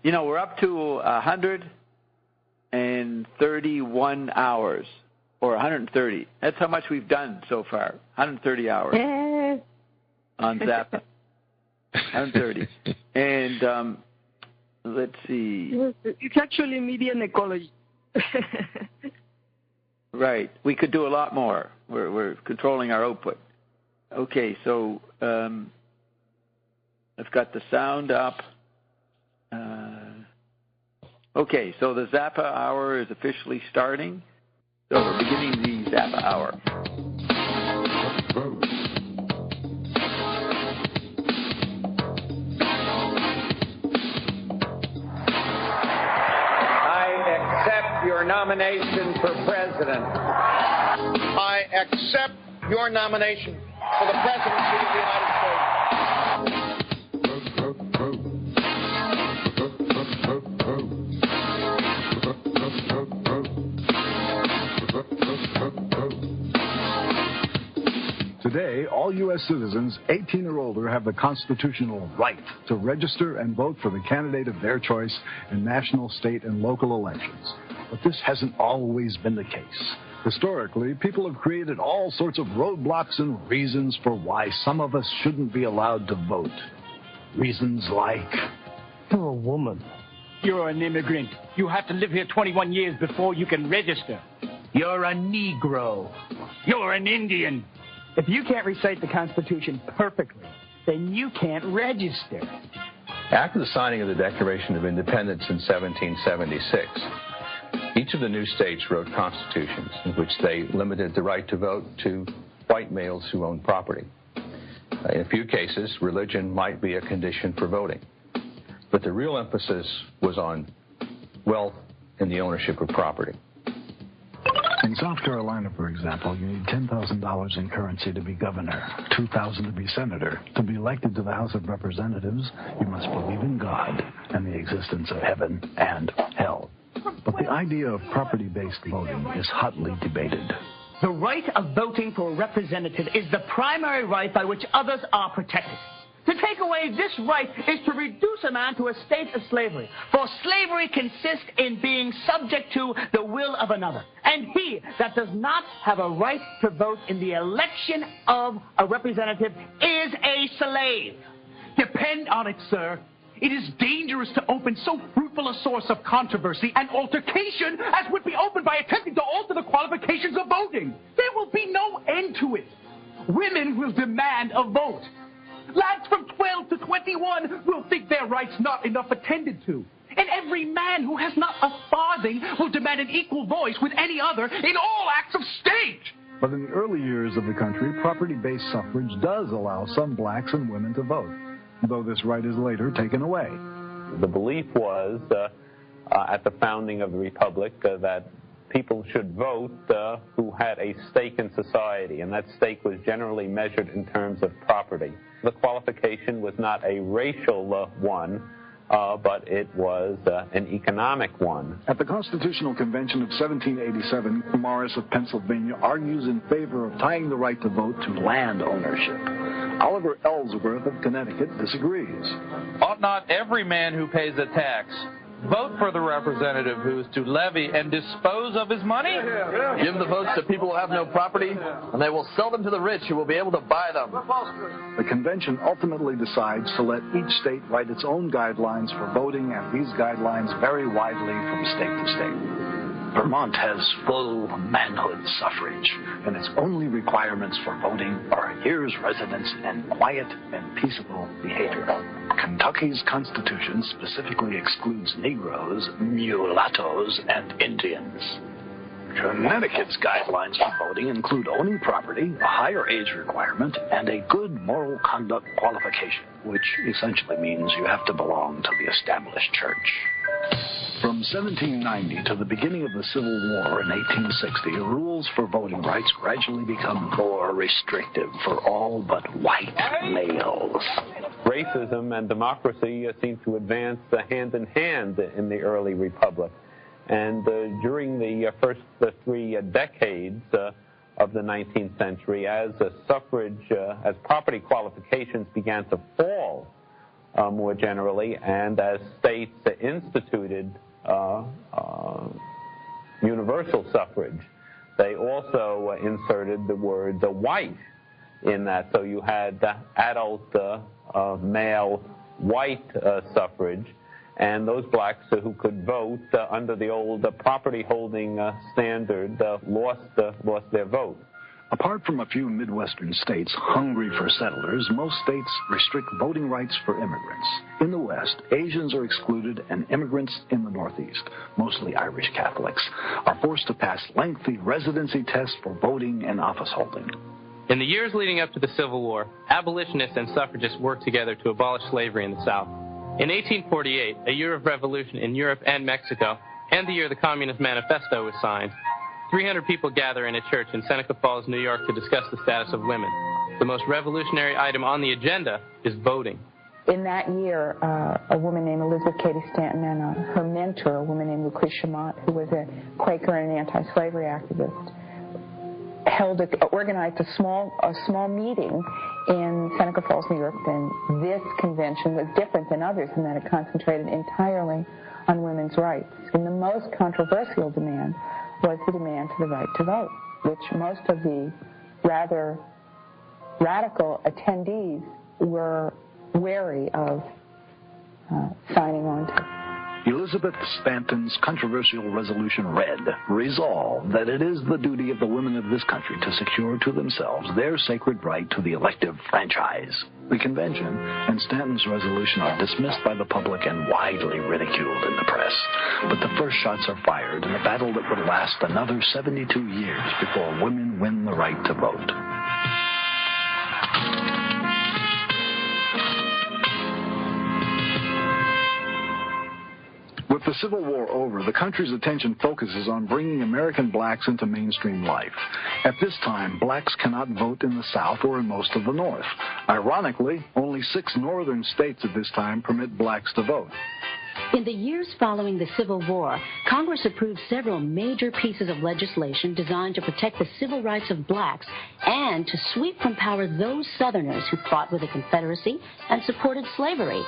You know, we're up to 131 hours, or 130. That's how much we've done so far, 130 hours on Zappa. 130. And let's see. It's actually media and ecology. Right. We could do a lot more. We're controlling our output. Okay, so I've got the sound up. Okay, so the Zappa hour is officially starting. So we're beginning the Zappa hour. I accept your nomination for president. I accept your nomination for the presidency of the United States. Today, all U.S. citizens 18 or older have the constitutional right to register and vote for the candidate of their choice in national, state, and local elections. But this hasn't always been the case. Historically, people have created all sorts of roadblocks and reasons for why some of us shouldn't be allowed to vote. Reasons like, you're a woman. You're an immigrant. You have to live here 21 years before you can register. You're a Negro. You're an Indian. If you can't recite the Constitution perfectly, then you can't register. After the signing of the Declaration of Independence in 1776, each of the new states wrote constitutions in which they limited the right to vote to white males who owned property. In a few cases, religion might be a condition for voting. But the real emphasis was on wealth and the ownership of property. In South Carolina, for example, you need $10,000 in currency to be governor, $2,000 to be senator. To be elected to the House of Representatives, you must believe in God and the existence of heaven and hell. But the idea of property-based voting is hotly debated. The right of voting for a representative is the primary right by which others are protected. To take away this right is to reduce a man to a state of slavery, for slavery consists in being subject to the will of another. And he that does not have a right to vote in the election of a representative is a slave. Depend on it, sir. It is dangerous to open so fruitful a source of controversy and altercation as would be opened by attempting to alter the qualifications of voting. There will be no end to it. Women will demand a vote. Lads from 12 to 21 will think their rights not enough attended to. And every man who has not a farthing will demand an equal voice with any other in all acts of state. But in the early years of the country, property-based suffrage does allow some blacks and women to vote, though this right is later taken away. The belief was, at the founding of the Republic, that people should vote who had a stake in society, and that stake was generally measured in terms of property. The qualification was not a racial one, but it was an economic one. At the Constitutional Convention of 1787, Morris of Pennsylvania argues in favor of tying the right to vote to land ownership. Oliver Ellsworth of Connecticut disagrees. Ought not every man who pays a tax vote for the representative who is to levy and dispose of his money? Give the votes to people who have no property, and they will sell them to the rich who will be able to buy them. The convention ultimately decides to let each state write its own guidelines for voting, and these guidelines vary widely from state to state. Vermont has full manhood suffrage, and its only requirements for voting are a year's residence and quiet and peaceable behavior. Kentucky's constitution specifically excludes Negroes, mulattoes, and Indians. Connecticut's guidelines for voting include owning property, a higher age requirement, and a good moral conduct qualification, which essentially means you have to belong to the established church. From 1790 to the beginning of the Civil War in 1860, rules for voting rights gradually become more restrictive for all but white males. Racism and democracy seem to advance hand in hand in the early republic. And during the first three decades of the 19th century, as suffrage, as property qualifications began to fall, more generally, and as states instituted universal suffrage, they also inserted the word the white in that. So you had adult male white suffrage, and those blacks who could vote under the old property holding standard lost their vote. Apart from a few Midwestern states hungry for settlers, most states restrict voting rights for immigrants. In the West, Asians are excluded, and immigrants in the Northeast, mostly Irish Catholics, are forced to pass lengthy residency tests for voting and office holding. In the years leading up to the Civil War, abolitionists and suffragists worked together to abolish slavery in the South. In 1848, a year of revolution in Europe and Mexico, and the year the Communist Manifesto was signed, 300 people gather in a church in Seneca Falls, New York, to discuss the status of women. The most revolutionary item on the agenda is voting. In that year, a woman named Elizabeth Cady Stanton and her mentor, a woman named Lucretia Mott, who was a Quaker and an anti-slavery activist, organized a small meeting in Seneca Falls, New York. And this convention was different than others in that it concentrated entirely on women's rights. And the most controversial demand was the demand for the right to vote, which most of the rather radical attendees were wary of signing on to. Elizabeth Stanton's controversial resolution read, "Resolve that it is the duty of the women of this country to secure to themselves their sacred right to the elective franchise." The convention and Stanton's resolution are dismissed by the public and widely ridiculed in the press. But the first shots are fired in a battle that would last another 72 years before women win the right to vote. With the Civil War over, the country's attention focuses on bringing American blacks into mainstream life. At this time, blacks cannot vote in the South or in most of the North. Ironically, only 6 northern states at this time permit blacks to vote. In the years following the Civil War, Congress approved several major pieces of legislation designed to protect the civil rights of blacks and to sweep from power those Southerners who fought with the Confederacy and supported slavery.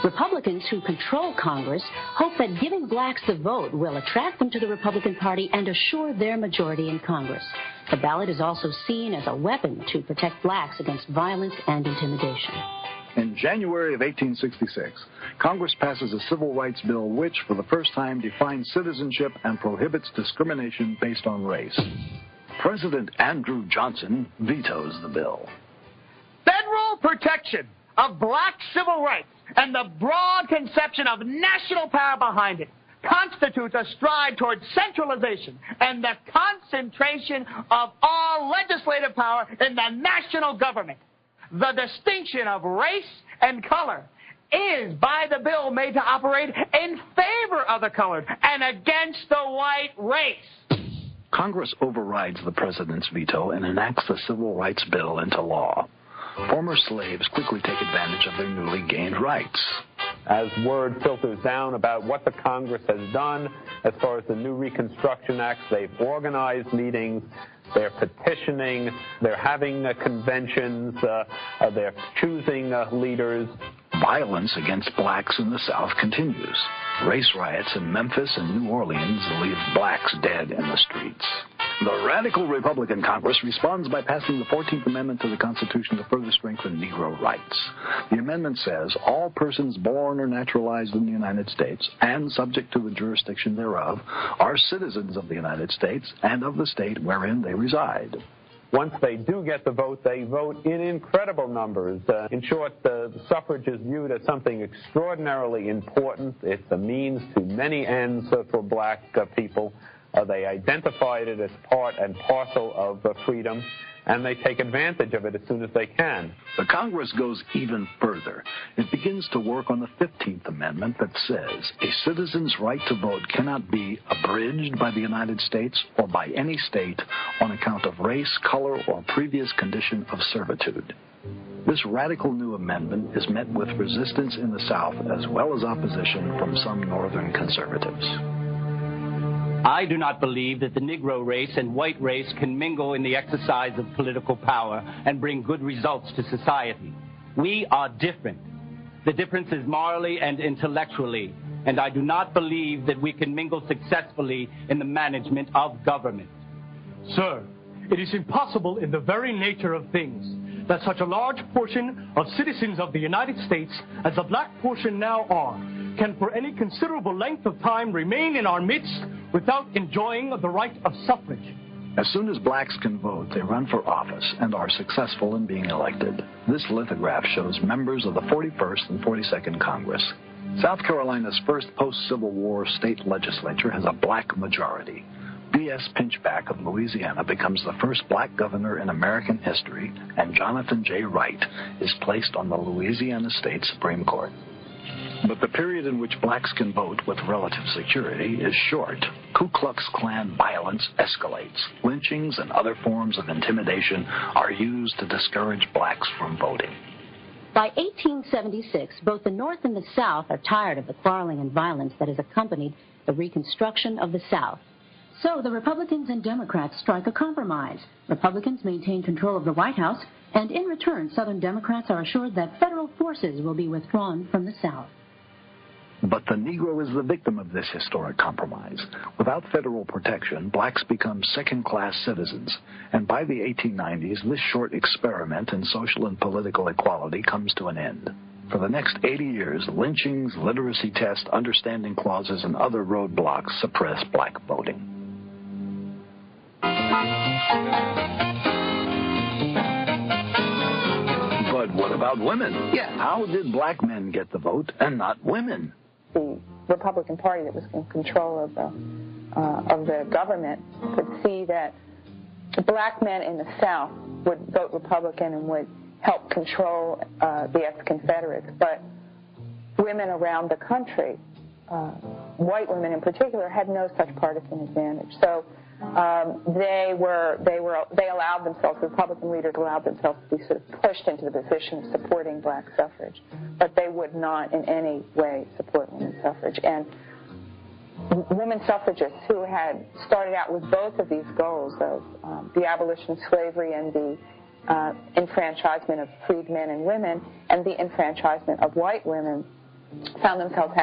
Republicans who control Congress hope that giving blacks the vote will attract them to the Republican Party and assure their majority in Congress. The ballot is also seen as a weapon to protect blacks against violence and intimidation. In January of 1866, Congress passes a civil rights bill which, for the first time, defines citizenship and prohibits discrimination based on race. President Andrew Johnson vetoes the bill. Federal protection of black civil rights and the broad conception of national power behind it constitutes a stride towards centralization and the concentration of all legislative power in the national government. The distinction of race and color is, by the bill, made to operate in favor of the colored and against the white race. Congress overrides the president's veto and enacts the Civil Rights Bill into law. Former slaves quickly take advantage of their newly gained rights. As word filters down about what the Congress has done as far as the new Reconstruction Act, they've organized meetings, they're petitioning, they're having conventions, they're choosing leaders. Violence against blacks in the South continues. Race riots in Memphis and New Orleans leave blacks dead in the streets. The radical Republican Congress responds by passing the 14th Amendment to the Constitution to further strengthen Negro rights. The amendment says all persons born or naturalized in the United States and subject to the jurisdiction thereof are citizens of the United States and of the state wherein they reside. Once they do get the vote, they vote in incredible numbers. In short, the suffrage is viewed as something extraordinarily important. It's a means to many ends for black people. They identified it as part and parcel of freedom, and they take advantage of it as soon as they can. The Congress goes even further. It begins to work on the 15th Amendment that says a citizen's right to vote cannot be abridged by the United States or by any state on account of race, color, or previous condition of servitude. This radical new amendment is met with resistance in the South as well as opposition from some Northern conservatives. I do not believe that the Negro race and white race can mingle in the exercise of political power and bring good results to society. We are different. The difference is morally and intellectually, and I do not believe that we can mingle successfully in the management of government. Sir, it is impossible in the very nature of things that such a large portion of citizens of the United States as the black portion now are can for any considerable length of time remain in our midst without enjoying the right of suffrage. As soon as blacks can vote, they run for office and are successful in being elected. This lithograph shows members of the 41st and 42nd Congress. South Carolina's first post-Civil War state legislature has a black majority. B.S. Pinchback of Louisiana becomes the first black governor in American history, and Jonathan J. Wright is placed on the Louisiana State Supreme Court. But the period in which blacks can vote with relative security is short. Ku Klux Klan violence escalates. Lynchings and other forms of intimidation are used to discourage blacks from voting. By 1876, both the North and the South are tired of the quarreling and violence that has accompanied the Reconstruction of the South. So the Republicans and Democrats strike a compromise. Republicans maintain control of the White House, and in return, Southern Democrats are assured that federal forces will be withdrawn from the South. But the Negro is the victim of this historic compromise. Without federal protection, blacks become second-class citizens, and by the 1890s, this short experiment in social and political equality comes to an end. For the next 80 years, lynchings, literacy tests, understanding clauses, and other roadblocks suppress black voting. But what about women? Yeah. How did black men get the vote and not women? The Republican Party that was in control of the government could see that the black men in the South would vote Republican and would help control the ex-Confederates. But women around the country, white women in particular, had no such partisan advantage. So they allowed themselves, the Republican leaders allowed themselves to be sort of pushed into the position of supporting black suffrage, but they would not in any way support women's suffrage. And women suffragists who had started out with both of these goals of the abolition of slavery and the enfranchisement of freed men and women and the enfranchisement of white women found themselves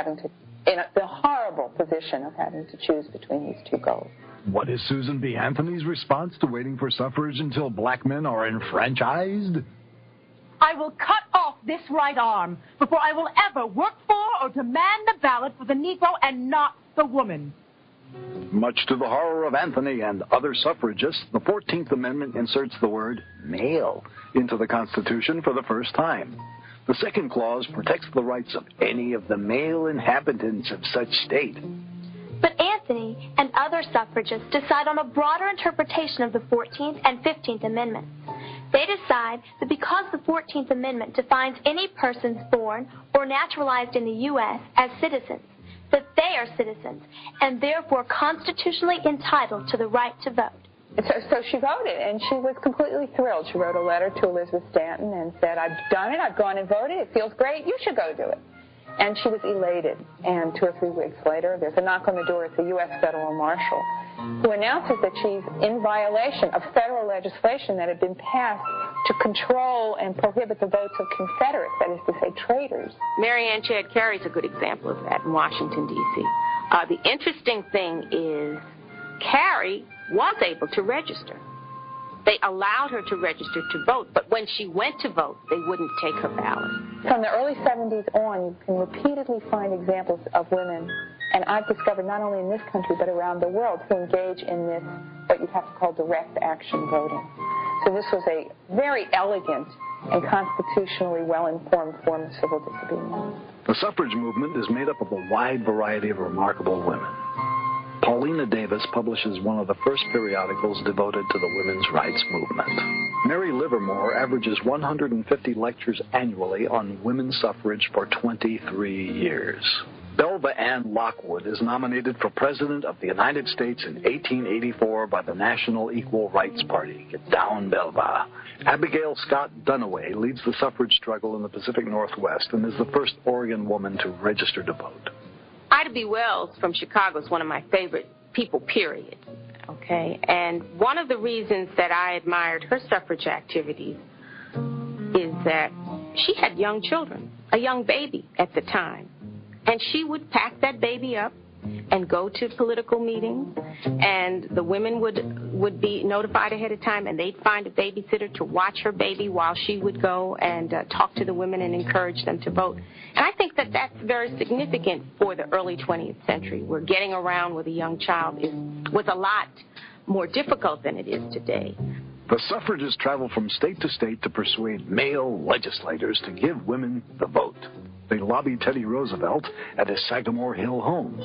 in the horrible position of having to choose between these two goals. What is Susan B. Anthony's response to waiting for suffrage until black men are enfranchised? I will cut off this right arm before I will ever work for or demand the ballot for the Negro and not the woman. Much to the horror of Anthony and other suffragists, the 14th Amendment inserts the word male into the Constitution for the first time. The second clause protects the rights of any of the male inhabitants of such state. But Anthony and other suffragists decide on a broader interpretation of the 14th and 15th Amendments. They decide that because the 14th Amendment defines any persons born or naturalized in the U.S. as citizens, that they are citizens and therefore constitutionally entitled to the right to vote. So she voted, and she was completely thrilled. She wrote a letter to Elizabeth Stanton and said, I've done it, I've gone and voted, it feels great, you should go do it. And she was elated. And 2 or 3 weeks later, there's a knock on the door at the U.S. Federal Marshal, who announces that she's in violation of federal legislation that had been passed to control and prohibit the votes of Confederates, that is to say, traitors. Marianne Chad Carey's a good example of that in Washington, D.C. The interesting thing is Carey was able to register. They allowed her to register to vote, but when she went to vote, they wouldn't take her ballot. From the early 70s on, you can repeatedly find examples of women, and I've discovered not only in this country but around the world, who engage in this, what you'd have to call direct action voting. So this was a very elegant and constitutionally well-informed form of civil disobedience. The suffrage movement is made up of a wide variety of remarkable women. Paulina Davis publishes one of the first periodicals devoted to the women's rights movement. Mary Livermore averages 150 lectures annually on women's suffrage for 23 years. Belva Ann Lockwood is nominated for President of the United States in 1884 by the National Equal Rights Party. Get down, Belva. Abigail Scott Duniway leads the suffrage struggle in the Pacific Northwest and is the first Oregon woman to register to vote. Ida B. Wells from Chicago is one of my favorite people, period. Okay? And one of the reasons that I admired her suffrage activities is that she had young children. a young baby at the time. And she would pack that baby up and go to political meetings, and the women would be notified ahead of time, and they'd find a babysitter to watch her baby while she would go and talk to the women and encourage them to vote. And I think that that's very significant for the early 20th century, where getting around with a young child was a lot more difficult than it is today. The suffragists traveled from state to state to persuade male legislators to give women the vote. They lobbied Teddy Roosevelt at his Sagamore Hill home.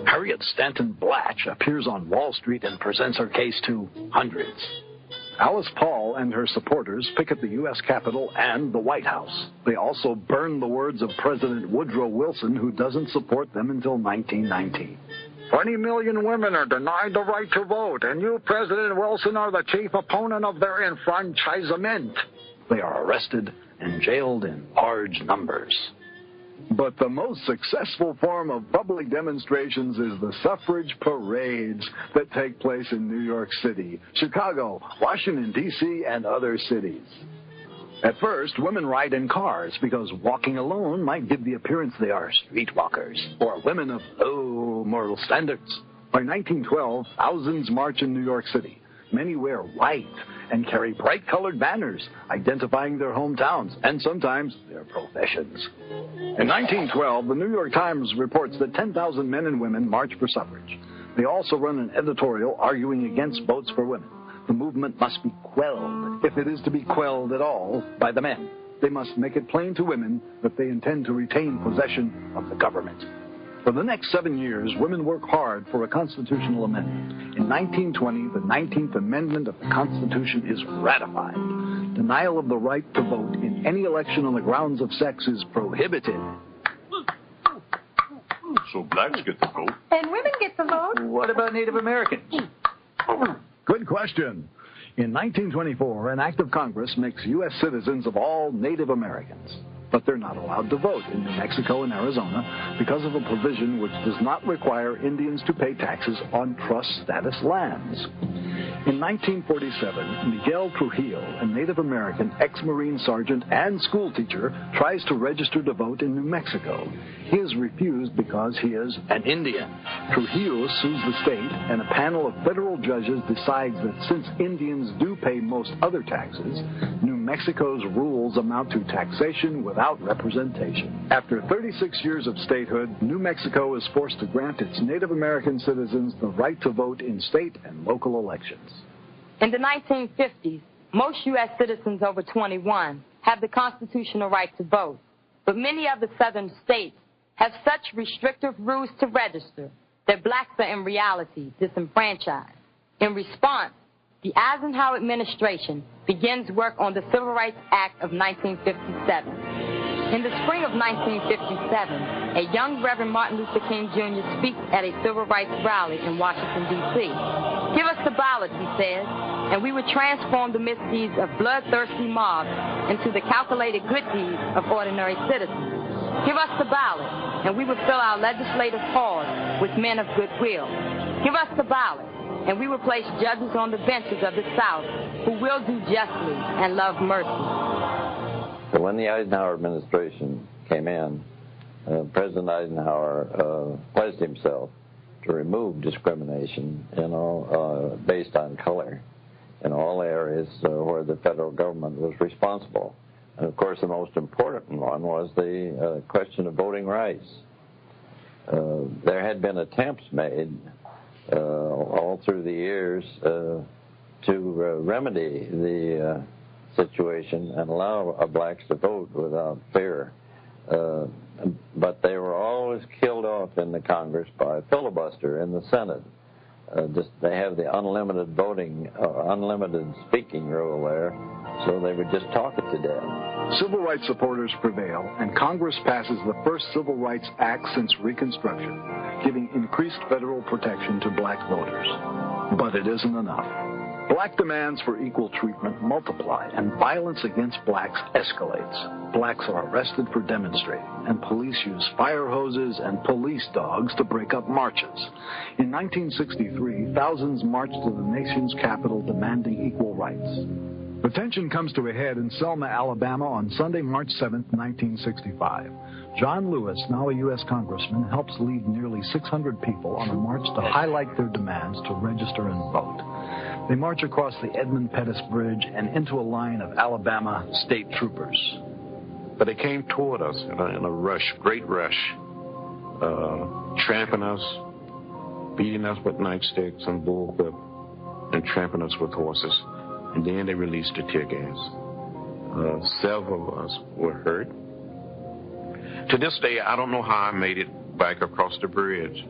Harriet Stanton Blatch appears on Wall Street and presents her case to hundreds. Alice Paul and her supporters picket the U.S. Capitol and the White House. They also burn the words of President Woodrow Wilson, who doesn't support them until 1919. 20 million women are denied the right to vote, and you, President Wilson, are the chief opponent of their enfranchisement. They are arrested and jailed in large numbers. But the most successful form of public demonstrations is the suffrage parades that take place in New York City, Chicago, Washington, D.C., and other cities. At first, women ride in cars because walking alone might give the appearance they are streetwalkers or women of low moral standards. By 1912, thousands march in New York City. Many wear white and carry bright-colored banners identifying their hometowns and sometimes their professions. In 1912, the New York Times reports that 10,000 men and women march for suffrage. They also run an editorial arguing against votes for women. The movement must be quelled, if it is to be quelled at all, by the men. They must make it plain to women that they intend to retain possession of the government. For the next 7 years, women work hard for a constitutional amendment. In 1920, the 19th Amendment of the Constitution is ratified. Denial of the right to vote in any election on the grounds of sex is prohibited. So blacks get the vote. And women get the vote. What about Native Americans? Good question. In 1924, an act of Congress makes U.S. citizens of all Native Americans. But they're not allowed to vote in New Mexico and Arizona because of a provision which does not require Indians to pay taxes on trust status lands. In 1947, Miguel Trujillo, a Native American ex-Marine sergeant and schoolteacher, tries to register to vote in New Mexico. He is refused because he is an Indian. Trujillo sues the state, and a panel of federal judges decides that since Indians do pay most other taxes, New Mexico's rules amount to taxation without representation. After 36 years of statehood, New Mexico is forced to grant its Native American citizens the right to vote in state and local elections. In the 1950s, most U.S. citizens over 21 have the constitutional right to vote, but many of the southern states have such restrictive rules to register that blacks are in reality disenfranchised. In response, the Eisenhower administration begins work on the Civil Rights Act of 1957. In the spring of 1957, a young Reverend Martin Luther King Jr. speaks at a civil rights rally in Washington, D.C. Give us the ballot, he says, and we would transform the misdeeds of bloodthirsty mobs into the calculated good deeds of ordinary citizens. Give us the ballot, and we would fill our legislative halls with men of goodwill. Give us the ballot, and we will place judges on the benches of the South who will do justly and love mercy. So when the Eisenhower administration came in, President Eisenhower pledged himself to remove discrimination, based on color in all areas where the federal government was responsible. And of course, the most important one was the question of voting rights. There had been attempts made all through the years to remedy the situation and allow blacks to vote without fear. But they were always killed off in the Congress by filibuster in the Senate. They have the unlimited voting, unlimited speaking rule there, so they would just talk it to death. Civil rights supporters prevail, and Congress passes the first Civil Rights Act since Reconstruction, giving increased federal protection to black voters. But it isn't enough. Black demands for equal treatment multiply, and violence against blacks escalates. Blacks are arrested for demonstrating, and police use fire hoses and police dogs to break up marches. In 1963, thousands marched to the nation's capital demanding equal rights. The tension comes to a head in Selma, Alabama on Sunday, March 7, 1965. John Lewis, now a U.S. congressman, helps lead nearly 600 people on a march to highlight their demands to register and vote. They march across the Edmund Pettus Bridge and into a line of Alabama state troopers. But they came toward us in a rush, great rush, tramping us, beating us with nightsticks and bullwhip, and tramping us with horses. And then they released the tear gas. Several of us were hurt. To this day, I don't know how I made it back across the bridge,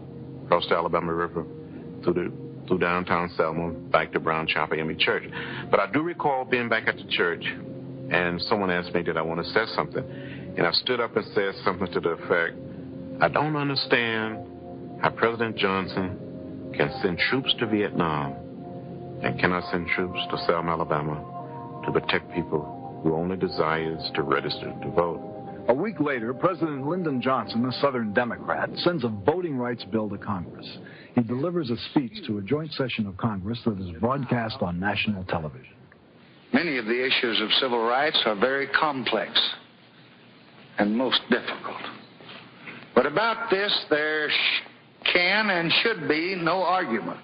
across the Alabama River, through downtown Selma, back to Brown Chapel Amy Church. But I do recall being back at the church, and someone asked me, did I want to say something? And I stood up and said something to the effect, I don't understand how President Johnson can send troops to Vietnam and cannot send troops to Selma, Alabama to protect people who only desires to register to vote. A week later, President Lyndon Johnson, a Southern Democrat, sends a voting rights bill to Congress. He delivers a speech to a joint session of Congress that is broadcast on national television. Many of the issues of civil rights are very complex and most difficult. But about this, there can and should be no argument.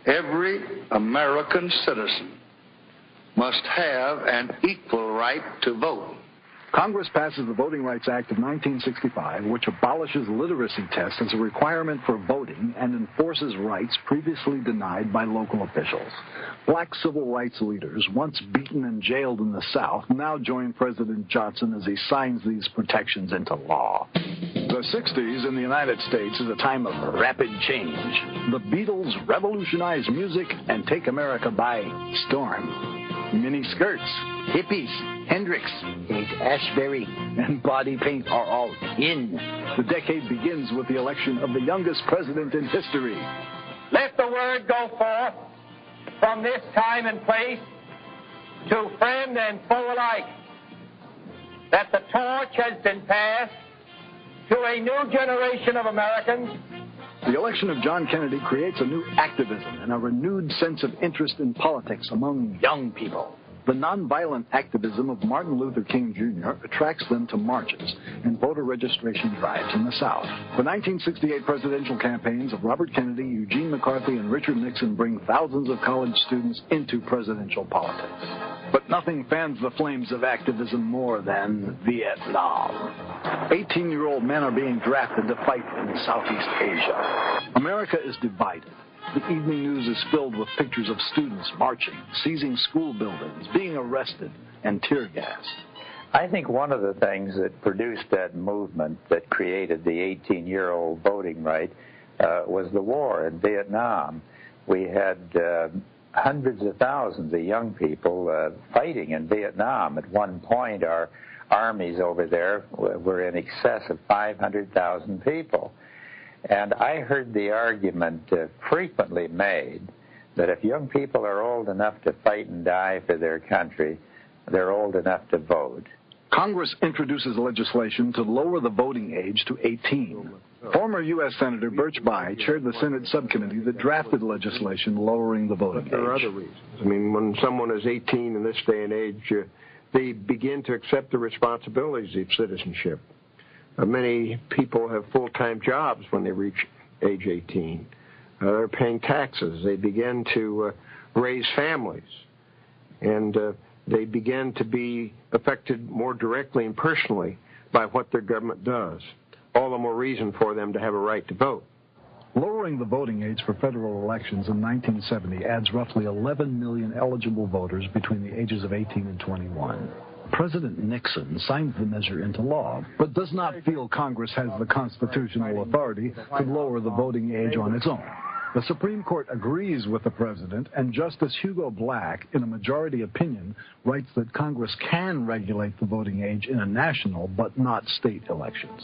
Every American citizen must have an equal right to vote. Congress passes the Voting Rights Act of 1965, which abolishes literacy tests as a requirement for voting and enforces rights previously denied by local officials. Black civil rights leaders, once beaten and jailed in the South, now join President Johnson as he signs these protections into law. The 60s in the United States is a time of rapid change. The Beatles revolutionize music and take America by storm. Mini skirts, hippies, Hendrix, Haight-Ashbury, and body paint are all in. The decade begins with the election of the youngest president in history. Let the word go forth from this time and place to friend and foe alike that the torch has been passed to a new generation of Americans. The election of John Kennedy creates a new activism and a renewed sense of interest in politics among young people. The nonviolent activism of Martin Luther King Jr. attracts them to marches and voter registration drives in the South. The 1968 presidential campaigns of Robert Kennedy, Eugene McCarthy, and Richard Nixon bring thousands of college students into presidential politics. But nothing fans the flames of activism more than Vietnam. 18-year-old men are being drafted to fight in Southeast Asia. America is divided. The evening news is filled with pictures of students marching, seizing school buildings, being arrested, and tear gassed. I think one of the things that produced that movement that created the 18-year-old voting right was the war in Vietnam. We had hundreds of thousands of young people fighting in Vietnam. At one point, our armies over there were in excess of 500,000 people. And I heard the argument frequently made that if young people are old enough to fight and die for their country, they're old enough to vote. Congress introduces legislation to lower the voting age to 18. Former U.S. Senator Birch Bayh chaired the Senate subcommittee that drafted legislation lowering the voting age. There are other reasons. I mean, when someone is 18 in this day and age, they begin to accept the responsibilities of citizenship. Many people have full-time jobs when they reach age 18. They're paying taxes. They begin to raise families. And they begin to be affected more directly and personally by what their government does. All the more reason for them to have a right to vote. Lowering the voting age for federal elections in 1970 adds roughly 11 million eligible voters between the ages of 18 and 21. President Nixon signed the measure into law, but does not feel Congress has the constitutional authority to lower the voting age on its own. The Supreme Court agrees with the president, and Justice Hugo Black, in a majority opinion, writes that Congress can regulate the voting age in a national but not state elections.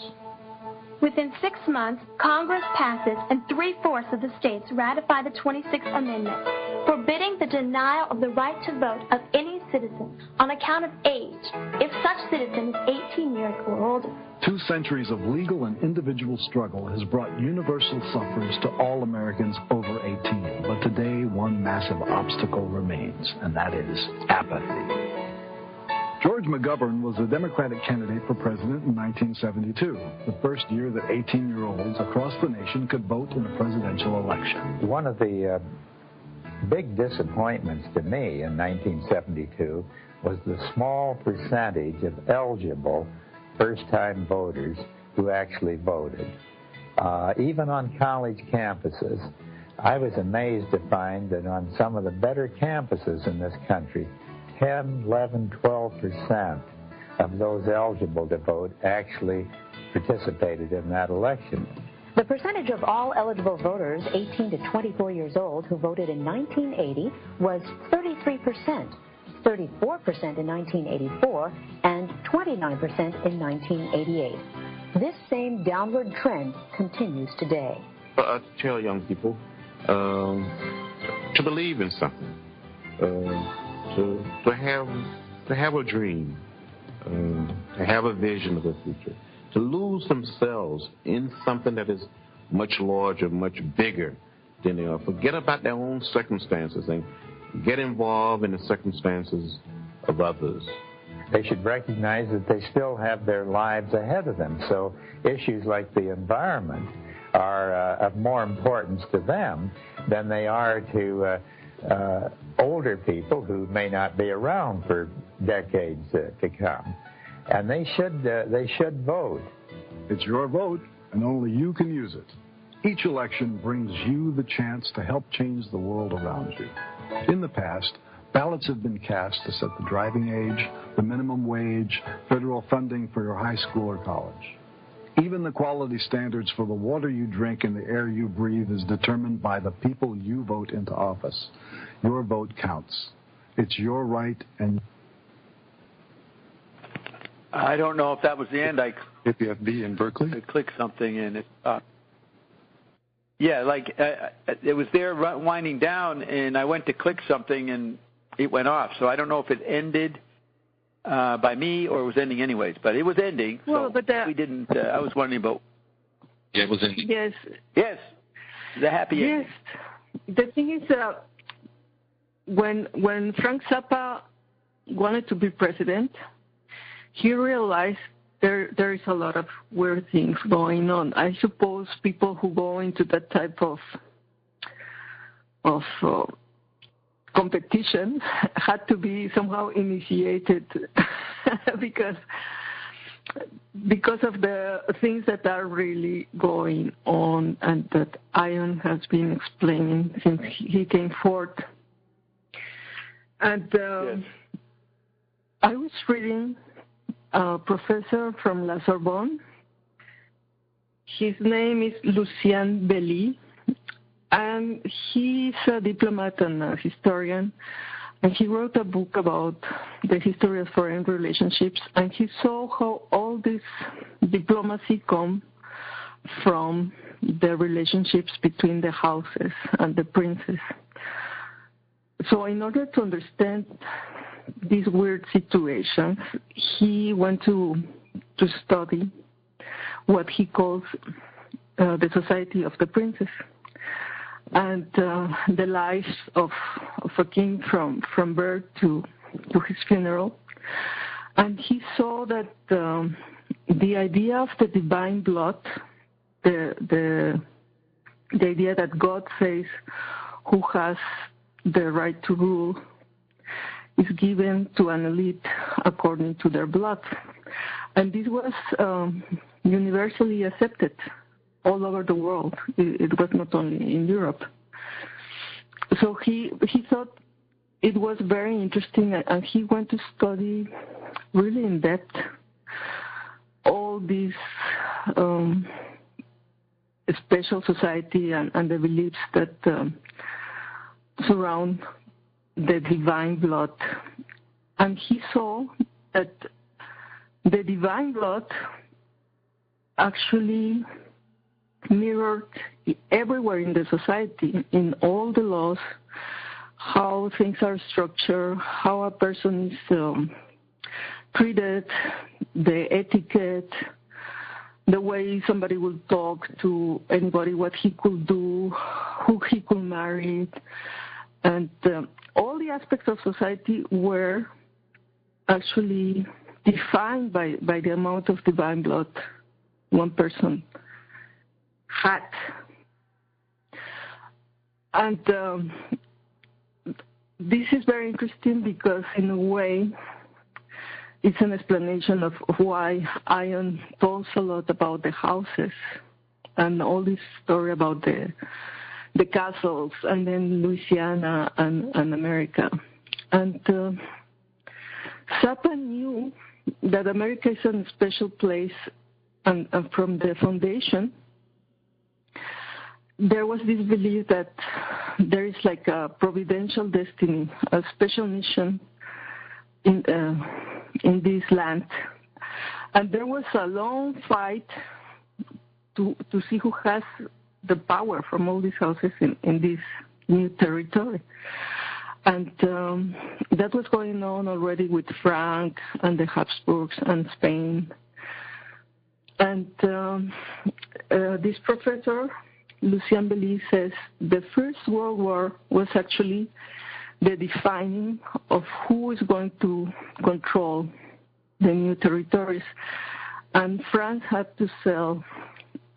Within 6 months, Congress passes and 3/4 of the states ratify the 26th Amendment, forbidding the denial of the right to vote of any citizen on account of age if such citizen is 18 years or older. 2 centuries of legal and individual struggle has brought universal suffrage to all Americans over 18. But today, one massive obstacle remains, and that is apathy. George McGovern was the Democratic candidate for president in 1972, the first year that 18-year-olds across the nation could vote in a presidential election. One of the big disappointments to me in 1972 was the small percentage of eligible first-time voters who actually voted. Even on college campuses, I was amazed to find that on some of the better campuses in this country, 10, 11, 12% of those eligible to vote actually participated in that election. The percentage of all eligible voters 18 to 24 years old who voted in 1980 was 33%, 34% in 1984, and 29% in 1988. This same downward trend continues today. I tell young people to believe in something, to have a dream, to have a vision of the future, to lose themselves in something that is much larger, much bigger than they are. Forget about their own circumstances and get involved in the circumstances of others. They should recognize that they still have their lives ahead of them. So issues like the environment are of more importance to them than they are to older people who may not be around for decades to come. And they should vote. It's your vote, and only you can use it. Each election brings you the chance to help change the world around you. In the past, ballots have been cast to set the driving age, the minimum wage, federal funding for your high school or college. Even the quality standards for the water you drink and the air you breathe is determined by the people you vote into office. Your vote counts. It's your right, and I don't know if that was the end. APFB in Berkeley? I clicked something and it it was there winding down, and I went to click something and it went off. So I don't know if it ended by me or it was ending anyways, but it was ending. Well, so we didn't. I was wondering about. Yeah, it was ending. Yes. Yes. The happy ending. Yes. The thing is, when Frank Zappa wanted to be president, he realized there is a lot of weird things going on. I suppose people who go into that type of competition had to be somehow initiated because of the things that are really going on and that Ion has been explaining since he came forth. And I was reading a professor from La Sorbonne. His name is Lucien Belly, and he's a diplomat and a historian, and he wrote a book about the history of foreign relationships, and he saw how all this diplomacy come from the relationships between the houses and the princes. So in order to understand these weird situations, he went to study what he calls the Society of the Princes, and the lives of a king from birth to his funeral. And he saw that the idea of the divine blood, the idea that God says who has the right to rule, is given to an elite according to their blood. And this was universally accepted all over the world. It was not only in Europe. So he thought it was very interesting, and he went to study really in depth all these special society and the beliefs that surround the divine blood. And he saw that the divine blood actually mirrored everywhere in the society, in all the laws, how things are structured, how a person is treated, the etiquette, the way somebody will talk to anybody, what he could do, who he could marry, and all the aspects of society were actually defined by the amount of divine blood one person had. And this is very interesting because, in a way, it's an explanation of why Ion talks a lot about the houses and all this story about the castles and then Louisiana and America. And Zappa knew that America is a special place, and from the foundation, there was this belief that there is like a providential destiny, a special mission in this land. And there was a long fight to see who has the power from all these houses in this new territory. And that was going on already with Frank and the Habsburgs and Spain. And this professor, Lucien Belli, says the First World War was actually the defining of who is going to control the new territories. And France had to sell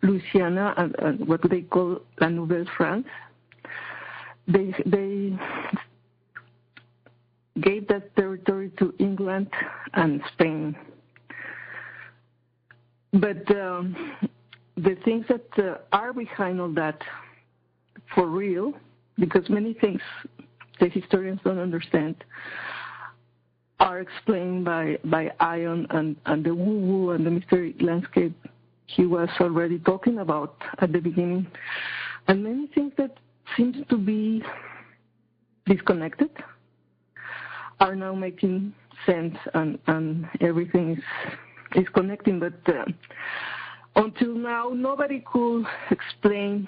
Louisiana and what they call La Nouvelle France. They gave that territory to England and Spain. But the things that are behind all that, for real, because many things the historians don't understand, are explained by Ion and the woo-woo and the mystery landscape he was already talking about at the beginning. And many things that seem to be disconnected are now making sense, and everything is connecting. But until now, nobody could explain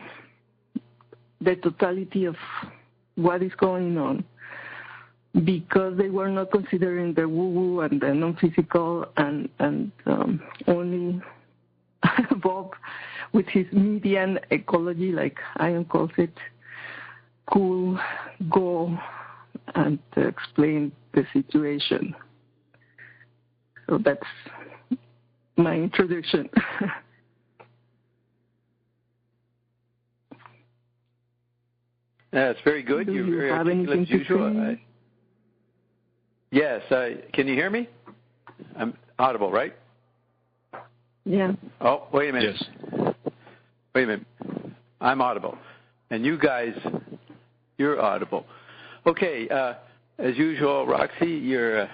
the totality of what is going on, because they were not considering the woo-woo and the non-physical, and only Bob, with his median ecology, like Ion calls it, could go and explain the situation. So that's my introduction. That's very good. You're very articulate as usual. Yes. Can you hear me? I'm audible, right? Yeah. Oh, wait a minute. Yes. Wait a minute. I'm audible. And you guys, you're audible. Okay. As usual, Roxy, you're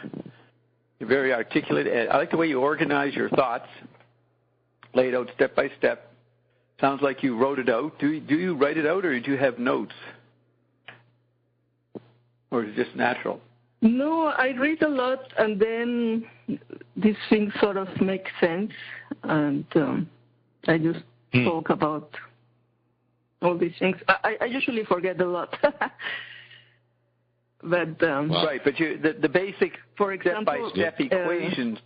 very articulate. I like the way you organize your thoughts, lay it out step by step. Sounds like you wrote it out. Do you write it out, or do you have notes? Or is it just natural? No, I read a lot, and then these things sort of make sense, and I just talk about all these things. I usually forget a lot. But right, but the basic, for example, step-by-step equations.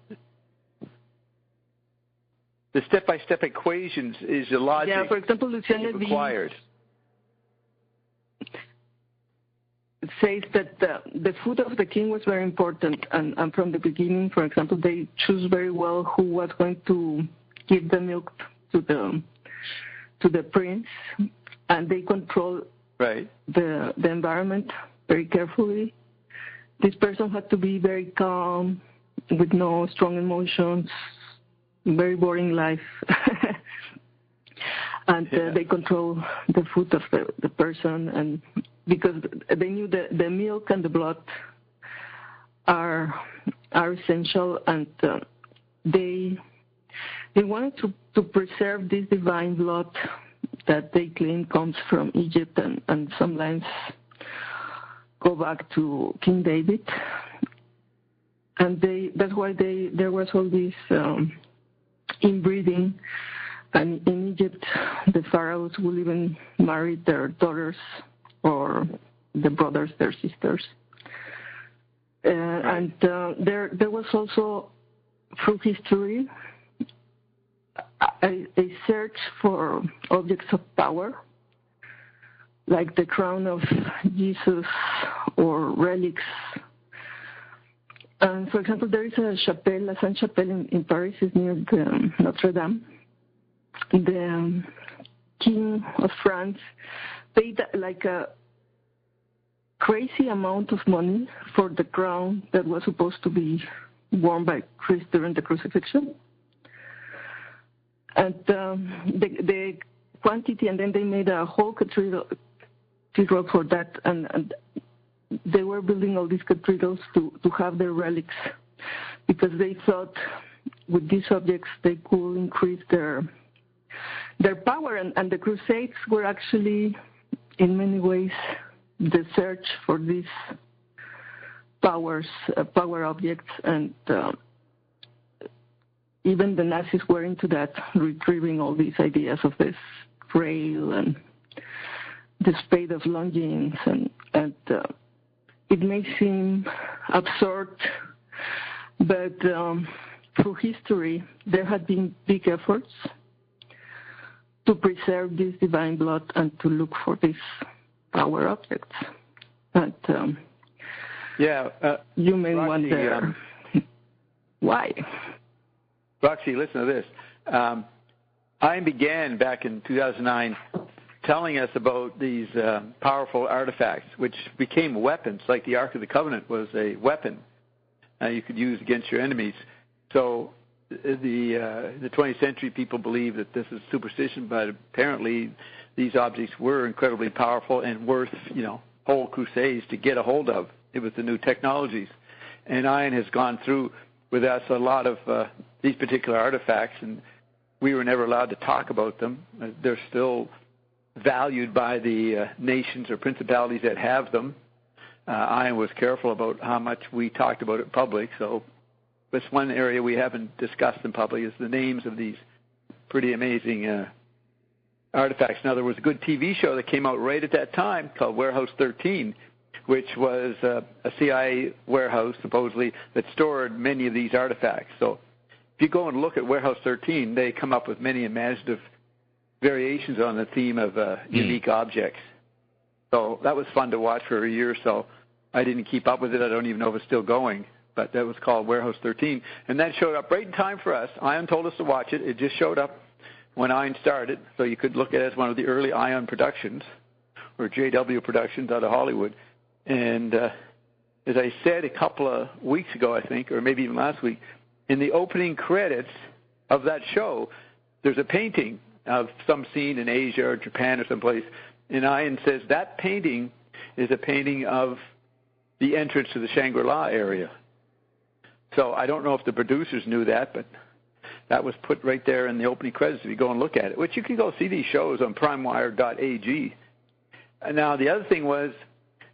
The step-by-step equations is the logic. Yeah, for example, Luciana required. It says that the food of the king was very important, and from the beginning, for example, they choose very well who was going to give the milk to the prince, and they control the environment very carefully. This person had to be very calm, with no strong emotions, very boring life. And they control the food of the person, and because they knew that the milk and the blood are essential, and they wanted to preserve this divine blood that they claim comes from Egypt, and some lines go back to King David, and that's why there was all this inbreeding. And in Egypt, the pharaohs would even marry their daughters or the brothers, their sisters. And there was also, through history, a search for objects of power, like the crown of Jesus or relics. And for example, there is a chapelle, La Sainte-Chapelle in Paris, is near the Notre Dame. The King of France paid like a crazy amount of money for the crown that was supposed to be worn by Christ during the crucifixion. And the quantity, and then they made a whole cathedral for that, and they were building all these cathedrals to have their relics, because they thought with these objects they could increase their power, and the Crusades were actually, in many ways, the search for these power objects, and even the Nazis were into that, retrieving all these ideas of this grail and the spade of Longines, and it may seem absurd, but through history there had been big efforts to preserve this divine blood and to look for these power objects. And you may Roxy, wonder why. Roxy, listen to this. I began back in 2009 telling us about these powerful artifacts, which became weapons, like the Ark of the Covenant was a weapon you could use against your enemies. So the 20th century people believe that this is superstition, but apparently these objects were incredibly powerful and worth, whole crusades to get a hold of. It was the new technologies. And Ian has gone through with us a lot of these particular artifacts, and we were never allowed to talk about them. They're still valued by the nations or principalities that have them. Ian was careful about how much we talked about it in public, so that's one area we haven't discussed in public is the names of these pretty amazing artifacts. Now, there was a good TV show that came out right at that time called Warehouse 13, which was a CIA warehouse, supposedly, that stored many of these artifacts. So if you go and look at Warehouse 13, they come up with many imaginative variations on the theme of unique objects. So that was fun to watch for a year or so. I didn't keep up with it. I don't even know if it's still going, but that was called Warehouse 13. And that showed up right in time for us. Ian told us to watch it. It just showed up when Ian started, so you could look at it as one of the early Ian productions, or JW Productions out of Hollywood. And as I said a couple of weeks ago, I think, or maybe even last week, in the opening credits of that show, there's a painting of some scene in Asia or Japan or someplace, and Ian says that painting is a painting of the entrance to the Shangri-La area. So I don't know if the producers knew that, but that was put right there in the opening credits if you go and look at it, which you can go see these shows on primewire.ag. And now the other thing was,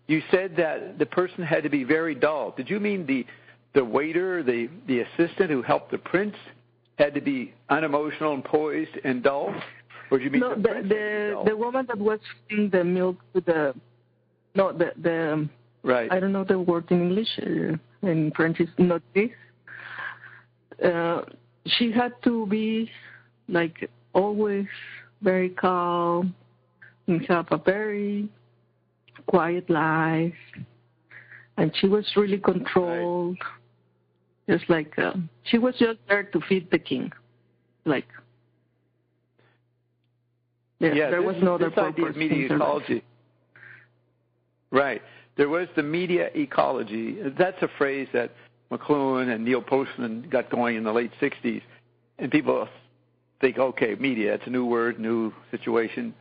you said that the person had to be very dull. Did you mean the waiter, the assistant who helped the prince had to be unemotional and poised and dull? Or did you mean the woman that was feeding the milk to the right. I don't know the word in English. In French is not this. She had to be like always very calm and have a very quiet life, and she was really controlled. Right. Just like she was just there to feed the king, like. There was no other purpose. Idea of media ecology. Right. There was the media ecology. That's a phrase that McLuhan and Neil Postman got going in the late 60s. And people think, okay, media, it's a new word, new situation.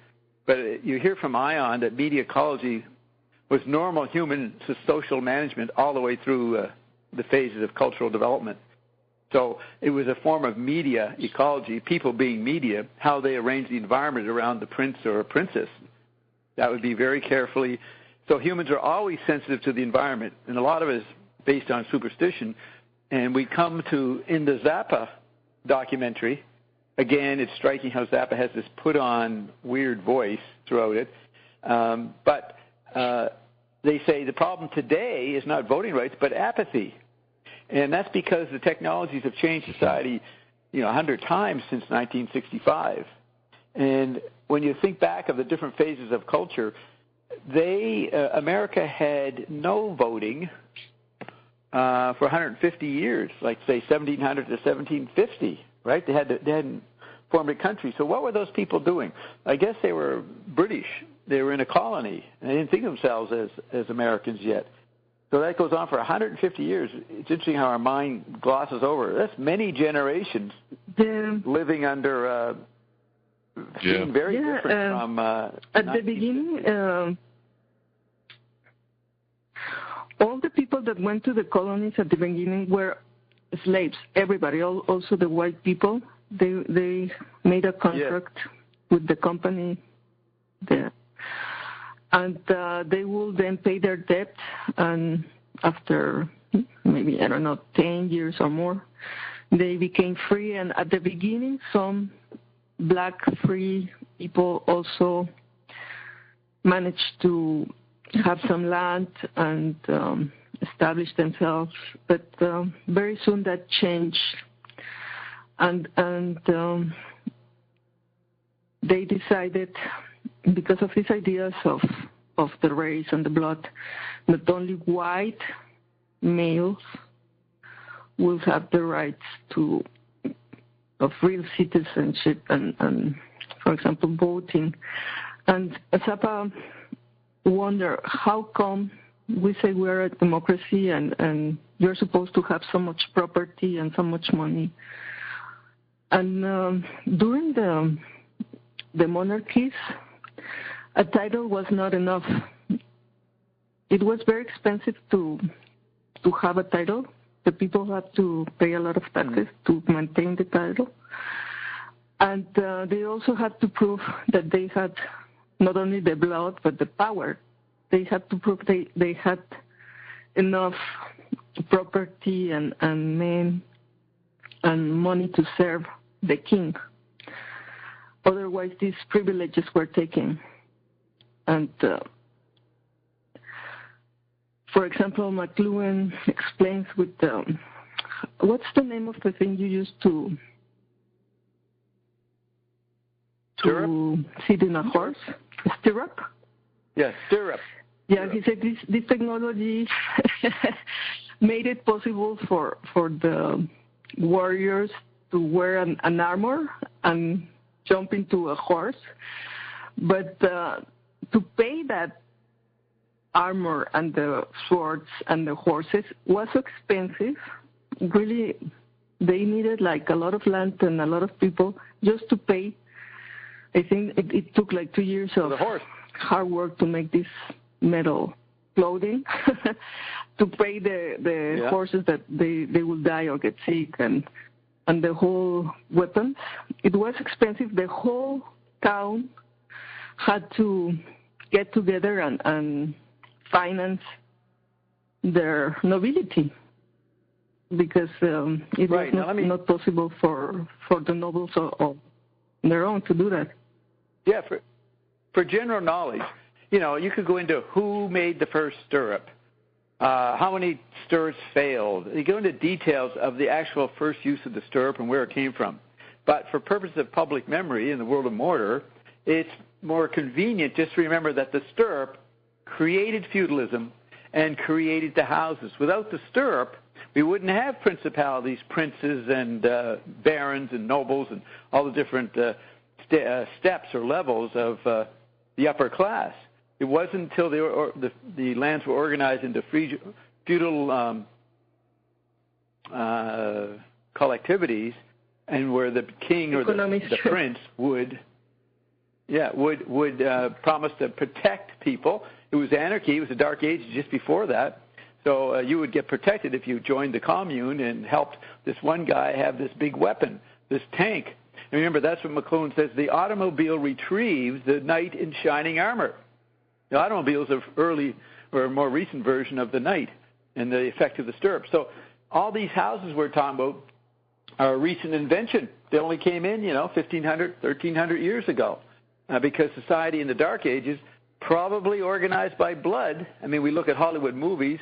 But you hear from Ion that media ecology was normal human social management all the way through the phases of cultural development. So it was a form of media ecology, people being media, how they arrange the environment around the prince or a princess. That would be very carefully. So humans are always sensitive to the environment, and a lot of it is based on superstition. And we come to, in the Zappa documentary, again, it's striking how Zappa has this put-on weird voice throughout it. But they say the problem today is not voting rights, but apathy. And that's because the technologies have changed society, 100 times since 1965. And when you think back of the different phases of culture, America had no voting for 150 years, like say 1700 to 1750, right? They hadn't formed a country. So what were those people doing? I guess they were British. They were in a colony, and they didn't think of themselves as Americans yet. So that goes on for 150 years. It's interesting how our mind glosses over. That's many generations living under being very different from... at the beginning, all the people that went to the colonies at the beginning were slaves. Everybody, also the white people, they made a contract with the company there. And they will then pay their debt, and after maybe, 10 years or more, they became free. And at the beginning, some black free people also managed to have some land and establish themselves. But very soon that changed, and they decided, because of these ideas of the race and the blood, not only white males will have the rights of real citizenship and, for example, voting. And Zappa wonder how come we say we're a democracy and you're supposed to have so much property and so much money. And during the monarchies, a title was not enough. It was very expensive to have a title. The people had to pay a lot of taxes to maintain the title. And they also had to prove that they had not only the blood, but the power. They had to prove they had enough property and men and money to serve the king. Otherwise, these privileges were taken. And, for example, McLuhan explains with, what's the name of the thing you used to sit in a horse? Stirrup? Yes, stirrup. Yeah, he said this technology made it possible for the warriors to wear an armor and jump into a horse. But to pay that armor and the swords and the horses was expensive. Really, they needed like a lot of land and a lot of people just to pay. I think it took like 2 years of hard work to make this metal clothing to pay the horses that they will die or get sick and the whole weapons. It was expensive. The whole town had to get together and finance their nobility because it was not possible for the nobles on their own to do that. Yeah, for general knowledge, you could go into who made the first stirrup, how many stirrups failed. You go into details of the actual first use of the stirrup and where it came from. But for purposes of public memory in the world of mortar, it's more convenient just to remember that the stirrup created feudalism and created the houses. Without the stirrup, we wouldn't have principalities, princes, and barons and nobles and all the different steps or levels of the upper class. It wasn't until the lands were organized into feudal collectivities, and where the king or the prince would promise to protect people. It was anarchy. It was the Dark Ages just before that. So you would get protected if you joined the commune and helped this one guy have this big weapon, this tank. And remember, that's what McLuhan says, the automobile retrieves the knight in shining armor. The automobile is an early or a more recent version of the knight and the effect of the stirrup. So all these houses we're talking about are a recent invention. They only came in, 1,500, 1,300 years ago because society in the Dark Ages probably organized by blood. I mean, we look at Hollywood movies.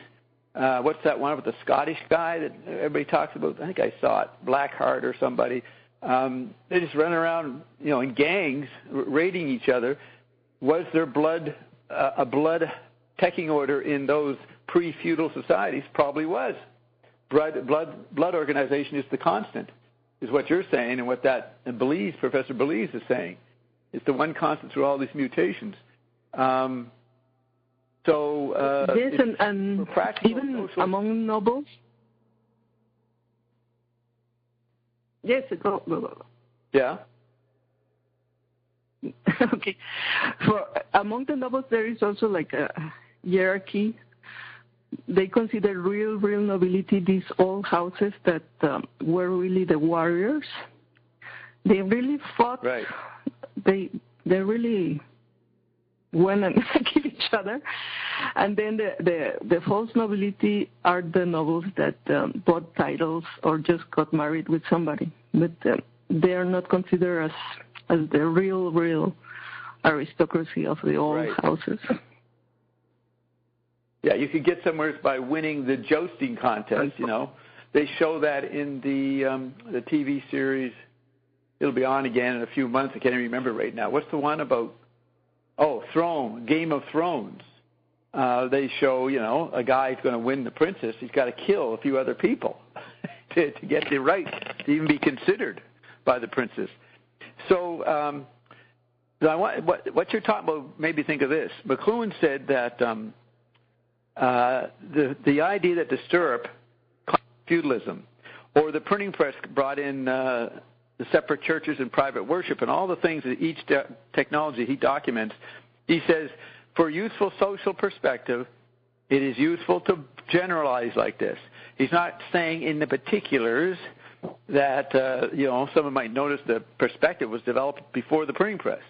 What's that one with the Scottish guy that everybody talks about? I think I saw it, Blackheart or somebody. They just run around, in gangs, raiding each other. Was there blood, a blood pecking order in those pre-feudal societies? Probably was. Blood organization is the constant, is what you're saying, and what that Professor Belize is saying. It's the one constant through all these mutations. Yes, and even among nobles. Yes, yeah. Okay. Among the nobles, there is also like a hierarchy. They consider real nobility these old houses that were really the warriors. They really fought. Right. They really went and killed each other. And then the false nobility are the nobles that bought titles or just got married with somebody. But they are not considered as the real aristocracy of the old houses. Yeah, you could get somewhere by winning the jousting contest, They show that in the TV series. It'll be on again in a few months. I can't even remember right now. What's the one about? Game of Thrones. They show, a guy's going to win the princess. He's got to kill a few other people to get the right to even be considered by the princess. So what you're talking about made me think of this. McLuhan said that the idea that the stirrup, feudalism, or the printing press brought in the separate churches and private worship and all the things that each technology he documents, he says, for useful social perspective, it is useful to generalize like this. He's not saying in the particulars that, someone might notice the perspective was developed before the printing press.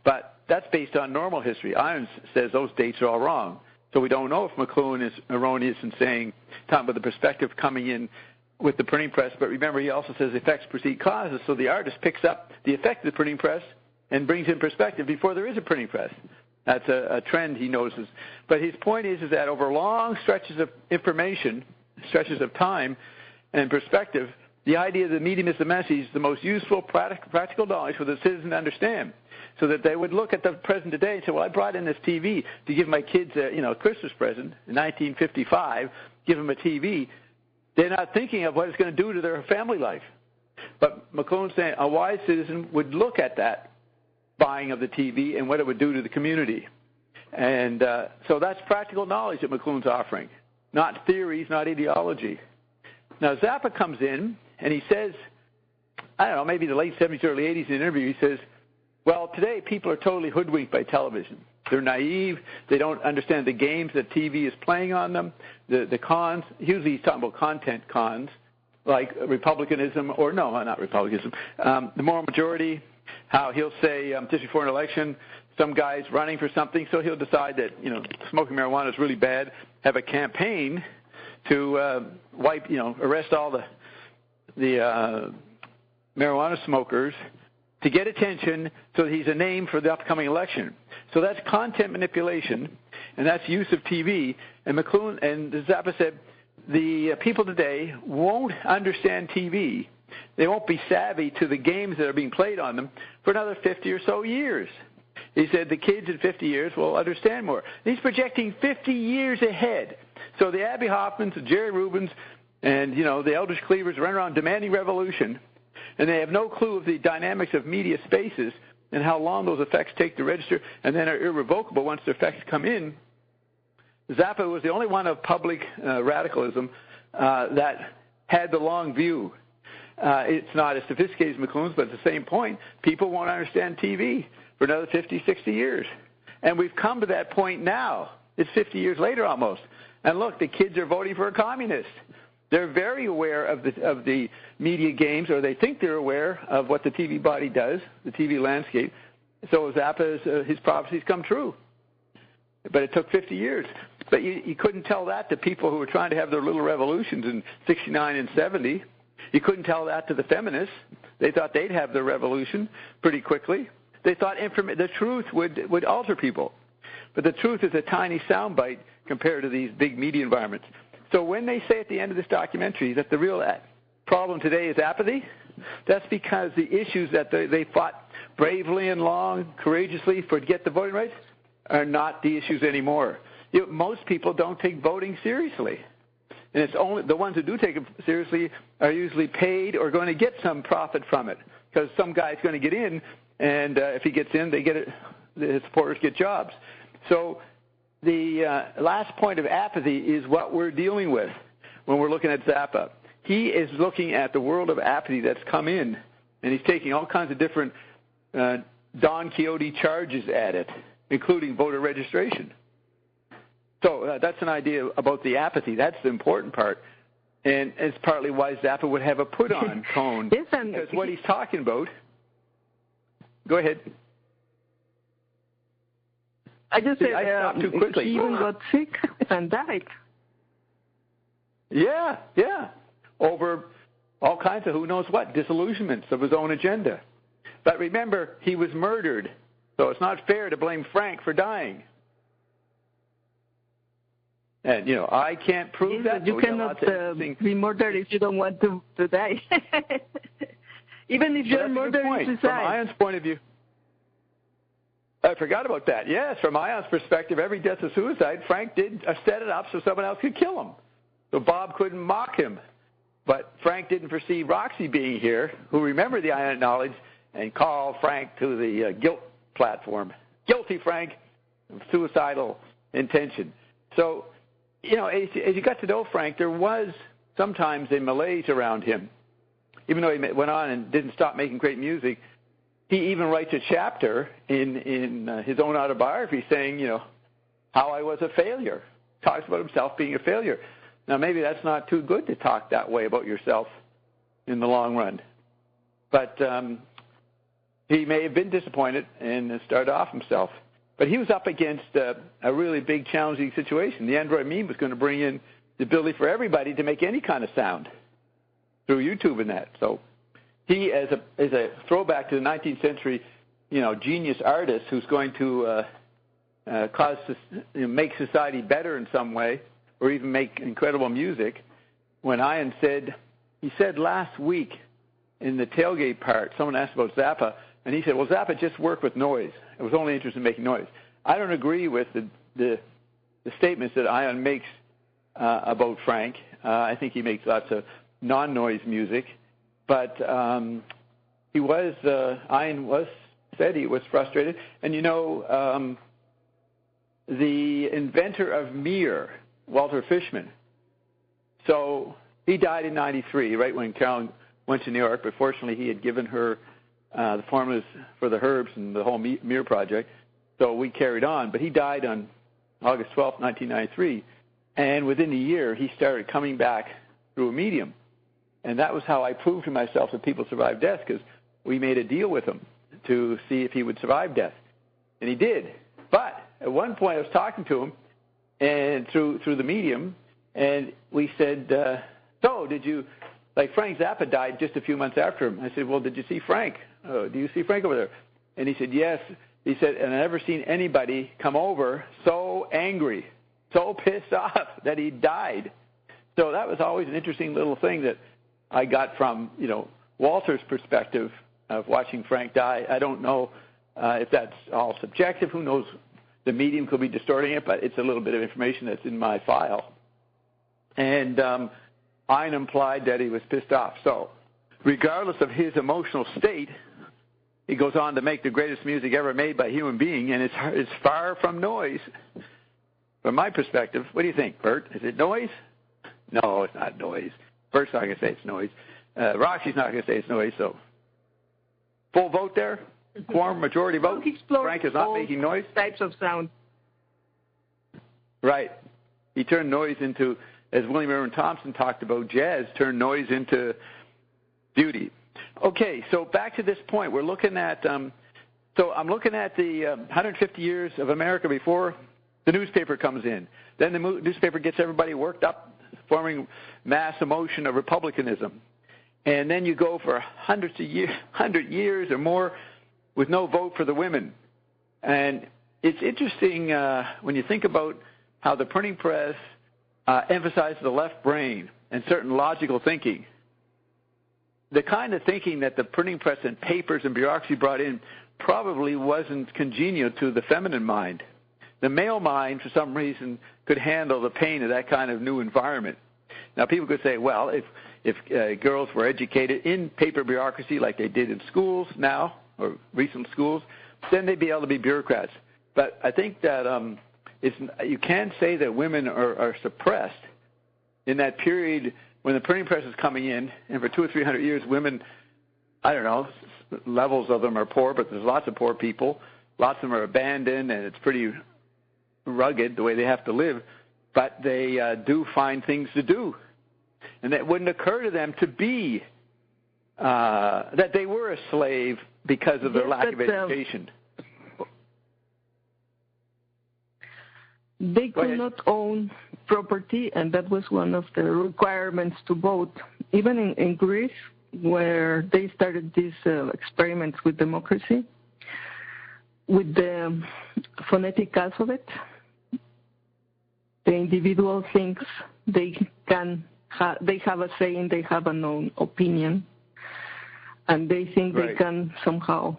But that's based on normal history. Irons says those dates are all wrong. So we don't know if McLuhan is erroneous in talking about the perspective coming in with the printing press. But remember, he also says effects precede causes. So the artist picks up the effect of the printing press and brings in perspective before there is a printing press. That's a trend he notices. But his point is that over long stretches of information, stretches of time and perspective, the idea of the medium is the message is the most useful practical knowledge for the citizen to understand. So that they would look at the present today and say, well, I brought in this TV to give my kids a Christmas present in 1955, give them a TV. They're not thinking of what it's going to do to their family life. But McLuhan's saying a wise citizen would look at that buying of the TV and what it would do to the community. And so that's practical knowledge that McLuhan's offering, not theories, not ideology. Now, Zappa comes in and he says, I don't know, maybe the late 70s, early 80s in an interview, he says, well, today people are totally hoodwinked by television. They're naive. They don't understand the games that TV is playing on them, the cons. Usually he's talking about content cons, like republicanism, or no, not republicanism, the moral majority, how he'll say just before an election, some guy's running for something, so he'll decide that, smoking marijuana is really bad, have a campaign to arrest all the marijuana smokers to get attention so that he's a name for the upcoming election. So that's content manipulation, and that's use of TV. And McLuhan and Zappa said the people today won't understand TV. They won't be savvy to the games that are being played on them for another 50 or so years. He said the kids in 50 years will understand more. He's projecting 50 years ahead. So the Abby Hoffmans, the Jerry Rubins, and, the Eldridge Cleavers run around demanding revolution, and they have no clue of the dynamics of media spaces and how long those effects take to register and then are irrevocable once the effects come in. Zappa was the only one of public radicalism that had the long view. It's not as sophisticated as McLuhan's, but at the same point, people won't understand TV for another 50, 60 years. And we've come to that point now. It's 50 years later almost. And look, the kids are voting for a communist. They're very aware of the media games, or they think they're aware of what the TV body does, the TV landscape. So Zappa's, his prophecies come true. But it took 50 years. But you couldn't tell that to people who were trying to have their little revolutions in 69 and 70. You couldn't tell that to the feminists. They thought they'd have their revolution pretty quickly. They thought the truth would alter people. But the truth is a tiny soundbite compared to these big media environments. So when they say at the end of this documentary that the real problem today is apathy, that's because the issues that they fought bravely and long, courageously to get the voting rights are not the issues anymore. Most people don't take voting seriously. And it's only the ones who do take it seriously are usually paid or going to get some profit from it, because some guy's going to get in, and if he gets in, his supporters get jobs. So the last point of apathy is what we're dealing with when we're looking at Zappa. He is looking at the world of apathy that's come in, and he's taking all kinds of different Don Quixote charges at it, including voter registration. So that's an idea about the apathy. That's the important part. And it's partly why Zappa would have a put-on tone. Because what he's talking about... Go ahead. I just said I stopped too quickly. He even got sick and died. Yeah. Over all kinds of who knows what, disillusionments of his own agenda. But remember, he was murdered, so it's not fair to blame Frank for dying. And, I can't prove that. You cannot be murdered if you don't want to die. Even if you're murdered, you suicide. From Ion's point of view, I forgot about that. Yes, from Ion's perspective, every death is suicide. Frank did set it up so someone else could kill him, so Bob couldn't mock him. But Frank didn't foresee Roxy being here, who remembered the Ion knowledge and called Frank to the guilt platform. Guilty, Frank, of suicidal intention. So, as you got to know Frank, there was sometimes a malaise around him. Even though he went on and didn't stop making great music, he even writes a chapter in his own autobiography saying, how I was a failure. Talks about himself being a failure. Now, maybe that's not too good to talk that way about yourself in the long run. But he may have been disappointed and started off himself. But he was up against a really big, challenging situation. The Android meme was going to bring in the ability for everybody to make any kind of sound through YouTube and that. So he, as a throwback to the 19th century, genius artist who's going to make society better in some way, or even make incredible music. When Ian he said last week in the tailgate part, someone asked about Zappa, and he said, well, Zappa just worked with noise. It was only interested in making noise. I don't agree with the statements that Ian makes about Frank. I think he makes lots of non-noise music, but Ian said he was frustrated. And the inventor of Mir, Walter Fishman. So he died in 93, right when Carolyn went to New York, but fortunately he had given her the formulas for the herbs and the whole Mir project, so we carried on. But he died on August 12, 1993, and within a year he started coming back through a medium. And that was how I proved to myself that people survive death, because we made a deal with him to see if he would survive death. And he did. But at one point I was talking to him, and through the medium, and we said, so did you, like Frank Zappa died just a few months after him. I said, well, did you see Frank? Do you see Frank over there? And he said, yes. He said, and I've never seen anybody come over so angry, so pissed off that he died. So that was always an interesting little thing that I got from, Walter's perspective of watching Frank die. I don't know if that's all subjective. Who knows? The medium could be distorting it, but it's a little bit of information that's in my file. And Ian implied that he was pissed off. So regardless of his emotional state, he goes on to make the greatest music ever made by a human being, and it's far from noise. From my perspective, what do you think, Bert? Is it noise? No, it's not noise. Bert's not going to say it's noise. Roxy's not going to say it's noise, so full vote there? Quorum, majority vote? Frank is not making noise? Types of sound. Right. He turned noise into, as William Irwin Thompson talked about, jazz turned noise into beauty. Okay, so back to this point. We're looking at, so I'm looking at the 150 years of America before the newspaper comes in. Then the newspaper gets everybody worked up, forming mass emotion of republicanism. And then you go for 100 years or more with no vote for the women. And it's interesting when you think about how the printing press emphasized the left brain and certain logical thinking. The kind of thinking that the printing press and papers and bureaucracy brought in probably wasn't congenial to the feminine mind. The male mind, for some reason, could handle the pain of that kind of new environment. Now, people could say, well, if girls were educated in paper bureaucracy like they did in schools now, or recent schools, then they'd be able to be bureaucrats. But I think that you can't say that women are suppressed in that period when the printing press is coming in, and for 200 or 300 years, women, I don't know, levels of them are poor, but there's lots of poor people. Lots of them are abandoned, and it's pretty rugged the way they have to live, but they do find things to do. And that wouldn't occur to them to be, that they were a slave because of their lack of education. They could not own property, and that was one of the requirements to vote. Even in Greece, where they started these experiments with democracy, with the phonetic alphabet, the individual thinks they have a say and they have an own opinion, and they think they can somehow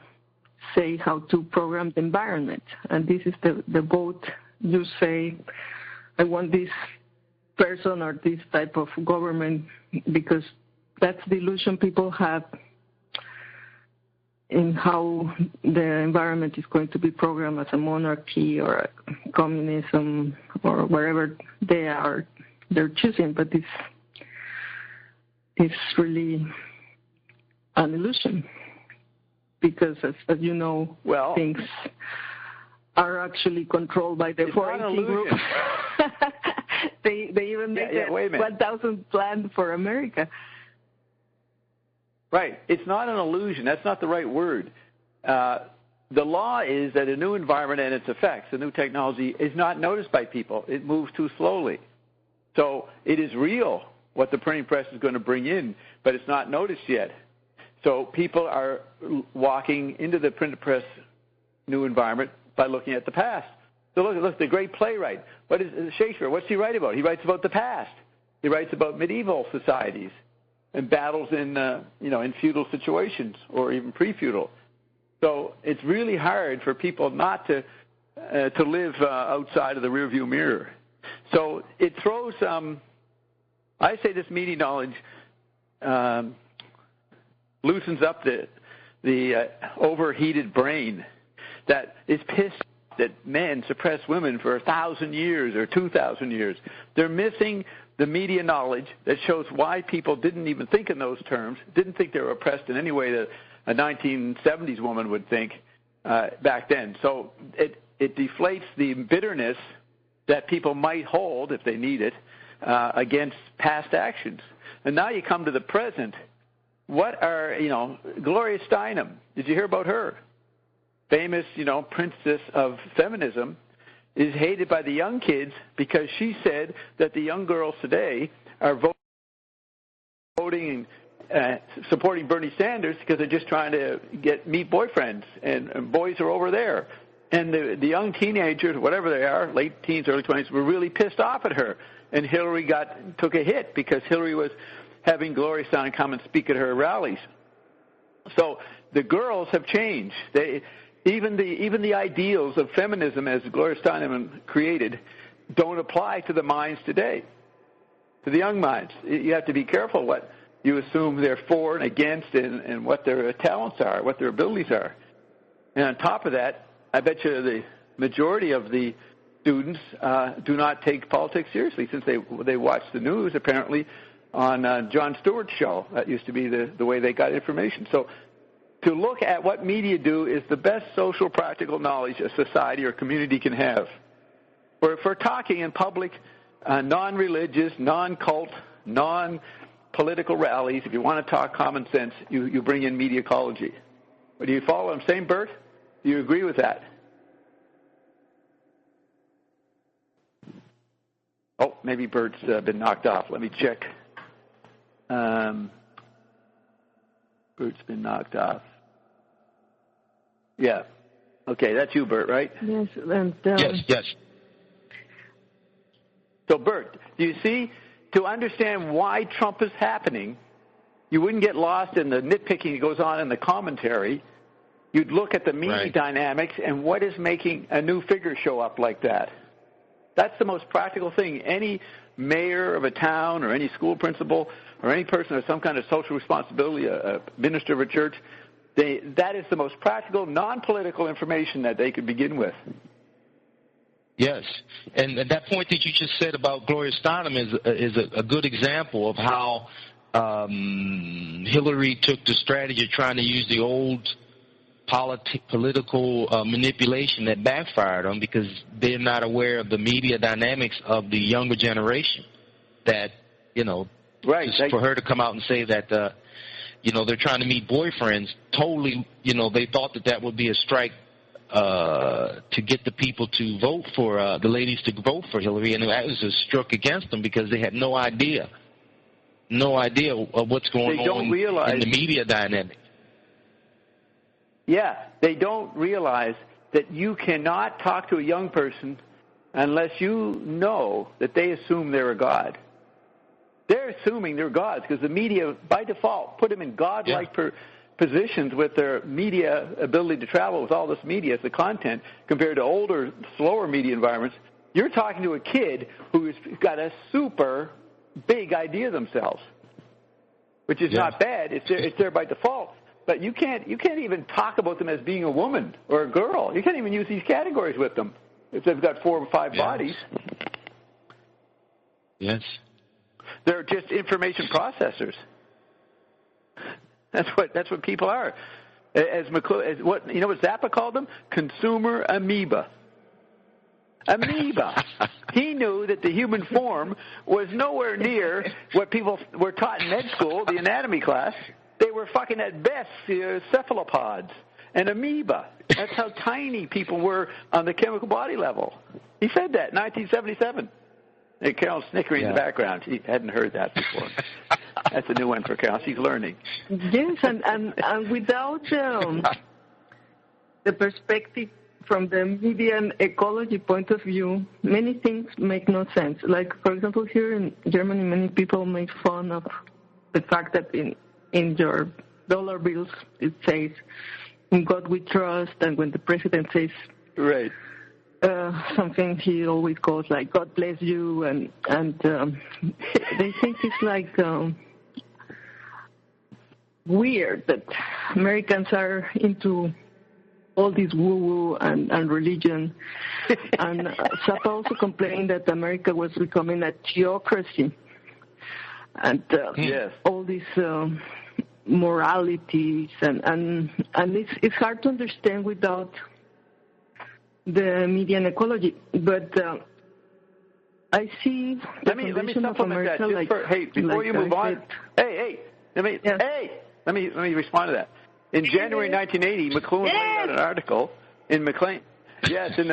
say how to program the environment. And this is the vote. You say, I want this person or this type of government, because that's the illusion people have in how the environment is going to be programmed as a monarchy or a communism or wherever they're choosing. But it's really an illusion, because as you know, things are actually controlled by the foreign groups. They even made a 1,000 plan for America. Right. It's not an illusion. That's not the right word. The law is that a new environment and its effects, a new technology, is not noticed by people. It moves too slowly. So it is real what the printing press is going to bring in, but it's not noticed yet. So people are walking into the printing press new environment by looking at the past. So look, the great playwright. What is Shakespeare? What's he write about? He writes about the past. He writes about medieval societies and battles in in feudal situations or even pre-feudal. So it's really hard for people not to live outside of the rearview mirror. So it throws. I say this media knowledge loosens up the overheated brain that is pissed that men suppress women for 1,000 years or 2,000 years. They're missing the media knowledge that shows why people didn't even think in those terms, didn't think they were oppressed in any way that a 1970s woman would think back then. So it deflates the bitterness that people might hold, if they need it, against past actions. And now you come to the present. What are, Gloria Steinem, did you hear about her? Famous, princess of feminism, is hated by the young kids because she said that the young girls today are voting supporting Bernie Sanders because they're just trying to meet boyfriends, and boys are over there. And the young teenagers, whatever they are, late teens, early 20s, were really pissed off at her. And Hillary took a hit because Hillary was having Gloria Steinem come and speak at her rallies. So the girls have changed. Even the ideals of feminism, as Gloria Steinem created, don't apply to the minds today, to the young minds. You have to be careful what you assume they're for and against, and what their talents are, what their abilities are. And on top of that, I bet you the majority of the students do not take politics seriously, since they watch the news apparently on Jon Stewart's show. That used to be the way they got information. So to look at what media do is the best social practical knowledge a society or community can have. For talking in public, non-religious, non-cult, non-political rallies, if you want to talk common sense, you bring in media ecology. Do you follow what I'm saying, Bert? Do you agree with that? Oh, maybe Bert's been knocked off. Let me check. Bert's been knocked off. Yeah. Okay, that's you, Bert, right? Yes, and Yes. So, Bert, do you see, to understand why Trump is happening, you wouldn't get lost in the nitpicking that goes on in the commentary. You'd look at the media dynamics and what is making a new figure show up like that. That's the most practical thing. Any mayor of a town or any school principal or any person with some kind of social responsibility, a minister of a church, that is the most practical, non-political information that they could begin with. Yes, and that point that you just said about Gloria Steinem is a good example of how Hillary took the strategy of trying to use the old political manipulation that backfired on, because they're not aware of the media dynamics of the younger generation. That, for her to come out and say that, they're trying to meet boyfriends, totally, they thought that would be a strike to get the people to vote for, the ladies to vote for Hillary, and that was a stroke against them because they had no idea of what's going on in the media dynamic. Yeah, they don't realize that you cannot talk to a young person unless you know that they assume they're a god. They're assuming they're gods because the media, by default, put them in godlike positions with their media ability to travel with all this media as the content compared to older, slower media environments. You're talking to a kid who's got a super big idea of themselves, which is not bad. It's there by default. But you can't even talk about them as being a woman or a girl. You can't even use these categories with them if they've got 4 or 5 bodies. Yes. They're just information processors. That's what people are. As McLuhan, what Zappa called them? Consumer amoeba. Amoeba. He knew that the human form was nowhere near what people were taught in med school, the anatomy class. They were fucking at best cephalopods and amoeba. That's how tiny people were on the chemical body level. He said that in 1977. Hey, Carol's snickering in the background. She hadn't heard that before. That's a new one for Carol. She's learning. Yes, and without the perspective from the media and ecology point of view, many things make no sense. Like, for example, here in Germany, many people make fun of the fact that in your dollar bills it says, "In God we trust," and when the president says something, he always goes like, "God bless you," and they think it's like weird that Americans are into all this woo-woo and religion. And Zappa also complained that America was becoming a theocracy, and all these moralities, and it's hard to understand without the media and ecology. But I see the let me supplement of America that. Before you move on, let me respond to that. In January 1980, McLuhan laid out an article in the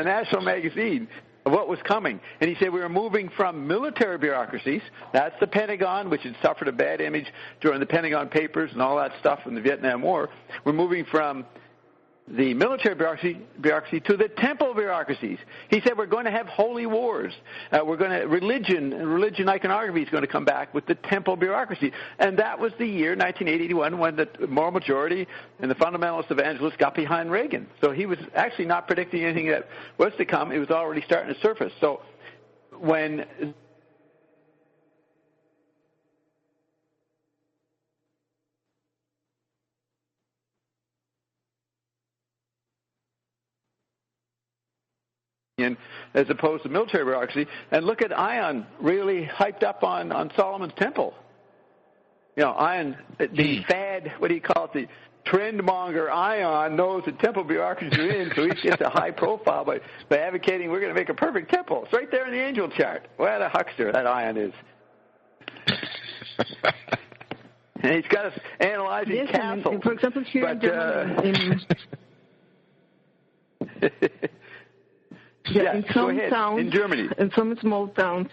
National Magazine of what was coming. And he said we were moving from military bureaucracies, that's the Pentagon, which had suffered a bad image during the Pentagon Papers and all that stuff in the Vietnam War. We're moving from the military bureaucracy to the temple bureaucracies. He said we're going to have holy wars. Religion iconography is going to come back with the temple bureaucracy. And that was the year, 1981, when the moral majority and the fundamentalist evangelists got behind Reagan. So he was actually not predicting anything that was to come. It was already starting to surface. So when as opposed to military bureaucracy, and look at Ion really hyped up on Solomon's Temple. Ion, the fad, what do you call it, the trendmonger Ion knows that temple bureaucracies are in, so he gets a high profile by advocating we're going to make a perfect temple. It's right there in the angel chart. What a huckster that Ion is. And he's got us analyzing castles. And for example, here in Germany, in some towns, in Germany, in some small towns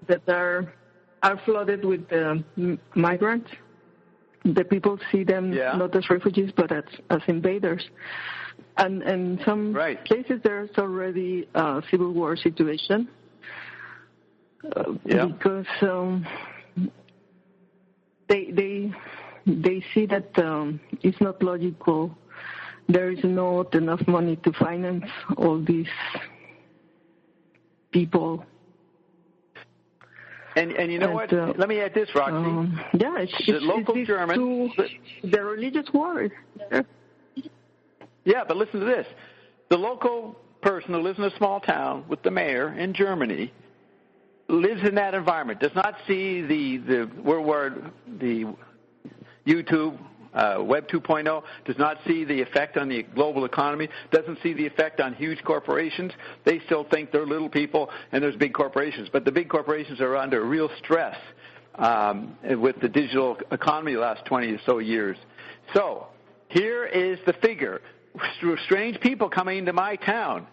that are flooded with migrants, the people see them not as refugees but as invaders. And in some places there's already a civil war situation because they see that it's not logical. There is not enough money to finance all these people. And you know what? Let me add this, Roxy. It's Germans. The religious war. Yeah, but listen to this. The local person who lives in a small town with the mayor in Germany lives in that environment, does not see the YouTube, Web 2.0, does not see the effect on the global economy, doesn't see the effect on huge corporations. They still think they're little people and there's big corporations. But the big corporations are under real stress with the digital economy the last 20 or so years. So here is the figure. Strange people coming into my town.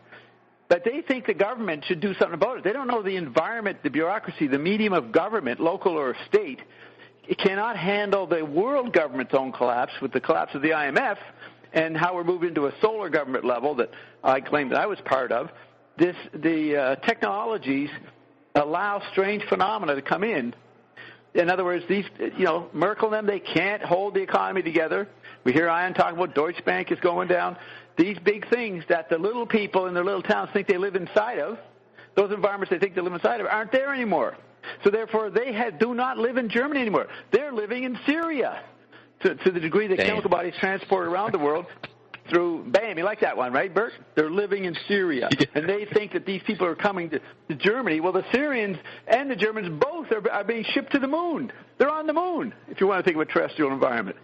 But they think the government should do something about it. They don't know the environment, the bureaucracy, the medium of government, local or state. It cannot handle the world government's own collapse with the collapse of the IMF and how we're moving to a solar government level that I claim that I was part of. The technologies allow strange phenomena to come in. In other words, these, Merkel and them, they can't hold the economy together. We hear Ian talking about Deutsche Bank is going down. These big things that the little people in their little towns think they live inside of, those environments they think they live inside of, aren't there anymore. So therefore, they do not live in Germany anymore. They're living in Syria to the degree that chemical bodies transport around the world through, bam, you like that one, right, Bert? They're living in Syria. And they think that these people are coming to Germany. Well, the Syrians and the Germans both are being shipped to the moon. They're on the moon, if you want to think of a terrestrial environment.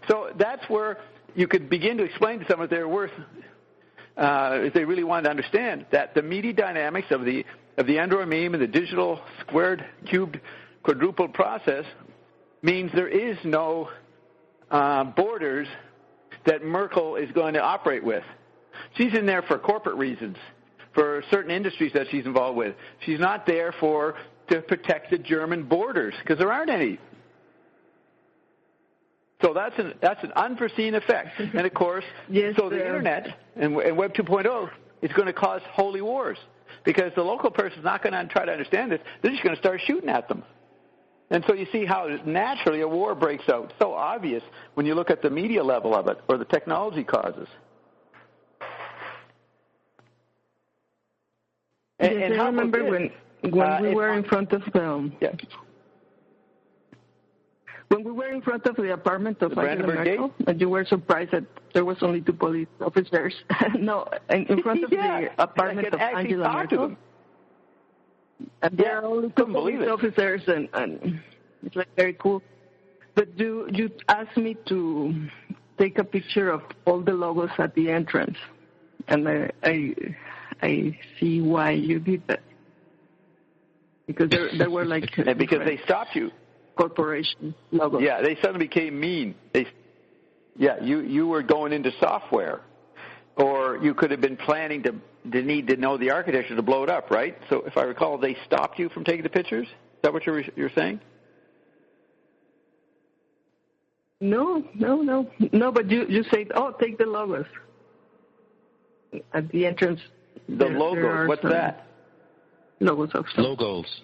So that's where you could begin to explain to someone that they're worth, if they really wanted to understand, that the media dynamics of the Android meme and the digital squared, cubed, quadrupled process means there is no borders that Merkel is going to operate with. She's in there for corporate reasons, for certain industries that she's involved with. She's not there to protect the German borders, because there aren't any. So that's an unforeseen effect. And, of course, the Internet and Web 2.0 is going to cause holy wars, because the local person is not going to try to understand this. They're just going to start shooting at them. And so you see how naturally a war breaks out. So obvious when you look at the media level of it or the technology causes. I remember when we were in front of when we were in front of the apartment of Angela Merkel, and you were surprised that there was only 2 police officers. No, in front of the apartment of Angela Merkel. And there are only 2 police officers, and it's like very cool. But you asked me to take a picture of all the logos at the entrance, and I see why you did that. Because there were like because they stopped you. Corporation logos. Yeah, they suddenly became mean. You were going into software, or you could have been planning to need to know the architecture to blow it up, right? So if I recall, they stopped you from taking the pictures? Is that what you're saying? No, but you said, take the logos. At the entrance. The logos, what's that? Logos of some. Logos.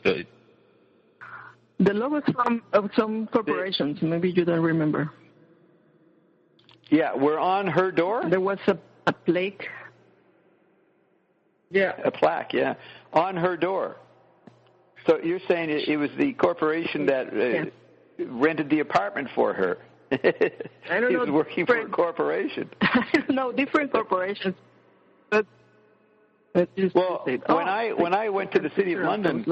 The logos of some corporations. Maybe you don't remember. Yeah, we're on her door? There was a plaque. Yeah. A plaque, yeah. On her door. So you're saying it was the corporation that rented the apartment for her. I don't know. He was working for a corporation. No, different corporations. But when I went to the City of London,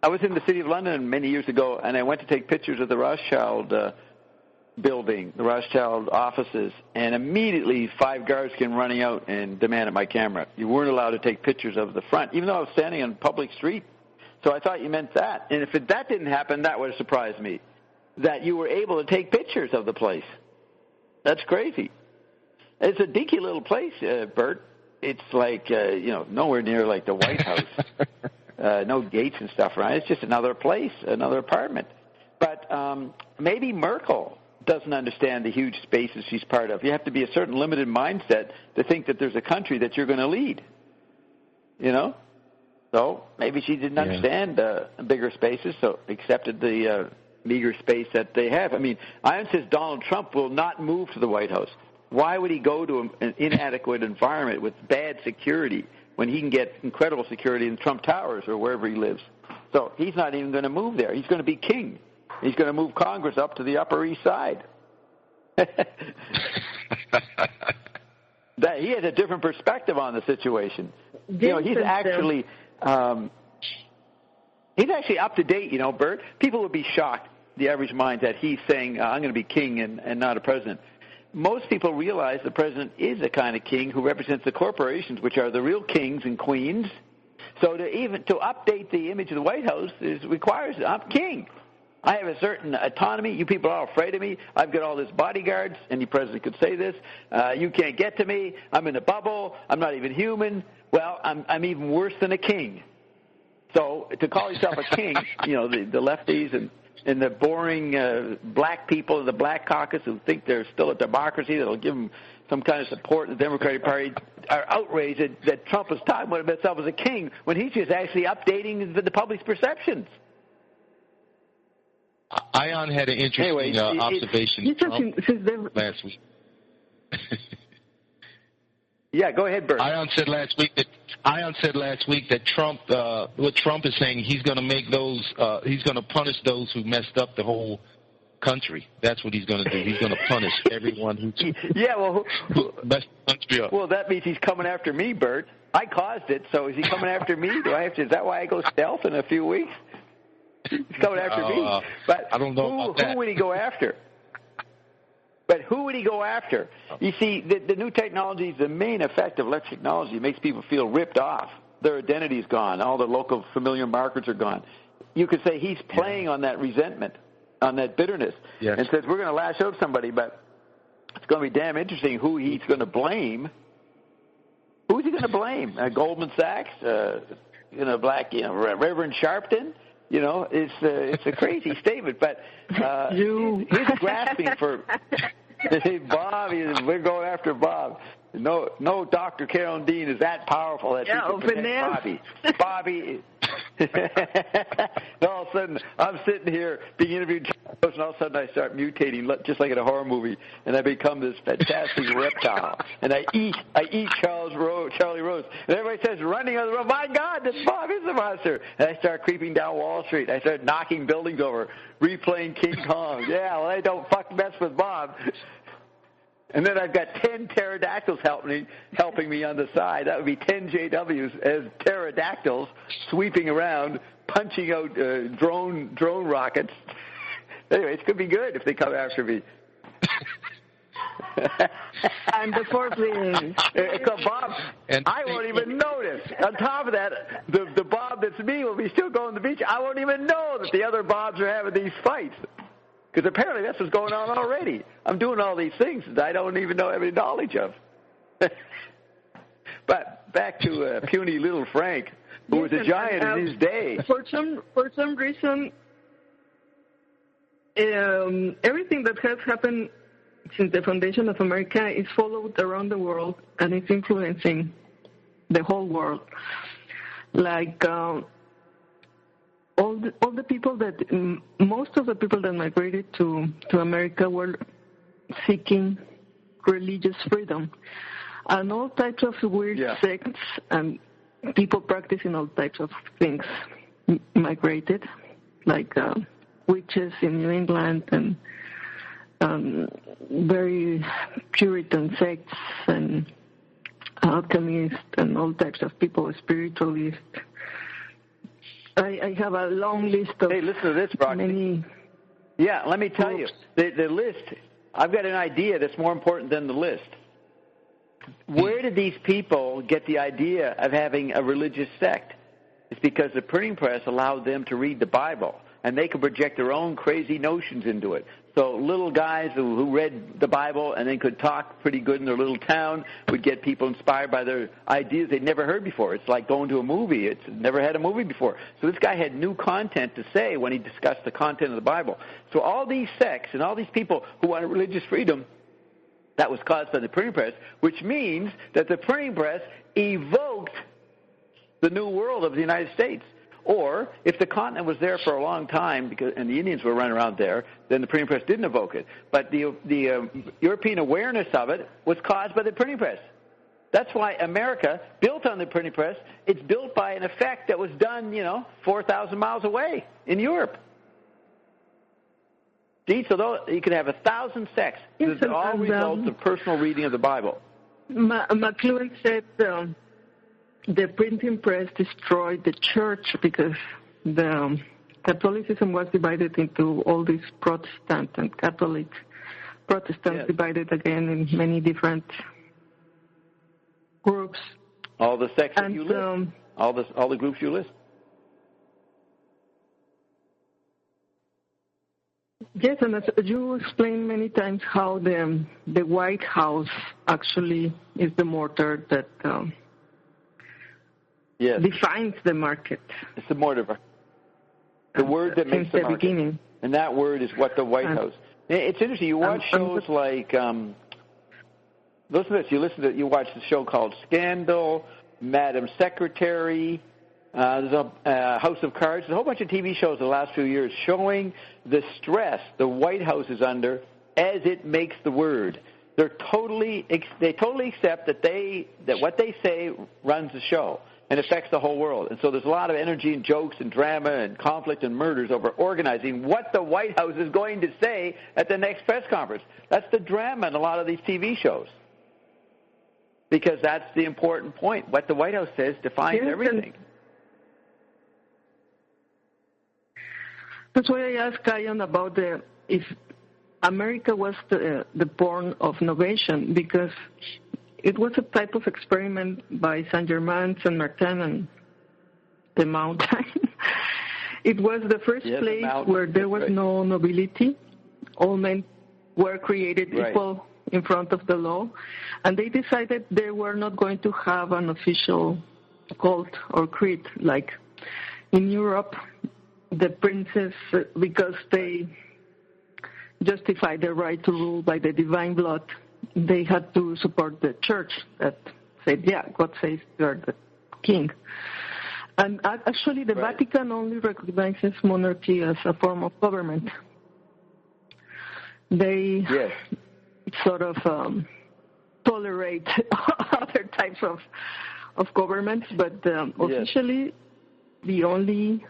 I was in the City of London many years ago, and I went to take pictures of the Rothschild building, the Rothschild offices, and immediately 5 guards came running out and demanded my camera. You weren't allowed to take pictures of the front, even though I was standing on public street. So I thought you meant that. And if that didn't happen, that would have surprised me, that you were able to take pictures of the place. That's crazy. It's a dinky little place, Bert. It's like, nowhere near like the White House. No gates and stuff around. It's just another place, another apartment. But maybe Merkel doesn't understand the huge spaces she's part of. You have to be a certain limited mindset to think that there's a country that you're going to lead. So maybe she didn't understand bigger spaces, so accepted the meager space that they have. I mean, I insist Donald Trump will not move to the White House. Why would he go to an inadequate environment with bad security when he can get incredible security in Trump Towers or wherever he lives? So he's not even going to move there. He's going to be king. He's going to move Congress up to the Upper East Side. He has a different perspective on the situation. He's actually up to date, Bert. People would be shocked, the average mind, that he's saying, I'm going to be king and not a president. Most people realize the president is a kind of king who represents the corporations, which are the real kings and queens. So to update the image of the White House requires, I'm king. I have a certain autonomy. You people are all afraid of me. I've got all this bodyguards. Any president could say this. You can't get to me. I'm in a bubble. I'm not even human. Well, I'm even worse than a king. So to call yourself a king, the lefties and the boring black people of the Black Caucus who think they're still a democracy that'll give them some kind of support in the Democratic Party are outraged that Trump is talking about himself as a king when he's just actually updating the public's perceptions. Ion had an interesting observation last week. Yeah, go ahead, Bert. Ion said last week that Trump, what Trump is saying, he's going to make those, he's going to punish those who messed up the whole country. That's what he's going to do. He's going to punish everyone who messed the country up. Well, that means he's coming after me, Bert. I caused it, so is he coming after me? Is that why I go stealth in a few weeks? He's coming after me. But I don't know about that. Who would he go after? But who would he go after? You see, the new technologies, the main effect of electric technology makes people feel ripped off. Their identity is gone. All their local familiar markers are gone. You could say he's playing on that resentment, on that bitterness, and says, we're going to lash out somebody, but it's going to be damn interesting who he's going to blame. Who's he going to blame? Goldman Sachs? Reverend Sharpton? It's a crazy statement, but he's grasping for Bob. We're going after Bob. No, Dr. Carolyn Dean is that powerful that she can protect Bobby. All of a sudden, I'm sitting here being interviewed, and all of a sudden I start mutating, just like in a horror movie, and I become this fantastic reptile, and I eat Charlie Rose, and everybody says, running on the road, my God, this Bob is a monster, and I start creeping down Wall Street, I start knocking buildings over, replaying King Kong. I don't mess with Bob. And then I've got 10 pterodactyls helping me on the side. That would be 10 JWs as pterodactyls sweeping around, punching out drone rockets. Anyway, it's going to be good if they come after me. And the fourth thing. So Bob, I won't even notice. On top of that, the Bob that's me will be still going to the beach. I won't even know that the other Bobs are having these fights. Because apparently that's what's going on already. I'm doing all these things that I don't even have any knowledge of. But back to puny little Frank, who was a giant in his day. For some reason, everything that has happened since the foundation of America is followed around the world, and it's influencing the whole world. Like most of the people that migrated to America were seeking religious freedom, and all types of weird sects and people practicing all types of things migrated, like witches in New England and very Puritan sects and alchemists and all types of people, spiritualists. I have a long list of. Hey, listen to this, Roxy. Let me tell you, the list. I've got an idea that's more important than the list. Where did these people get the idea of having a religious sect? It's because the printing press allowed them to read the Bible, and they could project their own crazy notions into it. So little guys who read the Bible and then could talk pretty good in their little town would get people inspired by their ideas they'd never heard before. It's like going to a movie. It's never had a movie before. So this guy had new content to say when he discussed the content of the Bible. So all these sects and all these people who wanted religious freedom, that was caused by the printing press, which means that the printing press evoked the new world of the United States. Or, if the continent was there for a long time, and the Indians were running around there, then the printing press didn't evoke it. But the European awareness of it was caused by the printing press. That's why America, built on the printing press, it's built by an effect that was done, 4,000 miles away in Europe. See, so you could have 1,000 sects. Yes, they're all results of personal reading of the Bible. McLuhan said the printing press destroyed the church because the Catholicism was divided into all these Protestant and Catholic. Protestants divided again in many different groups. All the sects that you list. All the groups you list. Yes, and as you explained many times how the White House actually is the mortar that defines the market. It's the mortar. The word that makes the market. Beginning. And that word is what the White House. It's interesting. You watch shows like listen to this. You watch the show called Scandal, Madam Secretary. There's a House of Cards. There's a whole bunch of TV shows in the last few years showing the stress the White House is under as it makes the word. They totally accept that what they say runs the show and affects the whole world. And so there's a lot of energy and jokes and drama and conflict and murders over organizing what the White House is going to say at the next press conference. That's the drama in a lot of these TV shows. Because that's the important point. What the White House says defines everything. That's why I asked Ian about if America was the born of innovation, because it was a type of experiment by Saint-Germain, Saint-Martin, and the mountain. It was the first place where there was no nobility. All men were created equal in front of the law, and they decided they were not going to have an official cult or creed like in Europe. The princes, because they justified their right to rule by the divine blood, they had to support the church that said, God says you are the king. And actually the Vatican only recognizes monarchy as a form of government. They sort of tolerate other types of governments, but officially the only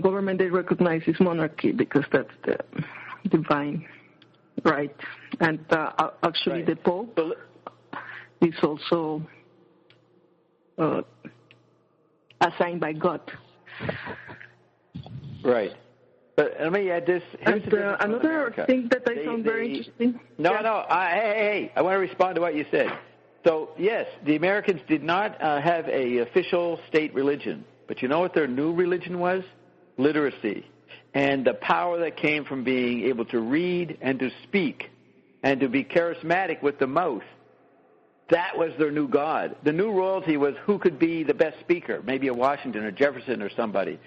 government they recognize is monarchy because that's the divine right. And actually the Pope is also assigned by God. Right. But let me add this. And another thing that I found very interesting. Hey, I want to respond to what you said. So, yes, the Americans did not have an official state religion. But you know what their new religion was? Literacy. And the power that came from being able to read and to speak and to be charismatic with the mouth. That was their new God. The new royalty was who could be the best speaker, maybe a Washington or Jefferson or somebody,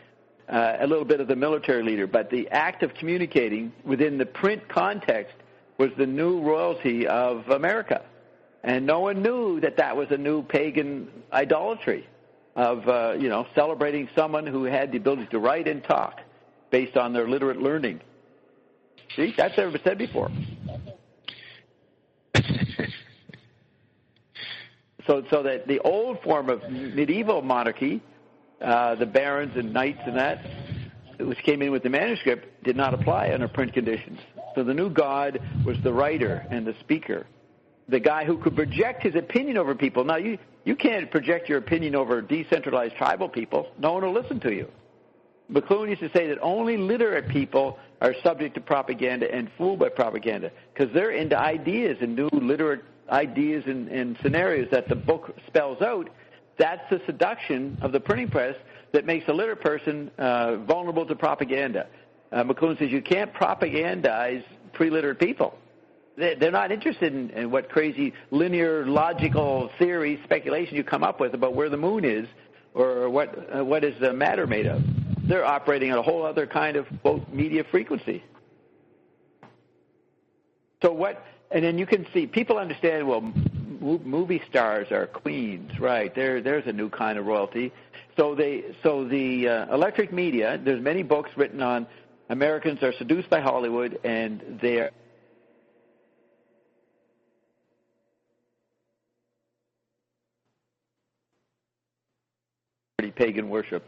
a little bit of the military leader. But the act of communicating within the print context was the new royalty of America. And no one knew that was a new pagan idolatry of, celebrating someone who had the ability to write and talk based on their literate learning. See, that's never been said before. So that the old form of medieval monarchy, the barons and knights and that, which came in with the manuscript, did not apply under print conditions. So the new God was the writer and the speaker, the guy who could project his opinion over people. Now, you can't project your opinion over decentralized tribal people. No one will listen to you. McLuhan used to say that only literate people are subject to propaganda and fooled by propaganda because they're into ideas and new literate ideas and scenarios that the book spells out. That's the seduction of the printing press that makes a literate person vulnerable to propaganda. McLuhan says you can't propagandize pre-literate people. They're not interested in what crazy linear logical theory speculation you come up with about where the moon is or what is the matter made of. They're operating at a whole other kind of, quote, media frequency. So and then you can see, people understand, well, movie stars are queens, right? There's a new kind of royalty. So the electric media, there's many books written on Americans are seduced by Hollywood and they're pagan worship.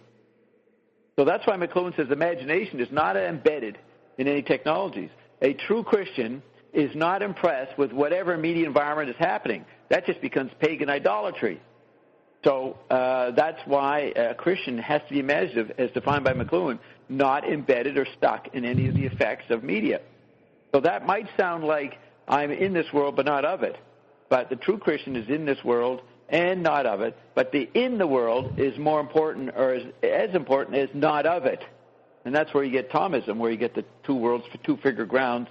So that's why McLuhan says imagination is not embedded in any technologies. A true Christian is not impressed with whatever media environment is happening. That just becomes pagan idolatry. So that's why a Christian has to be imaginative, as defined by McLuhan, not embedded or stuck in any of the effects of media. So that might sound like I'm in this world but not of it. But the true Christian is in this world and not of it. But the in the world is more important, or is as important as not of it. And that's where you get Thomism, where you get the two worlds for two-figure grounds,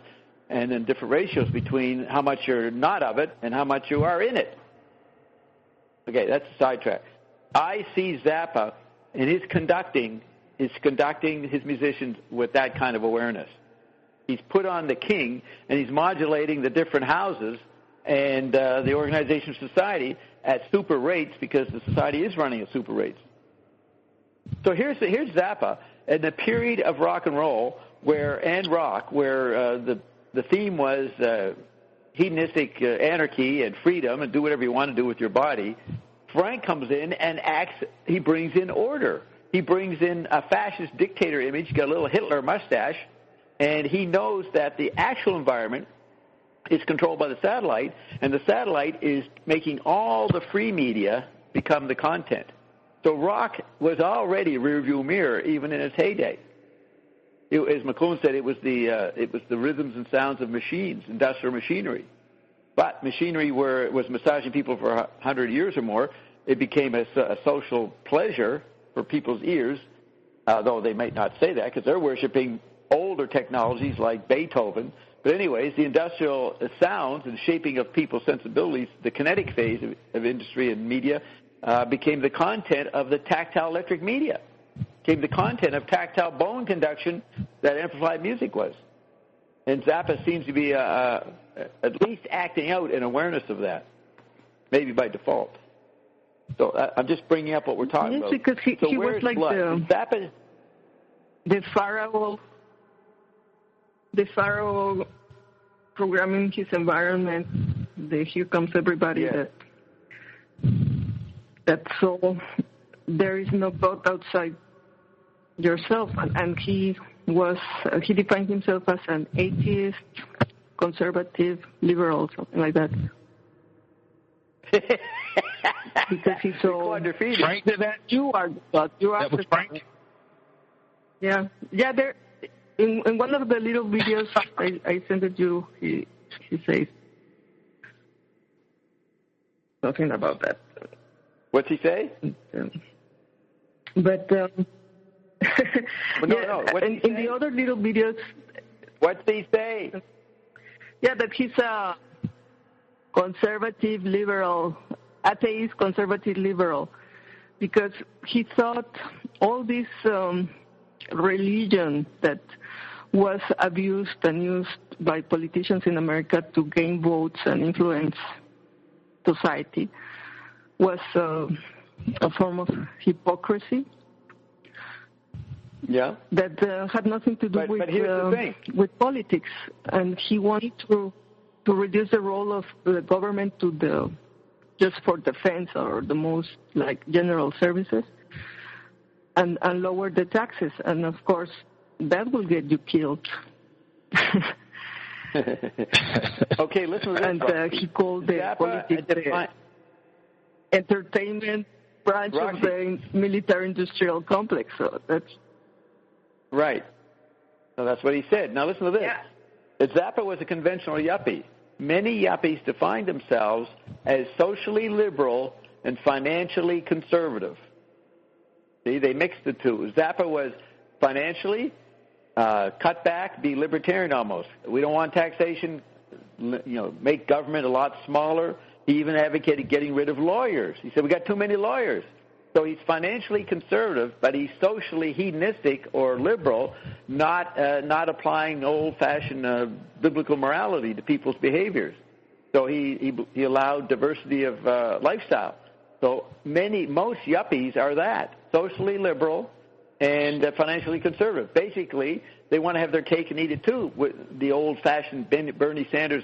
and then different ratios between how much you're not of it and how much you are in it. Okay, that's a sidetrack. I see Zappa, and he's conducting his musicians with that kind of awareness. He's put on the king, and he's modulating the different houses and the organization of society at super rates, because the society is running at super rates. So here's Zappa in the period of rock and roll where the theme was hedonistic anarchy and freedom and do whatever you want to do with your body. Frank comes in and he brings in order. He brings in a fascist dictator image, got a little Hitler mustache, and he knows that the actual environment is controlled by the satellite, and the satellite is making all the free media become the content. So rock was already a rearview mirror even in its heyday. As McLuhan said, it was the rhythms and sounds of machines, industrial machinery. But machinery, where it was massaging people for 100 years or more, it became a social pleasure for people's ears, though they might not say that because they're worshiping older technologies like Beethoven. But anyways, the industrial sounds and shaping of people's sensibilities, the kinetic phase of industry and media, became the content of the tactile electric media, became the content of tactile bone conduction that amplified music was. And Zappa seems to be at least acting out an awareness of that, maybe by default. So I'm just bringing up what we're talking about. Because he was like Zappa, the pharaoh programming his environment. Here comes everybody that's so there is no God outside yourself. And he defined himself as an atheist, conservative, liberal, something like that. Because he's so Frank did that. You are God. You are. That was Frank. Yeah. There. In one of the little videos I sent it you, he says something about that. What's he say? But no. In the other little videos, what's he say? Yeah, that he's a conservative liberal, atheist conservative liberal, because he thought all this religion that was abused and used by politicians in America to gain votes and influence society was a form of hypocrisy. Yeah. That had nothing to do with politics, and he wanted to reduce the role of the government to just for defense or the most like general services, and lower the taxes, and of course that will get you killed. Okay, listen to this. And he called the politics the entertainment branch of the military-industrial complex. So that's right. So that's what he said. Now listen to this. Yeah. Zappa was a conventional yuppie. Many yuppies defined themselves as socially liberal and financially conservative. See, they mixed the two. Zappa was financially cut back, be libertarian almost. We don't want taxation, make government a lot smaller. He even advocated getting rid of lawyers. He said, we got too many lawyers. So he's financially conservative, but he's socially hedonistic or liberal, not applying old-fashioned biblical morality to people's behaviors. So he allowed diversity of lifestyle. So most yuppies are that, socially liberal and financially conservative. Basically, they want to have their cake and eat it too. The old-fashioned Bernie Sanders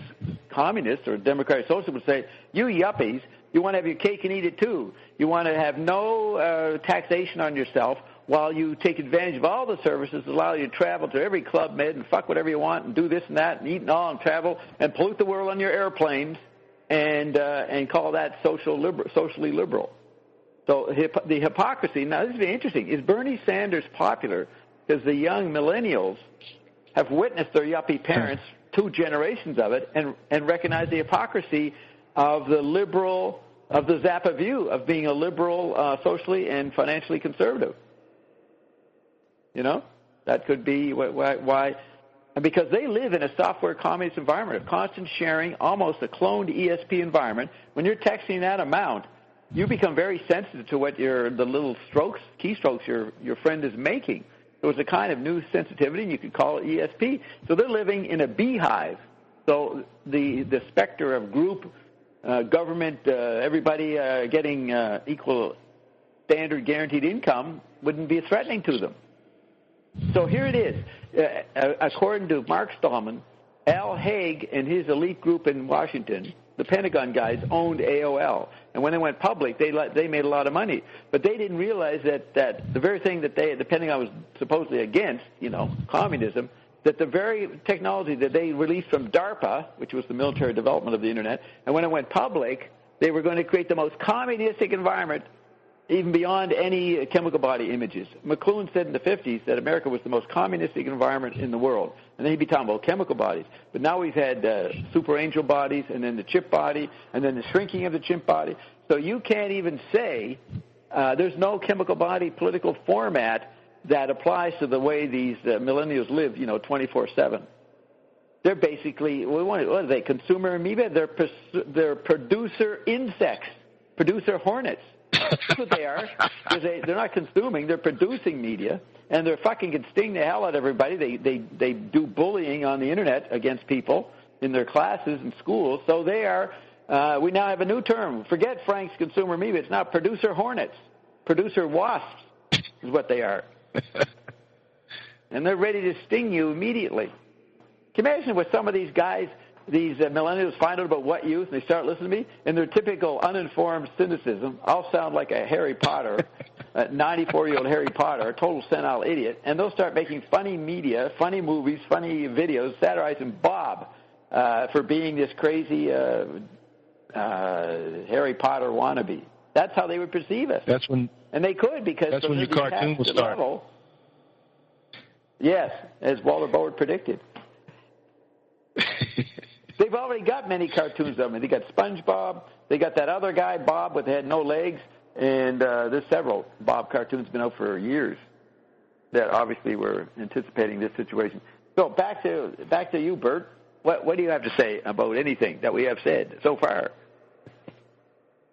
communists or Democratic socialists would say, you yuppies, you want to have your cake and eat it too. You want to have no taxation on yourself while you take advantage of all the services that allow you to travel to every Club Med and fuck whatever you want and do this and that and eat and all and travel and pollute the world on your airplanes and call that socially liberal. So the hypocrisy, now this is very interesting, is Bernie Sanders popular because the young millennials have witnessed their yuppie parents, 2 generations of it, and recognize the hypocrisy of the Zappa view of being a liberal socially and financially conservative. That could be why. Because they live in a software communist environment of constant sharing, almost a cloned ESP environment. When you're texting that amount, you become very sensitive to what the little keystrokes your friend is making. So it's a kind of new sensitivity, and you could call it ESP. So they're living in a beehive. So the specter of group government, everybody getting equal standard guaranteed income wouldn't be threatening to them. So here it is. According to Mark Stallman, Al Haig and his elite group in Washington, the Pentagon guys, owned AOL. And when they went public, they made a lot of money. But they didn't realize that the very thing that the Pentagon was supposedly against, communism, that the very technology that they released from DARPA, which was the military development of the Internet, and when it went public, they were going to create the most communistic environment even beyond any chemical body images. McLuhan said in the 50s that America was the most communistic environment in the world. And then he'd be talking about chemical bodies. But now we've had super angel bodies, and then the chip body, and then the shrinking of the chimp body. So you can't even say there's no chemical body political format that applies to the way these millennials live, 24/7. They're basically, what are they, consumer amoeba? They're producer insects, producer hornets. That's what they are. They're not consuming, they're producing media, and they're fucking can sting the hell out of everybody. They do bullying on the Internet against people in their classes and schools. So they are, we now have a new term. Forget Frank's consumer amoeba. It's now producer hornets, producer wasps is what they are. And they're ready to sting you immediately. Can you imagine what some of these guys, these millennials, find out about what youth, and they start listening to me, and their typical uninformed cynicism, I'll sound like a Harry Potter, a 94-year-old Harry Potter, a total senile idiot, and they'll start making funny media, funny movies, funny videos, satirizing Bob for being this crazy Harry Potter wannabe. That's how they would perceive us. And they could, because that's when your cartoon will start. Yes, as Walter Boward predicted. They've already got many cartoons of them. They got SpongeBob. They got that other guy, Bob, with had no legs. And there's several Bob cartoons been out for years that obviously were anticipating this situation. So back to you, Bert. What do you have to say about anything that we have said so far?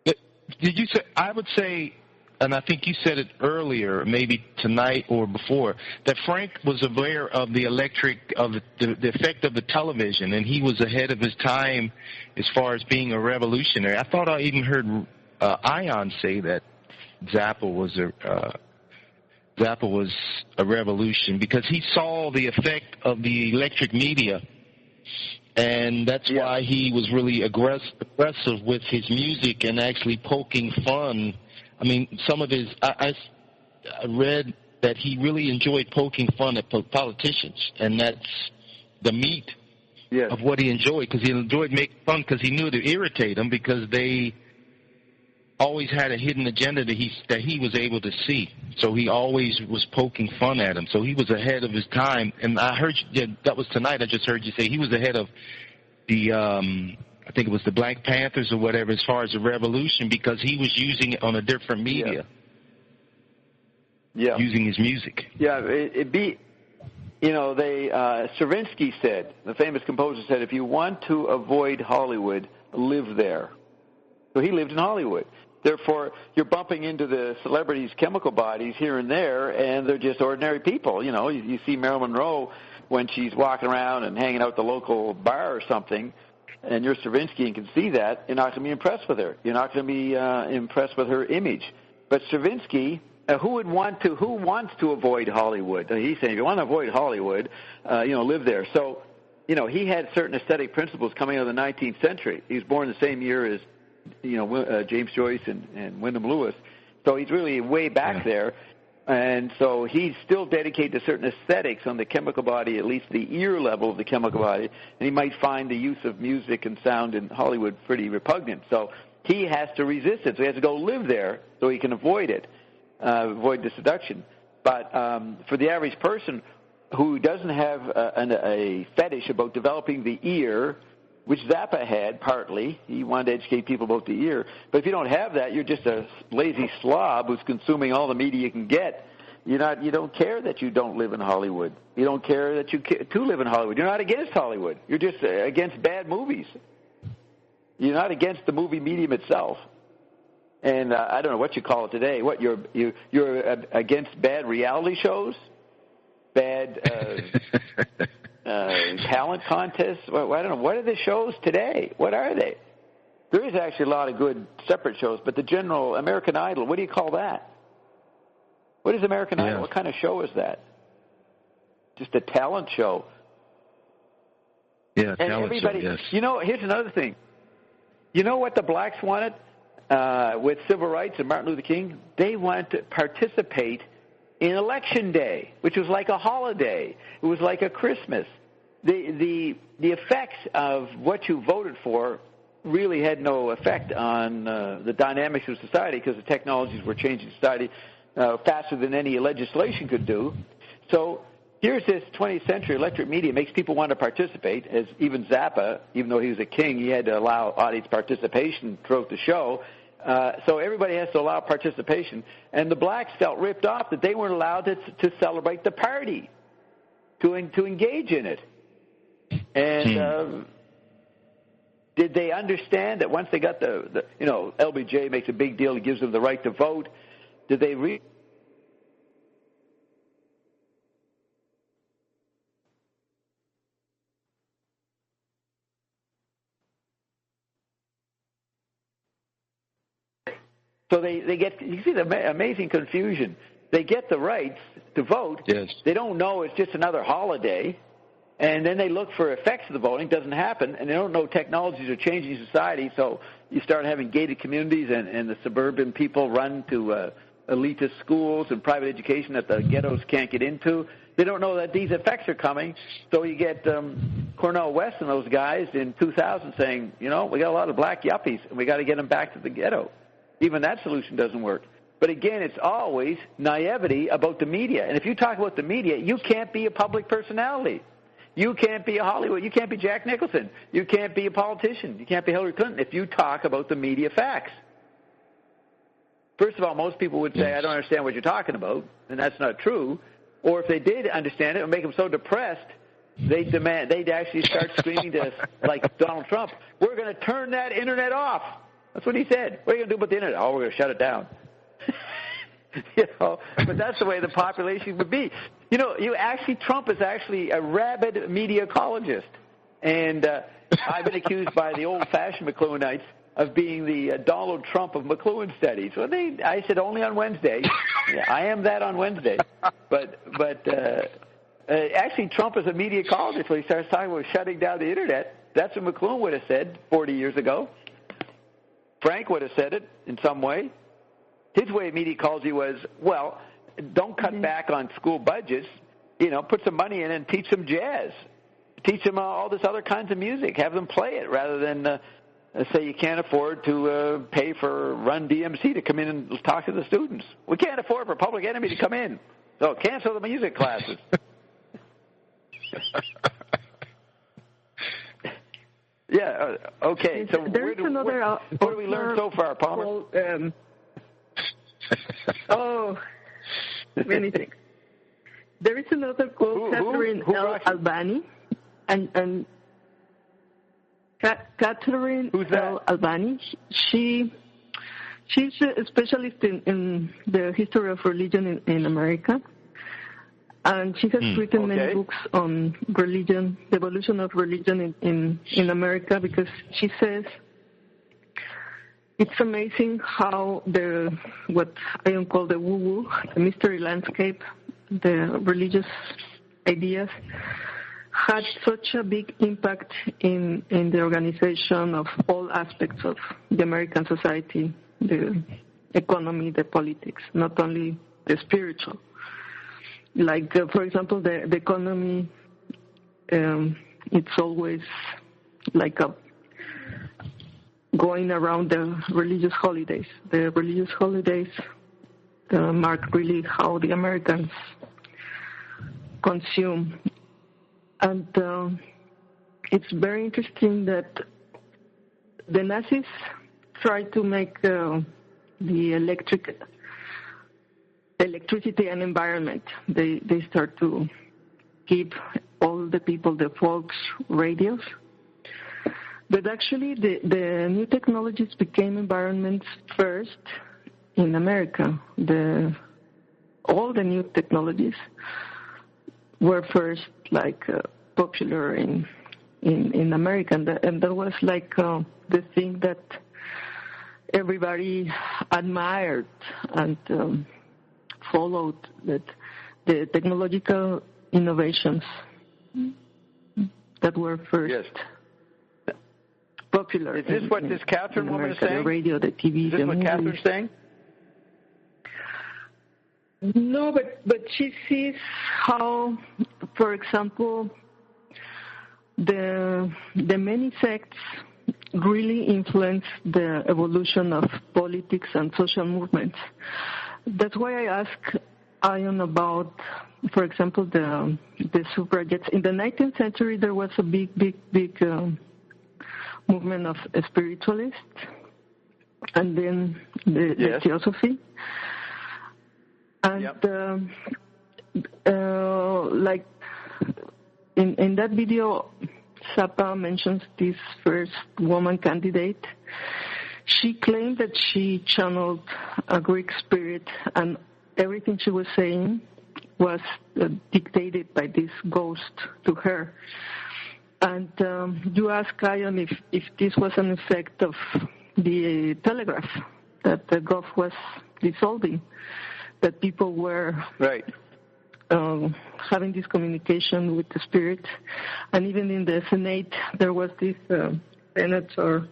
Did you say? I would say, and I think you said it earlier, maybe tonight or before, that Frank was aware of the the effect of the television, and he was ahead of his time as far as being a revolutionary. I thought I even heard Ion say that Zappa was a revolution because he saw the effect of the electric media, and that's why he was really aggressive with his music and actually poking fun. I mean, some of his, I read that he really enjoyed poking fun at politicians, and that's the meat of what he enjoyed, because he enjoyed making fun because he knew it would irritate them because they always had a hidden agenda that he was able to see. So he always was poking fun at them. So he was ahead of his time. And I heard that was tonight. I just heard you say he was ahead of the I think it was the Black Panthers or whatever, as far as the revolution, because he was using it on a different media. Yeah. Using his music. Yeah, it'd be Stravinsky said, the famous composer said, if you want to avoid Hollywood, live there. So he lived in Hollywood. Therefore, you're bumping into the celebrities' chemical bodies here and there, and they're just ordinary people. You see Marilyn Monroe when she's walking around and hanging out at the local bar or something, and you're Stravinsky and can see that, you're not going to be impressed with her. You're not going to be impressed with her image. But Stravinsky, who wants to avoid Hollywood? He's saying, if you want to avoid Hollywood, live there. So, he had certain aesthetic principles coming out of the 19th century. He was born the same year as, James Joyce and Wyndham Lewis. So he's really way back there. And so he's still dedicated to certain aesthetics on the chemical body, at least the ear level of the chemical body. And he might find the use of music and sound in Hollywood pretty repugnant. So he has to resist it. So he has to go live there so he can avoid it, avoid the seduction. But for the average person who doesn't have a fetish about developing the ear, which Zappa had partly, he wanted to educate people about the ear. But if you don't have that, you're just a lazy slob who's consuming all the media you can get. You don't care that you don't live in Hollywood. You don't care that you to live in Hollywood. You're not against Hollywood. You're just against bad movies. You're not against the movie medium itself. And I don't know what you call it today. What you're against bad reality shows, bad talent contests. Well, I don't know. What are the shows today? What are they? There is actually a lot of good separate shows, but the general American Idol, what do you call that? What is American Idol? What kind of show is that? Just a talent show. Yeah, and talent everybody, show, yes. Here's another thing. You know what the blacks wanted with civil rights and Martin Luther King? They wanted to participate in Election Day, which was like a holiday. It was like a Christmas. The effects of what you voted for really had no effect on the dynamics of society because the technologies were changing society faster than any legislation could do. So here's this 20th century electric media makes people want to participate, as even Zappa, even though he was a king, he had to allow audience participation throughout the show. So everybody has to allow participation. And the blacks felt ripped off that they weren't allowed to celebrate the party, to engage in it. And did they understand that once they got the LBJ makes a big deal, he gives them the right to vote, did they So they get, you see the amazing confusion. They get the rights to vote. Yes. They don't know it's just another holiday. And then they look for effects of the voting. It doesn't happen. And they don't know technologies are changing society. So you start having gated communities and the suburban people run to elitist schools and private education that the ghettos can't get into. They don't know that these effects are coming. So you get Cornel West and those guys in 2000 saying, we got a lot of black yuppies and we got to get them back to the ghetto. Even that solution doesn't work. But again, it's always naivety about the media. And if you talk about the media, you can't be a public personality. You can't be a Hollywood. You can't be Jack Nicholson. You can't be a politician. You can't be Hillary Clinton if you talk about the media facts. First of all, most people would say, I don't understand what you're talking about, and that's not true. Or if they did understand it, it would make them so depressed, they'd actually start screaming to us, like Donald Trump, we're going to turn that Internet off. That's what he said. What are you going to do about the Internet? Oh, we're going to shut it down. But that's the way the population would be. Trump is actually a rabid media ecologist. And I've been accused by the old-fashioned McLuhanites of being the Donald Trump of McLuhan studies. Well, I said only on Wednesday. Yeah, I am that on Wednesday. But actually, Trump is a media ecologist when he starts talking about shutting down the Internet. That's what McLuhan would have said 40 years ago. Frank would have said it in some way. His way of media ecology was, well, don't cut back on school budgets. Put some money in and teach them jazz. Teach them all this other kinds of music. Have them play it rather than say you can't afford to pay for Run DMC to come in and talk to the students. We can't afford for Public Enemy to come in. So cancel the music classes. Yeah, okay. So what do we learn so far, Palmer? Many things. There is another called Catherine L. Albani, and Catherine L. Albani. She's a specialist in the history of religion in America, and she has written many books on religion, the evolution of religion in America, because she says it's amazing how what I call the woo-woo, the mystery landscape, the religious ideas, had such a big impact in the organization of all aspects of the American society, the economy, the politics, not only the spiritual. Like, for example, the economy, it's always like going around the religious holidays. The religious holidays mark really how the Americans consume. And it's very interesting that the Nazis tried to make the electricity and environment. They start to give all the people, the folks, radios. But actually, the new technologies became environments first in America. All the new technologies were first popular in America, and that was the thing that everybody admired and followed, that the technological innovations that were first popular. Is this what this Catherine woman is saying? The radio, the TV, is this what Catherine's saying? No, but she sees how, for example, the many sects really influence the evolution of politics and social movements. That's why I ask Ion about, for example, the suffragettes. In the 19th century, there was a big movement of spiritualists, and then the theosophy. And in that video, Zappa mentions this first woman candidate. She claimed that she channeled a Greek spirit, and everything she was saying was dictated by this ghost to her. And you ask Ion if this was an effect of the telegraph, that the Gulf was dissolving, that people were having this communication with the spirit. And even in the Senate, there was this senator,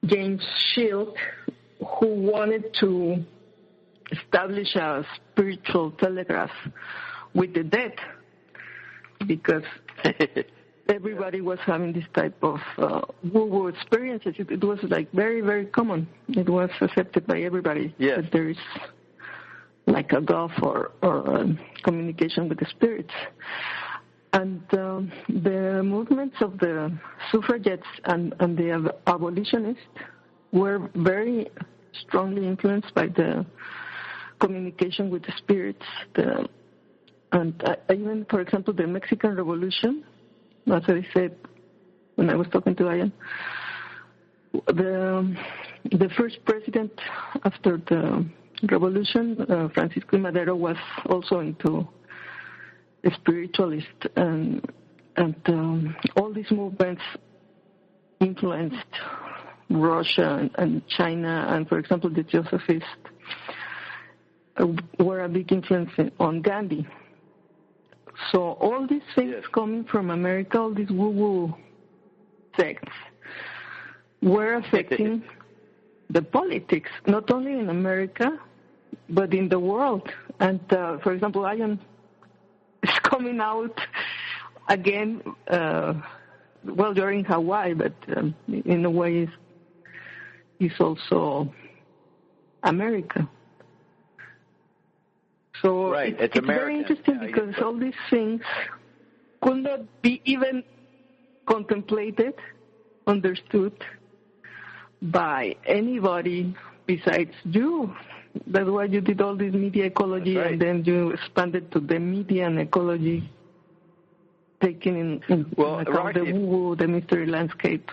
James Shield, who wanted to establish a spiritual telegraph with the dead, because everybody was having this type of woo-woo experiences. It was very, very common. It was accepted by everybody that there is a gulf or communication with the spirits. And the movements of the suffragettes and the abolitionists were very strongly influenced by the communication with the spirits. And even, for example, the Mexican Revolution, as I said when I was talking to Ian, the first president after the revolution, Francisco Madero, was also into a spiritualist, and all these movements influenced Russia and China, and, for example, the Theosophists were a big influence on Gandhi. So all these things coming from America, all these woo-woo sects, were affecting the politics, not only in America, but in the world. And, for example, Ion is coming out again, you're in Hawaii, but in a way it's also America. So it's very interesting because all these things could not be even contemplated, understood by anybody besides you. That's why you did all this media ecology, and then you expanded to the media and ecology, taking in account Roxy, the woo-woo, the mystery landscape.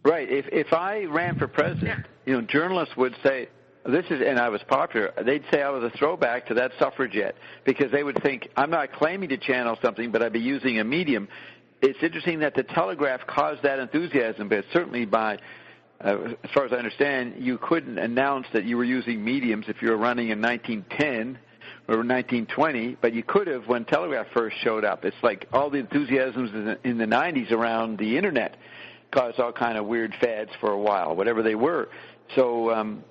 Right. If I ran for president, journalists would say, and I was popular, they'd say I was a throwback to that suffragette, because they would think I'm not claiming to channel something, but I'd be using a medium. It's interesting that the Telegraph caused that enthusiasm, but certainly as far as I understand, you couldn't announce that you were using mediums if you were running in 1910 or 1920, but you could have when Telegraph first showed up. It's like all the enthusiasms in the 90s around the Internet caused all kind of weird fads for a while, whatever they were. So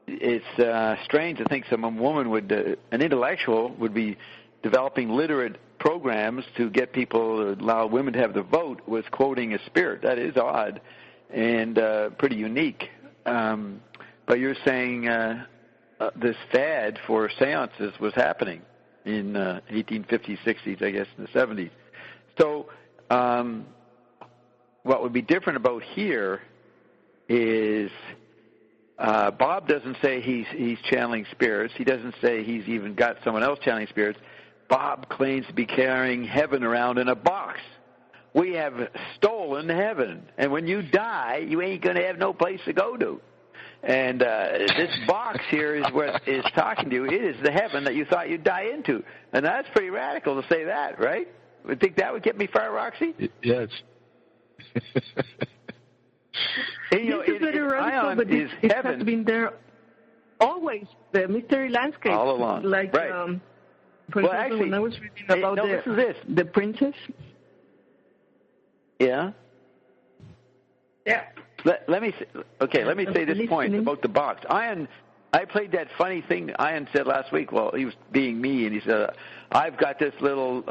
it's strange to think some woman an intellectual would be developing literate programs to get people, allow women to have the vote, with quoting a spirit. That is odd and pretty unique. But you're saying this fad for seances was happening in 1850s, 60s, I guess, in the 70s. So what would be different about here is Bob doesn't say he's channeling spirits. He doesn't say he's even got someone else channeling spirits. Bob claims to be carrying heaven around in a box. We have stolen heaven, and when you die, you ain't going to have no place to go to. And this box here is what is talking to you. It is the heaven that you thought you'd die into. And that's pretty radical to say that, right? Would think that would get me far, Roxy? Yes. It's very radical, but it has been there always, the mystery landscape. All along. Like, right. For example, actually, when I was reading about the princess. Yeah? Yeah. Let me say this point about the box. I played that funny thing Ian said last week. Well, he was being me, and he said, I've got this little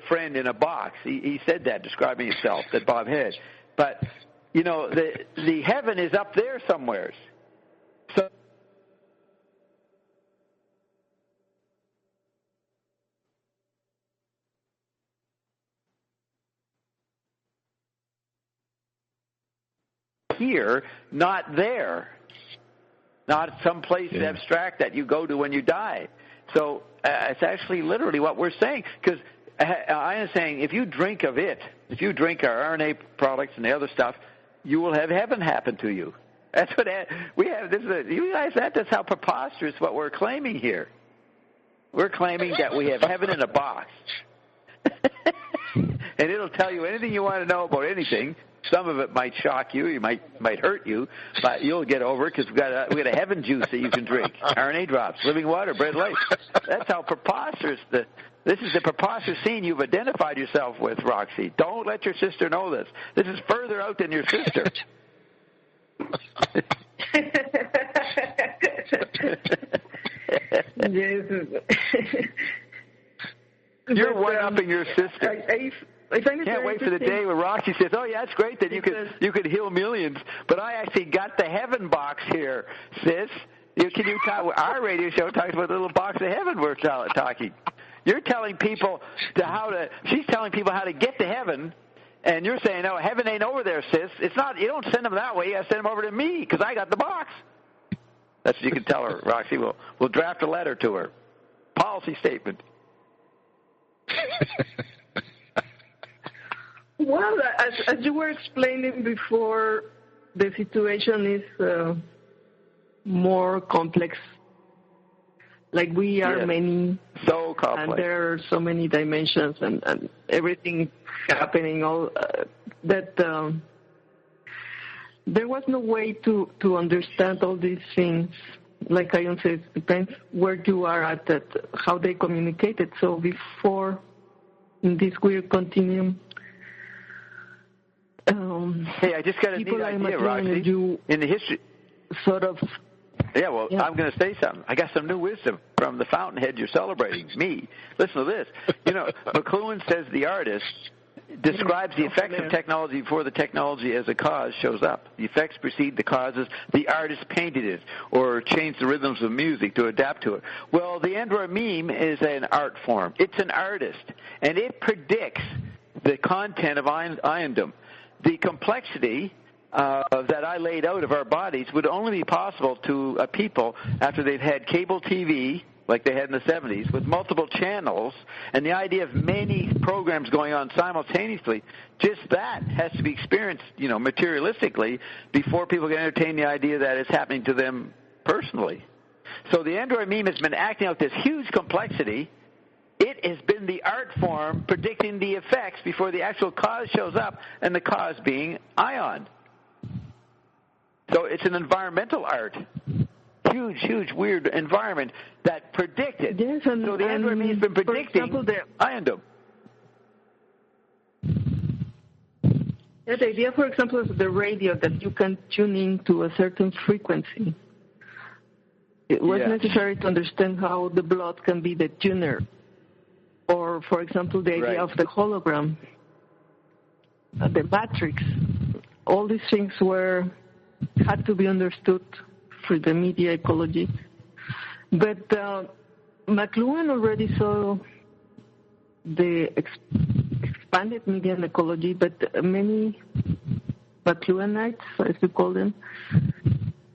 friend in a box. He said that, describing himself, that Bob had. But, the heaven is up there somewhere. So here, not there. Not someplace abstract that you go to when you die. So it's actually literally what we're saying. Because I am saying if you drink of it, if you drink our RNA products and the other stuff, you will have heaven happen to you. That's what we have. You realize that? That's how preposterous what we're claiming here. We're claiming that we have heaven in a box. And it'll tell you anything you want to know about anything. Some of it might shock you, might hurt you, but you'll get over it because we got a heaven juice that you can drink. RNA drops, living water, bread life. That's how preposterous this is the preposterous scene you've identified yourself with, Roxy. Don't let your sister know this. This is further out than your sister. You're one-upping your sister. I can't wait for the day where Roxy says, "Oh yeah, it's great that you could heal millions, but I actually got the heaven box here, sis." Can you talk? Our radio show talks about the little box of heaven we're talking. You're telling people she's telling people how to get to heaven, and you're saying, "No, heaven ain't over there, sis. It's not. You don't send them that way. You send them over to me because I got the box." That's what you can tell her, Roxy. We'll draft a letter to her, policy statement. Well, as you were explaining before, the situation is more complex. Like we are many, so complex, and there are so many dimensions and everything happening. All that there was no way to understand all these things. Like Ian says, it depends where you are at, how they communicated. So before, in this weird continuum. Hey, I just got a neat idea, Roxy. In the history, sort of. Yeah, well, I'm going to say something. I got some new wisdom from the fountainhead you're celebrating. Me. Listen to this. McLuhan says the artist describes the effects of technology before the technology as a cause shows up. The effects precede the causes. The artist painted it or changed the rhythms of music to adapt to it. Well, the Android meme is an art form. It's an artist, and it predicts the content of Iandom. The complexity that I laid out of our bodies would only be possible to a people after they've had cable TV, like they had in the 70s, with multiple channels, and the idea of many programs going on simultaneously, just that has to be experienced, materialistically before people can entertain the idea that it's happening to them personally. So the Android meme has been acting out this huge complexity. It has been the art form predicting the effects before the actual cause shows up, and the cause being ion. So it's an environmental art. Huge, weird environment that predicted. Yes, so the Android meme has been predicting iondom. Yeah, the idea, for example, of the radio, that you can tune in to a certain frequency. It was necessary to understand how the blood can be the tuner. Or, for example, the idea of the hologram, the matrix. All these things had to be understood for the media ecology. But McLuhan already saw the expanded media and ecology, but many McLuhanites, as you call them,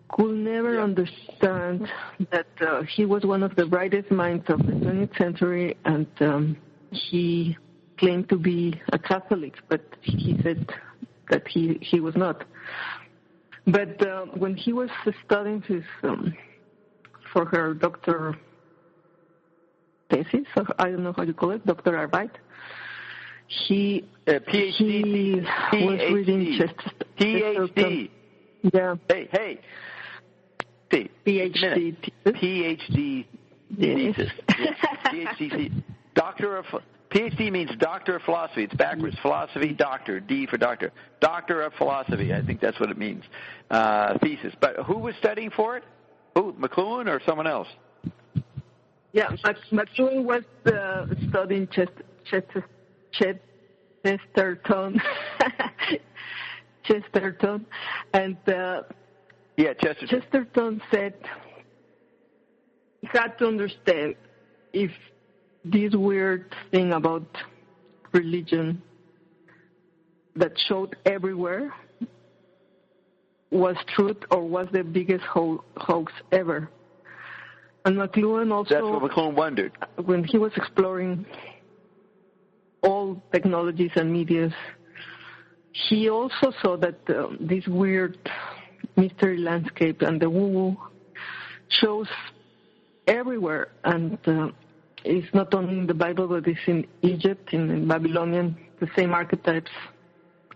could never understand that he was one of the brightest minds of the 20th century, and he claimed to be a Catholic, but he said that he was not. But when he was studying his for her doctor thesis, I don't know how you call it, Dr. Arbeit, he PhD. was reading PhD. Yeah. Hey. PhD. PhD thesis. PhD. PhD means Doctor of Philosophy. It's backwards. Philosophy, doctor. D for doctor. Doctor of Philosophy. I think that's what it means. Thesis. But who was studying for it? Who? McLuhan or someone else? Yeah, McLuhan was studying Chesterton. Chesterton. And Chesterton said he had to understand if this weird thing about religion that showed everywhere was truth or was the biggest hoax ever. And McLuhan also... That's what McLuhan wondered. When he was exploring all technologies and medias, he also saw that this weird mystery landscape and the woo-woo shows everywhere, and it's not only in the Bible, but it's in Egypt, in Babylonian, the same archetypes.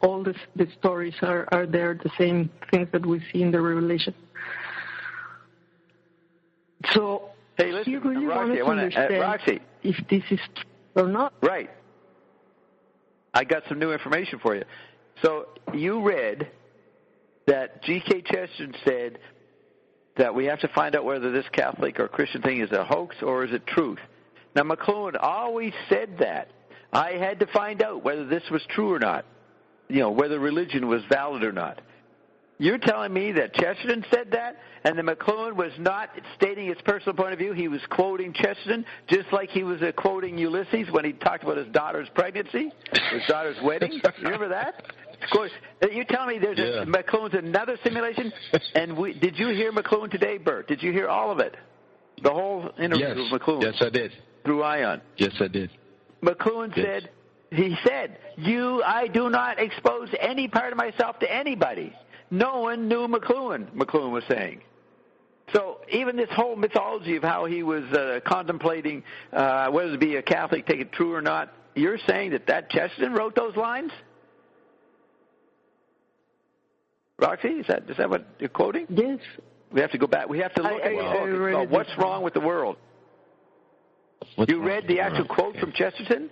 All the stories are there, the same things that we see in the Revelation. So hey, listen, he really Roxy, wanted to understand Roxy, if this is true or not. Right. I got some new information for you. So you read that G.K. Chesterton said that we have to find out whether this Catholic or Christian thing is a hoax or is it truth. Now, McLuhan always said that. I had to find out whether this was true or not, whether religion was valid or not. You're telling me that Chesterton said that, and that McLuhan was not stating his personal point of view? He was quoting Chesterton, just like he was quoting Ulysses when he talked about his daughter's pregnancy, his daughter's wedding. You remember that? Of course. You tell me there's McLuhan's another simulation? And did you hear McLuhan today, Bert? Did you hear all of it? The whole interview with McLuhan? Yes, I did. Through ION? Yes, I did. McLuhan said, I do not expose any part of myself to anybody. No one knew McLuhan was saying. So even this whole mythology of how he was contemplating whether to be a Catholic, take it true or not, you're saying that Chesterton wrote those lines? Roxy, is that what you're quoting? Yes. We have to go back. We have to look at what's wrong with the world. You read the actual quote from Chesterton?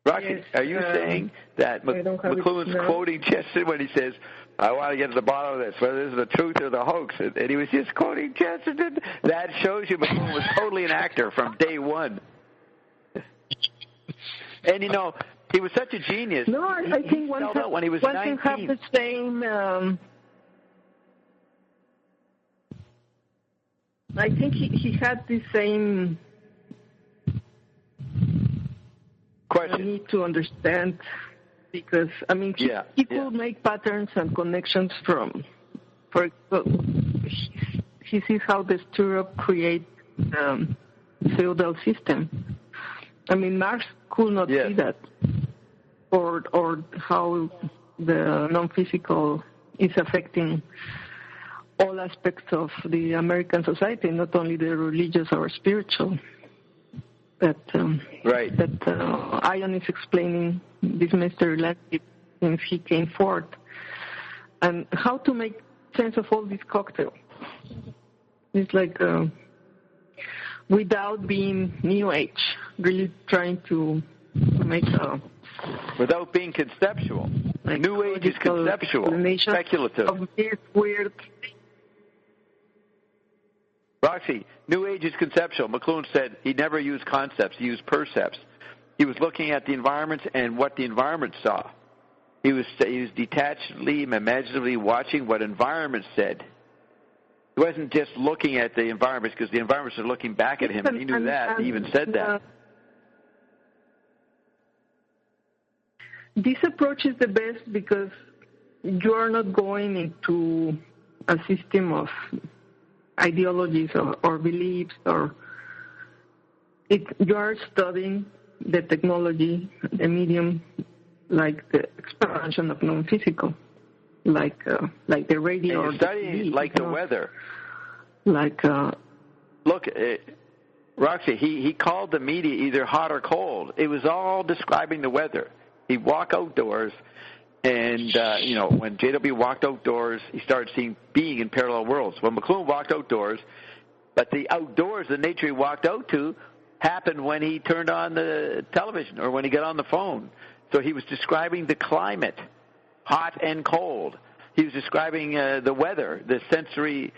Roxy, yes, are you saying that McLuhan's quoting Chesterton when he says, I want to get to the bottom of this, whether this is the truth or the hoax, and he was just quoting Chesterton? That shows you McLuhan was totally an actor from day one. And, he was such a genius. No, I think one when he was can 19. have the same... I think he had the same Question. I need to understand, because, I mean, he could make patterns and connections from, for example, he sees how the Europe create feudal system. I mean, Marx could not see that, or how the non-physical is affecting all aspects of the American society, not only the religious or spiritual. That Ion is explaining this mystery landscape since he came forth, and how to make sense of all this cocktail. It's like without being New Age, really trying to make a... Without being conceptual. Like New Age is conceptual, speculative. Of this weird... Roxy, New Age is conceptual. McLuhan said he never used concepts, he used percepts. He was looking at the environments and what the environment saw. He was detachedly, imaginatively watching what environment said. He wasn't just looking at the environments because the environments were looking back at him, and he knew that. He even said that. This approach is the best because you are not going into a system of ideologies or beliefs, or you are studying the technology, the medium, like the expansion of non-physical, like the radio. And you're studying like the weather. Like look, Roxy, he called the media either hot or cold. It was all describing the weather. He'd walk outdoors, and when J.W. walked outdoors, he started seeing being in parallel worlds. When McLuhan walked outdoors, but the outdoors, the nature he walked out to, happened when he turned on the television or when he got on the phone. So he was describing the climate, hot and cold. He was describing the weather, the sensory,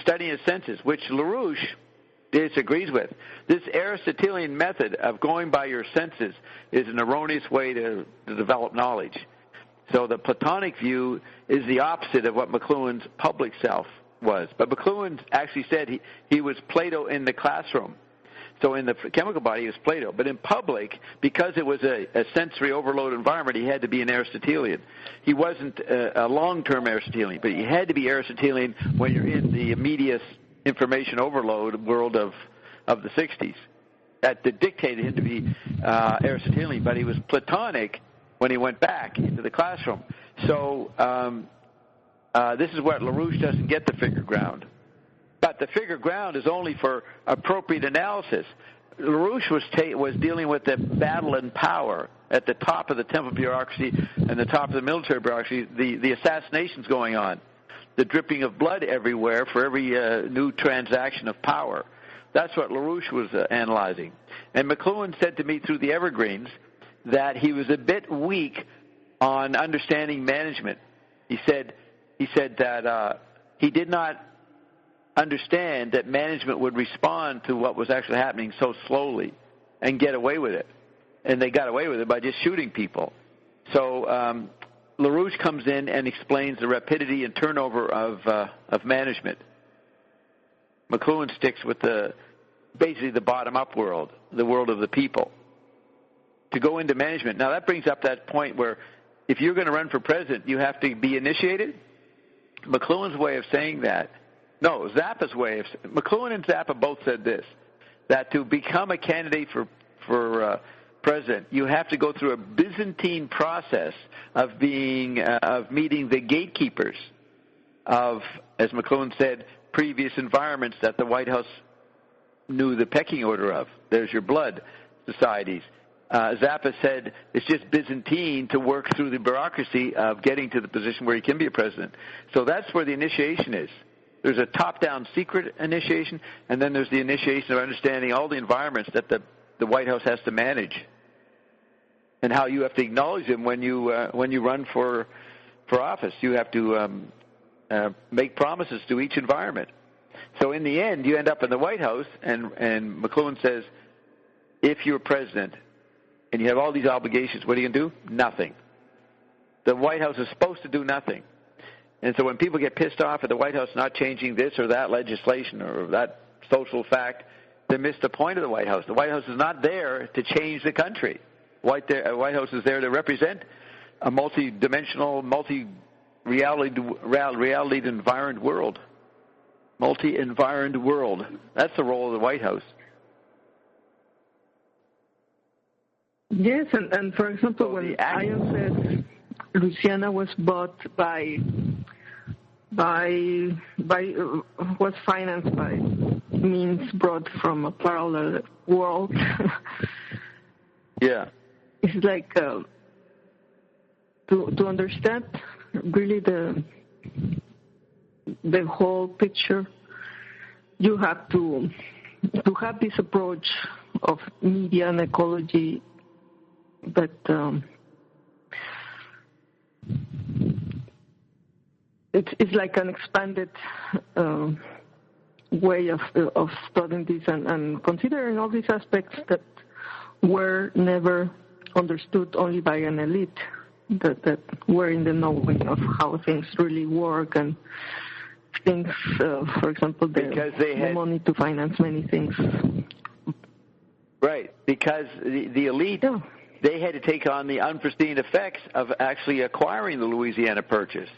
studying his senses, which LaRouche disagrees with. This Aristotelian method of going by your senses is an erroneous way to develop knowledge. So the Platonic view is the opposite of what McLuhan's public self was. But McLuhan actually said he was Plato in the classroom. So in the chemical body, he was Plato. But in public, because it was a sensory overload environment, he had to be an Aristotelian. He wasn't a long-term Aristotelian, but he had to be Aristotelian when you're in the immediate information overload world of the 60s. That dictated him to be Aristotelian, but he was Platonic when he went back into the classroom. So this is what LaRouche doesn't get the figure ground. But the figure ground is only for appropriate analysis. LaRouche was dealing with the battle in power at the top of the temple bureaucracy and the top of the military bureaucracy, the assassinations going on, the dripping of blood everywhere for every new transaction of power. That's what LaRouche was analyzing. And McLuhan said to me through the Evergreens that he was a bit weak on understanding management. He said that he did not understand that management would respond to what was actually happening so slowly and get away with it. And they got away with it by just shooting people. So LaRouche comes in and explains the rapidity and turnover of management. McLuhan sticks with basically the bottom-up world, the world of the people. To go into management. Now, that brings up that point where if you're going to run for president, you have to be initiated. McLuhan's way of saying that, no, Zappa's way of, McLuhan and Zappa both said this, that to become a candidate for president, you have to go through a Byzantine process of meeting the gatekeepers of, as McLuhan said, previous environments that the White House knew the pecking order of. There's your blood societies. Zappa said it's just Byzantine to work through the bureaucracy of getting to the position where he can be a president. So that's where the initiation is. There's a top-down secret initiation, and then there's the initiation of understanding all the environments that the White House has to manage, and how you have to acknowledge them when you run for office. You have to make promises to each environment. So in the end, you end up in the White House, and McLuhan says, if you're president and you have all these obligations, what are you going to do? Nothing. The White House is supposed to do nothing. And so when people get pissed off at the White House not changing this or that legislation or that social fact, they miss the point of the White House. The White House is not there to change the country. White House is there to represent a multi-dimensional, multi-reality environed world. Multi-environed world. That's the role of the White House. Yes, and for example, when Ion says Louisiana was bought was financed by means brought from a parallel world. Yeah. It's like to understand really the whole picture, you have to have this approach of media and ecology that it's like an expanded way of studying this and considering all these aspects that were never understood only by an elite, that were in the knowing of how things really work and things, for example, the money to finance many things. Right, because the elite, they had to take on the unforeseen effects of actually acquiring the Louisiana Purchase.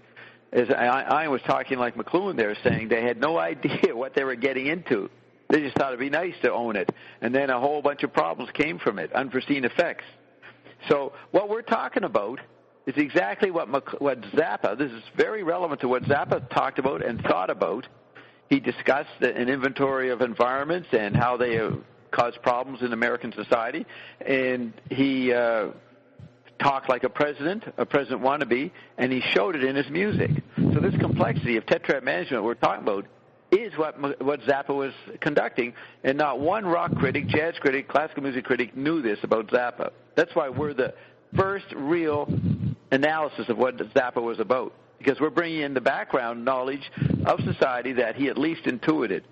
As I was talking like McLuhan there, saying they had no idea what they were getting into. They just thought it'd be nice to own it. And then a whole bunch of problems came from it, unforeseen effects. So what we're talking about is exactly what Zappa, this is very relevant to what Zappa talked about and thought about. He discussed an inventory of environments and how they cause problems in American society. And he talked like a president wannabe, and he showed it in his music. So this complexity of tetrad management we're talking about is what Zappa was conducting, and not one rock critic, jazz critic, classical music critic knew this about Zappa. That's why we're the first real analysis of what Zappa was about, because we're bringing in the background knowledge of society that he at least intuited.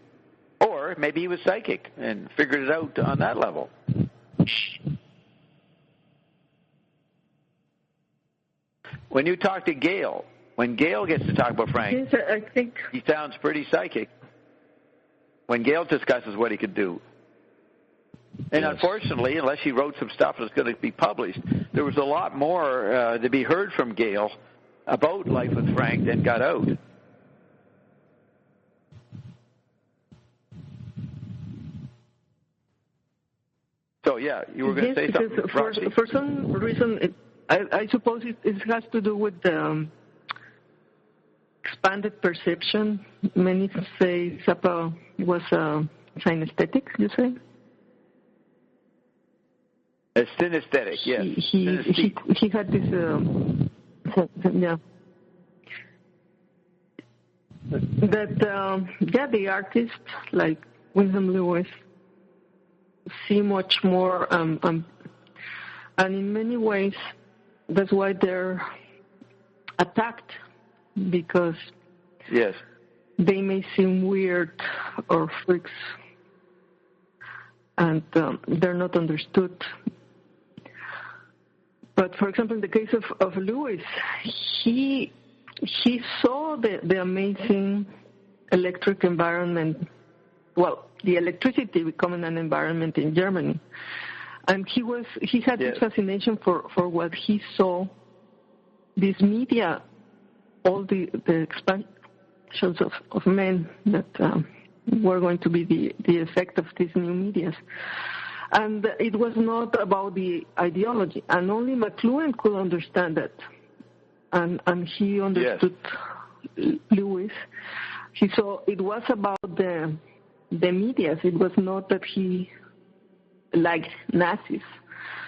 Or maybe he was psychic and figured it out on that level. When you talk to Gail, when Gail gets to talk about Frank, yes, I think he sounds pretty psychic. When Gail discusses what he could do. And unfortunately, unless she wrote some stuff that's going to be published, there was a lot more to be heard from Gail about life with Frank than got out. So, yeah, you were going to say something, Roxy? For some reason, I suppose it has to do with the expanded perception. Many say Zappa was synesthetic, you say? A synesthetic, yes. He had this, yeah. That, the artists like William Lewis see much more, and in many ways, that's why they're attacked, because they may seem weird or freaks, and they're not understood. But for example, in the case of Lewis, he saw the amazing electric environment, well, the electricity becoming an environment in Germany. And he had this fascination for what he saw, this media, all the expansions of men that were going to be the effect of these new medias. And it was not about the ideology, and only McLuhan could understand that. And he understood Lewis. He saw it was about the medias. It was not that he liked Nazis,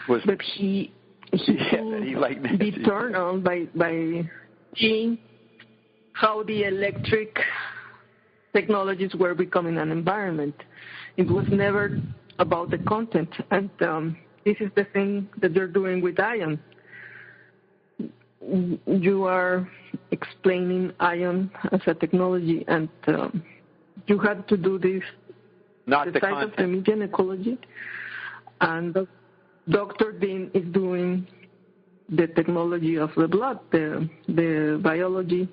but he could be turned on by seeing how the electric technologies were becoming an environment. It was never about the content, and this is the thing that they're doing with Ion. You are explaining Ion as a technology, and you had to do this not the side content of the media and ecology, and Dr. Dean is doing the technology of the blood, the biology.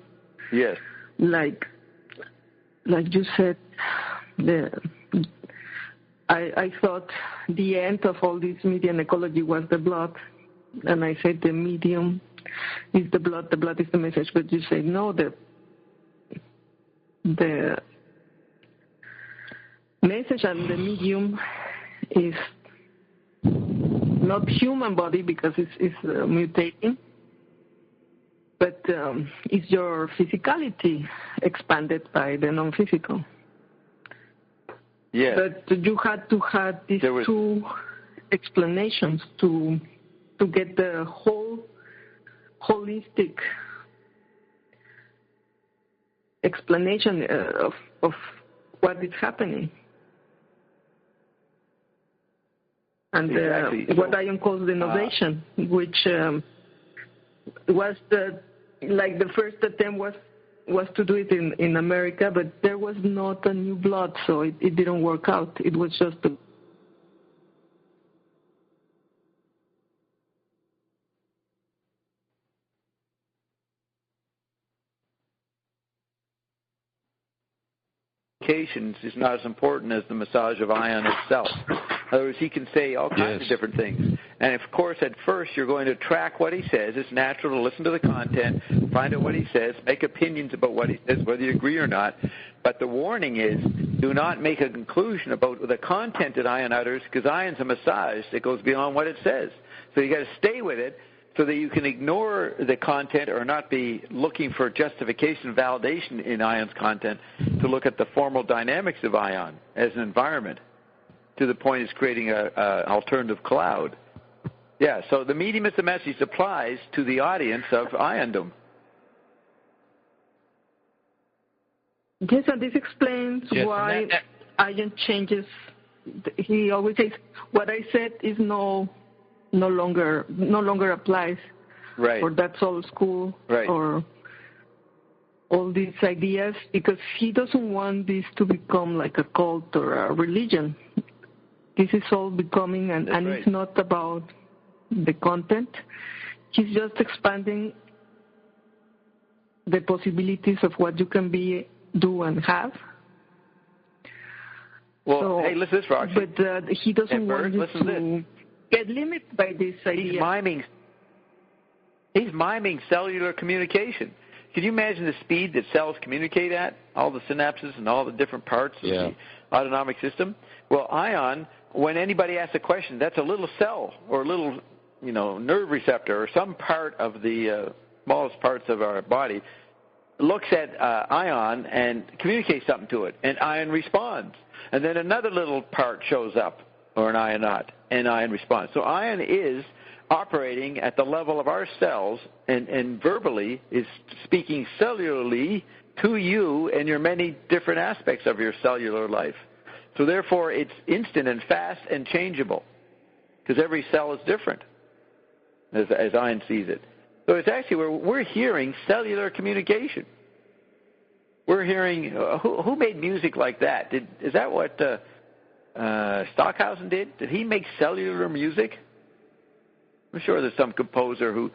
Yes. Like you said, I thought the end of all this media and ecology was the blood, and I said the medium is the blood is the message, but you say no, the message and the medium is not human body because it's mutating, but it's your physicality expanded by the non-physical. Yeah. But you had to have these two explanations to get the whole holistic explanation of what is happening. And what Ion calls the innovation, which was the first attempt was to do it in America, but there was not a new blood, so it didn't work out. It was just is not as important as the massage of Ion itself. In other words, he can say all kinds of different things. And, of course, at first you're going to track what he says. It's natural to listen to the content, find out what he says, make opinions about what he says, whether you agree or not. But the warning is, do not make a conclusion about the content that Ion utters, because Ion's a massage that goes beyond what it says. So you got to stay with it so that you can ignore the content or not be looking for justification and validation in Ion's content, to look at the formal dynamics of Ion as an environment, to the point it's creating an alternative cloud. Yeah, so the medium is the message applies to the audience of Iondom. Yes, and this explains why Ion changes. He always says, what I said is no longer applies. Right. Or that's old school. Right. Or all these ideas, because he doesn't want this to become like a cult or a religion. This is all becoming, and right. It's not about the content. He's just expanding the possibilities of what you can be, do, and have. Well, so, hey, listen to this, Roxy. But he doesn't want you to get limited by this idea. He's miming cellular communication. Can you imagine the speed that cells communicate at, all the synapses and all the different parts of the autonomic system? Well, Ion, when anybody asks a question, that's a little cell or a little, nerve receptor or some part of the smallest parts of our body looks at Ion and communicates something to it, and Ion responds. And then another little part shows up, or an ionot, and Ion responds. So Ion is operating at the level of our cells and verbally is speaking cellularly to you and your many different aspects of your cellular life. So therefore, it's instant and fast and changeable, because every cell is different, as Ion sees it. So it's actually we're hearing cellular communication. We're hearing who made music like that? Is that what Stockhausen did? Did he make cellular music? I'm sure there's some composer who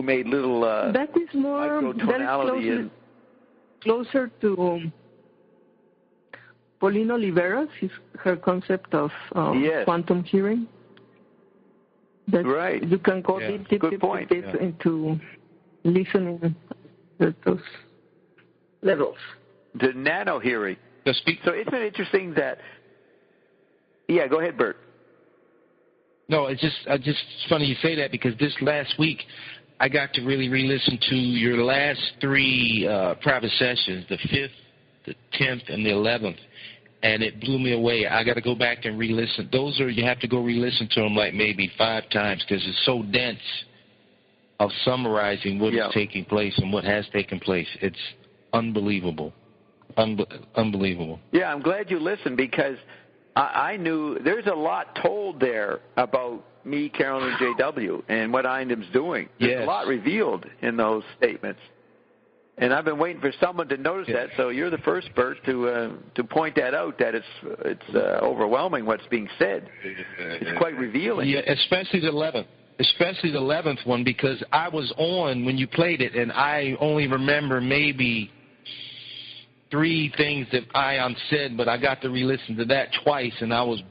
made little that is more microtonality. Closer to Pauline Oliveras, her concept of quantum hearing. That right. You can go deep into listening at those levels. The nano hearing. So isn't it interesting that? Yeah, go ahead, Bert. No, it's just funny you say that, because this last week I got to really re-listen to your last three private sessions, the 5th, the 10th, and the 11th, and it blew me away. I got to go back and re-listen. You have to go re-listen to them like maybe 5 times, because it's so dense of summarizing what is taking place and what has taken place. It's unbelievable. Unbelievable. Yeah, I'm glad you listened, because I knew there's a lot told there about me, Carolyn, and J.W., and what Iondom's doing. There's a lot revealed in those statements. And I've been waiting for someone to notice that, so you're the first, Bert, to point that out, that it's overwhelming what's being said. It's quite revealing. Yeah, especially the 11th. Especially the 11th one, because I was on when you played it, and I only remember maybe 3 things that Ion said, but I got to re-listen to that twice, and I was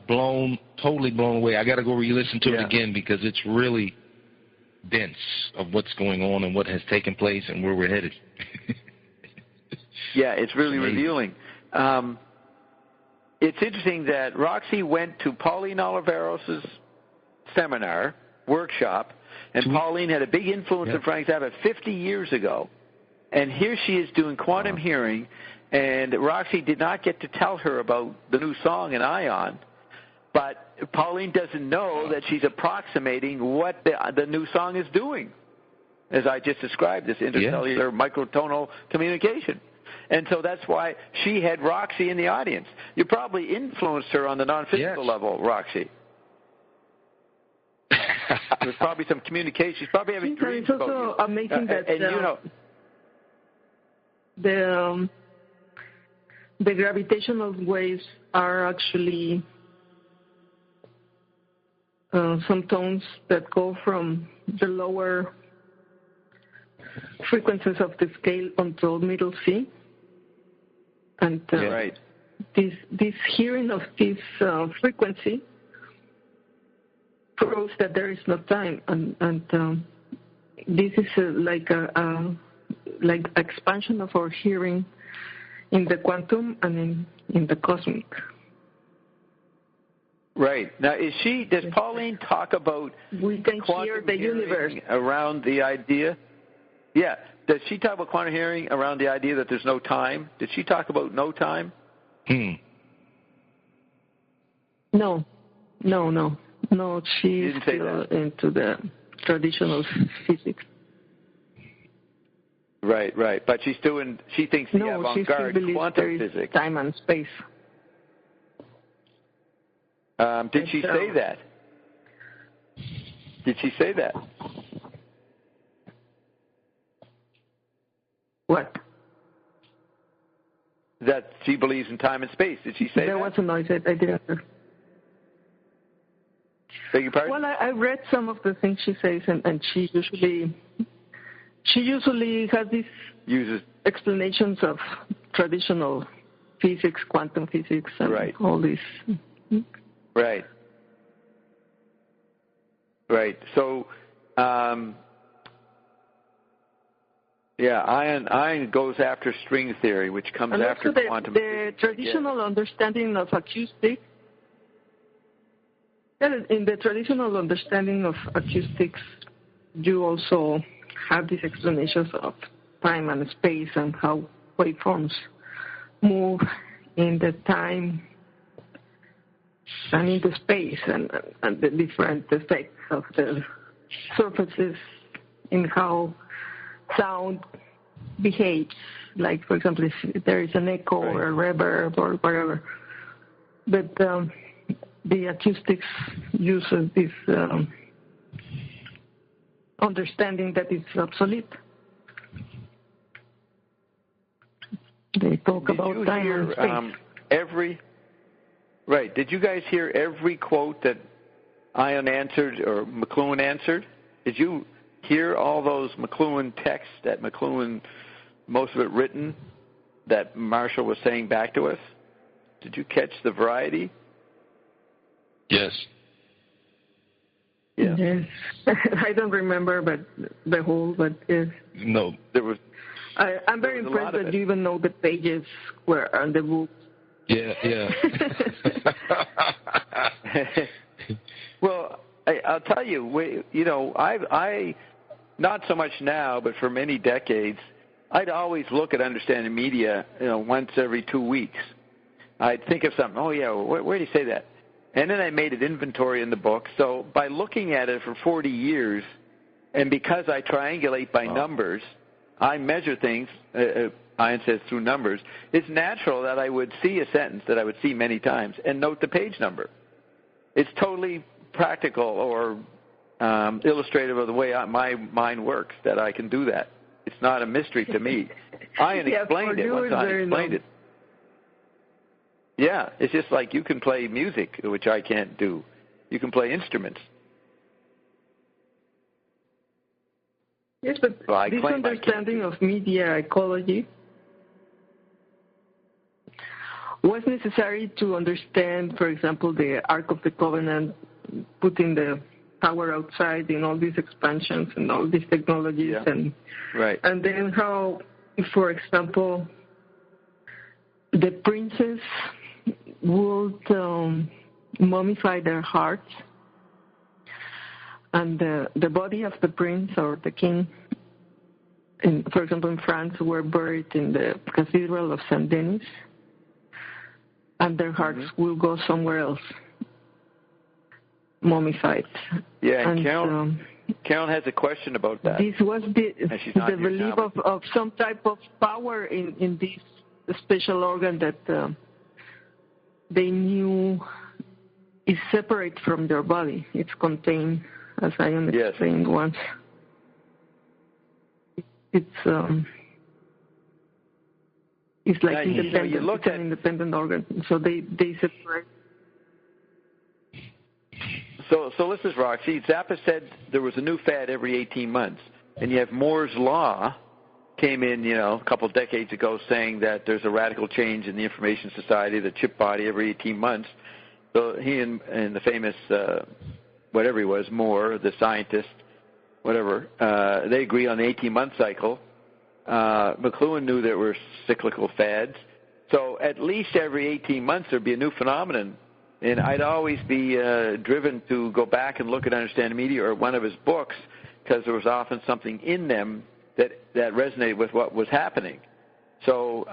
totally blown away. I got to go re-listen to it again because it's really dense of what's going on and what has taken place and where we're headed. Yeah, it's really revealing. It's interesting that Roxy went to Pauline Oliveros' seminar, workshop, and Pauline had a big influence on Frank Zappa 50 years ago. And here she is doing quantum hearing, and Roxy did not get to tell her about the new song in Ion, but Pauline doesn't know that she's approximating what the new song is doing, as I just described, this intercellular microtonal communication. And so that's why she had Roxy in the audience. You probably influenced her on the non-physical level, Roxy. There's probably some communication. She's probably having dreams about you. It's also amazing that the gravitational waves are actually some tones that go from the lower frequencies of the scale until middle C. And this hearing of this frequency proves that there is no time, and this is like expansion of our hearing in the quantum and in the cosmic. Right. Now, does Pauline talk about we can hear the universe around the idea? Yeah. Does she talk about quantum hearing around the idea that there's no time? Did she talk about no time? No, she's still into the traditional physics. Right. But she's she thinks the avant-garde quantum physics. Time and space. Did she say that? Did she say that? What? That she believes in time and space. Did she say that? There was a noise. I didn't hear. Beg your pardon? Well, I read some of the things she says, and she usually has these explanations of traditional physics, quantum physics, and all this. Right. So, ion goes after string theory, which comes and after also quantum the traditional understanding of acoustics. In the traditional understanding of acoustics, you also have these explanations of time and space and how waveforms move in the time and in the space and the different effects of the surfaces in how sound behaves. Like, for example, if there is an echo or a reverb or whatever. But the acoustics uses this understanding that it's obsolete. They talk about time and space. Did you guys hear every quote that Ion answered or McLuhan answered? Did you hear all those McLuhan texts that McLuhan, most of it written, that Marshall was saying back to us? Did you catch the variety? Yes. Yeah. Yes. I don't remember, but the whole, but yes. No, there was. I'm very impressed that you even know the pages were on the book. Yeah. Well, I'll tell you, I not so much now, but for many decades, I'd always look at understanding media, once every 2 weeks. I'd think of something. Oh yeah, where do you say that? And then I made an inventory in the book. So by looking at it for 40 years, and because I triangulate by numbers, I measure things, Ian says, through numbers, it's natural that I would see a sentence that I would see many times and note the page number. It's totally practical or illustrative of the way my mind works that I can do that. It's not a mystery to me. Ian explained it once I explained it. Yeah, it's just like you can play music, which I can't do. You can play instruments. Yes, but this understanding of media ecology was necessary to understand, for example, the Ark of the Covenant, putting the power outside in all these expansions and all these technologies, and then how, for example, the princes would mummify their hearts, and the body of the prince or the king, for example, in France, were buried in the Cathedral of Saint Denis, and their hearts will go somewhere else, mummified. Yeah, and Carolyn has a question about that. This was the relief of some type of power in this special organ that they knew is separate from their body. It's contained, as I explained once. It's like independent. It's an independent organ, so they separate. So this is Roxy. Zappa said there was a new fad every 18 months, and you have Moore's Law came in, a couple of decades ago, saying that there's a radical change in the information society, the chip body, every 18 months. So he and the famous, whatever he was, Moore, the scientist, whatever, they agree on the 18-month cycle. McLuhan knew there were cyclical fads. So at least every 18 months there'd be a new phenomenon. And I'd always be driven to go back and look at Understanding Media or one of his books, because there was often something in them that resonated with what was happening. So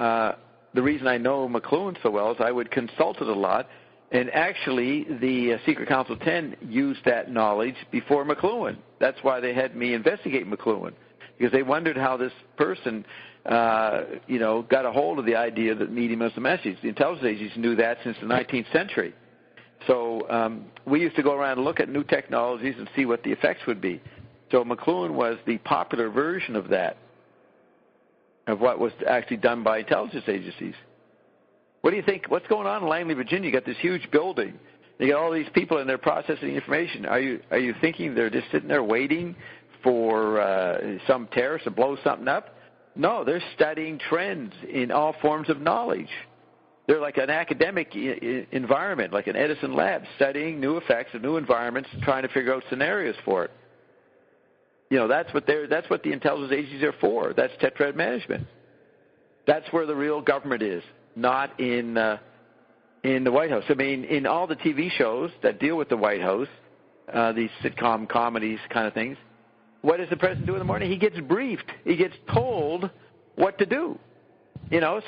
the reason I know McLuhan so well is I would consult it a lot. And actually, the Secret Council 10 used that knowledge before McLuhan. That's why they had me investigate McLuhan, because they wondered how this person, got a hold of the idea that medium is the message. The intelligence agencies knew that since the 19th century. So we used to go around and look at new technologies and see what the effects would be. So McLuhan was the popular version of that, of what was actually done by intelligence agencies. What do you think? What's going on in Langley, Virginia? You got this huge building. You got all these people in there processing information. Are you thinking they're just sitting there waiting for some terrorist to blow something up? No, they're studying trends in all forms of knowledge. They're like an academic environment, like an Edison lab, studying new effects of new environments and trying to figure out scenarios for it. That's what the intelligence agencies are for. That's tetrad management. That's where the real government is, not in the White House. I mean, in all the TV shows that deal with the White House, these sitcom comedies kind of things, what does the president do in the morning? He gets briefed. He gets told what to do.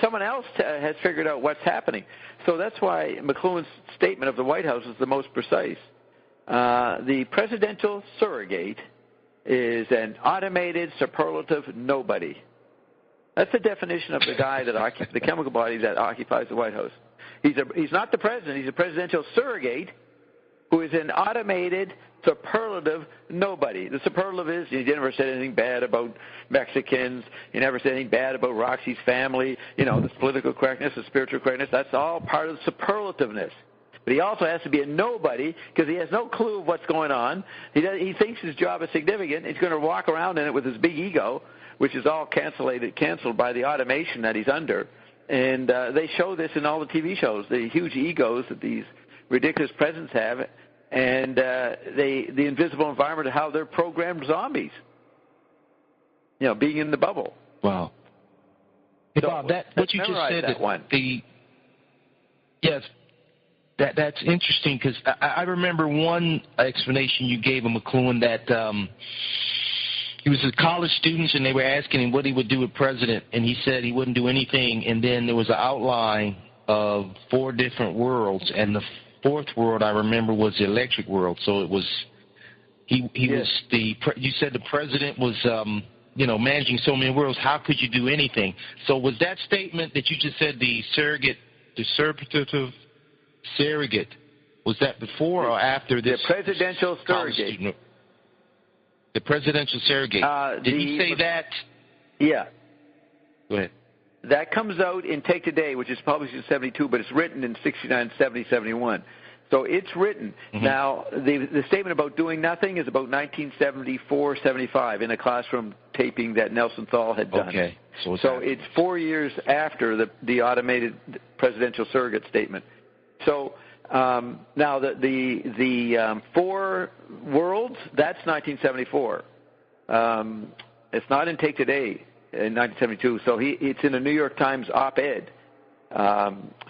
Someone else has figured out what's happening. So that's why McLuhan's statement of the White House is the most precise. The presidential surrogate is an automated superlative nobody. That's the definition of the guy the chemical body that occupies the White House. He's not the president. He's a presidential surrogate who is an automated superlative nobody. The superlative is you never said anything bad about Mexicans. You never said anything bad about Roxy's family. This political correctness, the spiritual correctness, that's all part of the superlativeness. But he also has to be a nobody because he has no clue of what's going on. He thinks his job is significant. He's going to walk around in it with his big ego, which is all canceled by the automation that he's under. And they show this in all the TV shows, the huge egos that these ridiculous presidents have, and the invisible environment of how they're programmed zombies, being in the bubble. Wow. Hey, Bob, what you just said, that's interesting, because I remember one explanation you gave of McLuhan that he was a college student and they were asking him what he would do with president, and he said he wouldn't do anything, and then there was an outline of 4 different worlds, and the 4th world I remember was the electric world. So it was you said the president was managing so many worlds. How could you do anything? So was that statement that you just said, the superlative surrogate, was that before or after this? The presidential surrogate. The presidential surrogate. Did he say that? Yeah. Go ahead. That comes out in Take Today, which is published in 72, but it's written in 69, 70, 71. So it's written. Now, the statement about doing nothing is about 1974-75 in a classroom taping that Nelson Thal had done. Okay. So it's 4 years after the automated presidential surrogate statement. So now the four worlds, that's 1974. It's not in Take Today in 1972. So it's in a New York Times op-ed,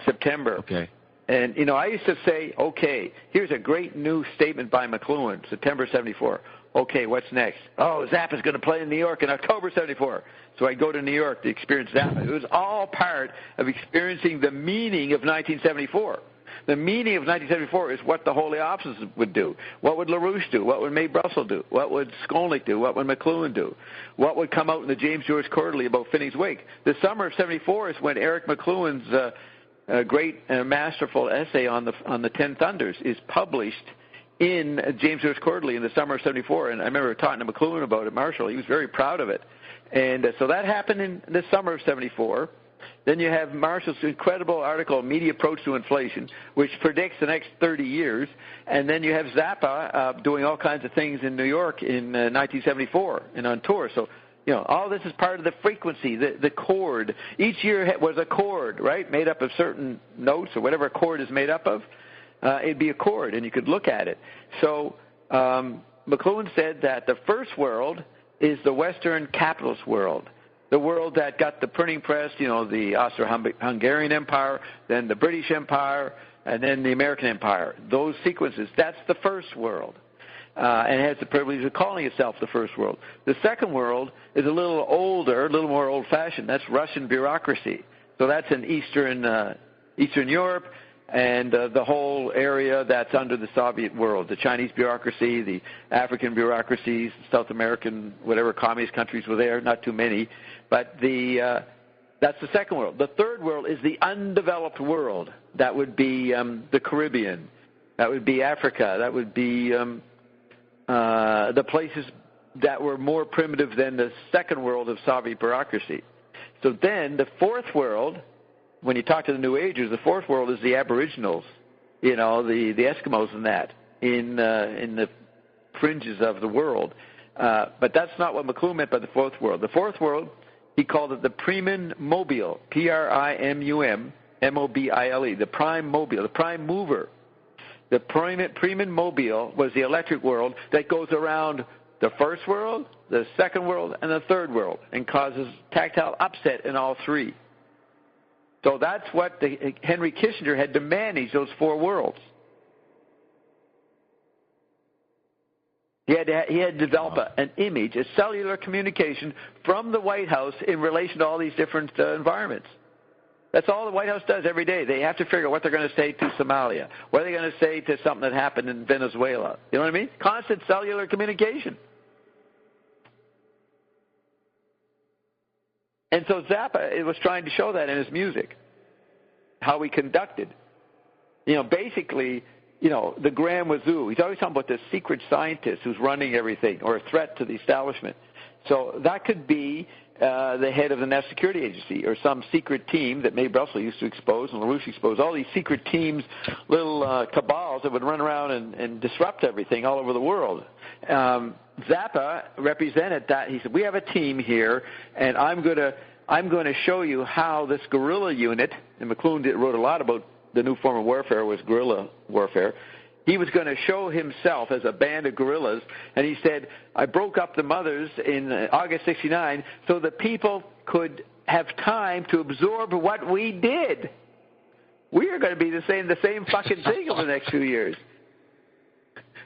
September. Okay. And, I used to say, okay, here's a great new statement by McLuhan, September 74. Okay, what's next? Oh, Zappa's going to play in New York in October 74. So I go to New York to experience Zappa. It was all part of experiencing the meaning of 1974. The meaning of 1974 is what the Holy Offices would do. What would LaRouche do? What would Mae Brussel do? What would Skolnick do? What would McLuhan do? What would come out in the James Joyce Quarterly about Finney's Wake? The summer of 74 is when Eric McLuhan's great and masterful essay on the 10 Thunders is published in James Joyce Quarterly in the summer of 74. And I remember talking to McLuhan about it, Marshall. He was very proud of it. And so that happened in the summer of 74. Then you have Marshall's incredible article, Media Approach to Inflation, which predicts the next 30 years. And then you have Zappa doing all kinds of things in New York in 1974 and on tour. So, all this is part of the frequency, the chord. Each year was a chord, right, made up of certain notes or whatever a chord is made up of. It'd be a chord, and you could look at it. So McLuhan said that the first world is the Western capitalist world, the world that got the printing press, the Austro-Hungarian Empire, then the British Empire, and then the American Empire. Those sequences, that's the first world. And has the privilege of calling itself the first world. The second world is a little older, a little more old-fashioned. That's Russian bureaucracy. So that's in Eastern Europe and the whole area that's under the Soviet world, the Chinese bureaucracy, the African bureaucracies, South American, whatever communist countries were there, not too many. But that's the second world. The third world is the undeveloped world. That would be the Caribbean. That would be Africa. That would be the places that were more primitive than the second world of Soviet bureaucracy. So then the fourth world, when you talk to the New Agers, the fourth world is the Aboriginals, the Eskimos and that, in the fringes of the world. But that's not what McLuhan meant by the fourth world. The fourth world, he called it the Primum Mobile, Primum Mobile, the prime mobile, the prime mover. The Primum Mobile was the electric world that goes around the first world, the second world, and the third world, and causes tactile upset in all three. So that's what Henry Kissinger had to manage, those four worlds. He had to develop an image, a cellular communication from the White House in relation to all these different environments. That's all the White House does every day. They have to figure out what they're going to say to Somalia. What are they going to say to something that happened in Venezuela? You know what I mean? Constant cellular communication. And so Zappa was trying to show that in his music, how he conducted. Basically, the Grand Wazoo. He's always talking about this secret scientist who's running everything or a threat to the establishment. So that could be the head of the National Security Agency or some secret team that Mae Brussel used to expose and LaRouche exposed, all these secret teams, little cabals that would run around and disrupt everything all over the world. Zappa represented that. He said, we have a team here, and I'm going to show you how this guerrilla unit, and McLuhan wrote a lot about the new form of warfare was guerrilla warfare. He was going to show himself as a band of guerrillas, and he said, I broke up the mothers in August 69 so that people could have time to absorb what we did. We are going to be the same fucking thing over the next few years.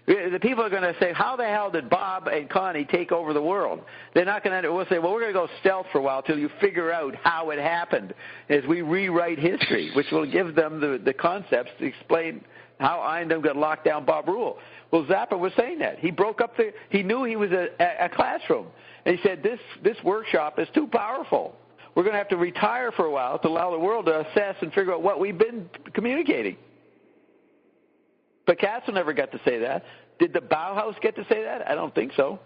The people are going to say, how the hell did Bob and Connie take over the world? They're not going to, we'll say, well, we're going to go stealth for a while till you figure out how it happened as we rewrite history, which will give them the concepts to explain how Eindem got locked down Bob Rule. Well, Zappa was saying that. He broke up he knew he was a classroom. And he said, this workshop is too powerful. We're going to have to retire for a while to allow the world to assess and figure out what we've been communicating. Picasso never got to say that. Did the Bauhaus get to say that? I don't think so.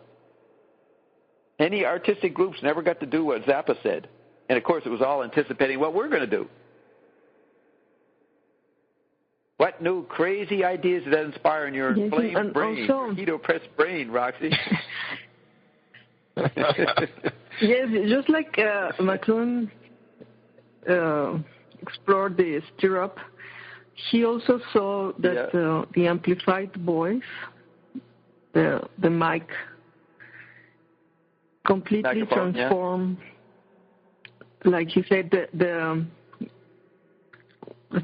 Any artistic groups never got to do what Zappa said. And, of course, it was all anticipating what we're going to do. What new crazy ideas did that inspire in your inflamed brain, your heat-oppressed brain, Roxy? Yes, just like McLuhan explored the stirrup, he also saw that the amplified voice, the mic, completely transformed. Like he said, the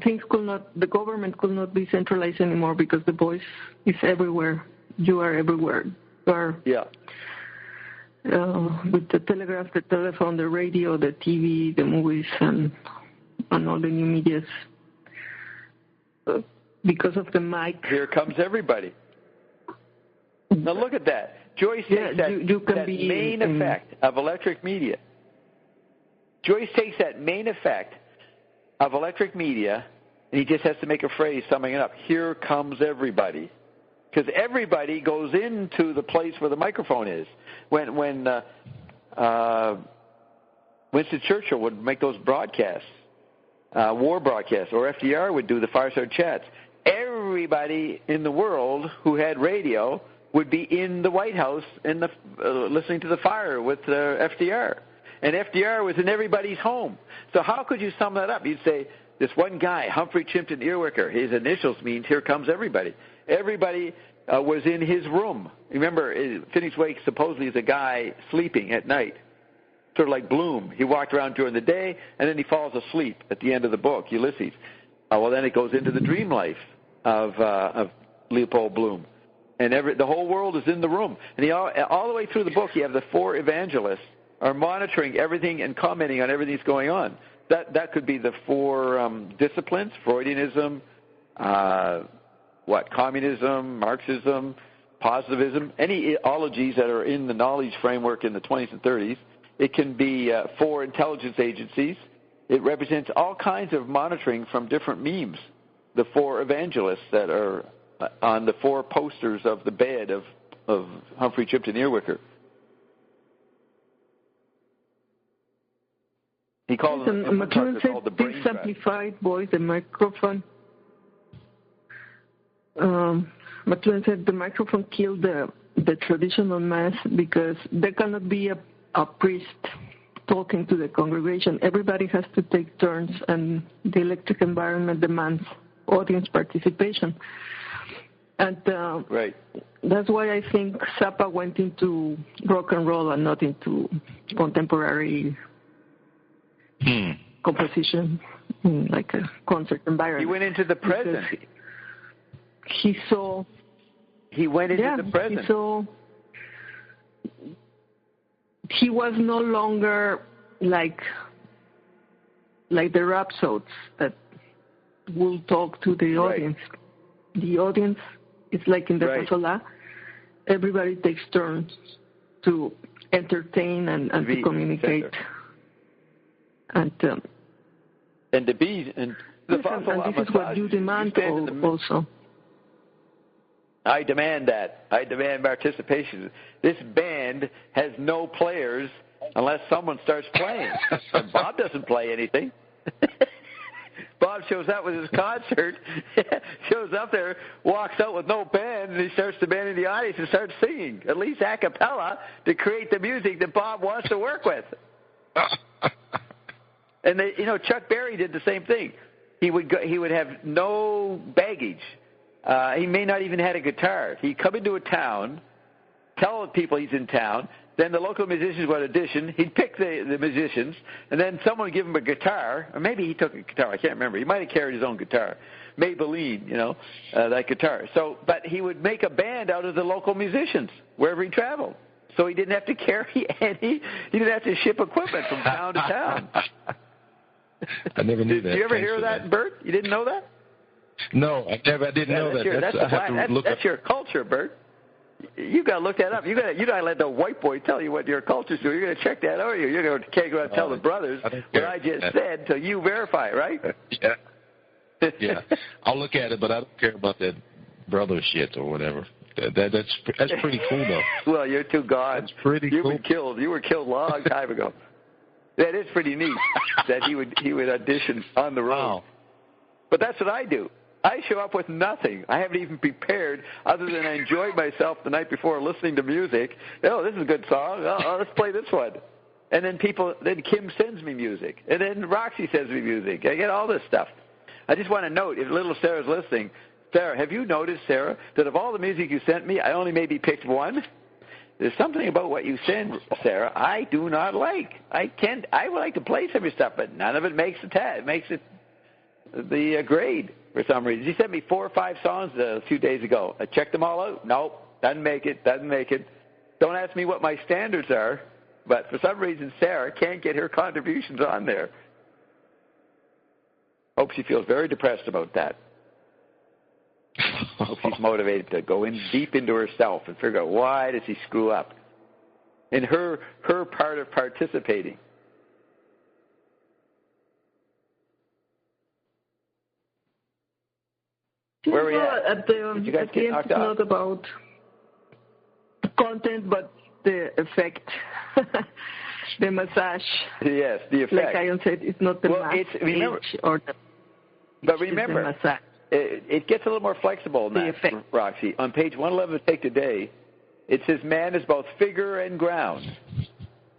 things the government could not be centralized anymore because the voice is everywhere. You are everywhere. You are. With the telegraph, the telephone, the radio, the TV, the movies, and all the new medias. Because of the mic. Here comes everybody. Now look at that. Joyce takes that main effect of electric media. Joyce takes that main effect of electric media, and he just has to make a phrase summing it up. Here comes everybody. Because everybody goes into the place where the microphone is. When Winston Churchill would make those broadcasts, war broadcasts, or FDR would do the fireside chats, everybody in the world who had radio would be in the White House listening to the fire with FDR. And FDR was in everybody's home. So how could you sum that up? You'd say, this one guy, Humphrey Chimpton Earwicker, his initials means here comes everybody. Everybody was in his room. Remember, Phineas Wake supposedly is a guy sleeping at night, sort of like Bloom. He walked around during the day, and then he falls asleep at the end of the book, Ulysses. Well, then it goes into the dream life of Leopold Bloom. And the whole world is in the room. And all the way through the book, you have the four evangelists are monitoring everything and commenting on everything that's going on. That could be the four disciplines, Freudianism, communism, Marxism, positivism, any ologies that are in the knowledge framework in the 20s and 30s. It can be four intelligence agencies. It represents all kinds of monitoring from different memes. The four evangelists that are on the four posters of the bed of Humphrey Chimpton Earwicker. He called them McLuhan said this amplified voice, the microphone. McLuhan said the microphone killed the traditional mass because there cannot be a priest talking to the congregation. Everybody has to take turns, and the electric environment demands audience participation. And that's why I think Zappa went into rock and roll and not into contemporary composition, like a concert environment. He went into the present. He saw. He went into the present. He was no longer like the rhapsodes that will talk to the audience. The audience is like in the fasola. Everybody takes turns to entertain and to communicate. And to be and the this is what you demand also. I demand that. I demand participation. This band has no players unless someone starts playing. And Bob doesn't play anything. Bob shows up with his concert, shows up there, walks out with no band, and he starts the band in the audience and starts singing, at least a cappella, to create the music that Bob wants to work with. And Chuck Berry did the same thing. He would have no baggage. He may not even had a guitar. He'd come into a town, tell people he's in town, then the local musicians would audition. He'd pick the musicians, and then someone would give him a guitar, or maybe he took a guitar. I can't remember. He might have carried his own guitar. Maybelline, that guitar. But he would make a band out of the local musicians wherever he traveled. So he didn't have to carry any. He didn't have to ship equipment from town to town. I never knew that. Did you ever hear that, Bert? You didn't know that? No, I didn't know that. That's your culture, Bert. You got to look that up. You got to let the white boy tell you what your culture's doing. You're going to check that out. You're going to can't go out and tell the brothers what I just said until you verify, right? Yeah. Yeah. I'll look at it, but I don't care about that brother shit or whatever. That's pretty cool, though. Well, you're too gone. That's pretty cool. You've been killed. You were killed a long time ago. That is pretty neat that he would audition on the road. Wow. But that's what I do. I show up with nothing. I haven't even prepared other than I enjoyed myself the night before listening to music. Oh, this is a good song. Oh, let's play this one. And then Kim sends me music. And then Roxy sends me music. I get all this stuff. I just want to note, if little Sarah's listening, Sarah, have you noticed, Sarah, that of all the music you sent me, I only maybe picked one? There's something about what you send, Sarah, I do not like. I would like to play some of your stuff, but none of it makes the grade for some reason. You sent me 4 or 5 songs a few days ago. I checked them all out. Nope, doesn't make it. Don't ask me what my standards are, but for some reason Sarah can't get her contributions on there. Hope she feels very depressed about that. Hope she's motivated to go in deep into herself and figure out why does he screw up in her part of participating. Where are we at? Did you guys get knocked out? It's not about content, but the effect, the massage. Yes, the effect. Like Ion said, it's not the But remember, the massage. It gets a little more flexible than that, Roxy. On page 111 of Take Today, it says man is both figure and ground.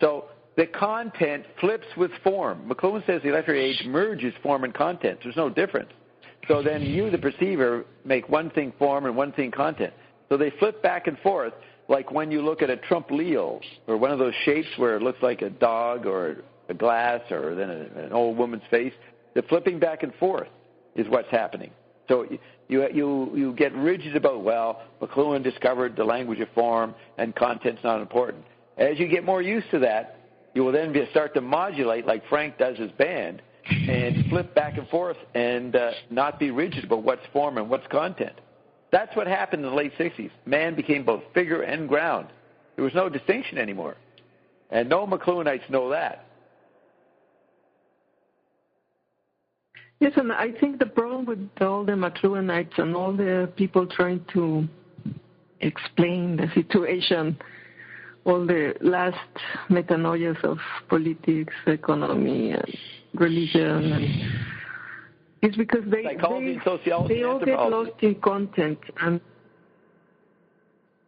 So the content flips with form. McLuhan says the electric age merges form and content. There's no difference. So then you, the perceiver, make one thing form and one thing content. So they flip back and forth, like when you look at a Trump Leo or one of those shapes where it looks like a dog or a glass or then an old woman's face. The flipping back and forth is what's happening. So you get rigid about, well, McLuhan discovered the language of form and content's not important. As you get more used to that, you will then start to modulate like Frank does his band and flip back and forth and not be rigid about what's form and what's content. That's what happened in the late 60s. Man became both figure and ground. There was no distinction anymore. And no McLuhanites know that. Yes, and I think the problem with all the McLuhanites and all the people trying to explain the situation, all the last metanoias of politics, economy, and religion, it's because they all get lost in content and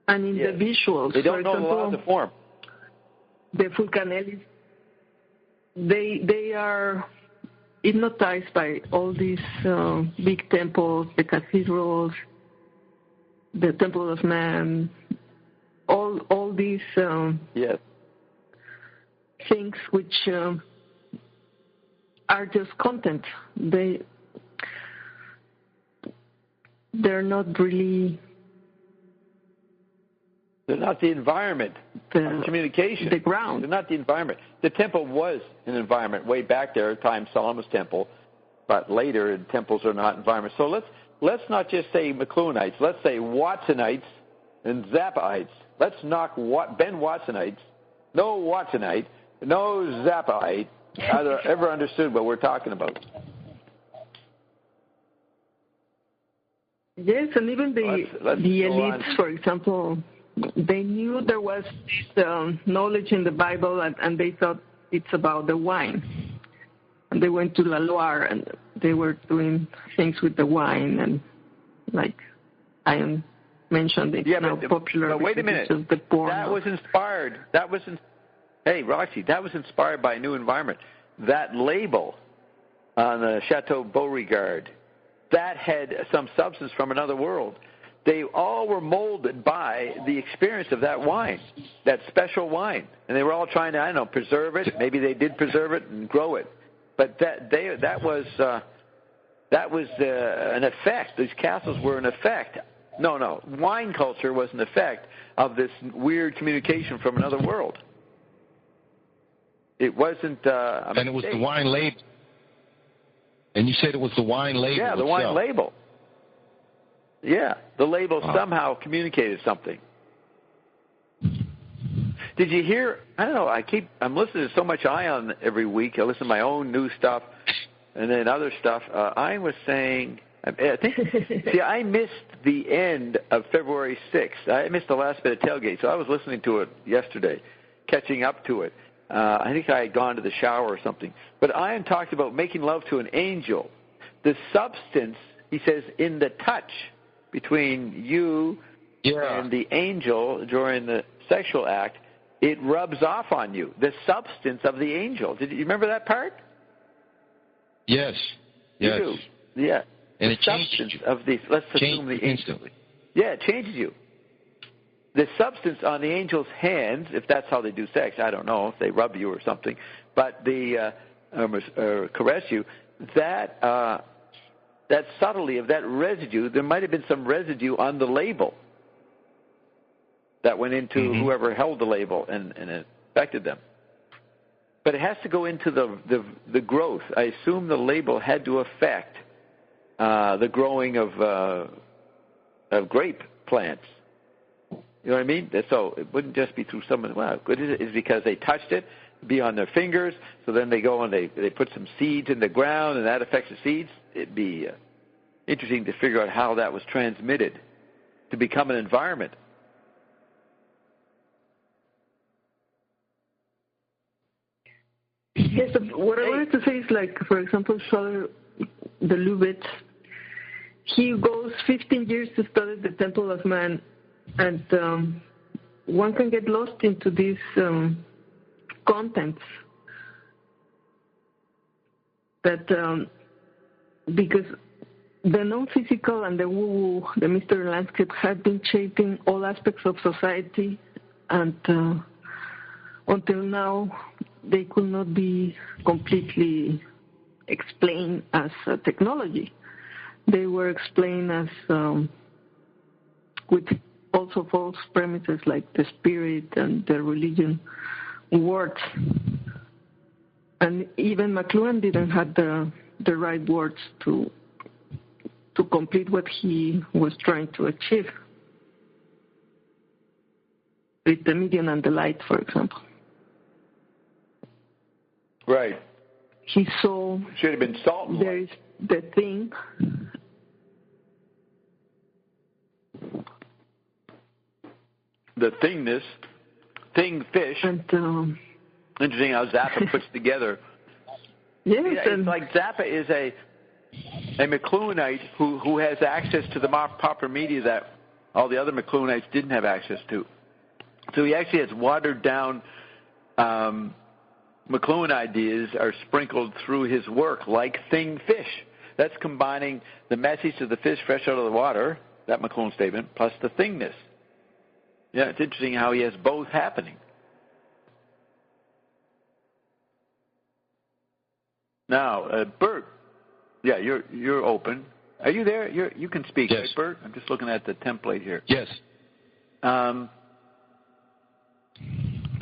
in the visuals. They don't know the laws of form. The Fulcanellis, they are hypnotized by all these big temples, the cathedrals, the Temple of Man, all these things which are just content. They're not really. They're not the environment of communication. The ground. They're not the environment. The temple was an environment way back there at the time Solomon's temple, but later temples are not environments. So let's not just say McLuhanites. Let's say Watsonites and Zappaites. Let's knock Ben Watsonites. No Watsonite, no Zappaite ever understood what we're talking about. Yes, and even the elites, for example, they knew there was this knowledge in the Bible, and they thought it's about the wine. And they went to La Loire, and they were doing things with the wine, and like I mentioned, it's now popular. But wait a minute. That was inspired. Hey, Roxy, that was inspired by a new environment. That label on the Chateau Beauregard, that had some substance from another world. They all were molded by the experience of that wine, that special wine. And they were all trying to, preserve it. Maybe they did preserve it and grow it. But that was an effect. These castles were an effect. No. Wine culture was an effect of this weird communication from another world. It wasn't and it was the wine label. And you said it was the wine label. Yeah, the wine label. Yeah, the label somehow communicated something. Did you hear? I don't know. I'm listening to so much Ion every week. I listen to my own new stuff and then other stuff. I was saying, I missed the end of February 6th. I missed the last bit of Tailgate, so I was listening to it yesterday, catching up to it. I think I had gone to the shower or something. But Ion talked about making love to an angel. The substance he says, in the touch between you and the angel during the sexual act, it rubs off on you, the substance of the angel. Did you remember that part? Yes. You do. Yeah. And the it changes substance you. of the, let's assume the angel. Instantly. Yeah, it changes you. The substance on the angel's hands, if that's how they do sex, I don't know, if they rub you or something, but the caress you, that subtlety of that residue, there might have been some residue on the label that went into whoever held the label and it affected them. But it has to go into the growth. I assume the label had to affect the growing of grape plants. You know what I mean? So it wouldn't just be through someone. Wow, good is it? It's because they touched it, be on their fingers. So then they go and they put some seeds in the ground, and that affects the seeds. It'd be interesting to figure out how that was transmitted to become an environment. Yes, what I wanted to say is, like, for example, Scholar the Lubitz, he goes 15 years to study the Temple of Man, and one can get lost into these contents that because the non-physical and the woo-woo, the mystery landscape, had been shaping all aspects of society, and until now they could not be completely explained as technology. They were explained as with also false premises like the spirit and the religion words. And even McLuhan didn't have the right words to complete what he was trying to achieve with the medium and the light, for example. Right. He saw should have been salt and there is the thing. The thingness, thing fish. And, interesting how Zappa puts together. Yes, it's like Zappa is a McLuhanite who has access to the proper media that all the other McLuhanites didn't have access to. So he actually has watered down McLuhan ideas are sprinkled through his work like thing fish. That's combining the message of the fish fresh out of the water, that McLuhan statement, plus the thingness. Yeah, it's interesting how he has both happening. Now, Bert, yeah, you're open. Are you there? You can speak, yes. Right, Bert? I'm just looking at the template here. Yes.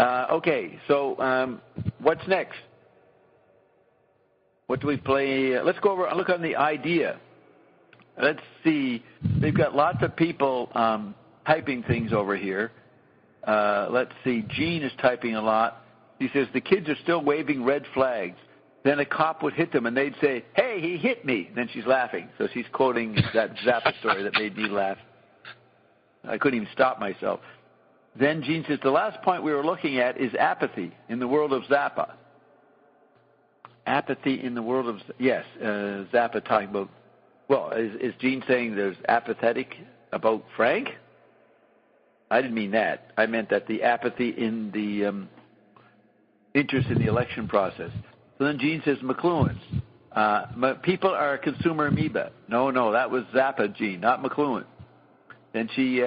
Okay, so what's next? What do we play? Let's go over and look on the idea. Let's see. They've got lots of people typing things over here. Let's see. Gene is typing a lot. He says, the kids are still waving red flags. Then a cop would hit them, and they'd say, hey, he hit me. Then she's laughing. So she's quoting that Zappa story that made me laugh. I couldn't even stop myself. Then Gene says, the last point we were looking at is apathy in the world of Zappa. Apathy in the world of, yes, Zappa talking about, well, is Gene saying there's apathetic about Frank? I didn't mean that. I meant that the apathy in the interest in the election process. So then Gene says, McLuhan, people are a consumer amoeba. No, that was Zappa, Gene, not McLuhan. Then she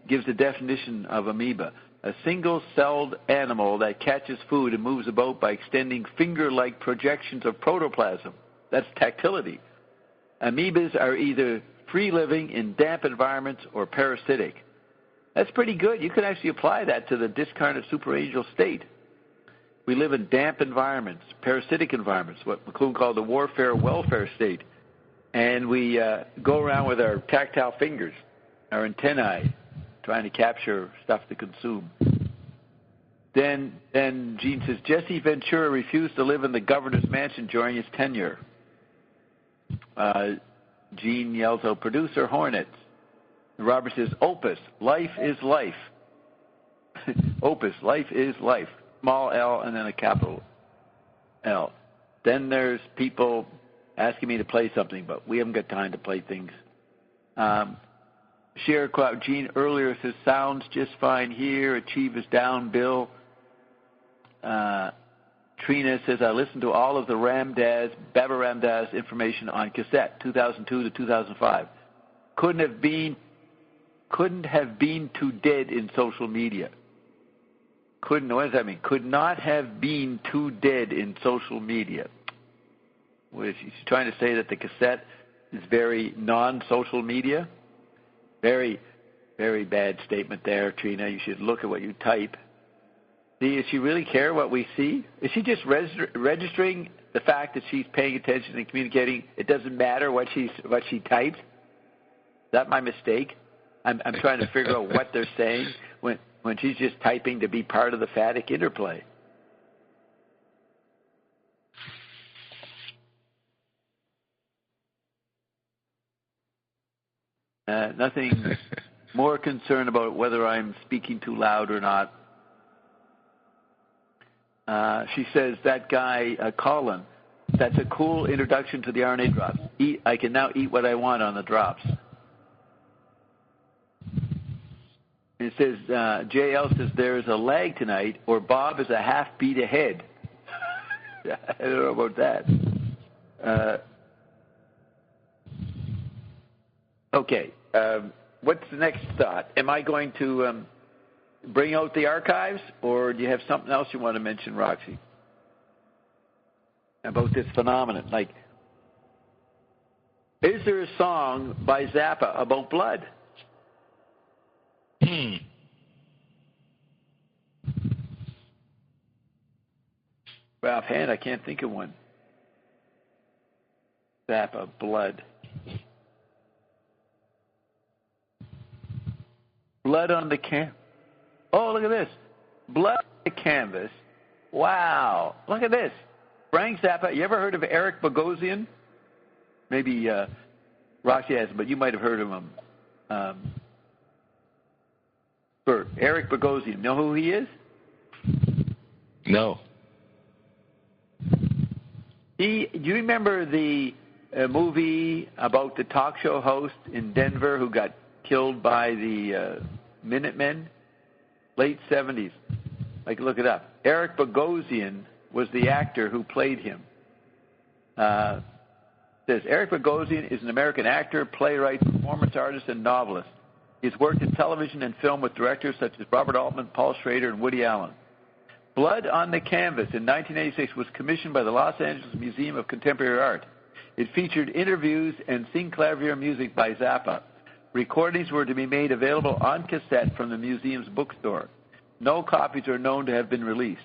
gives a definition of amoeba. A single-celled animal that catches food and moves about by extending finger-like projections of protoplasm. That's tactility. Amoebas are either free-living in damp environments or parasitic. That's pretty good. You can actually apply that to the discarnate superangel state. We live in damp environments, parasitic environments, what McLuhan called the warfare-welfare state. And we go around with our tactile fingers, our antennae, trying to capture stuff to consume. Then Gene says, Jesse Ventura refused to live in the governor's mansion during his tenure. Gene yells out, producer Hornets. Robert says, Opus, life is life. Opus, life is life. Small L and then a capital L. Then there's people asking me to play something, but we haven't got time to play things. Sharecrop Gene earlier says, sounds just fine here. Achieve is down, Bill. Trina says, I listened to all of the Baba Ramdas information on cassette, 2002 to 2005. Couldn't have been too dead in social media. What does that mean? Could not have been too dead in social media. She's trying to say that the cassette is very non-social media. Very, very bad statement there, Trina. You should look at what you type. Does she really care what we see? Is she just registering the fact that she's paying attention and communicating? It doesn't matter what she types? Is that my mistake? I'm trying to figure out what they're saying when she's just typing to be part of the phatic interplay. Nothing more concerned about whether I'm speaking too loud or not. She says, that guy, Colin, that's a cool introduction to the RNA drops. I can now eat what I want on the drops. It says, JL says, there's a lag tonight, or Bob is a half beat ahead. I don't know about that. Okay. What's the next thought? Am I going to bring out the archives, or do you have something else you want to mention, Roxy, about this phenomenon? Like, is there a song by Zappa about blood? Well, offhand, I can't think of one. Zappa, blood. Blood on the canvas. Oh, look at this. Blood on the canvas. Wow. Look at this. Frank Zappa. You ever heard of Eric Bogosian? Maybe Roxy hasn't, but you might have heard of him. Bert. Eric Bogosian. Know who he is? No. Do you remember the movie about the talk show host in Denver who got killed by the Minutemen? Late 70s. Like, look it up. Eric Bogosian was the actor who played him. Says, Eric Bogosian is an American actor, playwright, performance artist, and novelist. He's worked in television and film with directors such as Robert Altman, Paul Schrader, and Woody Allen. Blood on the Canvas in 1986 was commissioned by the Los Angeles Museum of Contemporary Art. It featured interviews and synclavier music by Zappa. Recordings were to be made available on cassette from the museum's bookstore. No copies are known to have been released.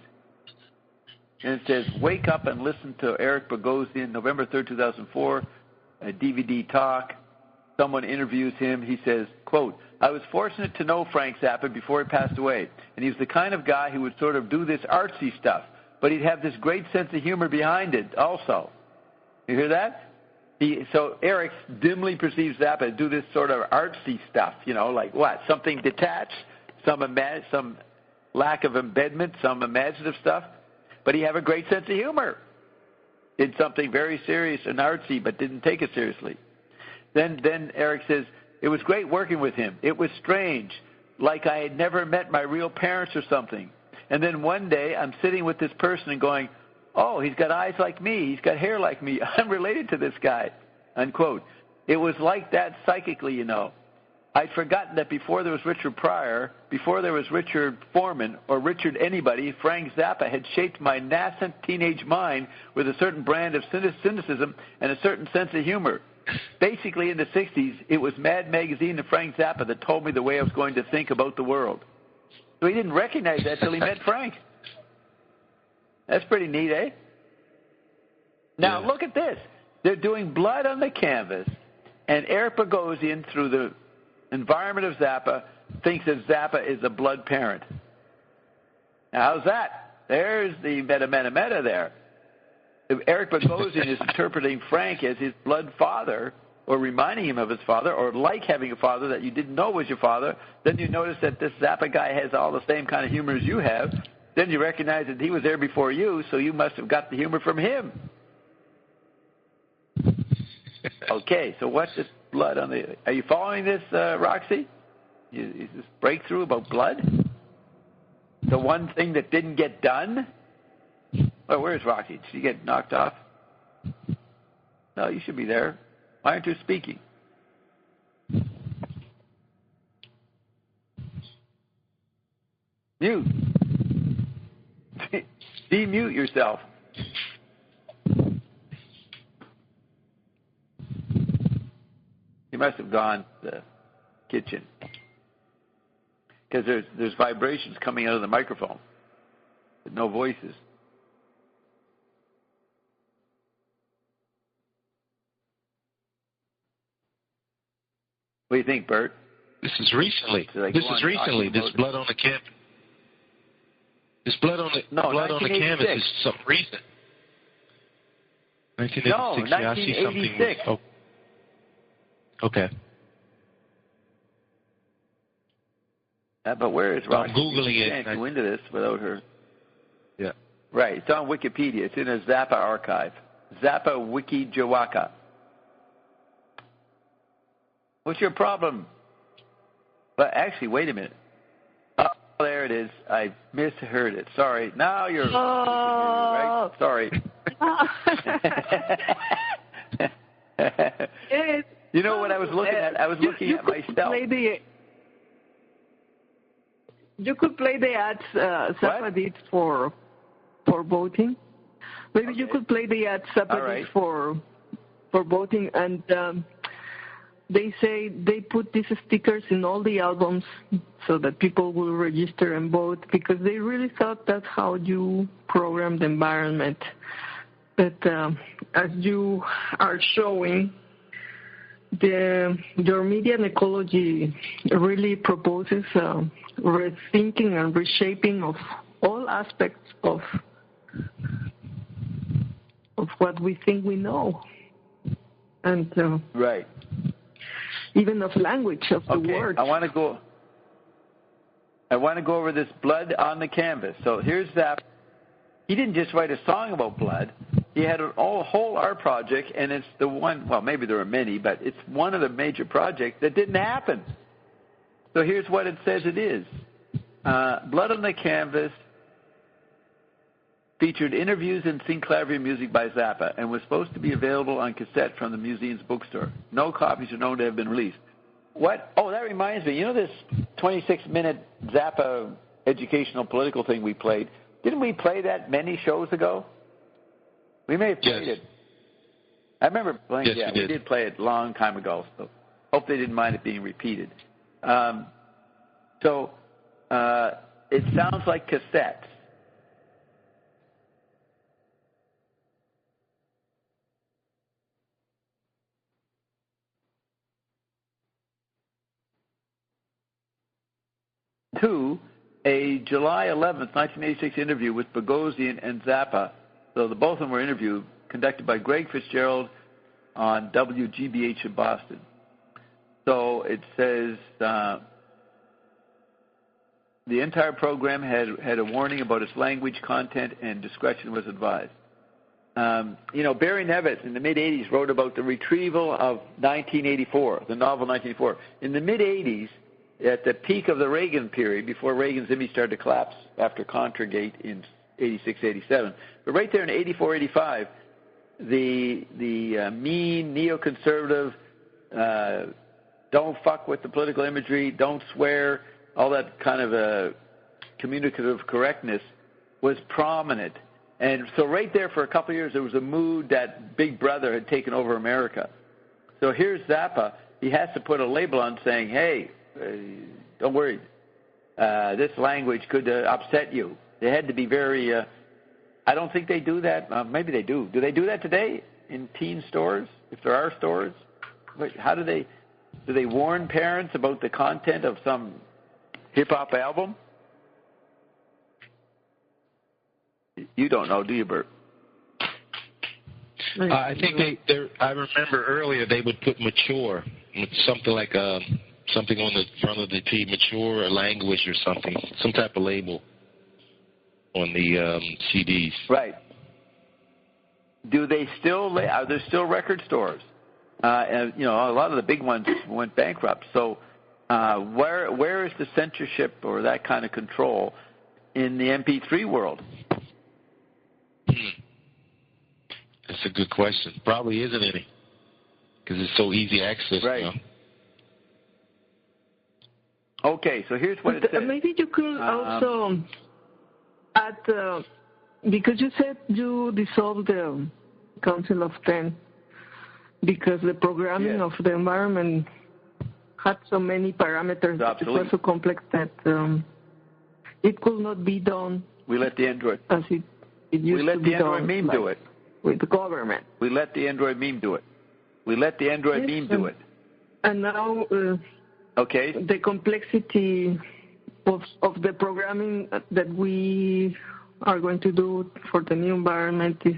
And it says, wake up and listen to Eric Bogosian, November 3rd, 2004, a DVD talk. Someone interviews him. He says, quote, I was fortunate to know Frank Zappa before he passed away, and he was the kind of guy who would sort of do this artsy stuff, but he'd have this great sense of humor behind it also. You hear that? So Eric dimly perceives Zappa to do this sort of artsy stuff, like what? Something detached, some lack of embedment, some imaginative stuff, but he have a great sense of humor. Did something very serious and artsy, but didn't take it seriously. Then Eric says, it was great working with him. It was strange, like I had never met my real parents or something. And then one day I'm sitting with this person and going, oh, he's got eyes like me. He's got hair like me. I'm related to this guy, unquote. It was like that psychically, I'd forgotten that before there was Richard Pryor, before there was Richard Foreman or Richard anybody, Frank Zappa had shaped my nascent teenage mind with a certain brand of cynicism and a certain sense of humor. Basically, in the 60s, it was Mad Magazine and Frank Zappa that told me the way I was going to think about the world. So he didn't recognize that till he met Frank. That's pretty neat, eh? Now, look at this. They're doing Blood on the Canvas, and Eric Bogosian, through the environment of Zappa, thinks that Zappa is a blood parent. Now, how's that? There's the meta there. If Eric Bogosian is interpreting Frank as his blood father, or reminding him of his father, or like having a father that you didn't know was your father, then you notice that this Zappa guy has all the same kind of humor as you have. Then you recognize that he was there before you, so you must have got the humor from him. Okay, so what's this blood on the... Are you following this, Roxy? Is this breakthrough about blood? The one thing that didn't get done? Oh, where's Roxy? Did she get knocked off? No, you should be there. Why aren't you speaking? Mute. Demute yourself. You must have gone to the kitchen. Because there's vibrations coming out of the microphone, but no voices. What do you think, Bert? This is recently. This blood on the canvas. This blood on the blood on the canvas is some recent. 1986. No, 1986. Yeah, I see something. Oh. Okay. But where is Roxy? I'm Googling it. You can't go into this without her. Yeah. Right. It's on Wikipedia. It's in a Zappa archive. Zappa Wiki Jawaka. What's your problem? But actually, wait a minute. Oh, there it is. I misheard it. Sorry. Now you're right. Sorry. You know what I was looking at? I was looking at myself. You could play the ads Zappa did for voting. Maybe you could play the ads Zappa did for voting, and they say they put these stickers in all the albums so that people will register and vote, because they really thought that's how you program the environment. But as you are showing, your media and ecology really proposes rethinking and reshaping of all aspects of what we think we know, and right, even of language, of the words. I want to go over this blood on the canvas. So here's Zappa. He didn't just write a song about blood. He had a whole art project, and it's the one, well, maybe there are many, but it's one of the major projects that didn't happen. So here's what it says it is. Blood on the Canvas featured interviews and synclavier music by Zappa and was supposed to be available on cassette from the museum's bookstore. No copies are known to have been released. What? Oh, that reminds me. You know this 26-minute Zappa educational political thing we played? Didn't we play that many shows ago? We may have played it. I remember playing it. Yeah, we did play it a long time ago, so hope they didn't mind it being repeated. So it sounds like cassettes. To a July 11th, 1986 interview with Bogosian and Zappa. So the both of them were interviewed, conducted by Greg Fitzgerald on WGBH in Boston. So it says the entire program had a warning about its language, content, and discretion was advised. Barry Nevitz in the mid-'80s wrote about the retrieval of 1984, the novel 1984. In the mid-'80s, at the peak of the Reagan period, before Reagan's image started to collapse after Contragate in 86, 87. But right there in 84, 85, the mean, neoconservative, don't fuck with the political imagery, don't swear, all that kind of communicative correctness was prominent. And so right there for a couple of years, there was a mood that Big Brother had taken over America. So here's Zappa. He has to put a label on saying, hey, don't worry, this language could upset you. They had to be very, I don't think they do that. Maybe they do. Do they do that today in teen stores, if there are stores? How do they warn parents about the content of some hip-hop album? You don't know, do you, Bert? I think I remember earlier they would put mature, something like something on the front of the T, mature language or something, some type of label on the CDs. Right. Are there still record stores? And, you know, a lot of the big ones went bankrupt. So where is the censorship or that kind of control in the MP3 world? That's a good question. Probably isn't any, because it's so easy access now. Okay, so here's what it says. Maybe you could also add, because you said you dissolved the Council of 10 because the programming of the environment had so many parameters that it was so complex that it could not be done. We let the Android. As it used we let to be the Android done, meme do it. With the government. We let the Android meme do it. We let the Android meme do it. And now the complexity of the programming that we are going to do for the new environment is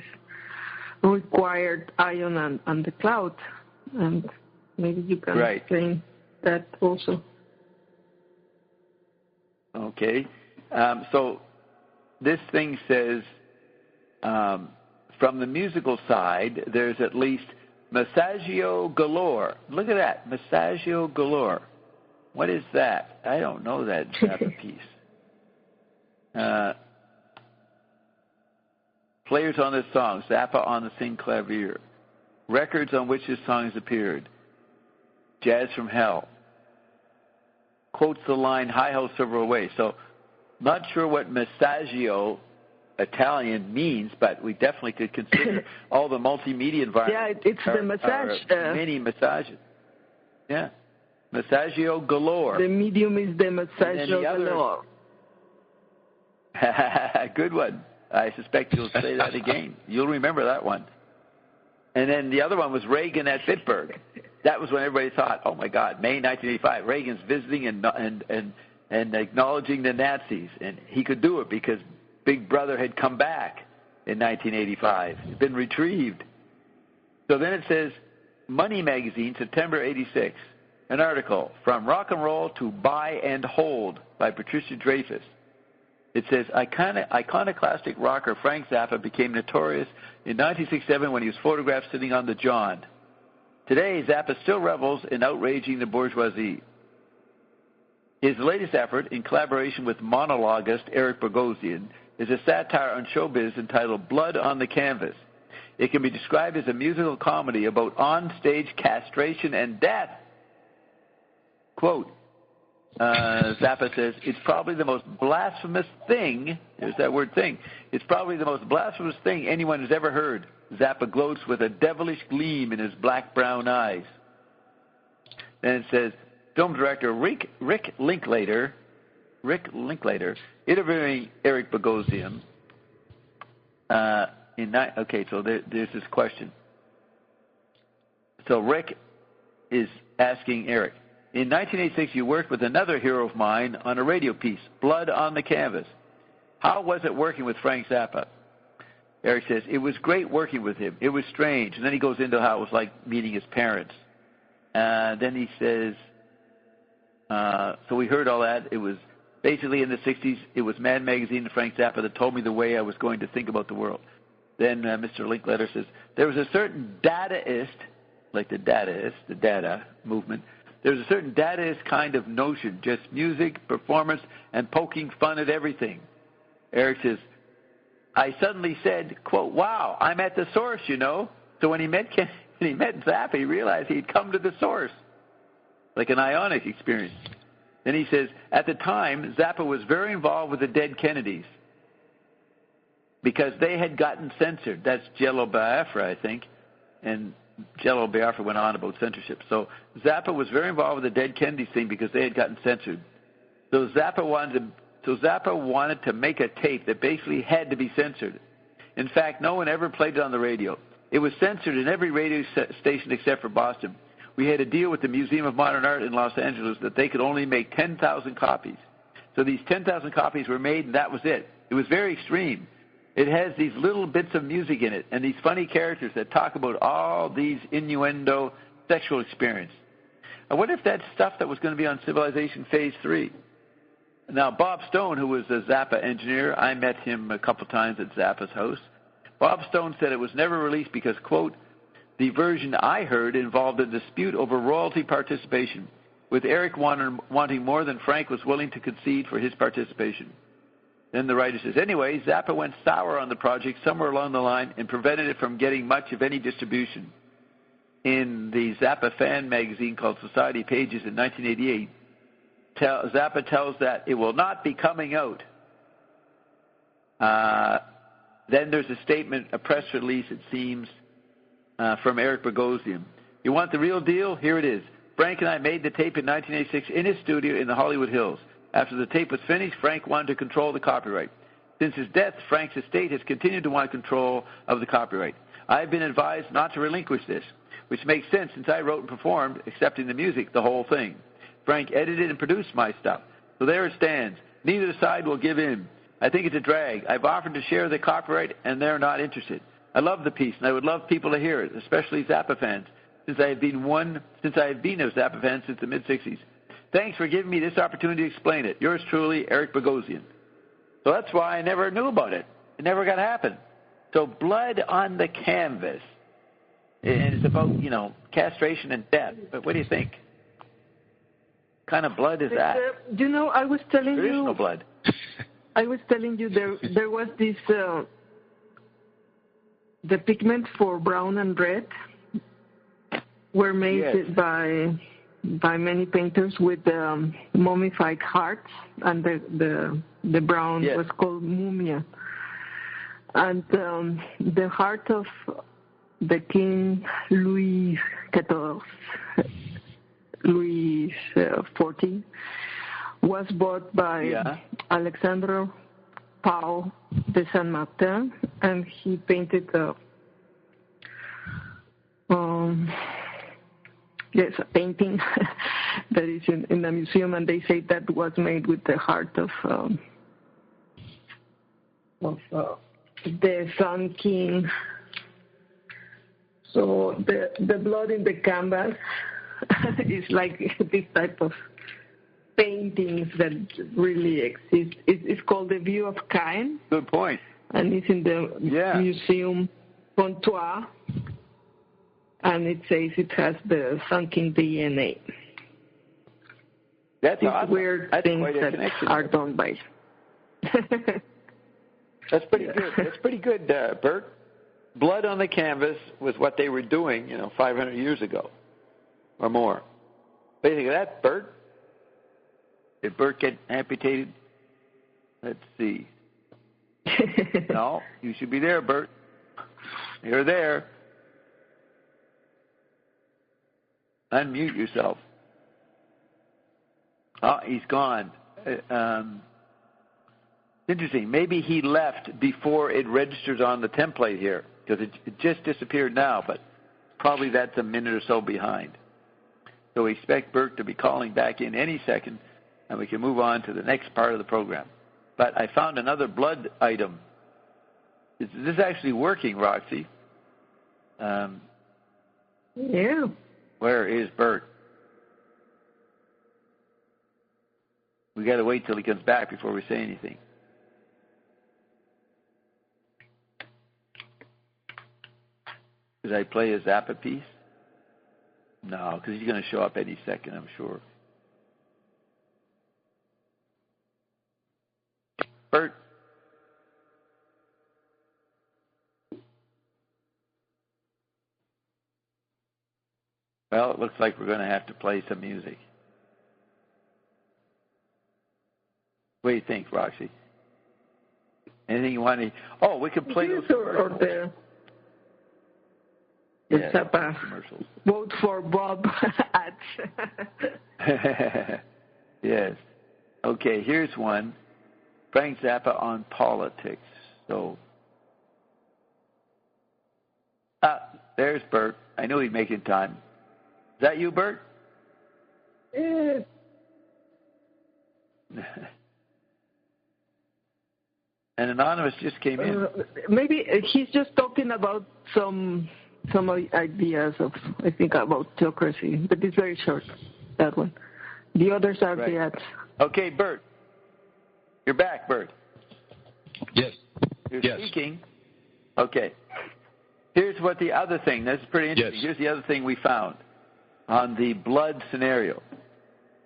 required ION and the cloud. And maybe you can explain that also. Okay. So this thing says, from the musical side, there's at least Massaggio galore. Look at that, Massaggio galore. What is that? I don't know that Zappa piece. Players on this song, Zappa on the sing clavier. Records on which this song has appeared. Jazz from Hell. Quotes the line, hi-ho several ways. So, not sure what Massaggio Italian means, but we definitely could consider all the multimedia environment. Yeah, it's the massage. Many massages. Yeah. Massaggio galore. The medium is the Massaggio galore. Good one. I suspect you'll say that again. You'll remember that one. And then the other one was Reagan at Bitburg. That was when everybody thought, oh, my God, May 1985, Reagan's visiting and acknowledging the Nazis. And he could do it because Big Brother had come back in 1985. It's been retrieved. So then it says, Money Magazine, September 86, an article, From Rock and Roll to Buy and Hold by Patricia Dreyfus. It says, iconoclastic rocker Frank Zappa became notorious in 1967 when he was photographed sitting on the John. Today, Zappa still revels in outraging the bourgeoisie. His latest effort, in collaboration with monologuist Eric Bogosian, is a satire on showbiz entitled Blood on the Canvas. It can be described as a musical comedy about on-stage castration and death. Quote, Zappa says, it's probably the most blasphemous thing, there's that word thing, it's probably the most blasphemous thing anyone has ever heard. Zappa gloats with a devilish gleam in his black-brown eyes. Then it says, film director Rick Linklater, interviewing Eric Bogosian. So there's this question. So Rick is asking Eric, in 1986, you worked with another hero of mine on a radio piece, Blood on the Canvas. How was it working with Frank Zappa? Eric says, it was great working with him. It was strange. And then he goes into how it was like meeting his parents. Then he says, so we heard all that. It was basically in the 60s, it was Mad Magazine and Frank Zappa that told me the way I was going to think about the world. Then Mr. Linklater says, there was a certain Dadaist, like the Dada movement, there's a certain Dadaist kind of notion, just music, performance, and poking fun at everything. Eric says, I suddenly said, quote, wow, I'm at the source, you know. So when he met Zappa, he realized he'd come to the source, like an ionic experience. Then he says, at the time, Zappa was very involved with the dead Kennedys because they had gotten censored. That's Jello Biafra, I think, and Jello Biafra went on about censorship. So Zappa was very involved with the dead Kennedys thing because they had gotten censored. So Zappa wanted to make a tape that basically had to be censored. In fact, no one ever played it on the radio. It was censored in every radio station except for Boston. We had a deal with the Museum of Modern Art in Los Angeles that they could only make 10,000 copies. So these 10,000 copies were made, and that was it. It was very extreme. It has these little bits of music in it and these funny characters that talk about all these innuendo sexual experience. I wonder if that's stuff that was going to be on Civilization Phase 3. Now, Bob Stone, who was a Zappa engineer, I met him a couple times at Zappa's house. Bob Stone said it was never released because, quote, The version I heard involved a dispute over royalty participation, with Eric wanting more than Frank was willing to concede for his participation. Then the writer says, anyway, Zappa went sour on the project somewhere along the line and prevented it from getting much of any distribution. In the Zappa fan magazine called Society Pages in 1988, Zappa tells that it will not be coming out. Then there's a statement, a press release, it seems, from Eric Bogosian. You want the real deal? Here it is. Frank and I made the tape in 1986 in his studio in the Hollywood Hills. After the tape was finished, Frank wanted to control the copyright. Since his death, Frank's estate has continued to want control of the copyright. I have been advised not to relinquish this, which makes sense since I wrote and performed, excepting the music, the whole thing. Frank edited and produced my stuff. So there it stands. Neither side will give in. I think it's a drag. I've offered to share the copyright, and they're not interested. I love the piece, and I would love people to hear it, especially Zappa fans, since I have been a Zappa fan since the mid-'60s. Thanks for giving me this opportunity to explain it. Yours truly, Eric Bogosian. So that's why I never knew about it. It never got to happen. So Blood on the Canvas, and it's about, castration and death. But what do you think? What kind of blood is that? I was telling you... Traditional blood. I was telling you there was this... the pigments for brown and red were made by many painters with mummified hearts, and the brown was called mumia. And the heart of the King Louis XIV was bought by Alexandre Pau de Saint Martin, and he painted a painting that is in the museum, and they say that was made with the heart of the Sun King. So the blood in the canvas is like this type of paintings that really exist. It's called The View of Cain. Good point. And it's in the Museum Pontoise. And it says it has the sunken DNA. That's these awesome. Weird That's things quite a that connection. are done by. That's pretty good. That's pretty good, Bert. Blood on the canvas was what they were doing, 500 years ago or more. What do you think of that, Bert? Did Bert get amputated? Let's see. No, you should be there, Bert. You're there. Unmute yourself. Oh, he's gone. Interesting. Maybe he left before it registers on the template here, because it just disappeared now, but probably that's a minute or so behind. So we expect Bert to be calling back in any second, and we can move on to the next part of the program. But I found another blood item. Is this actually working, Roxy? Yeah. Where is Bert? We got to wait till he comes back before we say anything. Did I play a Zappa piece? No, because he's going to show up any second, I'm sure. Bert? Well, it looks like we're going to have to play some music. What do you think, Roxy? Anything you want to... Oh, we could play those commercials. Or the Zappa commercials. Vote for Bob ads. Yes. Okay, here's one. Frank Zappa on politics. So, there's Bert. I knew he'd make it in time. Is that you, Bert? Yeah. An anonymous just came in. Maybe he's just talking about some ideas of, I think, about theocracy, but it's very short, that one. The others are the ads. Okay, Bert. You're back, Bert. Yes. You're speaking. Okay. Here's what the other thing, that's pretty interesting. Yes. Here's the other thing we found on the blood scenario.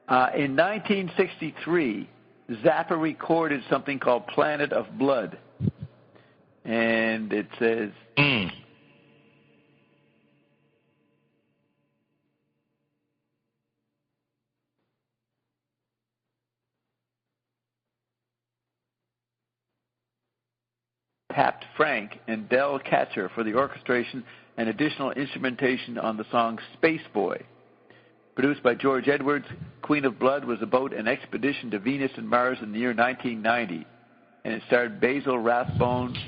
In 1963, Zappa recorded something called Planet of Blood. And it says... tapped Frank and Del Catcher for the orchestration and additional instrumentation on the song Space Boy. Produced by George Edwards, Queen of Blood was about an expedition to Venus and Mars in the year 1990, and it starred Basil Rathbone,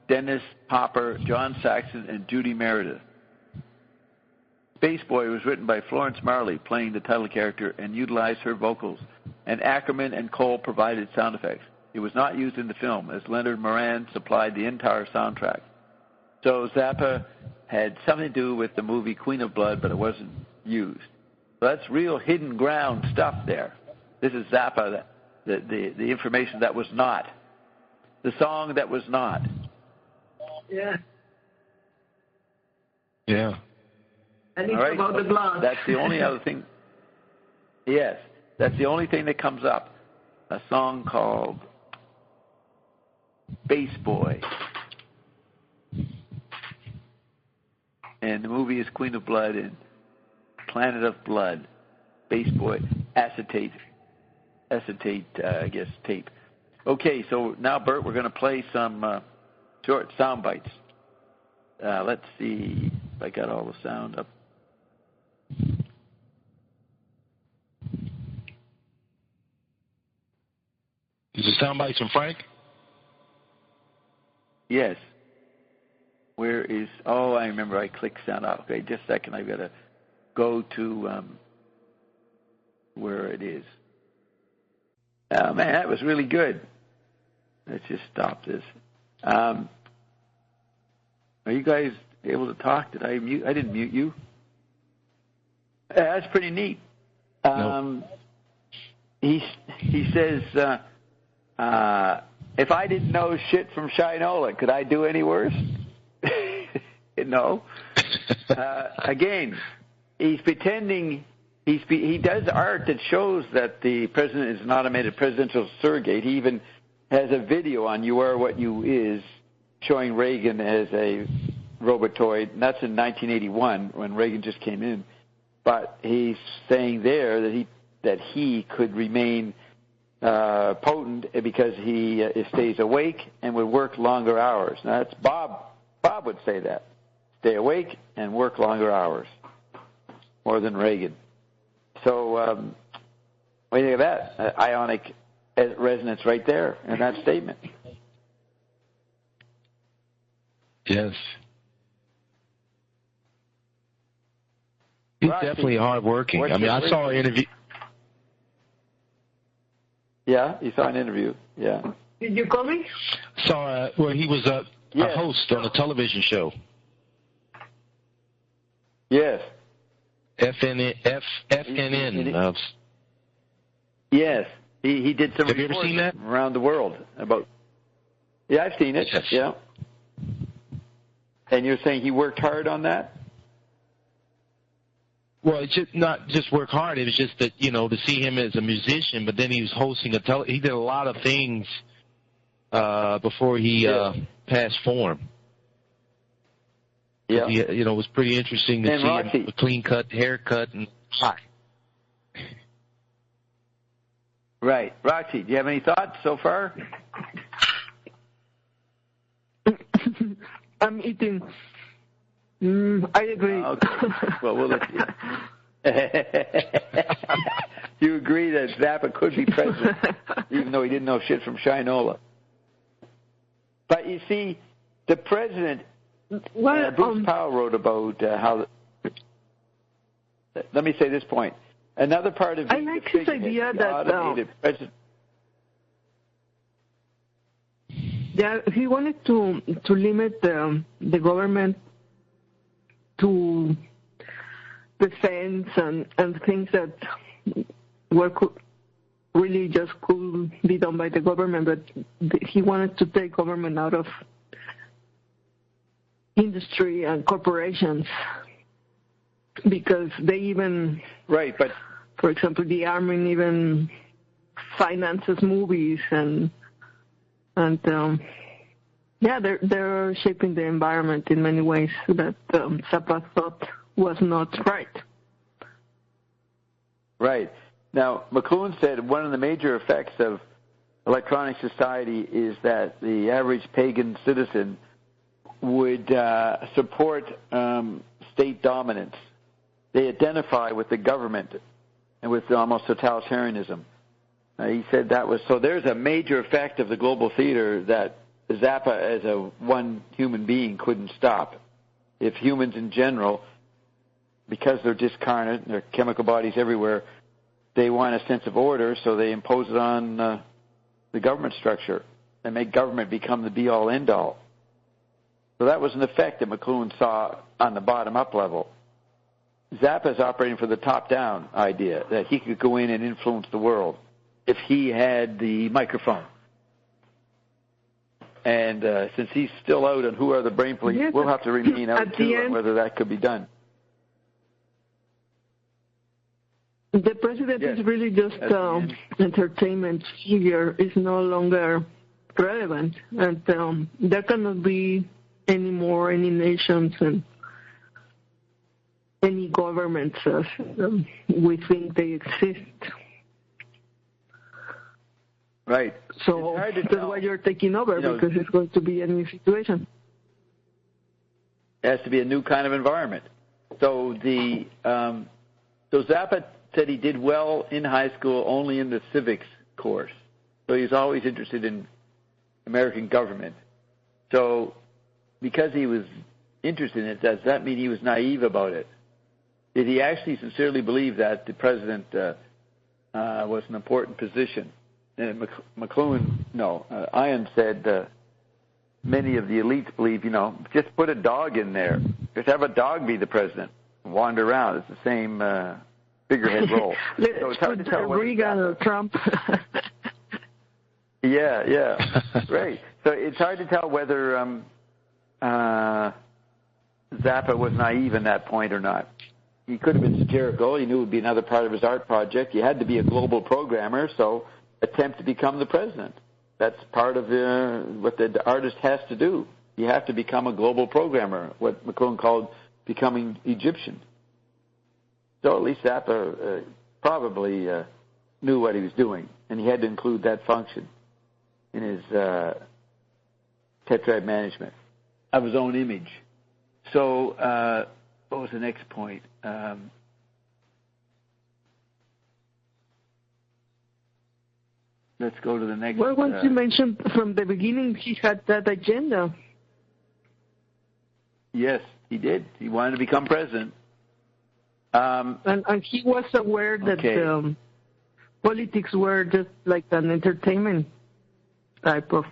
Dennis Hopper, John Saxon, and Judy Meredith. Space Boy was written by Florence Marley, playing the title character, and utilized her vocals, and Ackerman and Cole provided sound effects. It was not used in the film, as Leonard Moran supplied the entire soundtrack. So Zappa had something to do with the movie Queen of Blood, but it wasn't used. So that's real hidden ground stuff there. This is Zappa, the information that was not. The song that was not. Yeah. Yeah. And it's about the blood. That's the only other thing. Yes, that's the only thing that comes up. A song called Space Boy. And the movie is Queen of Blood and Planet of Blood. Space Boy. Acetate, I guess, tape. Okay, so now, Bert, we're going to play some short sound bites. Let's see if I got all the sound up. Is it sound bites from Frank? Yes. Where is... Oh, I remember. I clicked sound out. Okay, just a second. I've got to go to where it is. Oh, man, that was really good. Let's just stop this. Are you guys able to talk? Did I mute? I didn't mute you. That's pretty neat. Nope. He says... if I didn't know shit from Shinola, could I do any worse? No. Again, he's pretending he does art that shows that the president is an automated presidential surrogate. He even has a video on You Are What You Is showing Reagan as a robotoid. And that's in 1981 when Reagan just came in. But he's saying there that he could remain potent because he stays awake and would work longer hours. Now, that's Bob. Bob would say that. Stay awake and work longer hours, more than Reagan. So, what do you think of that? Ionic resonance right there in that statement. Yes. He's definitely hardworking. I mean, I saw an interview. Yeah, you saw an interview. Yeah. Did you call me? Saw where he was a host on a television show. Yes. FNN. Yes, he did some. Have you ever seen that? Around the world about? Yeah, I've seen it. Yes. Yeah. And you're saying he worked hard on that? Well, it's just not just work hard. It was just that, to see him as a musician, but then he was hosting he did a lot of things before he passed form. Yeah. It was pretty interesting to see Roxy. him, a clean-cut haircut and hot. Right. Roxy, do you have any thoughts so far? I'm eating. I agree. Okay. Well, we'll let you. You agree that Zappa could be president, even though he didn't know shit from Shinola. But you see, the president, Bruce Powell wrote about how. Let me say this point. Another part of I like his idea that. Yeah, he wanted to limit the government to defense and things that really just could be done by the government, but he wanted to take government out of industry and corporations, because they even, right, but for example, the army even finances movies and they're shaping the environment in many ways that Zappa thought was not right. Right. Now, McLuhan said one of the major effects of electronic society is that the average pagan citizen would support state dominance. They identify with the government and with almost totalitarianism. He said that was, so there's a major effect of the global theater that Zappa as a one human being couldn't stop. If humans in general, because they're discarnate, and there are chemical bodies everywhere, they want a sense of order, so they impose it on the government structure and make government become the be-all, end-all. So that was an effect that McLuhan saw on the bottom-up level. Zappa's operating for the top-down idea, that he could go in and influence the world if he had the microphone. And since he's still out on Who Are the Brain Police, we'll have to remain out too on whether that could be done. The president is really just entertainment figure. Is no longer relevant, and there cannot be any more any nations and any governments as we think they exist. Right. So that's why you're taking over, because it's going to be a new situation. It has to be a new kind of environment. So so Zappa said he did well in high school only in the civics course. So he's always interested in American government. So because he was interested in it, does that mean he was naive about it? Did he actually sincerely believe that the president was an important position? And McLuhan, no. Ian said many of the elites believe, just put a dog in there. Just have a dog be the president. Wander around. It's the same figurehead role. So it's hard to tell Reagan or Trump. Yeah. Right. So it's hard to tell whether Zappa was naive in that point or not. He could have been satirical. He knew it would be another part of his art project. You had to be a global programmer, so attempt to become the president. That's part of what the artist has to do. You have to become a global programmer, what McLuhan called becoming Egyptian. So at least Zappa probably knew what he was doing, and he had to include that function in his tetrad management of his own image. So what was the next point? Let's go to the next. Well, once you mentioned from the beginning, he had that agenda. Yes, he did. He wanted to become president. And he was aware that politics were just like an entertainment type of...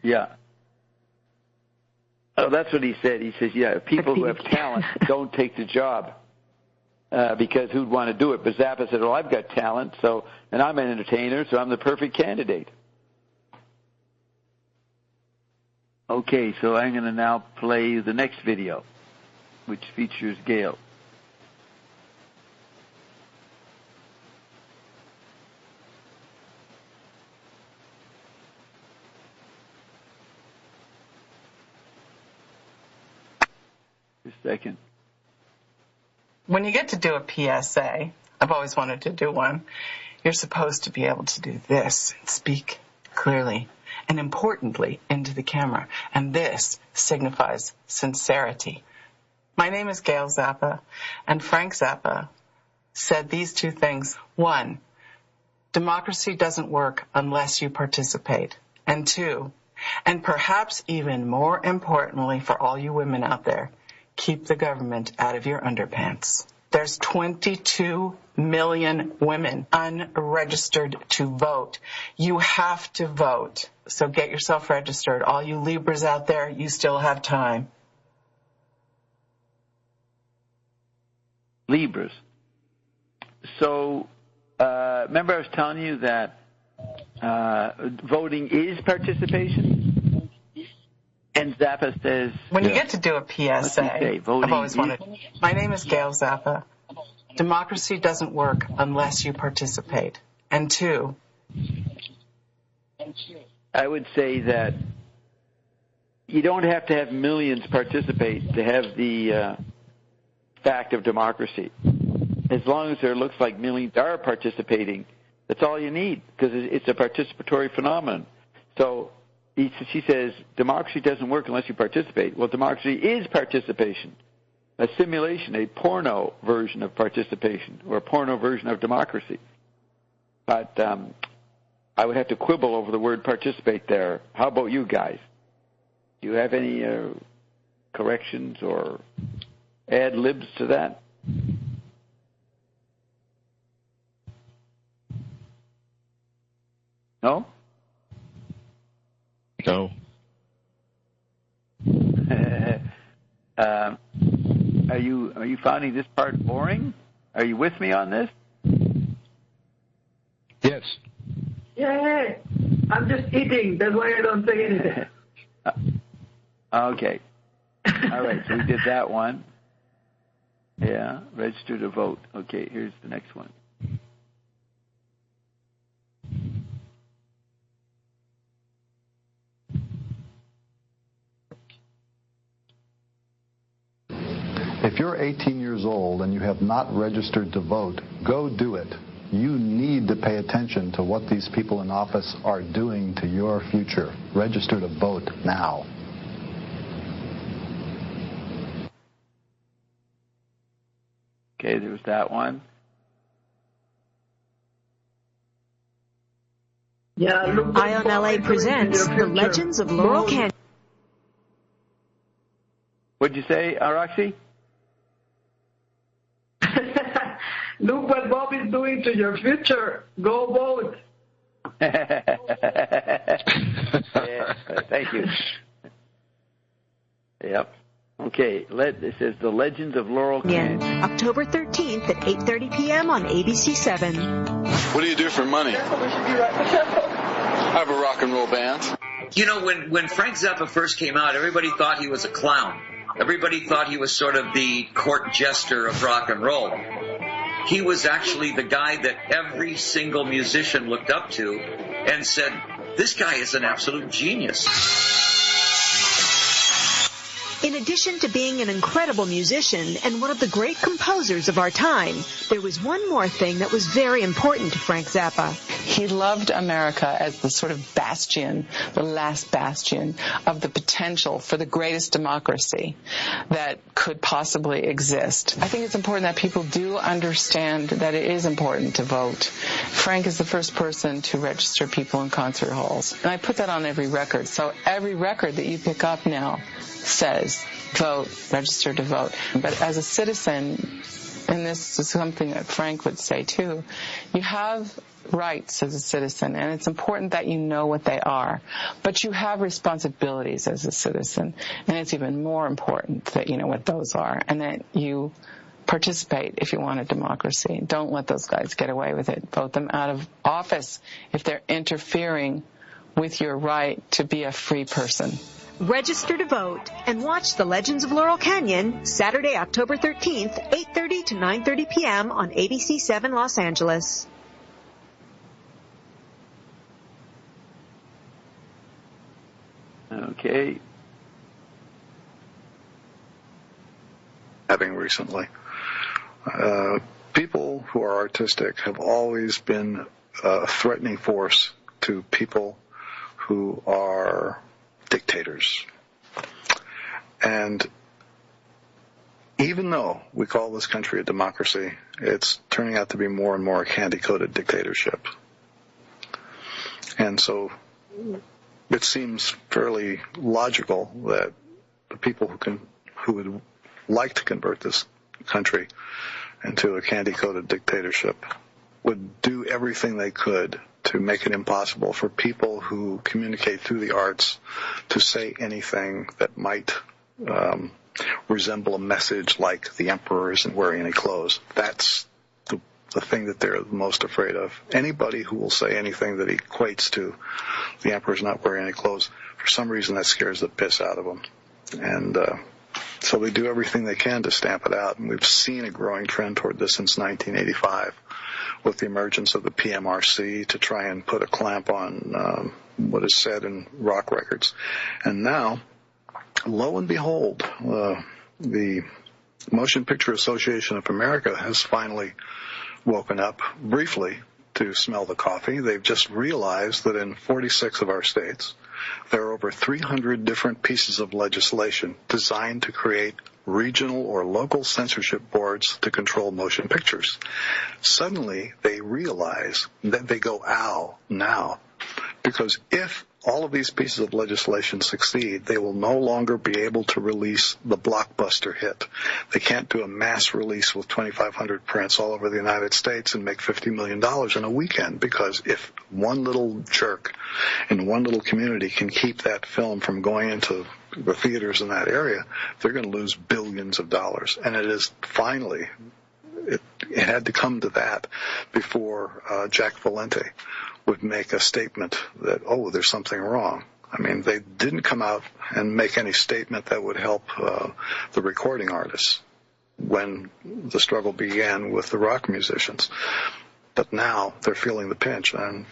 Yeah. Oh, that's what he said. He says, people who have talent don't take the job because who'd want to do it? But Zappa said, well, I've got talent, and I'm an entertainer, so I'm the perfect candidate. Okay, so I'm going to now play the next video, which features Gail. Second. When you get to do a PSA, I've always wanted to do one, you're supposed to be able to do this, speak clearly and importantly into the camera, and this signifies sincerity. My name is Gail Zappa, and Frank Zappa said these two things. 1, democracy doesn't work unless you participate. And 2, and perhaps even more importantly for all you women out there, keep the government out of your underpants. There's 22 million women unregistered to vote. You have to vote. So get yourself registered. All you Libras out there, you still have time. Libras. So, remember I was telling you that voting is participation? And Zappa says... When you get to do a PSA, I've always wanted... My name is Gail Zappa. Democracy doesn't work unless you participate. And 2... I would say that you don't have to have millions participate to have the fact of democracy. As long as there looks like millions are participating, that's all you need, because it's a participatory phenomenon. So she says democracy doesn't work unless you participate. Well, democracy is participation, a simulation, a porno version of participation, or a porno version of democracy. But I would have to quibble over the word participate there. How about you guys? Do you have any corrections or ad libs to that? No? No. Are you finding this part boring? Are you with me on this? Yes. Yeah, I'm just eating. That's why I don't say anything. Okay. All right, so we did that one. Yeah, register to vote. Okay, here's the next one. If you're 18 years old and you have not registered to vote, go do it. You need to pay attention to what these people in office are doing to your future. Register to vote now. Okay, there was that one. Yeah, Ion LA presents The Legends of Laurel Canyon. What'd you say, Roxy? Look what Bob is doing to your future. Go vote. Yeah, thank you. Yep. Okay, this is The Legends of Laurel Canyon. October 13th at 8:30 p.m. on ABC7. What do you do for money? I have a rock and roll band. You know, when Frank Zappa first came out, everybody thought he was a clown. Everybody thought he was sort of the court jester of rock and roll. He was actually the guy that every single musician looked up to and said, this guy is an absolute genius. In addition to being an incredible musician and one of the great composers of our time, there was one more thing that was very important to Frank Zappa. He loved America as the sort of bastion, the last bastion of the potential for the greatest democracy that could possibly exist. I think it's important that people do understand that it is important to vote. Frank is the first person to register people in concert halls. And I put that on every record. So every record that you pick up now says, vote, register to vote. But as a citizen, and this is something that Frank would say too, you have rights as a citizen, and it's important that you know what they are. But you have responsibilities as a citizen, and it's even more important that you know what those are, and that you participate if you want a democracy. Don't let those guys get away with it. Vote them out of office if they're interfering with your right to be a free person. Register to vote and watch The Legends of Laurel Canyon Saturday, October 13th, 8:30 to 9:30 p.m. on ABC7 Los Angeles. Okay. Having recently. People who are artistic have always been a threatening force to people who are dictators. And even though we call this country a democracy, it's turning out to be more and more a candy-coated dictatorship. And so it seems fairly logical that the people who would like to convert this country into a candy-coated dictatorship would do everything they could to make it impossible for people who communicate through the arts to say anything that might resemble a message like the emperor isn't wearing any clothes. That's the thing that they're most afraid of. Anybody who will say anything that equates to the emperor's not wearing any clothes For some reason, that scares the piss out of them. And so they do everything they can to stamp it out. And we've seen a growing trend toward this since 1985 with the emergence of the PMRC to try and put a clamp on what is said in rock records. And now, lo and behold, the Motion Picture Association of America has finally woken up briefly to smell the coffee. They've just realized that in 46 of our states, there are over 300 different pieces of legislation designed to create regional or local censorship boards to control motion pictures. Suddenly, they realize that they go, ow, now. Because if all of these pieces of legislation succeed, they will no longer be able to release the blockbuster hit. They can't do a mass release with 2,500 prints all over the United States and make $50 million in a weekend, because if one little jerk in one little community can keep that film from going into the theaters in that area, they're going to lose billions of dollars. And it is finally, it had to come to that before Jack Valente would make a statement that, oh, there's something wrong. I mean, they didn't come out and make any statement that would help the recording artists when the struggle began with the rock musicians. But now they're feeling the pinch, and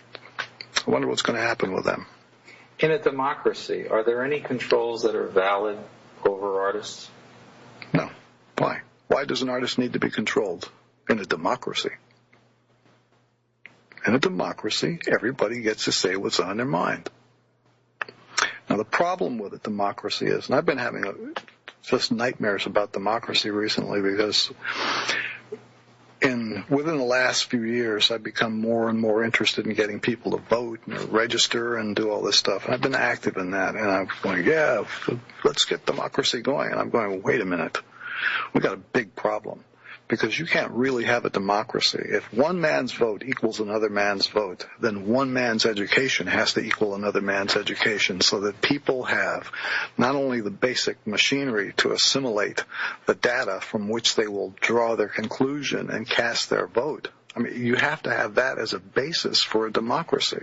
I wonder what's going to happen with them. In a democracy, are there any controls that are valid over artists? No. Why? Why does an artist need to be controlled in a democracy? In a democracy, everybody gets to say what's on their mind. Now, the problem with a democracy is, and I've been having just nightmares about democracy recently, because within the last few years, I've become more and more interested in getting people to vote and register and do all this stuff. And I've been active in that. And I'm going, yeah, let's get democracy going. And I'm going, wait a minute. We've got a big problem. Because you can't really have a democracy. If one man's vote equals another man's vote, then one man's education has to equal another man's education, so that people have not only the basic machinery to assimilate the data from which they will draw their conclusion and cast their vote. I mean, you have to have that as a basis for a democracy.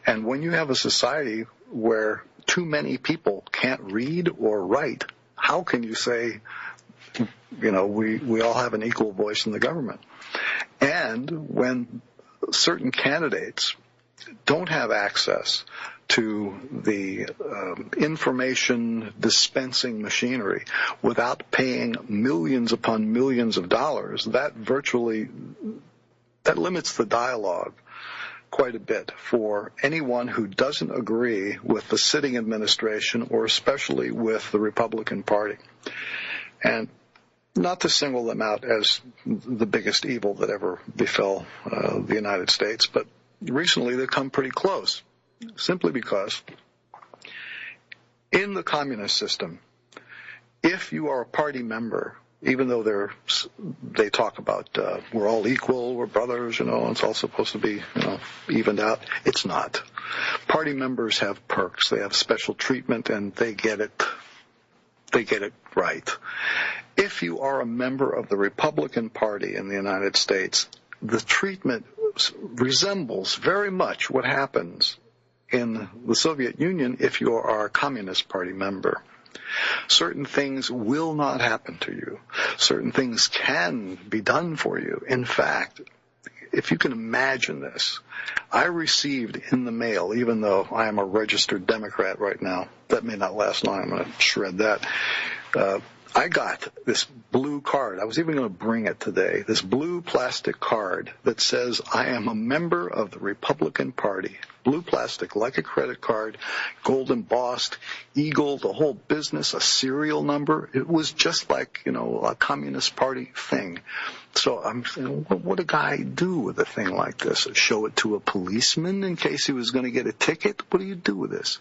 And when you have a society where too many people can't read or write, how can you say, you know, we all have an equal voice in the government? And when certain candidates don't have access to the information dispensing machinery without paying millions upon millions of dollars, that limits the dialogue quite a bit for anyone who doesn't agree with the sitting administration, or especially with the Republican Party. And not to single them out as the biggest evil that ever befell the United States, but recently they've come pretty close, simply because in the communist system, if you are a party member, even though they talk about we're all equal, we're brothers, it's all supposed to be evened out, it's not. Party members have perks, they have special treatment, and they get it right. If you are a member of the Republican Party in the United States, the treatment resembles very much what happens in the Soviet Union if you are a Communist Party member. Certain things will not happen to you. Certain things can be done for you. In fact, if you can imagine this, I received in the mail, even though I am a registered Democrat right now, that may not last long, I'm going to shred that, I got this blue card. I was even going to bring it today, this blue plastic card that says I am a member of the Republican Party. Blue plastic, like a credit card, gold embossed, eagle, the whole business, a serial number. It was just like, a Communist Party thing. So I'm saying, what would a guy do with a thing like this? Show it to a policeman in case he was going to get a ticket? What do you do with this?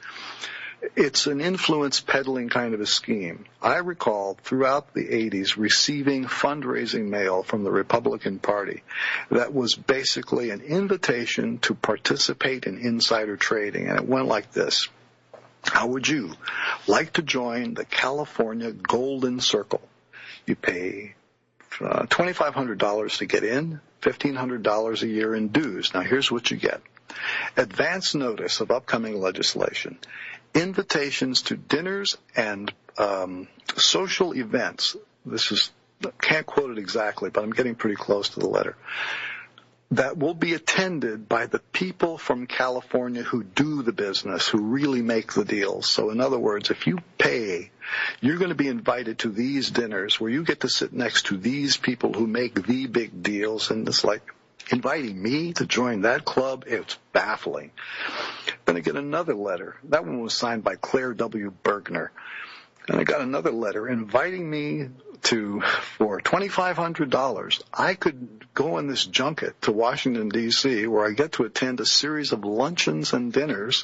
It's an influence peddling kind of a scheme. I recall throughout the 80s receiving fundraising mail from the Republican Party that was basically an invitation to participate in insider trading, and it went like this. How would you like to join the California Golden Circle? You pay $2,500 to get in, $1,500 a year in dues. Now here's what you get. Advance notice of upcoming legislation, invitations to dinners and social events. Can't quote it exactly, but I'm getting pretty close to the letter. That will be attended by the people from California who do the business, who really make the deals. So in other words, if you pay, you're going to be invited to these dinners where you get to sit next to these people who make the big deals. And it's like inviting me to join that club. It's baffling. Then I get another letter. That one was signed by Claire W. Bergner. And I got another letter inviting me for $2,500. I could go on this junket to Washington, D.C., where I get to attend a series of luncheons and dinners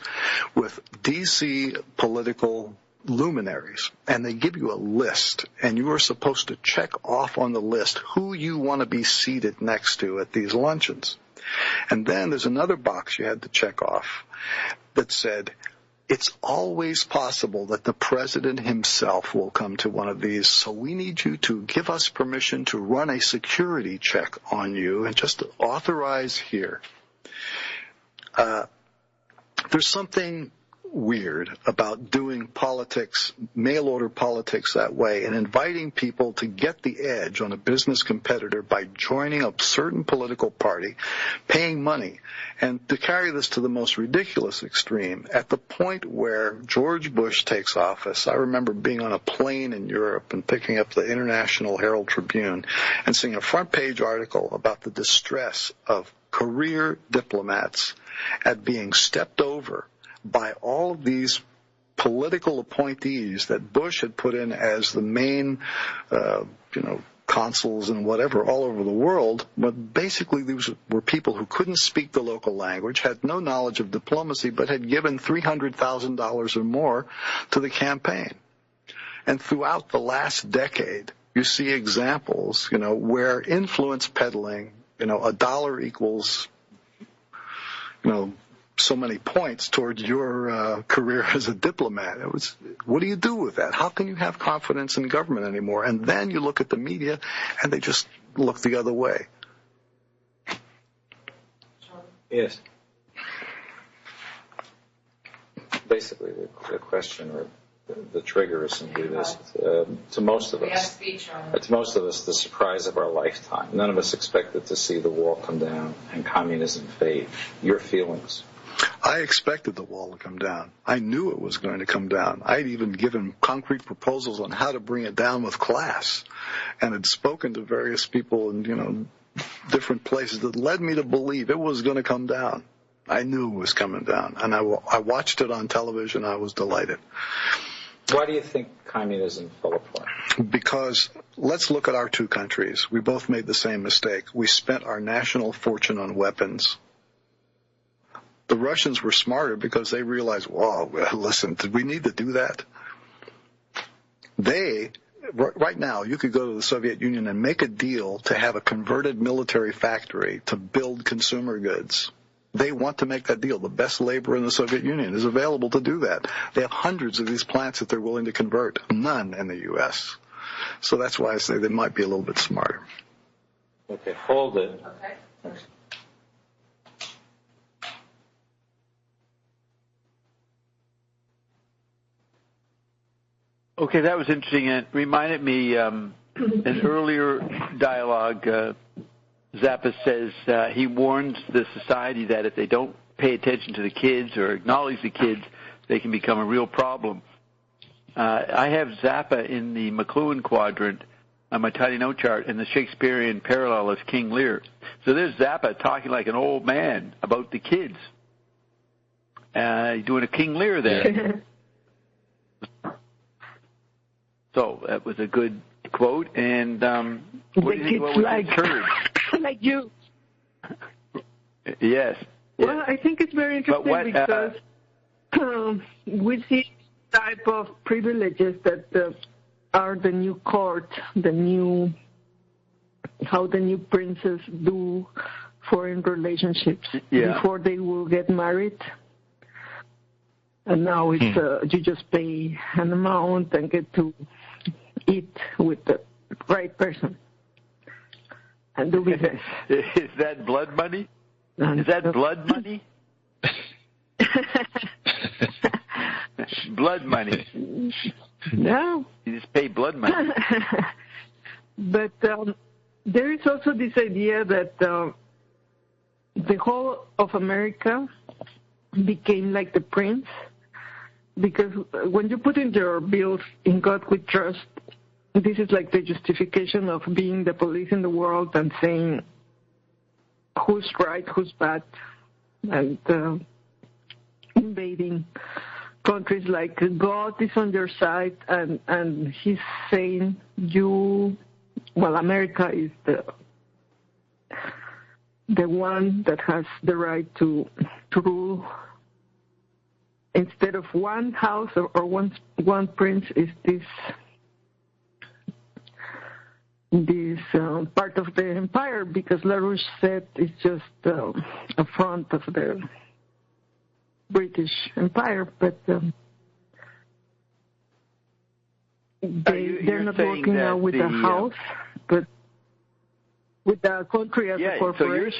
with D.C. political luminaries. And they give you a list, and you are supposed to check off on the list who you want to be seated next to at these luncheons. And then there's another box you had to check off that said, it's always possible that the president himself will come to one of these, so we need you to give us permission to run a security check on you and just authorize here. There's something weird about doing politics, mail-order politics that way, and inviting people to get the edge on a business competitor by joining a certain political party, paying money. And to carry this to the most ridiculous extreme, at the point where George Bush takes office, I remember being on a plane in Europe and picking up the International Herald Tribune and seeing a front-page article about the distress of career diplomats at being stepped over by all of these political appointees that Bush had put in as the main, consuls and whatever all over the world. But basically these were people who couldn't speak the local language, had no knowledge of diplomacy, but had given $300,000 or more to the campaign. And throughout the last decade, you see examples, where influence peddling, a dollar equals, so many points towards your career as a diplomat. What do you do with that? How can you have confidence in government anymore? And then you look at the media, and they just look the other way. Yes. Basically, the question or the trigger is simply this: to most of us, the surprise of our lifetime. None of us expected to see the wall come down and communism fade. Your feelings? I expected the wall to come down. I knew it was going to come down. I'd even given concrete proposals on how to bring it down with class, and had spoken to various people in, different places that led me to believe it was going to come down. I knew it was coming down, and I watched it on television. I was delighted. Why do you think communism fell apart? Because let's look at our two countries. We both made the same mistake. We spent our national fortune on weapons. The Russians were smarter because they realized, whoa, listen, did we need to do that? Right now, you could go to the Soviet Union and make a deal to have a converted military factory to build consumer goods. They want to make that deal. The best labor in the Soviet Union is available to do that. They have hundreds of these plants that they're willing to convert. None in the U.S. So that's why I say they might be a little bit smarter. Okay, hold it. Okay. Okay, that was interesting. It reminded me an earlier dialogue. Zappa says he warns the society that if they don't pay attention to the kids or acknowledge the kids, they can become a real problem. I have Zappa in the McLuhan quadrant on my tiny note chart, and the Shakespearean parallel is King Lear. So there's Zappa talking like an old man about the kids. Doing a King Lear there. So that was a good quote. And what do you think about what you heard? Like you. Yes. Well, I think it's very interesting because we see type of privileges that are the new court, how the new princes do foreign relationships before they will get married. And now it's you just pay an amount and get to eat with the right person and do business. Is that blood money? Is that blood money? Blood money. No. You just pay blood money. But there is also this idea that the whole of America became like the prince, because when you put in your bills, "In God we trust," this is like the justification of being the police in the world and saying who's right, who's bad, and invading countries like God is on your side, and he's saying America is the one that has the right to rule. Instead of one house or one prince, is this part of the empire, because LaRouche said it's just a front of the British Empire, but they're not working now with the house, but with the country as a corporation. So you're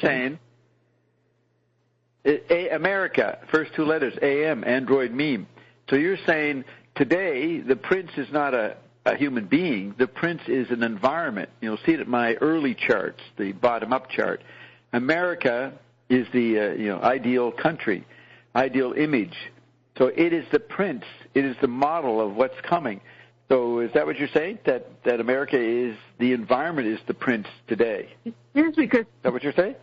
saying America, first two letters, AM, Android meme. So you're saying today the prince is not a human being. The prince is an environment. You'll see it in my early charts, the bottom-up chart. America is the ideal country, ideal image. So it is the prince. It is the model of what's coming. So is that what you're saying, that America is, the environment is the prince today? Yes, because... Is that what you're saying?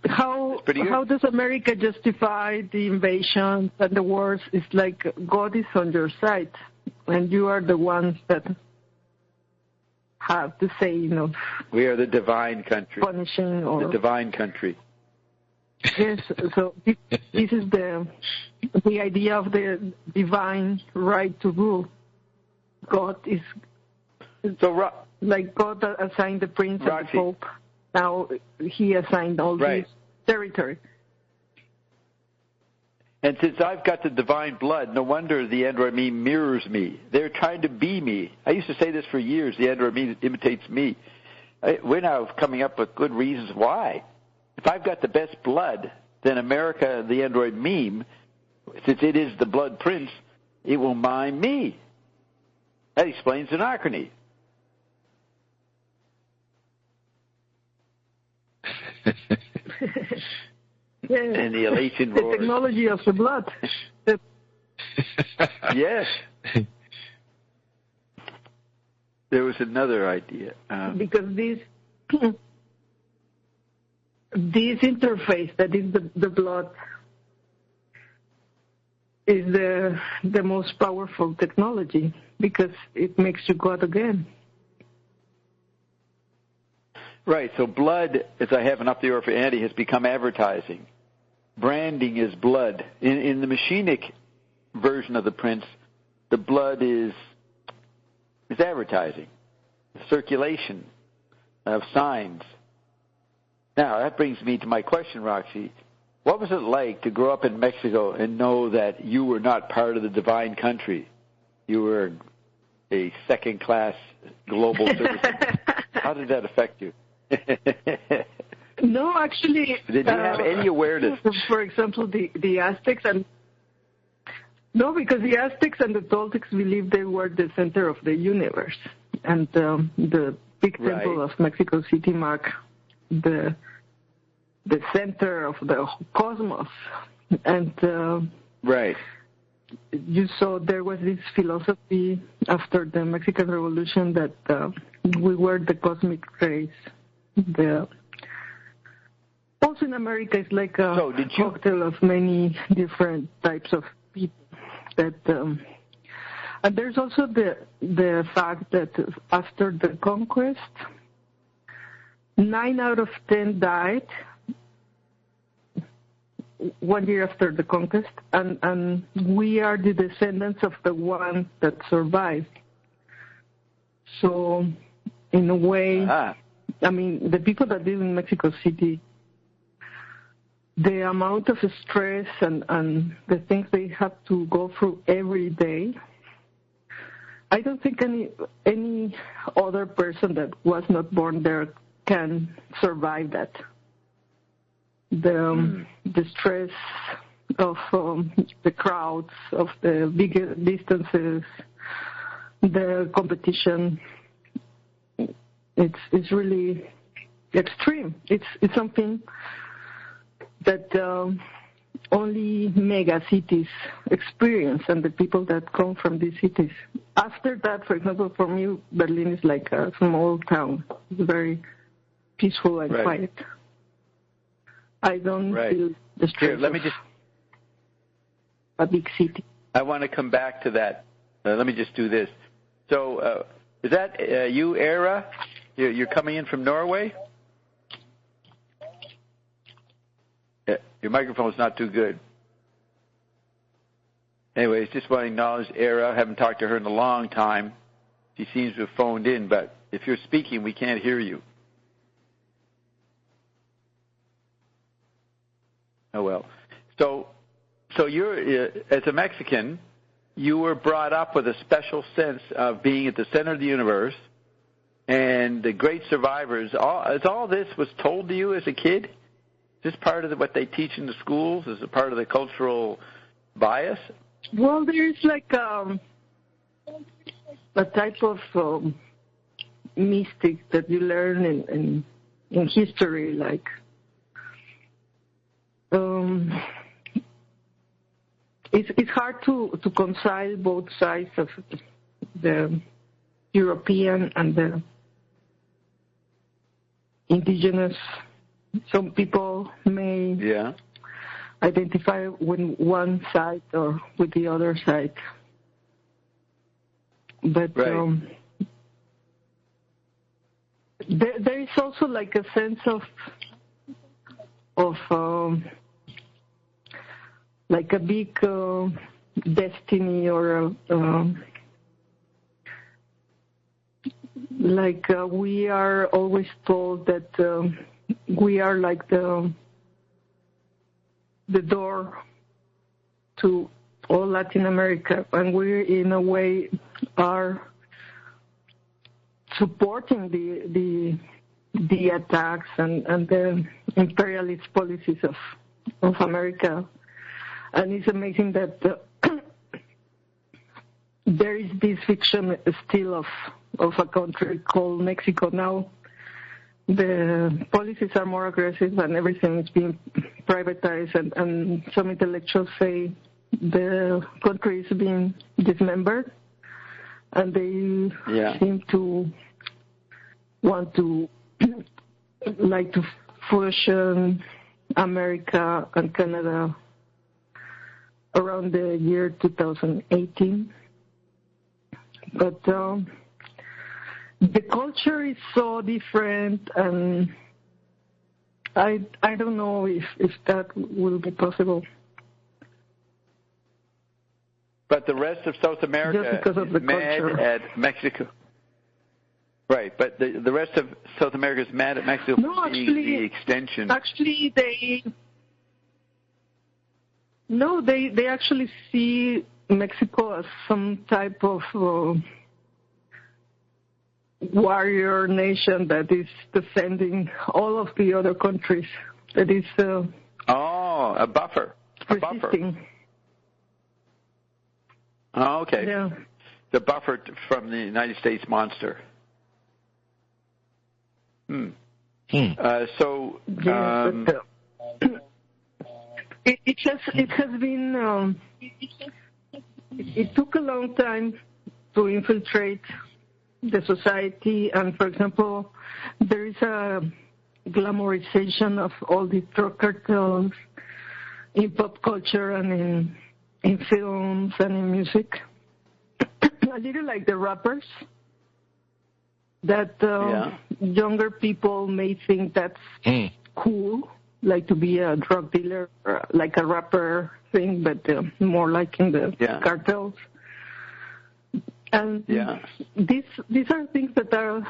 How does America justify the invasions and the wars? It's like God is on your side, and you are the ones that have to say, we are the divine country. Punishing or... The divine country. Yes, so this is the idea of the divine right to rule. God is like God assigned the prince and the pope. Now he assigned all this territory. And since I've got the divine blood, no wonder the Android meme mirrors me. They're trying to be me. I used to say this for years. The Android meme imitates me. We're now coming up with good reasons why. If I've got the best blood, then America, the Android meme, since it is the blood prince, it will mime me. That explains anarchy. And the elation roars. The technology of the blood. Yes. There was another idea. Because this interface that is the blood is the most powerful technology, because it makes you God again. Right, so blood, as I have an Up the Air for Andy, has become advertising. Branding is blood. In the machinic version of the prince, the blood is advertising, circulation of signs. Now, that brings me to my question, Roxy. What was it like to grow up in Mexico and know that you were not part of the divine country? You were a second-class global citizen. How did that affect you? No, actually... Did you have any awareness? For example, the Aztecs and... No, because the Aztecs and the Toltecs believed they were the center of the universe. And the big temple of Mexico City marked the center of the cosmos. And you saw there was this philosophy after the Mexican Revolution that we were the cosmic race. Also in America, it's like a cocktail of many different types of people. And there's also the fact that after the conquest, 9 out of 10 died 1 year after the conquest, and we are the descendants of the ones that survived. So, in a way, I mean, the people that live in Mexico City, the amount of stress and the things they have to go through every day, I don't think any other person that was not born there can survive that. The stress of the crowds, of the bigger distances, the competition. It's really extreme. It's something that only mega cities experience, and the people that come from these cities. After that, for example, for me, Berlin is like a small town. It's very peaceful and quiet. I don't feel the stress. Here, let me just. A big city. I want to come back to that. Let me just do this. So, is that you, Era? You're coming in from Norway? Your microphone's not too good. Anyways, just want to acknowledge Era. I haven't talked to her in a long time. She seems to have phoned in, but if you're speaking, we can't hear you. Oh, well. So you're, as a Mexican, you were brought up with a special sense of being at the center of the universe and the great survivors. All this was told to you as a kid? Is this part of what they teach in the schools? Is it part of the cultural bias? Well, there's like a type of mystic that you learn in history, like it's hard to reconcile both sides of the European and the indigenous. Some people may identify with one side or with the other side. But there is also like a sense of like a big destiny, or we are always told that we are like the door to all Latin America, and we in a way are supporting the attacks and the imperialist policies of America. And it's amazing that there is this fiction still of a country called Mexico now. The policies are more aggressive and everything is being privatized, and some intellectuals say the country is being dismembered, and they seem to want to like to fusion America and Canada around the year 2018. But the culture is so different, and I don't know if that will be possible. But the rest of South America is mad at Mexico. Right, but the rest of South America is mad at Mexico for the extension. Actually, they actually see Mexico as some type of warrior nation that is defending all of the other countries. That is a buffer. Resisting. Oh, okay. Yeah. The buffer from the United States monster. It has been. It took a long time to infiltrate the society, and for example, there is a glamorization of all the drug cartels in pop culture and in films and in music. A little like the rappers, that younger people may think that's cool, like to be a drug dealer, like a rapper thing, but more like in the cartels. And these are things that are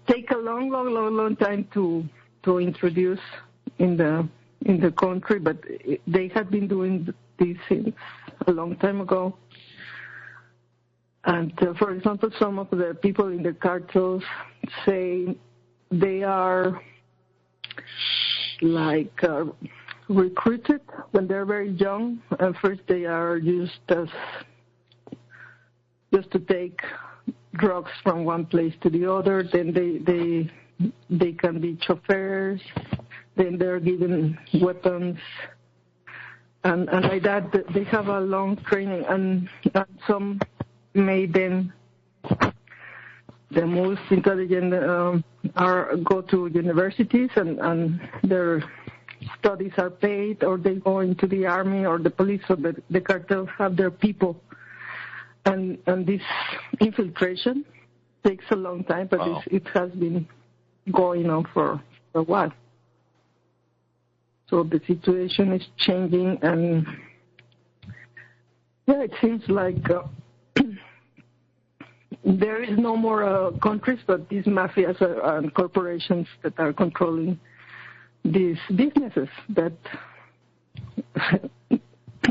take a long time to introduce in the country, but they had been doing these things a long time ago. And for example, some of the people in the cartels say they are like recruited when they're very young. And first they are used as just to take drugs from one place to the other. Then they can be chauffeurs. Then they're given weapons. And like that, they have a long training. And some may then, the most intelligent go to universities and their studies are paid, or they go into the army or the police, so that the cartels have their people. And this infiltration takes a long time, but it has been going on for a while. So the situation is changing, and it seems like there is no more countries, but these mafias and corporations that are controlling these businesses that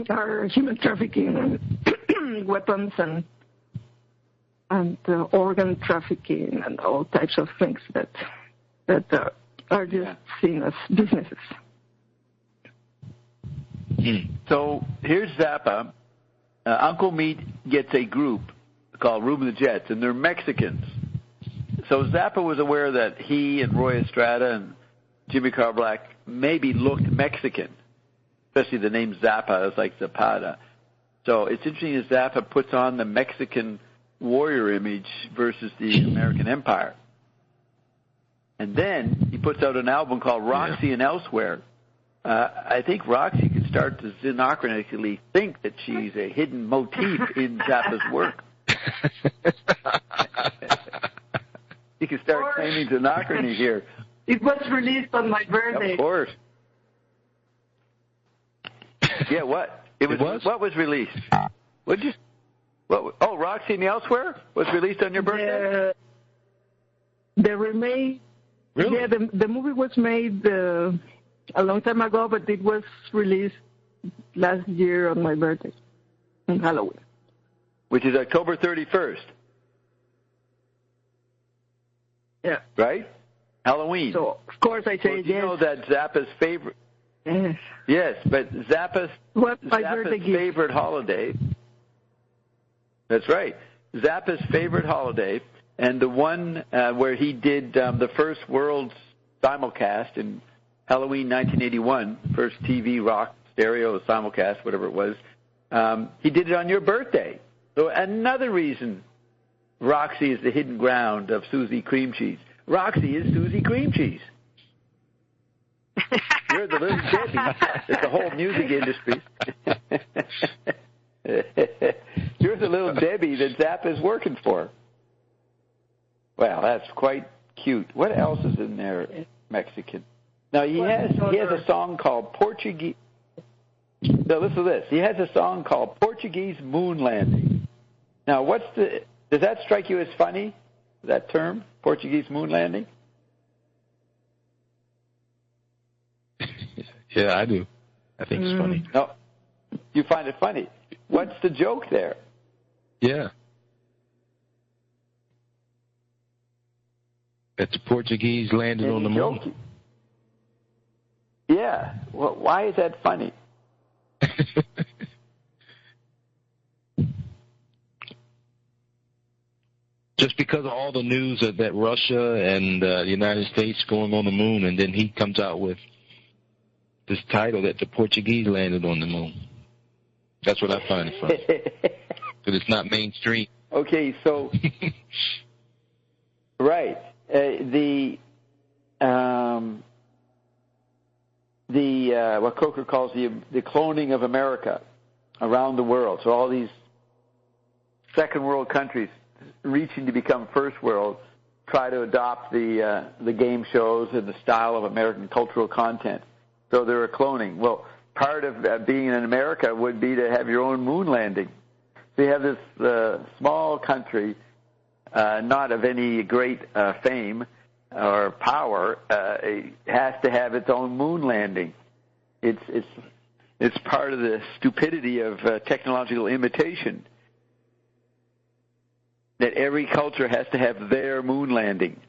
are human trafficking, weapons, and organ trafficking, and all types of things that are just seen as businesses. So here's Zappa. Uncle Meat gets a group called Room of the Jets, and they're Mexicans. So Zappa was aware that he and Roy Estrada and Jimmy Carl Black maybe looked Mexican, especially the name Zappa is like Zapata. So it's interesting that Zappa puts on the Mexican warrior image versus the American Empire. And then he puts out an album called Roxy and Elsewhere. I think Roxy could start to xenochronically think that she's a hidden motif in Zappa's work. You can start claiming xenochrony here. It was released on my birthday. Of course. Yeah, what? It was? What was released? Roxy and Elsewhere was released on your birthday? The remake. Really? Yeah, the movie was made a long time ago, but it was released last year on my birthday, on Halloween. Which is October 31st. Yeah. Right? Halloween. So, of course, I say yes. You know that Zappa's favorite... Yes. Yes, but Zappa's favorite holiday... That's right. Zappa's favorite holiday, and the one where he did the first world simulcast in Halloween 1981, first TV rock stereo simulcast, whatever it was, he did it on your birthday. So another reason Roxy is the hidden ground of Susie Cream Cheese. Roxy is Susie Cream Cheese. You're the little Debbie. It's the whole music industry. You're the little Debbie that Zappa's working for. Well, that's quite cute. What else is in there, Mexican? Now, he has a song called Portuguese. Now, listen to this. He has a song called Portuguese Moon Landing. Now, does that strike you as funny, that term, Portuguese Moon Landing? Yeah, I do. I think it's funny. No, you find it funny. What's the joke there? Yeah. That the Portuguese landed on the moon. Yeah. Well, why is that funny? Just because of all the news that Russia and the United States going on the moon, and then he comes out with this title that the Portuguese landed on the moon. That's what I find funny. Because it's not mainstream. Okay, so right, what Coker calls the cloning of America around the world. So all these second world countries reaching to become first world try to adopt the game shows and the style of American cultural content. So they're a cloning. Well, part of being in America would be to have your own moon landing. So you have this small country, not of any great fame or power, it has to have its own moon landing. It's part of the stupidity of technological imitation that every culture has to have their moon landing.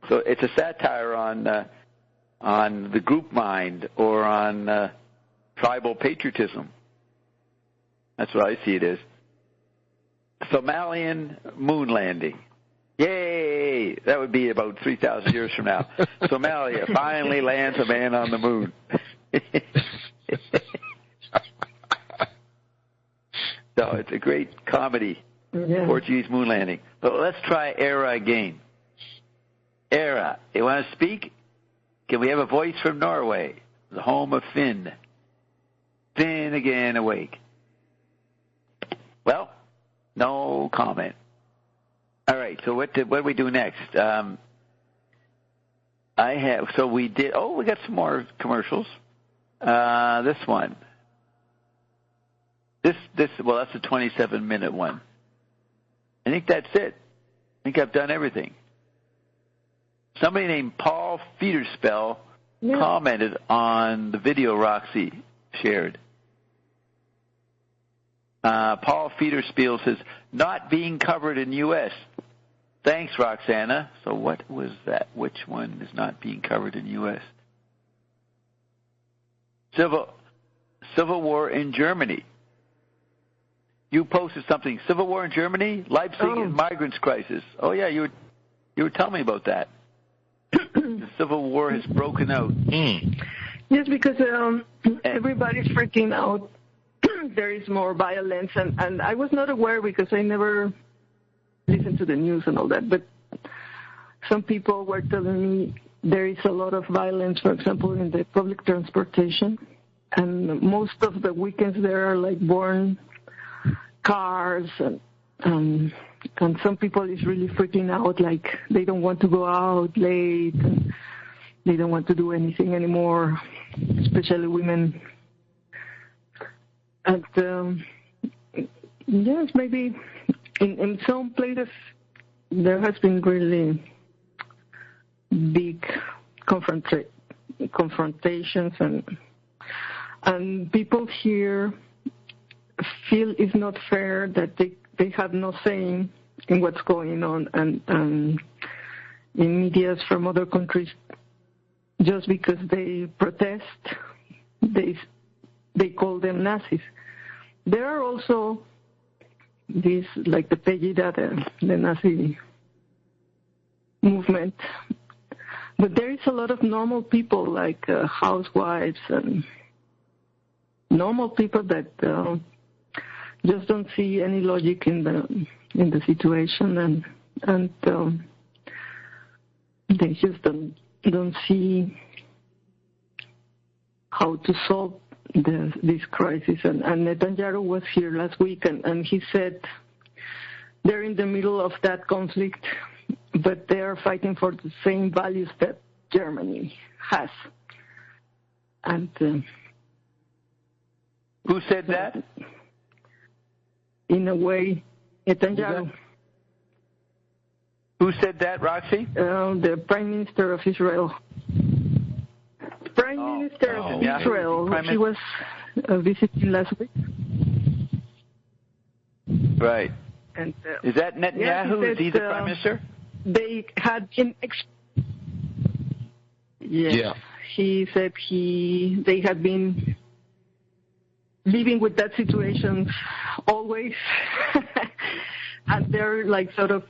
So it's a satire on on the group mind or on tribal patriotism. That's what I see it as. Somalian moon landing. Yay! That would be about 3,000 years from now. Somalia finally lands a man on the moon. So it's a great comedy, Portuguese moon landing. But let's try Era again. Era, you want to speak? Can we have a voice from Norway, the home of Finn? Finn again awake. Well, no comment. All right, so what do we do next? We got some more commercials. This one. Well, that's a 27-minute one. I think that's it. I think I've done everything. Somebody named Paul Federspell commented on the video Roxy shared. Paul Federspell says, not being covered in U.S. Thanks, Roxana. So what was that? Which one is not being covered in U.S.? Civil War in Germany. You posted something. Civil War in Germany? Leipzig and migrants crisis. Oh, yeah, you were telling me about that. The Civil War has broken out. Yes, because everybody's freaking out. There is more violence, and I was not aware because I never listened to the news and all that, but some people were telling me there is a lot of violence, for example, in the public transportation, and most of the weekends there are like born cars, and some people is really freaking out, like they don't want to go out late, and they don't want to do anything anymore, especially women. And yes, maybe in some places there has been really big confrontations, and people here feel it's not fair that they have no say in what's going on, and in medias from other countries, just because they protest, they call them Nazis. There are also these, like the Pegida, the Nazi movement, but there is a lot of normal people, like housewives and normal people that just don't see any logic in the situation, and they just don't see how to solve this crisis. And Netanyahu was here last week, and he said they're in the middle of that conflict, but they are fighting for the same values that Germany has. And who said that? In a way, Netanyahu. Who said that, Roxy? The Prime Minister of Israel. Prime Minister of Israel. He was visiting last week. Right. And is that Netanyahu? Is he the Prime Minister? They had been. Yes. He said they had been living with that situation always, and they're like sort of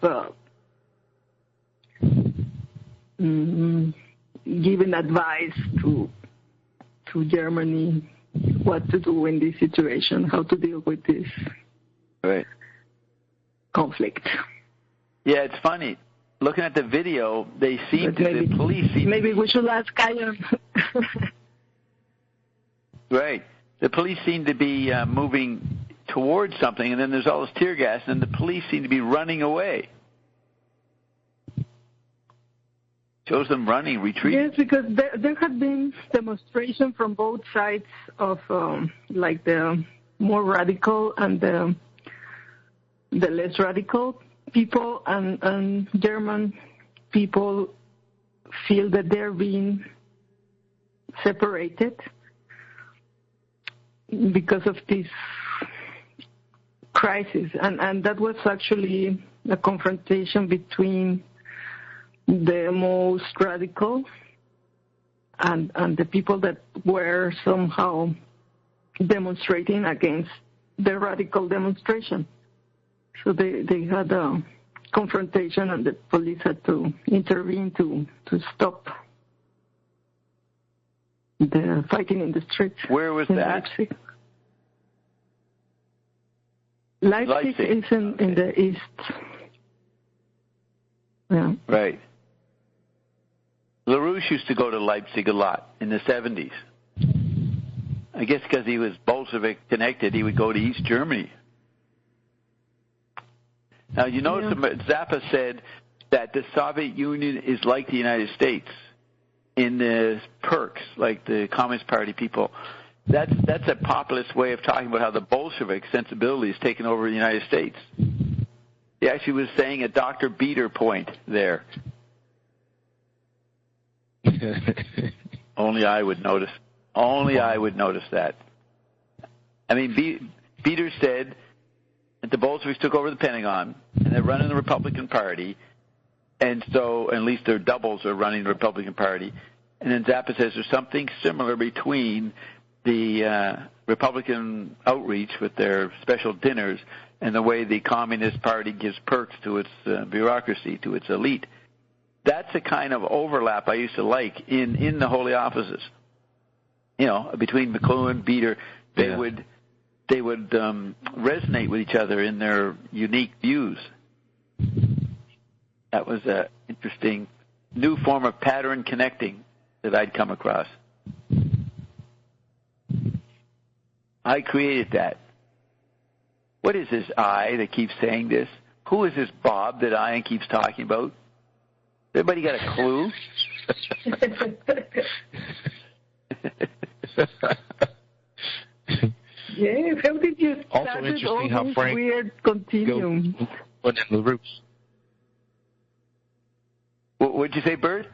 giving advice to Germany what to do in this situation, how to deal with this conflict. Yeah, it's funny. Looking at the video, the police seem maybe we should ask Kyle. Right. The police seem to be moving towards something, and then there's all this tear gas, and the police seem to be running away. Shows them running, retreating. Yes, because there had been demonstration from both sides of like the more radical and the less radical people, and German people feel that they're being separated because of this crisis, and that was actually a confrontation between the most radical and the people that were somehow demonstrating against the radical demonstration. So they had a confrontation, and the police had to intervene to stop the fighting in the streets. Where was that? Leipzig. Leipzig is in the east. Yeah. Right. LaRouche used to go to Leipzig a lot in the 70s. I guess because he was Bolshevik connected, he would go to East Germany. Now, you notice Zappa said that the Soviet Union is like the United States in the perks, like the Communist Party people. That's a populist way of talking about how the Bolshevik sensibility is taking over the United States. He actually was saying a Dr. Beater point there. Only I would notice. Only I would notice that. I mean, Beater said that the Bolsheviks took over the Pentagon, and they're running the Republican Party, and so at least their doubles are running the Republican Party. And then Zappa says there's something similar between the Republican outreach with their special dinners and the way the Communist Party gives perks to its bureaucracy, to its elite. That's a kind of overlap I used to like in the Holy Offices. You know, between McLuhan, Beater, they would resonate with each other in their unique views. That was an interesting new form of pattern connecting that I'd come across. I created that. What is this I that keeps saying this? Who is this Bob that Ian keeps talking about? Everybody got a clue? Yeah, how did you start also interesting how this Frank weird continuum? What'd you say, Bert?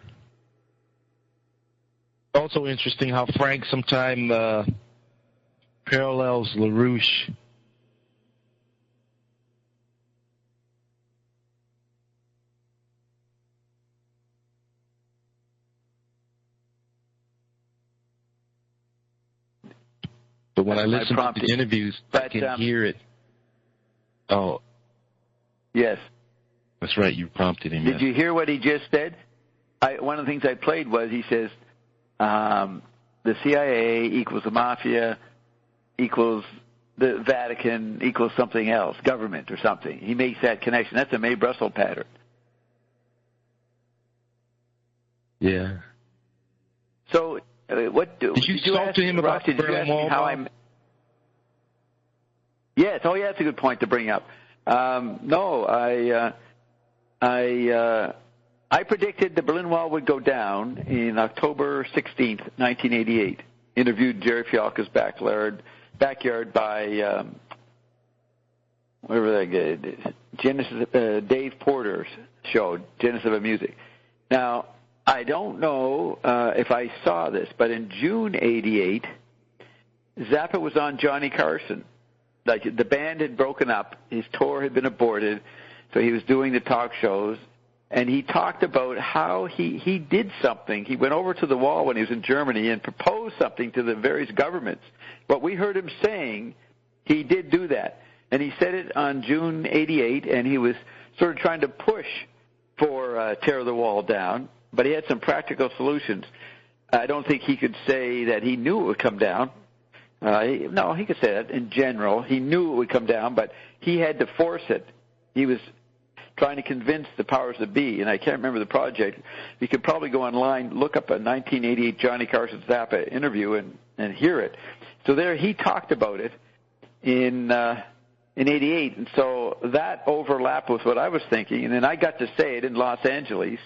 Also interesting how Frank sometime parallels LaRouche. But when I listen to the interviews, I can hear it. Oh. Yes. That's right, you prompted him. Did you hear what he just said? One of the things I played was he says, the CIA equals the mafia equals the Vatican equals something else, government or something. He makes that connection. That's a May Brussels pattern. Yeah. So, what do did you talk to him about Roxy, did you ask me how I'm? Yes. Oh, yeah. That's a good point to bring up. No, I predicted the Berlin Wall would go down in October 16th, 1988. Interviewed Jerry Fialka's backyard by whatever that guy, Genesis, Dave Porter's show, Genesis of Music. Now, I don't know if I saw this, but in June '88, Zappa was on Johnny Carson. Like, the band had broken up, his tour had been aborted, so he was doing the talk shows, and he talked about how he did something. He went over to the wall when he was in Germany and proposed something to the various governments. What we heard him saying, he did do that. And he said it on June '88, and he was sort of trying to push for tear the wall down, but he had some practical solutions. I don't think he could say that he knew it would come down. No, he could say that in general. He knew it would come down, but he had to force it. He was trying to convince the powers that be, and I can't remember the project. You could probably go online, look up a 1988 Johnny Carson Zappa interview and hear it. So there he talked about it in '88, and so that overlapped with what I was thinking, and then I got to say it in Los Angeles,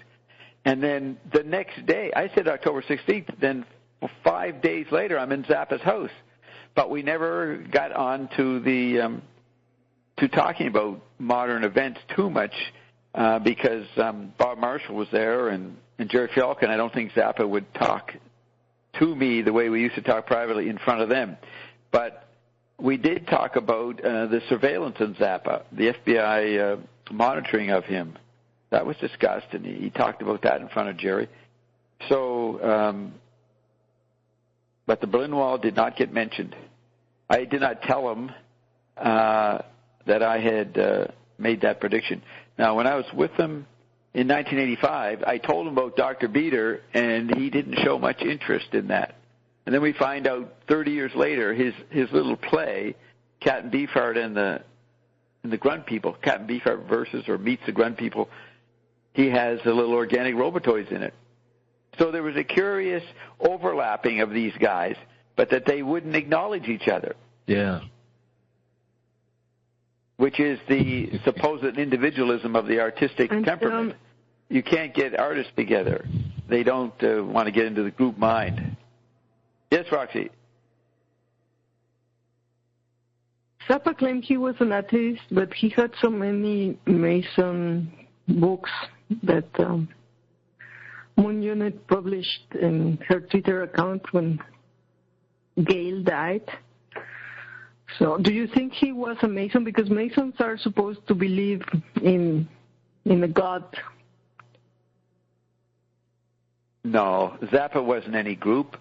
and then the next day, I said October 16th, then 5 days later I'm in Zappa's house. But we never got on to to talking about modern events too much because Bob Marshall was there and Jerry Fialka, and I don't think Zappa would talk to me the way we used to talk privately in front of them. But we did talk about the surveillance in Zappa, the FBI monitoring of him. That was discussed, and he talked about that in front of Jerry. So but the Berlin Wall did not get mentioned. I did not tell him that I had made that prediction. Now, when I was with him in 1985, I told him about Dr. Beater, and he didn't show much interest in that. And then we find out 30 years later, his little play, Cat and Beefheart and the Grunt People, Cat and Beefheart versus or meets the Grunt People, he has a little organic robotoids in it. So there was a curious overlapping of these guys, but that they wouldn't acknowledge each other. Yeah. Which is the supposed individualism of the artistic temperament. You can't get artists together. They don't want to get into the group mind. Yes, Roxy? Zappa claimed he was an atheist, but he had so many Mason books that Moon Unit published in her Twitter account when Gail died. So do you think he was a Mason? Because Masons are supposed to believe in a God. No, Zappa wasn't any group.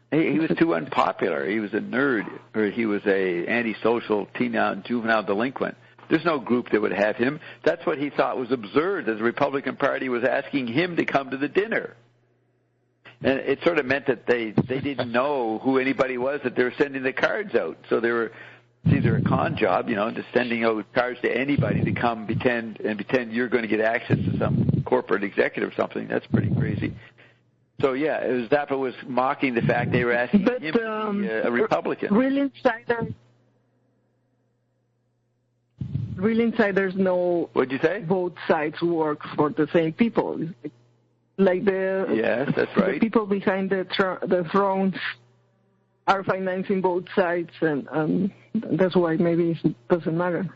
He was too unpopular. He was a nerd, or he was a antisocial juvenile delinquent. There's no group that would have him. That's what he thought was absurd, that the Republican Party was asking him to come to the dinner. And it sort of meant that they didn't know who anybody was, that they were sending the cards out. So it's either a con job, just sending out cards to anybody to come pretend you're going to get access to some corporate executive or something. That's pretty crazy. So, yeah, Zappa was mocking the fact they were asking him to be a Republican. Real insiders know What'd you say? Both sides work for the same people. Like yes, that's right. The people behind the thrones are financing both sides, and that's why maybe it doesn't matter.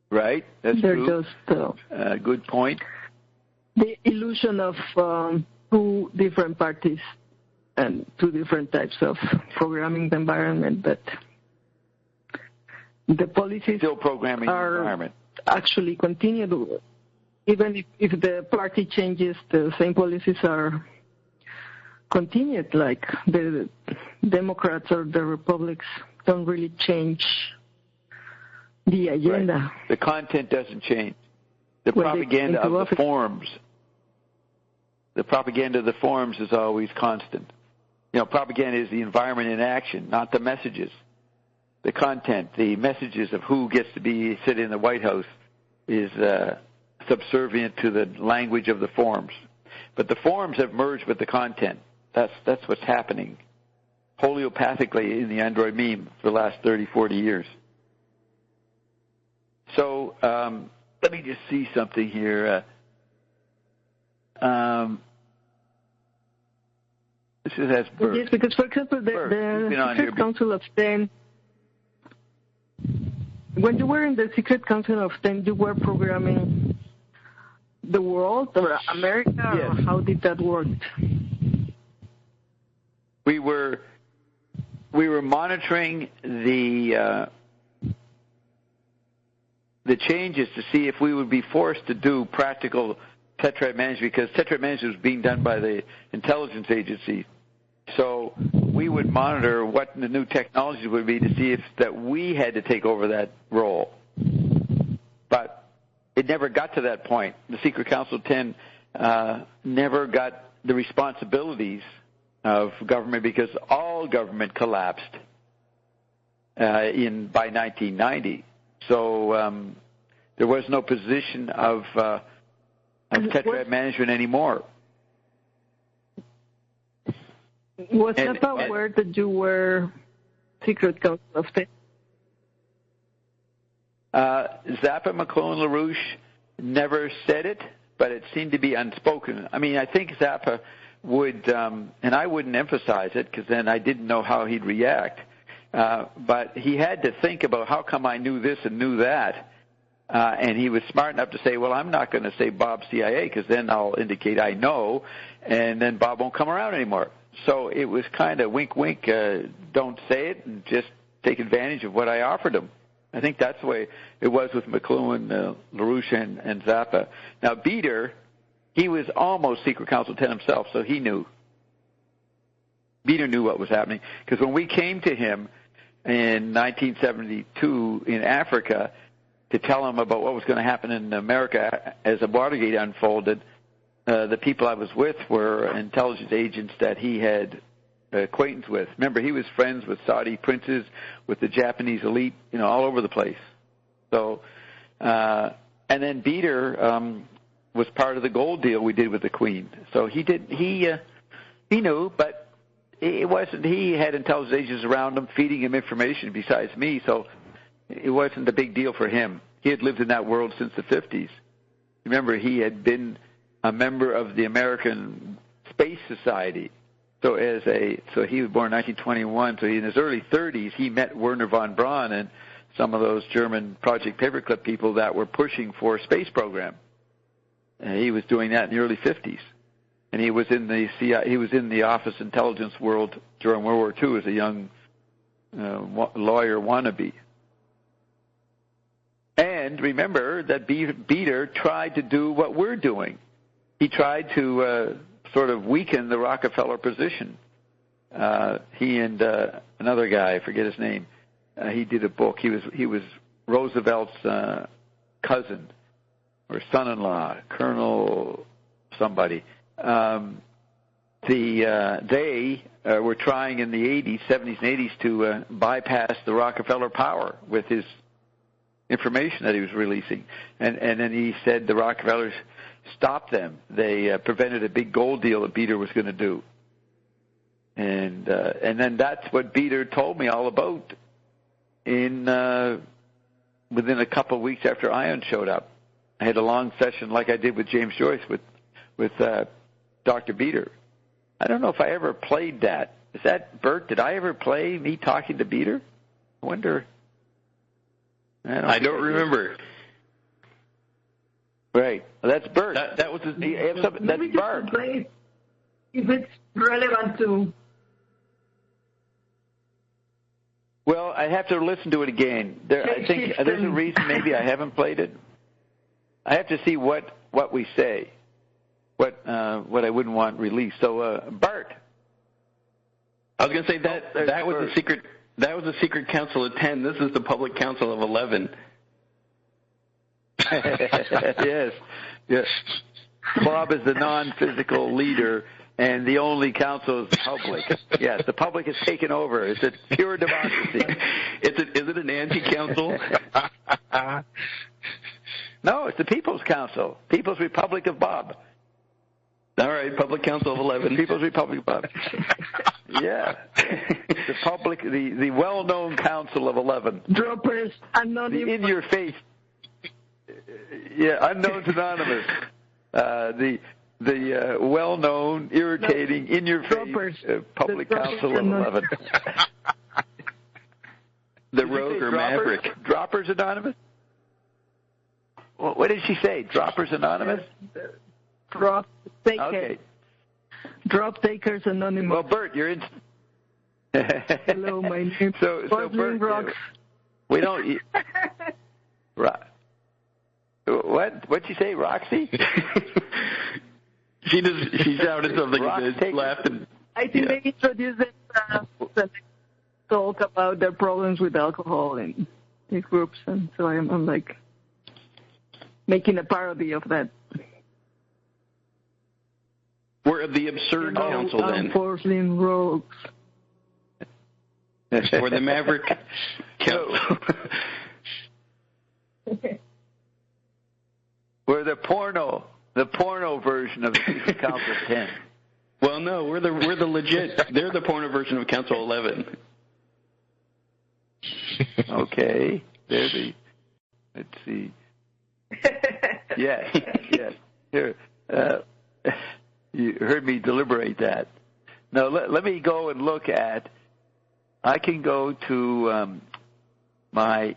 Right, that's They're true. Just good point. The illusion of two different parties and two different types of programming the environment, but the policies still programming the environment. Actually continue to. Even if the party changes, the same policies are continued, like the Democrats or the Republicans don't really change the agenda. Right. The content doesn't change. The propaganda of the forms. The propaganda of the forms is always constant. Propaganda is the environment in action, not the messages. The content, the messages of who gets to sit in the White House is subservient to the language of the forms. But the forms have merged with the content. That's what's happening homeopathically in the Android meme for the last 30, 40 years. So let me just see something here. This has Bert. Yes, because, for example, the Secret Council of 10, when you were in the Secret Council of 10, you were programming the world or America, yes. Or how did that work? We were monitoring the changes to see if we would be forced to do practical tetrad management, because tetrad management was being done by the intelligence agency. So we would monitor what the new technologies would be to see if that we had to take over that role. But it never got to that point. The Secret Council of 10 never got the responsibilities of government, because all government collapsed by 1990. So there was no position of tetrad management anymore. Was Zappa aware that you were Secret Council of 10? Zappa, McLuhan, LaRouche never said it, but it seemed to be unspoken. I mean, I think Zappa would, and I wouldn't emphasize it because then I didn't know how he'd react, but he had to think about how come I knew this and knew that, and he was smart enough to say, well, I'm not going to say Bob CIA because then I'll indicate I know, and then Bob won't come around anymore. So it was kind of wink, wink, don't say it, and just take advantage of what I offered him. I think that's the way it was with McLuhan, LaRouche, and Zappa. Now, Beater, he was almost Secret Council 10 himself, so he knew. Bieter knew what was happening, because when we came to him in 1972 in Africa to tell him about what was going to happen in America as the Watergate unfolded, the people I was with were intelligence agents that he had acquaintance with. Remember, he was friends with Saudi princes, with the Japanese elite, all over the place. So, and then Bieter was part of the gold deal we did with the Queen. So he knew, but it wasn't. He had intelligence agents around him feeding him information besides me, so it wasn't a big deal for him. He had lived in that world since the 50s. Remember, he had been a member of the American Space Society. So he was born in 1921. So in his early 30s, he met Werner von Braun and some of those German Project Paperclip people that were pushing for a space program. And he was doing that in the early 50s. And he was in the CIA, he was in the office intelligence world during World War II as a young lawyer wannabe. And remember that Bieter tried to do what we're doing. He tried to sort of weaken the Rockefeller position. He and another guy, I forget his name, he did a book. He was Roosevelt's cousin or son-in-law, Colonel somebody. They were trying in the 80s, 70s, and 80s to bypass the Rockefeller power with his information that he was releasing. And then he said the Rockefellers stopped them. They prevented a big gold deal that Bieter was going to do. And then that's what Bieter told me all about within a couple of weeks after Ion showed up. I had a long session like I did with James Joyce with Dr. Bieter. I don't know if I ever played that. Is that Bert? Did I ever play me talking to Bieter? I wonder. I don't remember. Right. Well, that's Bert. That was his. That's Bert. If it's relevant to. Well, I have to listen to it again. I think there's a reason maybe I haven't played it. I have to see what we say, what I wouldn't want released. So, Bert. I was going to say that was the secret. That was the secret council of 10. This is the public council of 11. Yes. Bob is the non-physical leader, and the only council is the public. Yes, the public has taken over. It's a pure democracy. Is it an anti-council? No, it's the People's Council. People's Republic of Bob. All right, Public Council of 11. People's Republic of Bob. Yeah. The public, the well-known Council of 11. Droppers Anonymous. In your face. Yeah, Unknowns Anonymous. The well-known, irritating, in-your-face Public Council of 11. The Rogue or Maverick. Droppers Anonymous? What did she say? Droppers Anonymous? Drop Takers. Okay. Drop Takers Anonymous. Well, Bert, you're in. Hello, my name is Bert, Rox. We don't. What'd you say, Roxy? She sounded something and just laughed. I think they introduced it to talk about their problems with alcohol in these groups, and so I'm like making a parody of that. We're the absurd council then. Enforcing rogues. Or the Maverick council. We're the porno version of the Council 10. Well, no, we're the legit. They're the porno version of Council 11. Okay, let's see. Yes. Here, you heard me deliberate that. Now let me go and look at. I can go to my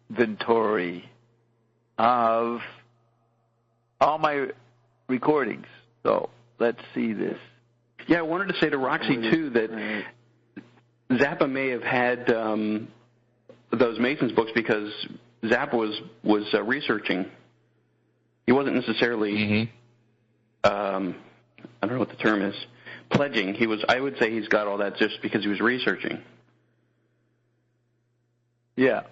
inventory of all my recordings. So let's see this. Yeah, I wanted to say to Roxy too that Zappa may have had those Masons books because Zappa was researching. He wasn't necessarily, I don't know what the term is, pledging. I would say he's got all that just because he was researching. Yeah.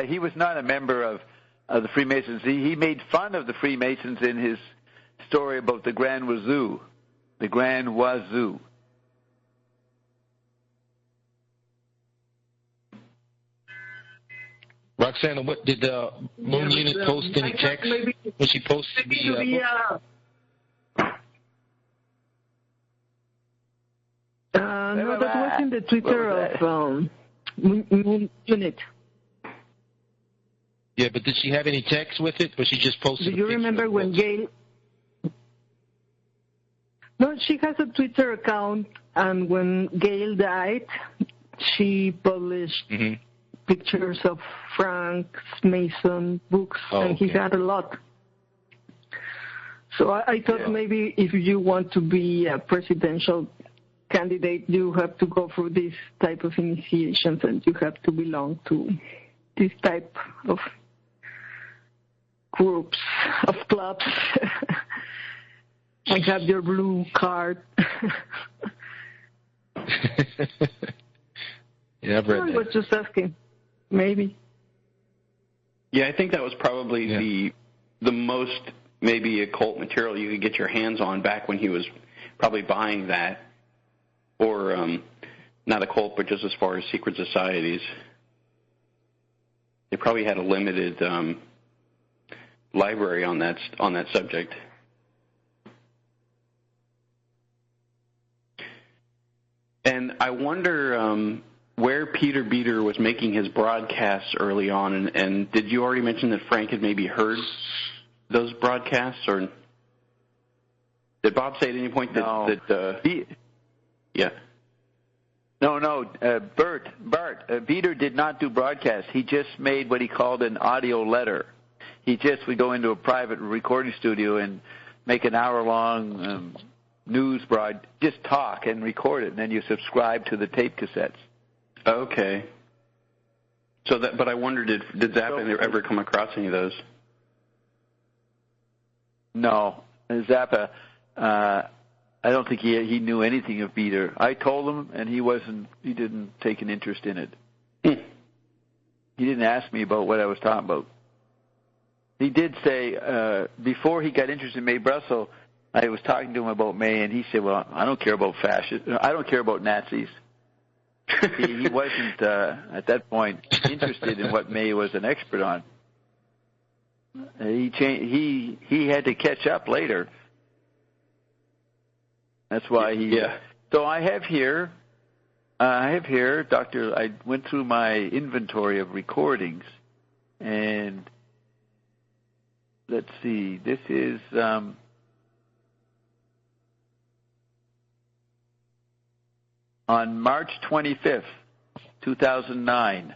He was not a member of the Freemasons. He made fun of the Freemasons in his story about the Grand Wazoo. The Grand Wazoo. Roxana, what did Moon Unit post any text when she posted the no, that was in the Twitter of Moon Unit. Yeah, but did she have any text with it, or she just posted? Do you remember when Gail? No, she has a Twitter account, and when Gail died, she published pictures of Frank's Mason books, and he had a lot. So I thought maybe if you want to be a presidential candidate, you have to go through this type of initiations, and you have to belong to this type of groups, of clubs, and have your blue card. Yeah, I've read that. I was just asking. Maybe. Yeah, I think that was probably the most maybe occult material you could get your hands on back when he was probably buying that. Or not occult, but just as far as secret societies. They probably had a limited library on that subject. And I wonder where Peter Beater was making his broadcasts early on, and did you already mention that Frank had maybe heard those broadcasts, or did Bob say at any point that yeah. No, Bert, Beater did not do broadcasts. He just made what he called an audio letter. He just would go into a private recording studio and make an hour-long news just talk and record it, and then you subscribe to the tape cassettes. Okay. But I wonder, did Zappa ever come across any of those? No, Zappa. I don't think he knew anything of Beater. I told him, and he didn't take an interest in it. He didn't ask me about what I was talking about. He did say, before he got interested in May Brussels, I was talking to him about May, and he said, well, I don't care about fascists. I don't care about Nazis. He wasn't, at that point, interested in what May was an expert on. He had to catch up later. That's why he. Yeah. So I have here, Doctor. I went through my inventory of recordings, and let's see. This is on March 25th, 2009.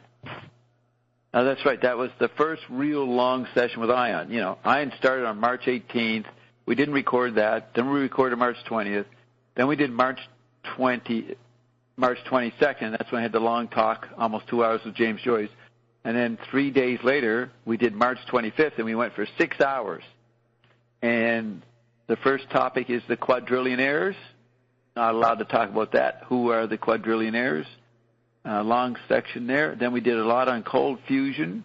Now that's right. That was the first real long session with Ion. You know, Ion started on March 18th. We didn't record that. Then we recorded March 20th. Then we did March 22nd. That's when I had the long talk, almost 2 hours with James Joyce. And then 3 days later, we did March 25th, and we went for 6 hours. And the first topic is the quadrillionaires. Not allowed to talk about that. Who are the quadrillionaires? Long section there. Then we did a lot on cold fusion.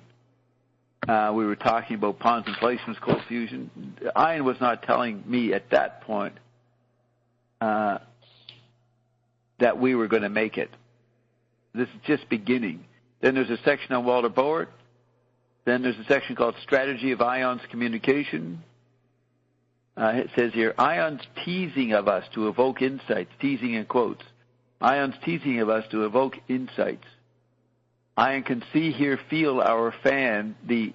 We were talking about pawns and placements, cold fusion. Ian was not telling me at that point that we were going to make it. This is just beginning. Then there's a section on Walter Boert. Then there's a section called Strategy of Ion's Communication. It says here, Ion's teasing of us to evoke insights, teasing in quotes. Ion's teasing of us to evoke insights. Ion can see, hear, feel our fan, the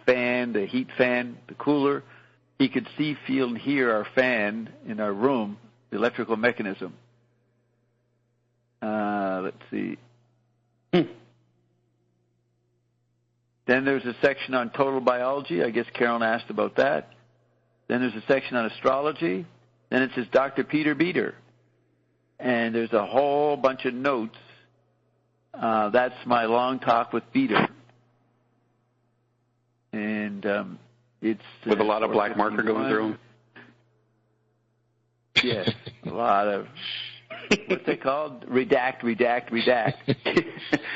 fan, the heat fan, the cooler. He could see, feel, and hear our fan in our room, the electrical mechanism. Let's see. Then there's a section on total biology. I guess Carolyn asked about that. Then there's a section on astrology. Then it says Dr. Peter Beater. And there's a whole bunch of notes. That's my long talk with Beater. And it's... with a lot of black marker going through them? Yes. a lot of, what's it called? Redact.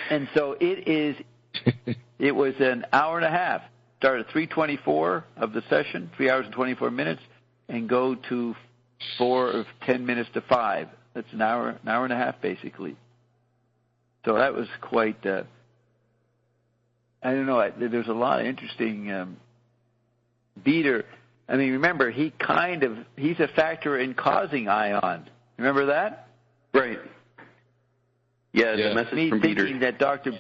And so it was an hour and a half. Start at 3:24 of the session, 3 hours and 24 minutes, and go to 10 minutes to 5. That's an hour and a half, basically. So that was quite, I don't know, there's a lot of interesting, Beater. I mean, remember, he's a factor in causing ions. Remember that? Right. Yeah, the message from Beater. That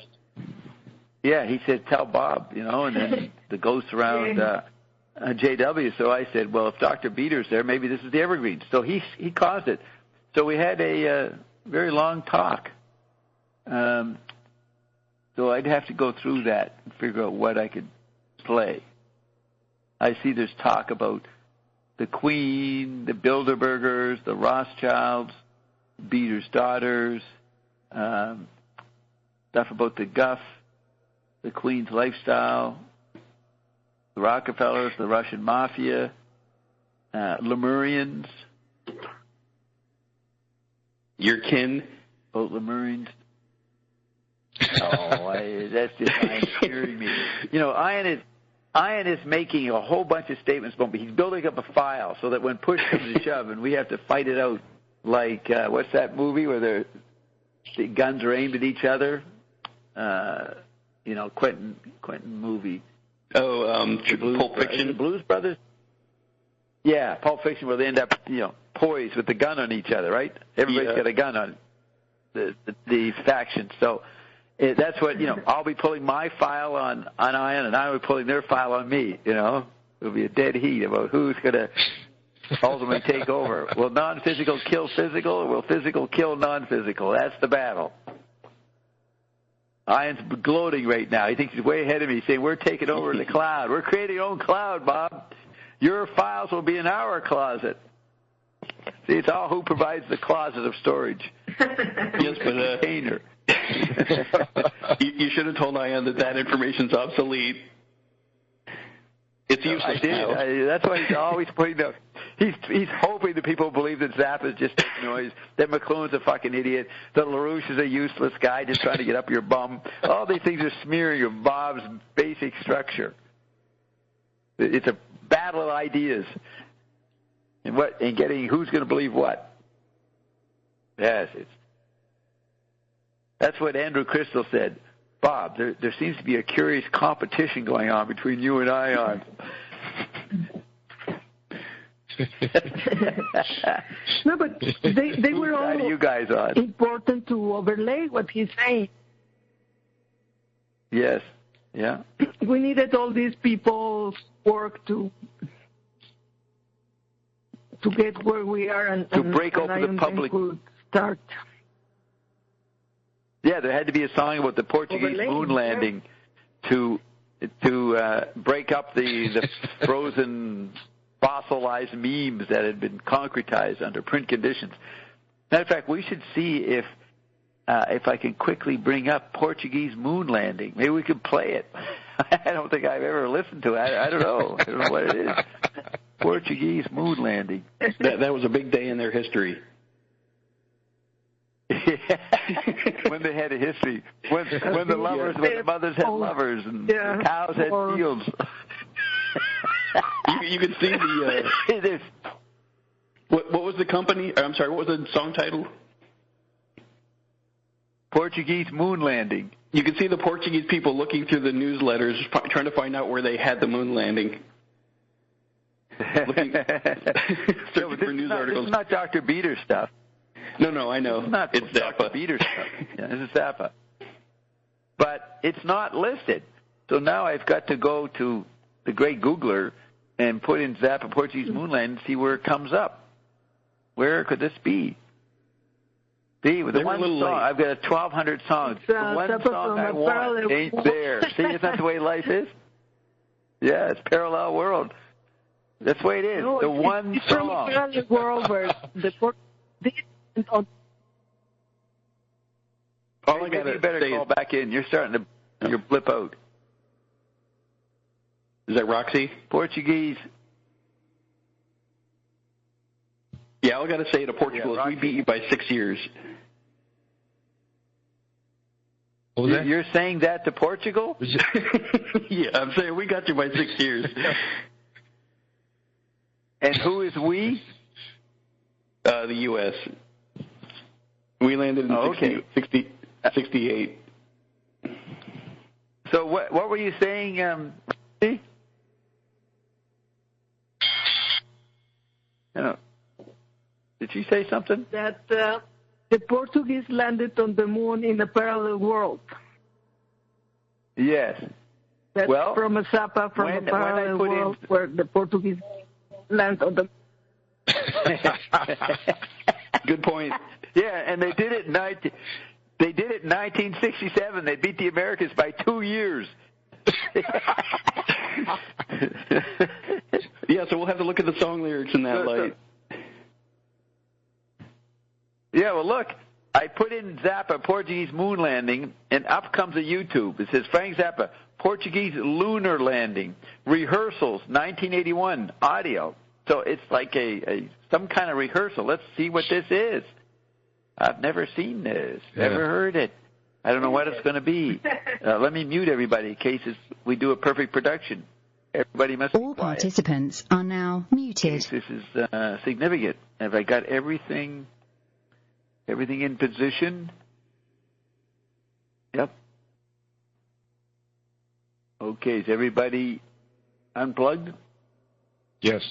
he said, tell Bob, and then the ghost around JW. So I said, well, if Dr. Beater's there, maybe this is the Evergreens. So he caused it. So we had a very long talk. So I'd have to go through that and figure out what I could play. I see there's talk about the Queen, the Bilderbergers, the Rothschilds, Beater's daughters, stuff about the Guff, the Queen's lifestyle, the Rockefellers, the Russian Mafia, Lemurians. Your kin? Both Lemurians. That's just Ian scaring me. Ian is making a whole bunch of statements, but he's building up a file so that when push comes to shove and we have to fight it out, like, what's that movie where the guns are aimed at each other? Quentin movie. Oh, Pulp Fiction? The Blues Brothers? Yeah, Pulp Fiction, where they end up, poised with the gun on each other, right? Everybody's got a gun on the factions. So that's what, I'll be pulling my file on Ian, and I will be pulling their file on me, It'll be a dead heat about who's going to ultimately take over. Will non-physical kill physical, or will physical kill non-physical? That's the battle. Ian's gloating right now. He thinks he's way ahead of me. He's saying, we're taking over the cloud. We're creating our own cloud, Bob. Your files will be in our closet. See, it's all who provides the closet of storage. Yes, but container. You should have told Ian that information's obsolete. It's useless. I did. That's why he's always putting up. He's hoping that people believe that Zappa's just noise, that McLuhan's a fucking idiot, that LaRouche is a useless guy just trying to get up your bum. All these things are smearing of Bob's basic structure. It's a battle of ideas. And getting who's going to believe what. Yes, that's what Andrew Crystal said. Bob, there seems to be a curious competition going on between you and Ion. No, but they were all you guys on? Important to overlay what he's saying. Yes, yeah. We needed all these people's work to get where we are and to break open the public. Start. Yeah, there had to be a song about the Portuguese moon landing to break up the frozen fossilized memes that had been concretized under print conditions. Matter of fact, we should see if I can quickly bring up Portuguese moon landing. Maybe we could play it. I don't think I've ever listened to it. I don't know. I don't know what it is. Portuguese moon landing. That was a big day in their history. When they had a history. When the lovers, when the mothers had lovers and the cows had fields. You could see the... What was the company? I'm sorry, what was the song title? Portuguese moon landing. You could see the Portuguese people looking through the newsletters, trying to find out where they had the moon landing. Searching for news articles. This is not Dr. Beater stuff. No, I know. It's Zappa. Beater stuff. Yeah, this is Zappa. But it's not listed. So now I've got to go to the great Googler and put in Zappa Portuguese Moonland and see where it comes up. Where could this be? See, with the one song, I've got 1,200 songs. The one song I want ain't there. See, isn't that the way life is? Yeah, it's parallel world. That's the way it is. No, the one song. Parallel world where the you better call back in. You're starting to blip out. Is that Roxy? Portuguese. Yeah, all I got to say to Portugal is we beat you by 6 years. What was that? You're saying that to Portugal? Yeah, I'm saying we got you by 6 years. And who is we? The U.S. We landed in 68. So what were you saying, did she say something? That the Portuguese landed on the moon in a parallel world. Yes. That's from a Zappa from a parallel world where the Portuguese land on the Good point. Yeah, and they did it in 1967. They beat the Americans by 2 years. Yeah, so we'll have to look at the song lyrics in that light. Yeah, well, look, I put in Zappa, Portuguese moon landing, and up comes a YouTube. It says Frank Zappa, Portuguese lunar landing, rehearsals, 1981, audio. So it's like some kind of rehearsal. Let's see what this is. I've never seen this, never heard it. I don't know what it's going to be. Let me mute everybody in case we do a perfect production. Everybody must be quiet. All participants are now muted. This is significant. Have I got everything in position? Yep. Okay, is everybody unplugged? Yes.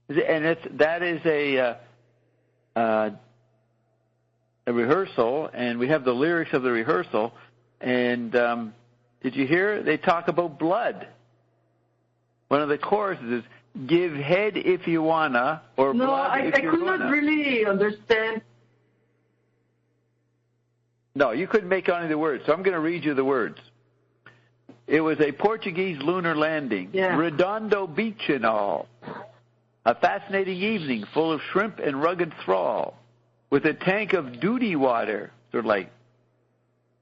And that is a rehearsal, and we have the lyrics of the rehearsal. And did you hear? They talk about blood. One of the choruses is, give head if you wanna, or blood if you're gonna. No, I could not really understand. No, you couldn't make out any of the words, so I'm going to read you the words. It was a Portuguese lunar landing, Redondo Beach and all. A fascinating evening full of shrimp and rugged thrall, with a tank of duty water, sort of like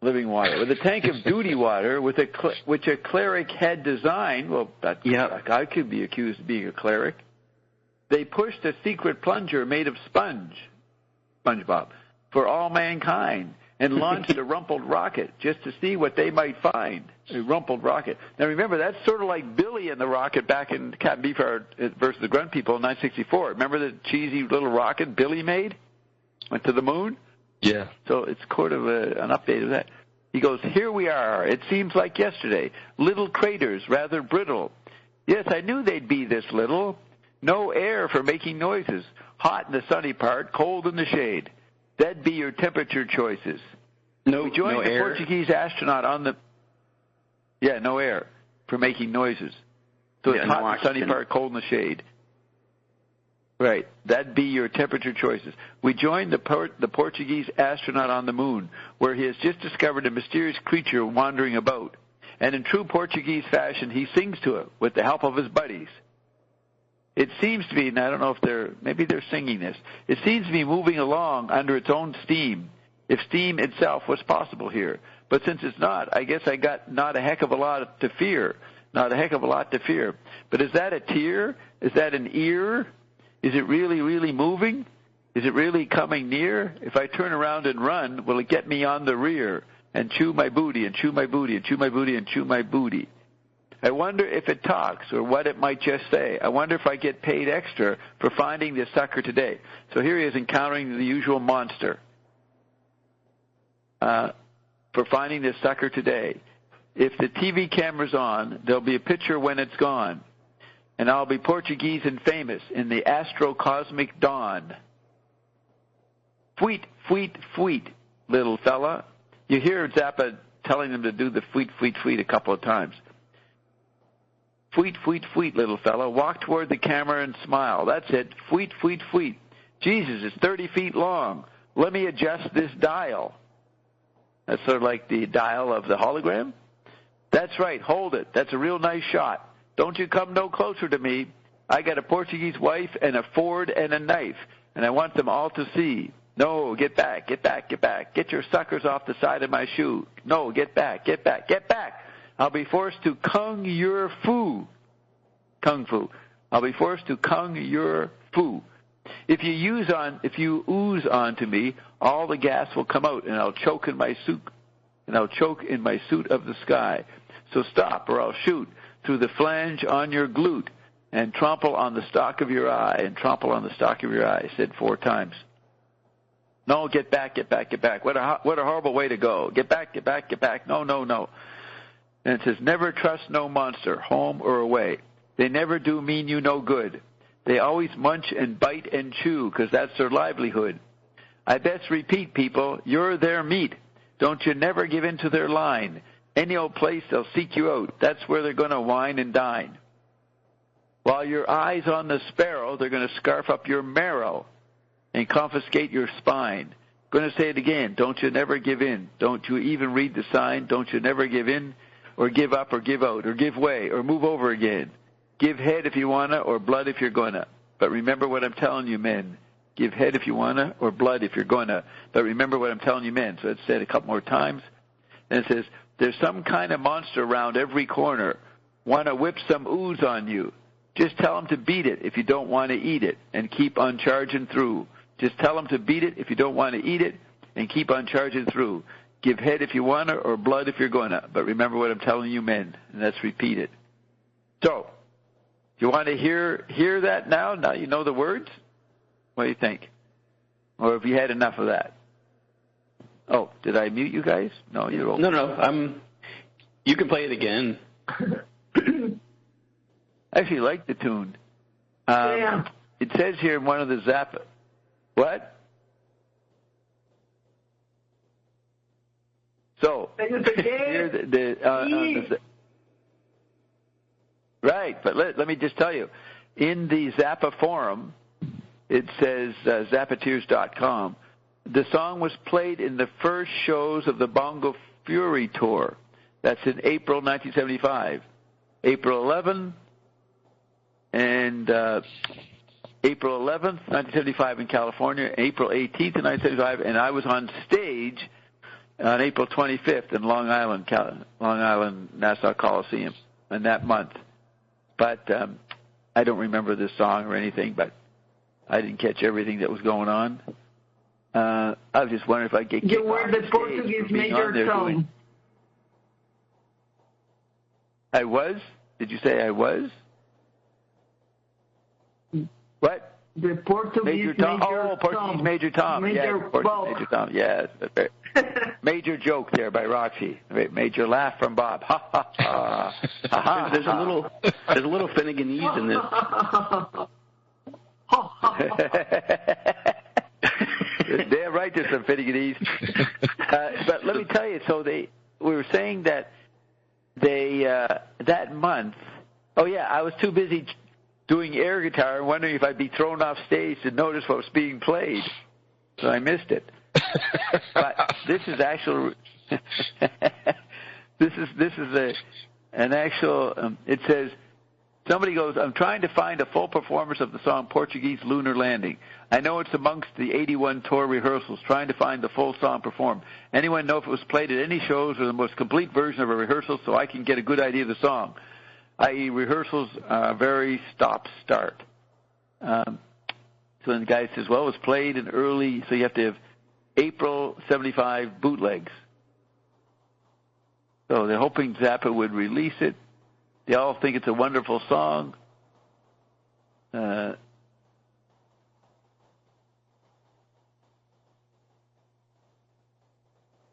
living water, with a tank of duty water which a cleric had designed. Well, I could be accused of being a cleric. They pushed a secret plunger made of SpongeBob, for all mankind, and launched a rumpled rocket just to see what they might find. A rumpled rocket. Now remember, that's sort of like Billy and the rocket back in Captain Beefheart versus the Grunt People in 1964. Remember the cheesy little rocket Billy made? Went to the moon? Yeah. So it's sort of an update of that. He goes, here we are. It seems like yesterday. Little craters, rather brittle. Yes, I knew they'd be this little. No air for making noises. Hot in the sunny part, cold in the shade. That'd be your temperature choices. We joined the Portuguese astronaut on the... Yeah, no air for making noises. So it's hot in the sunny part, cold in the shade. Right. That'd be your temperature choices. We joined the Portuguese astronaut on the moon, where he has just discovered a mysterious creature wandering about. And in true Portuguese fashion, he sings to it with the help of his buddies. It seems to be, and I don't know if maybe they're singing this, it seems to be moving along under its own steam, if steam itself was possible here. But since it's not, I guess I got not a heck of a lot to fear. Not a heck of a lot to fear. But is that a tear? Is that an ear? Is it really, really moving? Is it really coming near? If I turn around and run, will it get me on the rear and chew my booty and chew my booty and chew my booty and chew my booty? I wonder if it talks or what it might just say. I wonder if I get paid extra for finding this sucker today. So here he is encountering the usual monster. For finding this sucker today. If the TV camera's on, there'll be a picture when it's gone. And I'll be Portuguese and famous in the astro-cosmic dawn. Fweet, fweet, fweet, little fella. You hear Zappa telling them to do the fweet, fweet, fweet a couple of times. Fweet, fweet, fweet, little fella. Walk toward the camera and smile. That's it. Fweet, fweet, fweet. Jesus, it's 30 feet long. Let me adjust this dial. That's sort of like the dial of the hologram. That's right. Hold it. That's a real nice shot. Don't you come no closer to me. I got a Portuguese wife and a Ford and a knife, and I want them all to see. No, get back, get back, get back. Get your suckers off the side of my shoe. No, get back, get back, get back. I'll be forced to kung your foo. Kung fu. I'll be forced to kung your fu. If you ooze onto me, all the gas will come out, and I'll choke in my suit, of the sky. So stop, or I'll shoot through the flange on your glute, and trample on the stalk of your eye, I said 4 times. No, get back. What a horrible way to go. Get back. No. And it says, never trust no monster, home or away. They never do mean you no good. They always munch and bite and chew, 'cause that's their livelihood. I best repeat, people, you're their meat. Don't you never give in to their line. Any old place they'll seek you out. That's where they're going to wine and dine. While your eye's on the sparrow, they're going to scarf up your marrow and confiscate your spine. Going to say it again. Don't you never give in. Don't you even read the sign. Don't you never give in or give up or give out or give way or move over again. Give head if you want to or blood if you're going to. But remember what I'm telling you, men. Give head if you want to or blood if you're going to. But remember what I'm telling you, men. So it's said a couple more times. And it says, there's some kind of monster around every corner. Want to whip some ooze on you. Just tell them to beat it if you don't want to eat it and keep on charging through. Just tell them to beat it if you don't want to eat it and keep on charging through. Give head if you want to or blood if you're going to. But remember what I'm telling you, men. And that's repeated. So, you want to hear that now? Now you know the words? What do you think? Or have you had enough of that? Oh, did I mute you guys? No, you're open. No. You can play it again. I actually like the tune. It says here in one of the Zappa. What? So, here right, but let me just tell you, in the Zappa forum, it says Zappateers.com, the song was played in the first shows of the Bongo Fury tour. That's in April 1975. April 11th, and April 11th, 1975 in California, April 18th in 1975, and I was on stage on April 25th in Long Island, Nassau Coliseum in that month. But I don't remember this song or anything, but I didn't catch everything that was going on. I was just wondering if I could get you were the Portuguese major tone. I was? Did you say I was? What? The Portuguese Major Tom. Portuguese Major Tom. Major Tom. Yes. Major joke there by Roxy. Major laugh from Bob. Ha ha ha. There's a little Finneganese in this. Damn right, there's some Finneganese. But let me tell you. So we were saying that that month. Oh yeah, I was too busy doing air guitar and wondering if I'd be thrown off stage to notice what was being played. So I missed it. But this is actual. this is an actual. It says somebody goes, I'm trying to find a full performance of the song Portuguese Lunar Landing. I know it's amongst the 81 tour rehearsals. Trying to find the full song performed. Anyone know if it was played at any shows or the most complete version of a rehearsal so I can get a good idea of the song? I.e., rehearsals very stop-start. So then the guy says, well, it was played in early, so you have to have April 75 bootlegs. So they're hoping Zappa would release it. They all think it's a wonderful song.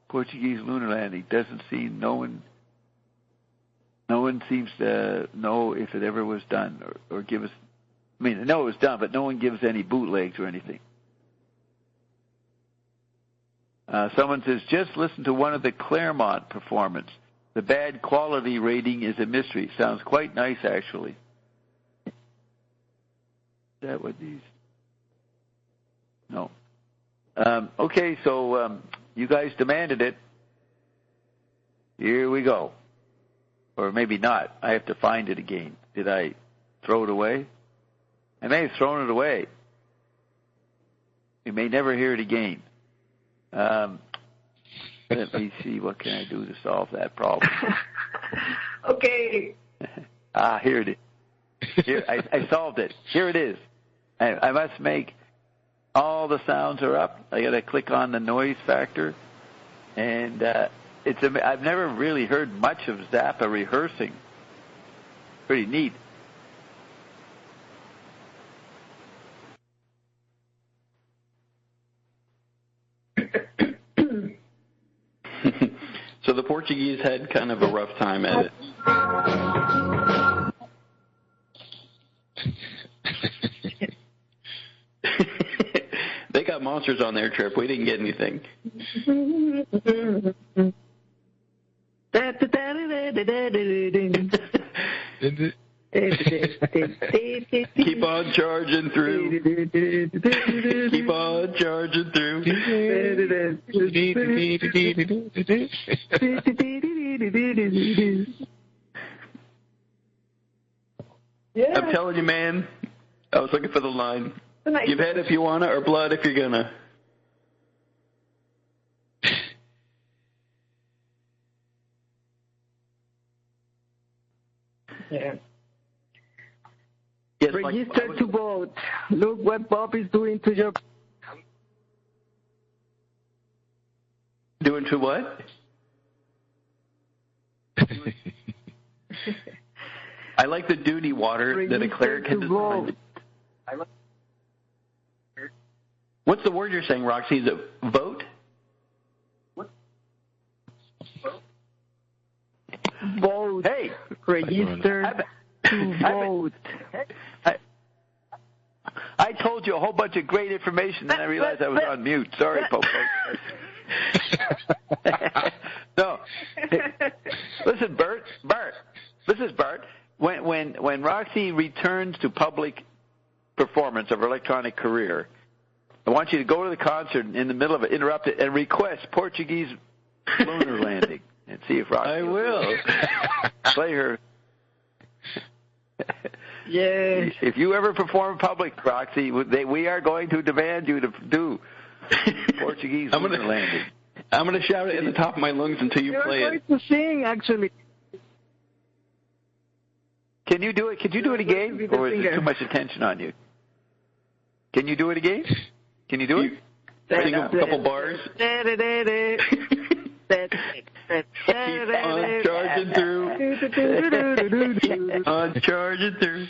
Portuguese Lunar Landing doesn't seem, no one seems to know if it ever was done or give us, I mean, no, it was done, but no one gives any bootlegs or anything. Someone says, just listen to one of the Claremont performance. The bad quality rating is a mystery. Sounds quite nice, actually. Is that what these? No. Okay, so you guys demanded it. Here we go. Or maybe not. I have to find it again. Did I throw it away? I may have thrown it away. You may never hear it again. Let me see. What can I do to solve that problem? Okay. Here it is. Here, I solved it. Here it is. I must make all the sounds are up. I got to click on the noise factor, and I've never really heard much of Zappa rehearsing. Pretty neat. So the Portuguese had kind of a rough time at it. They got monsters on their trip. We didn't get anything. Keep on charging through. Keep on charging through. Yeah. I'm telling you, man, I was looking for the line. Give head if you wanna, or blood if you're gonna. Yeah. Yes, register to vote. Look what Bob is doing to your... Doing to what? I like the duty water that a cleric can design. What's the word you're saying, Roxy? Is it vote? Vote. Hey! Register to vote. I told you a whole bunch of great information, then I realized I was on mute. Sorry, Popo. No. Listen, Bert. This is Bert. When Roxy returns to public performance of her electronic career, I want you to go to the concert in the middle of it, interrupt it, and request Portuguese lunar landing, and see if Roxy. I will play her. Yeah. If you ever perform in public, Roxy, we are going to demand you to do Portuguese lunar landing. I'm going to shout it at the top of my lungs until you play it. You're going to sing, actually. Can you do it? Could you do it again, or is there too much attention on you? Can you do it again? Can you do it? Sing a couple bars. Keep on charging through. Keep on charging through.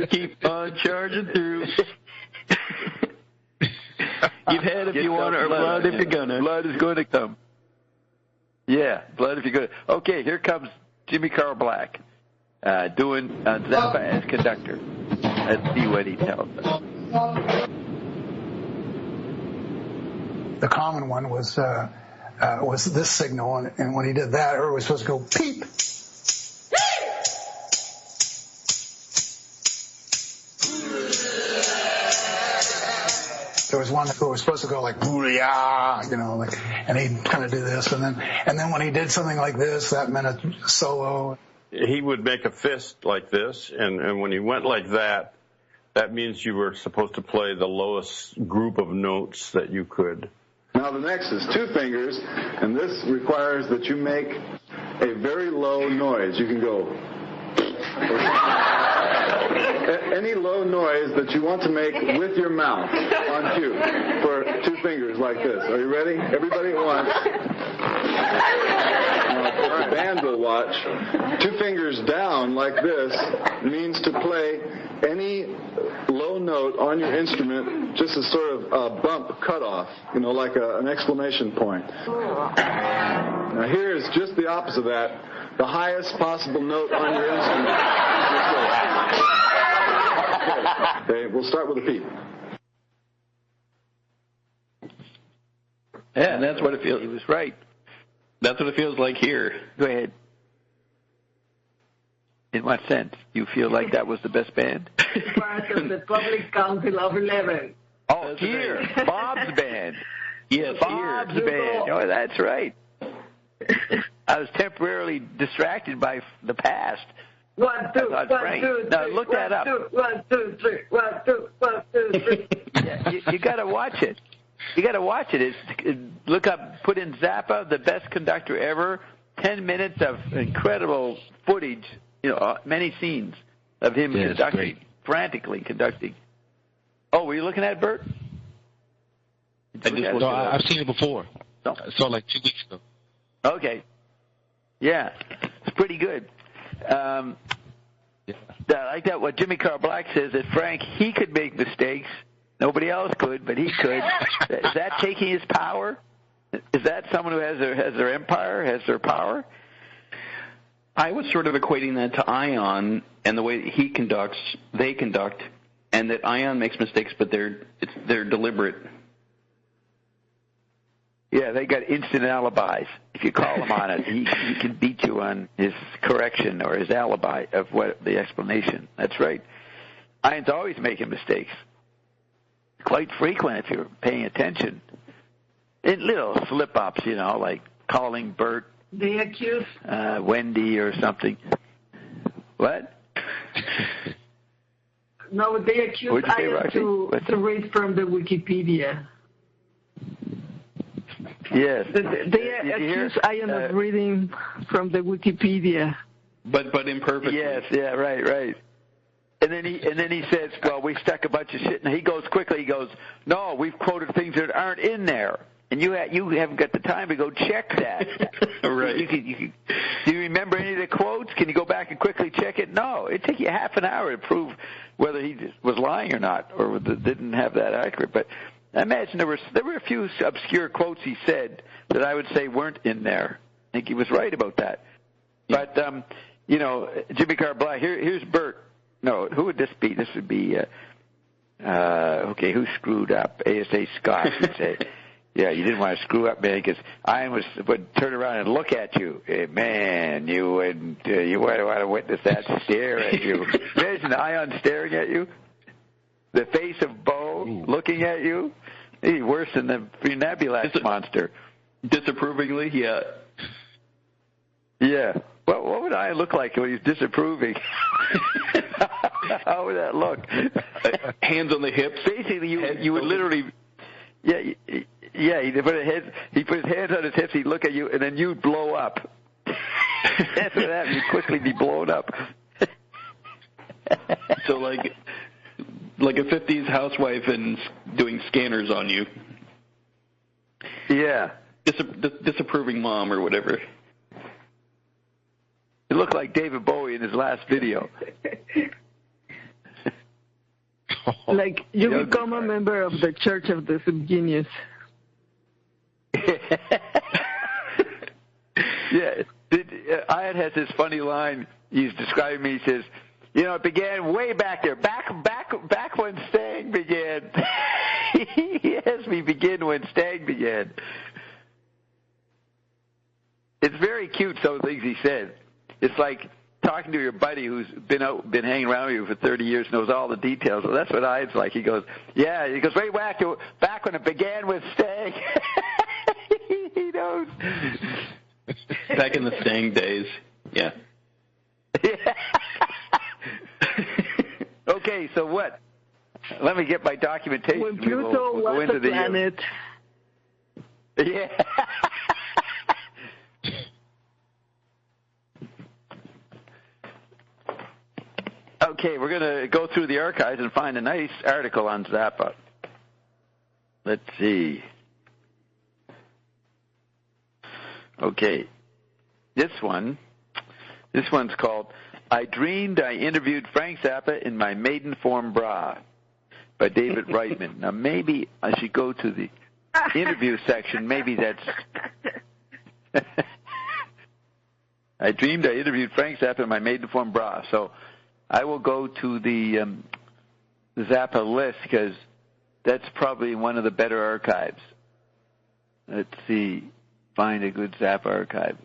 Keep on charging through. Give head if you want, or blood if you're gonna. Blood is going to come. Yeah, blood if you're going to. Okay, here comes Jimmy Carl Black doing Zappa as conductor. Let's see what he tells us. The common one was this signal, and when he did that, everybody was supposed to go peep. There was one who was supposed to go like booyah, and he'd kind of do this, and then when he did something like this, that meant a solo. He would make a fist like this, and when he went like that, that means you were supposed to play the lowest group of notes that you could. Now the next is two fingers, and this requires that you make a very low noise. You can go any low noise that you want to make with your mouth on cue for two fingers like this. Are you ready? Everybody at once. Now, if the band will watch, two fingers down like this means to play any low note on your instrument, just as sort of a bump cutoff, like an exclamation point. Now here is just the opposite of that. The highest possible note on your instrument. Okay, we'll start with a peep. Yeah, and that's what it feels. He was right. That's what it feels like here. Go ahead. In what sense? You feel like that was the best band? Part of the Public Council of 11. Oh, that's here. Bob's band. Yes, Bob's band. Oh, that's right. I was temporarily distracted by the past. 1, 2, 1, 2, 3. Now look that up. 1, 2, 3. 1, 2, 1, 2, 3. Yeah, you got to watch it. You got to watch it. Look up. Put in Zappa, the best conductor ever. 10 minutes of incredible footage many scenes of him frantically conducting. Oh, were you looking at it, Bert? I've seen it before. No. I saw it like 2 weeks ago. Okay. Yeah, it's pretty good. I like that what Jimmy Carr Black says, that Frank, he could make mistakes. Nobody else could, but he could. Is that taking his power? Is that someone who has their empire, has their power? I was sort of equating that to Ion and the way he conducts, they conduct, and that Ion makes mistakes, but they're deliberate. Yeah, they got instant alibis. If you call him on it, he can beat you on his correction or his alibi of what the explanation. That's right. Ion's always making mistakes. Quite frequent if you're paying attention. In little slip-ups, like calling Bert They accuse Wendy or something. What? No, they accuse Ion to read from the Wikipedia. Yes. They accuse Ion of reading from the Wikipedia. But imperfectly. Yes, yeah, right. And then he says, well, we stuck a bunch of shit. And he goes quickly. He goes, no, we've quoted things that aren't in there. And you haven't got the time to go check that. Right. Do you remember any of the quotes? Can you go back and quickly check it? No. It'd take you half an hour to prove whether he was lying or not, or didn't have that accurate. But I imagine there were a few obscure quotes he said that I would say weren't in there. I think he was right about that. But, Jimmy Carr Black, here's Bert. No, who would this be? This would be, who screwed up? ASA Scott would say. Yeah, you didn't want to screw up, man, because Ion would turn around and look at you. Hey, man, you wouldn't want to witness that stare at you. Imagine Ion staring at you. The face of Bo looking at you. Maybe worse than the Nebulax monster. Disapprovingly, yeah. Yeah. Well, what would Ion look like when he's disapproving? How would that look? Hands on the hips. Basically, you would literally... Yeah, he put his hands on his hips, he'd look at you, and then you'd blow up. That's what happened. You'd quickly be blown up. So like a 50s housewife and doing scanners on you. Yeah. Disapproving mom or whatever. It looked like David Bowie in his last video. Like you become a member of the Church of the Subgenius. Yeah. Ian has this funny line. He's describing me. He says, it began way back there, back when Stang began. He has me begin when Stang began. It's very cute, some of the things he said. It's like talking to your buddy who's been hanging around with you for 30 years, knows all the details. Well, that's what Ian's like. He goes, way back when it began with Stang. He knows. Back in the Stang days. Yeah. Okay, so what? Let me get my documentation. When Pluto was a planet. Yeah. Okay, we're going to go through the archives and find a nice article on Zappa. Let's see. Okay. This one's called I Dreamed I Interviewed Frank Zappa in My Maiden Form Bra by David Reitman. Now, maybe I should go to the interview section. Maybe that's... I dreamed I interviewed Frank Zappa in my maiden form bra. So I will go to the Zappa list because that's probably one of the better archives. Let's see. Find a good Zappa archive.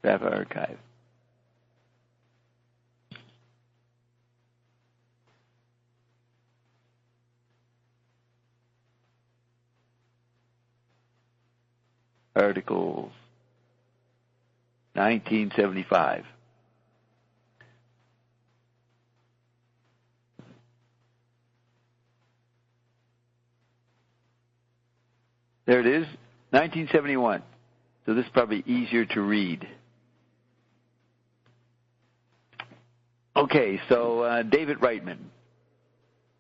Zappa archive. Articles 1975. There it is, 1971. So this is probably easier to read. Okay, so David Reitman.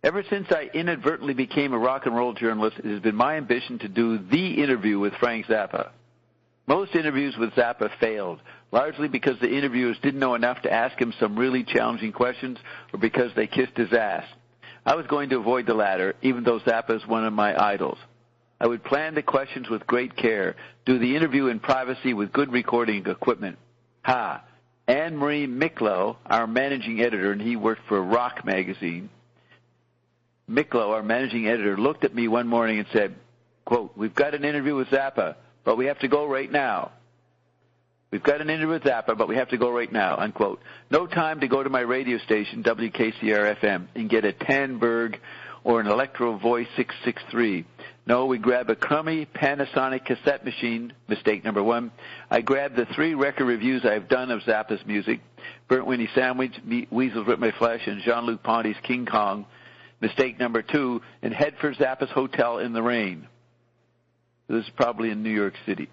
Ever since I inadvertently became a rock and roll journalist, it has been my ambition to do the interview with Frank Zappa. Most interviews with Zappa failed, largely because the interviewers didn't know enough to ask him some really challenging questions or because they kissed his ass. I was going to avoid the latter, even though Zappa is one of my idols. I would plan the questions with great care, do the interview in privacy with good recording equipment. Anne-Marie Miklo, our managing editor, and he worked for Rock magazine. Miklo, our managing editor, looked at me one morning and said, quote, "We've got an interview with Zappa, but we have to go right now." We've got an interview with Zappa, but we have to go right now, unquote. No time to go to my radio station, WKCR-FM, and get a Tandberg or an Electro Voice 663. No, we grab a crummy Panasonic cassette machine, mistake number one. I grab the 3 record reviews I've done of Zappa's music, Burnt Winnie Sandwich, Weasels Rip My Flesh, and Jean-Luc Ponty's King Kong, mistake number 2, and head for Zappa's Hotel in the Rain. This is probably in New York City.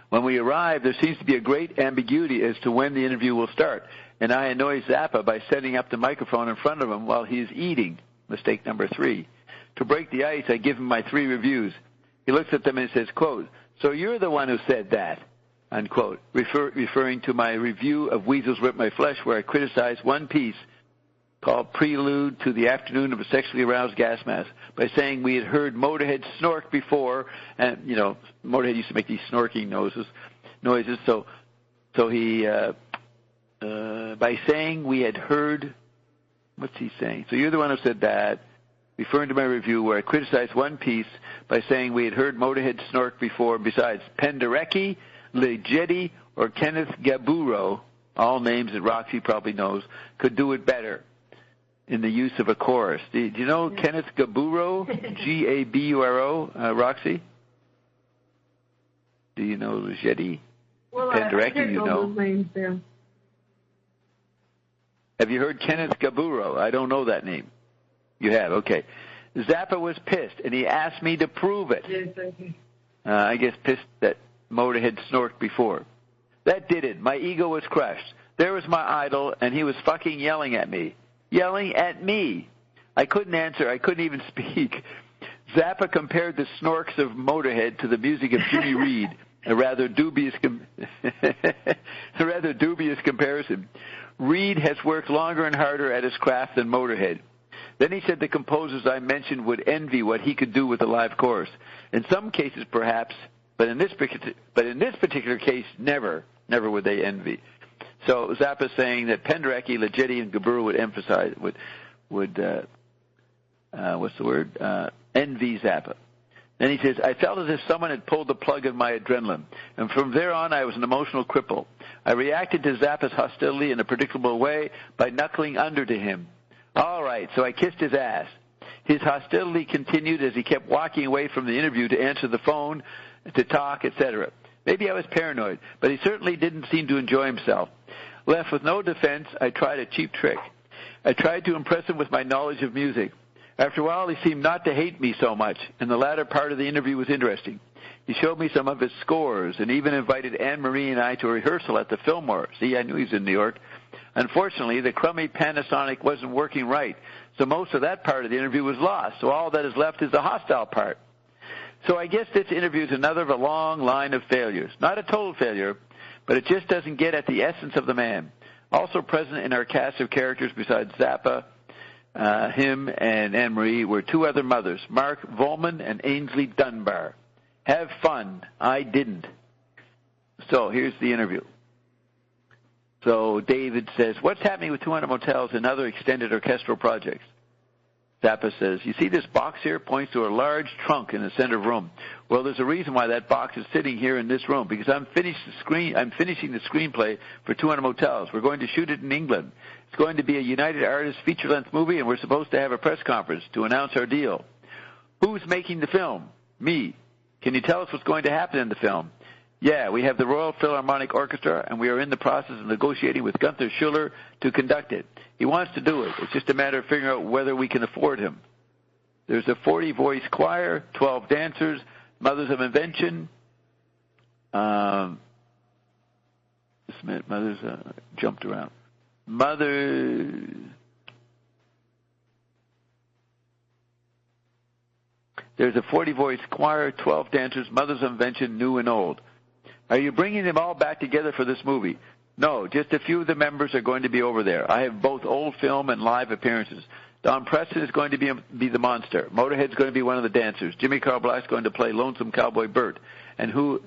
When we arrive, there seems to be a great ambiguity as to when the interview will start, and I annoy Zappa by setting up the microphone in front of him while he is eating, mistake number 3. To break the ice, I give him my 3 reviews. He looks at them and says, quote, "So you're the one who said that," unquote, referring to my review of Weasels Rip My Flesh, where I criticized one piece called Prelude to the Afternoon of a Sexually Aroused Gas Mask by saying we had heard Motorhead snort before, and, you know, Motorhead used to make these snorking noises. So he, by saying we had heard, what's he saying? So you're the one who said that, referring to my review where I criticized one piece by saying we had heard Motorhead snort before. Besides, Penderecki, Ligeti, or Kenneth Gaburo, all names that Roxy probably knows, could do it better in the use of a chorus. Do you know Kenneth Gaburo, Gaburo, Roxy? Do you know Ligeti? Well, Penderecki, you know. Those names there. Have you heard Kenneth Gaburo? I don't know that name. You have, okay. Zappa was pissed, and he asked me to prove it. Yes, I guess pissed that Motorhead snorted before. That did it. My ego was crushed. There was my idol, and he was fucking yelling at me. Yelling at me. I couldn't answer. I couldn't even speak. Zappa compared the snorks of Motorhead to the music of Jimmy Reed, a rather dubious comparison. Reed has worked longer and harder at his craft than Motorhead. Then he said the composers I mentioned would envy what he could do with a live chorus. In some cases, perhaps, but in this particular case, never would they envy. So Zappa's saying that Penderecki, Ligeti, and Gaburo would emphasize, envy Zappa. Then he says, I felt as if someone had pulled the plug on my adrenaline, and from there on I was an emotional cripple. I reacted to Zappa's hostility in a predictable way by knuckling under to him. All right, so I kissed his ass. His hostility continued as he kept walking away from the interview to answer the phone, to talk, etc. Maybe I was paranoid, but he certainly didn't seem to enjoy himself. Left with no defense, I tried a cheap trick. I tried to impress him with my knowledge of music. After a while, he seemed not to hate me so much, and the latter part of the interview was interesting. He showed me some of his scores and even invited Anne-Marie and I to a rehearsal at the Fillmore. See, I knew he was in New York. Unfortunately, the crummy Panasonic wasn't working right, so most of that part of the interview was lost, so all that is left is the hostile part. So I guess this interview is another of a long line of failures. Not a total failure, but it just doesn't get at the essence of the man. Also present in our cast of characters besides Zappa, him and Anne-Marie, were 2 other mothers, Mark Volman and Ainsley Dunbar. Have fun. I didn't. So here's the interview. So David says, what's happening with 200 Motels and other extended orchestral projects? Zappa says, you see this box here points to a large trunk in the center of the room. Well, there's a reason why that box is sitting here in this room, because I'm finishing the screenplay for 200 Motels. We're going to shoot it in England. It's going to be a United Artists feature-length movie, and we're supposed to have a press conference to announce our deal. Who's making the film? Me. Can you tell us what's going to happen in the film? Yeah, we have the Royal Philharmonic Orchestra, and we are in the process of negotiating with Gunther Schuller to conduct it. He wants to do it. It's just a matter of figuring out whether we can afford him. There's a 40-voice choir, 12 dancers, Mothers of Invention. Just a minute, Mothers jumped around. There's a 40-voice choir, 12 dancers, Mothers of Invention, new and old. Are you bringing them all back together for this movie? No, just a few of the members are going to be over there. I have both old film and live appearances. Don Preston is going to be the monster. Motorhead's going to be one of the dancers. Jimmy Carl Black's going to play Lonesome Cowboy Bert. And who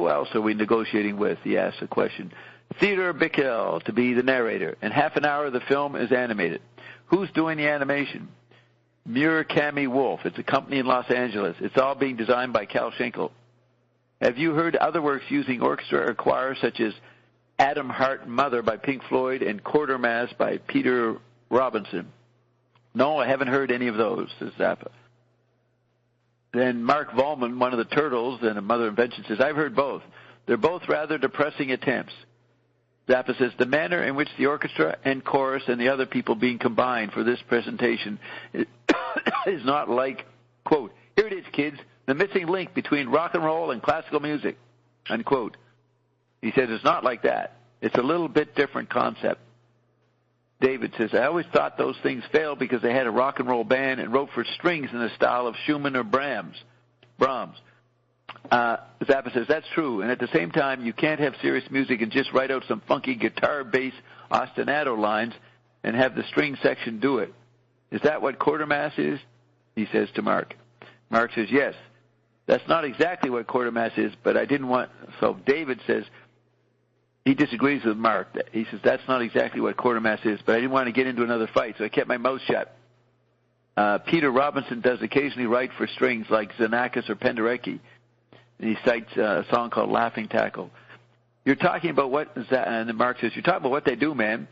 else are we negotiating with? He asked a question. Theodore Bickel to be the narrator. And half an hour of the film is animated. Who's doing the animation? Murakami Wolf. It's a company in Los Angeles. It's all being designed by Cal Schenkel. Have you heard other works using orchestra or choir, such as Adam Hart Mother by Pink Floyd and Quartermass by Peter Robinson? No, I haven't heard any of those, says Zappa. Then Mark Volman, one of the Turtles and a Mother Invention, says, I've heard both. They're both rather depressing attempts. Zappa says, the manner in which the orchestra and chorus and the other people being combined for this presentation is not like, quote, here it is, kids, the missing link between rock and roll and classical music, unquote. He says it's not like that. It's a little bit different concept. David says, I always thought those things failed because they had a rock and roll band and wrote for strings in the style of Schumann or Brahms. Zappa says, that's true, and at the same time, you can't have serious music and just write out some funky guitar bass ostinato lines and have the string section do it. Is that what quartermass is? He says to Mark. Mark says, yes. That's not exactly what quartermass is, but I didn't want... So David says, he disagrees with Mark. He says, that's not exactly what quartermass is, but I didn't want to get into another fight, so I kept my mouth shut. Peter Robinson does occasionally write for strings like Xenakis or Penderecki, and he cites a song called Laughing Tackle. You're talking about what... And Mark says, you're talking about what they do, man.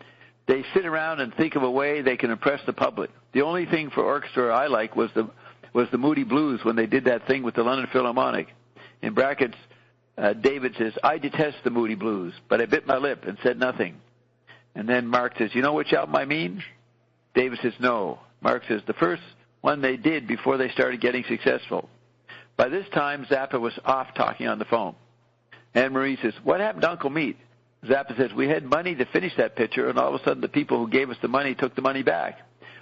They sit around and think of a way they can impress the public. The only thing for orchestra I like was the Moody Blues when they did that thing with the London Philharmonic. In brackets, David says, I detest the Moody Blues, but I bit my lip and said nothing. And then Mark says, you know which album I mean? David says, no. Mark says, the first one they did before they started getting successful. By this time, Zappa was off talking on the phone. Anne-Marie says, what happened to Uncle Meat? Zappa says, we had money to finish that picture, and all of a sudden the people who gave us the money took the money back.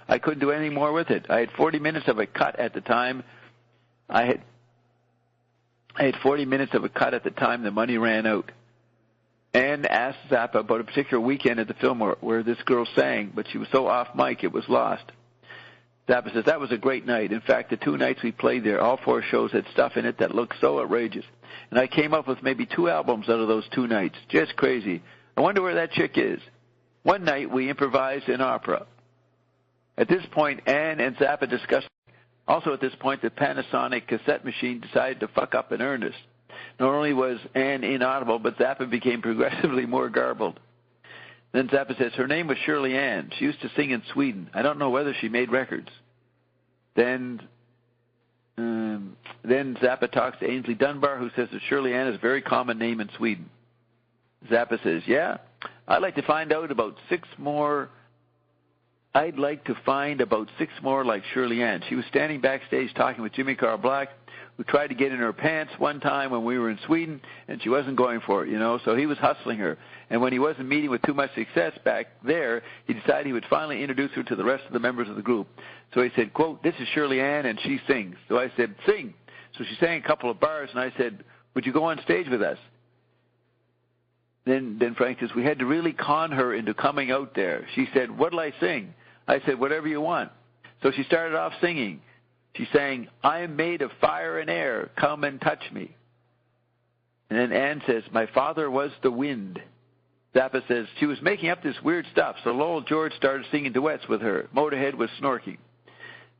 I couldn't do anything more with it. I had 40 minutes of a cut at the time. I had 40 minutes of a cut at the time the money ran out. Anne asked Zappa about a particular weekend at the Fillmore where this girl sang, but she was so off mic it was lost. Zappa says, that was a great night. In fact, the 2 nights we played there, all 4 shows had stuff in it that looked so outrageous. And I came up with maybe 2 albums out of those 2 nights. Just crazy. I wonder where that chick is. One night we improvised an opera. At this point, Anne and Zappa discussed. Also at this point, the Panasonic cassette machine decided to fuck up in earnest. Not only was Anne inaudible, but Zappa became progressively more garbled. Then Zappa says, her name was Shirley Ann. She used to sing in Sweden. I don't know whether she made records. Then Zappa talks to Ainsley Dunbar, who says that Shirley Ann is a very common name in Sweden. Zappa says, yeah, I'd like to find about 6 more like Shirley Ann. She was standing backstage talking with Jimmy Carl Black, who tried to get in her pants one time when we were in Sweden, and she wasn't going for it, so he was hustling her. And when he wasn't meeting with too much success back there, he decided he would finally introduce her to the rest of the members of the group. So he said, quote, this is Shirley Ann, and she sings. So I said, sing. So she sang a couple of bars, and I said, would you go on stage with us? Then Frank says, we had to really con her into coming out there. She said, what'll I sing? I said, whatever you want. So she started off singing. She sang, I am made of fire and air, come and touch me. And then Anne says, my father was the wind. Zappa says, she was making up this weird stuff, so Lowell George started singing duets with her. Motorhead was snorking.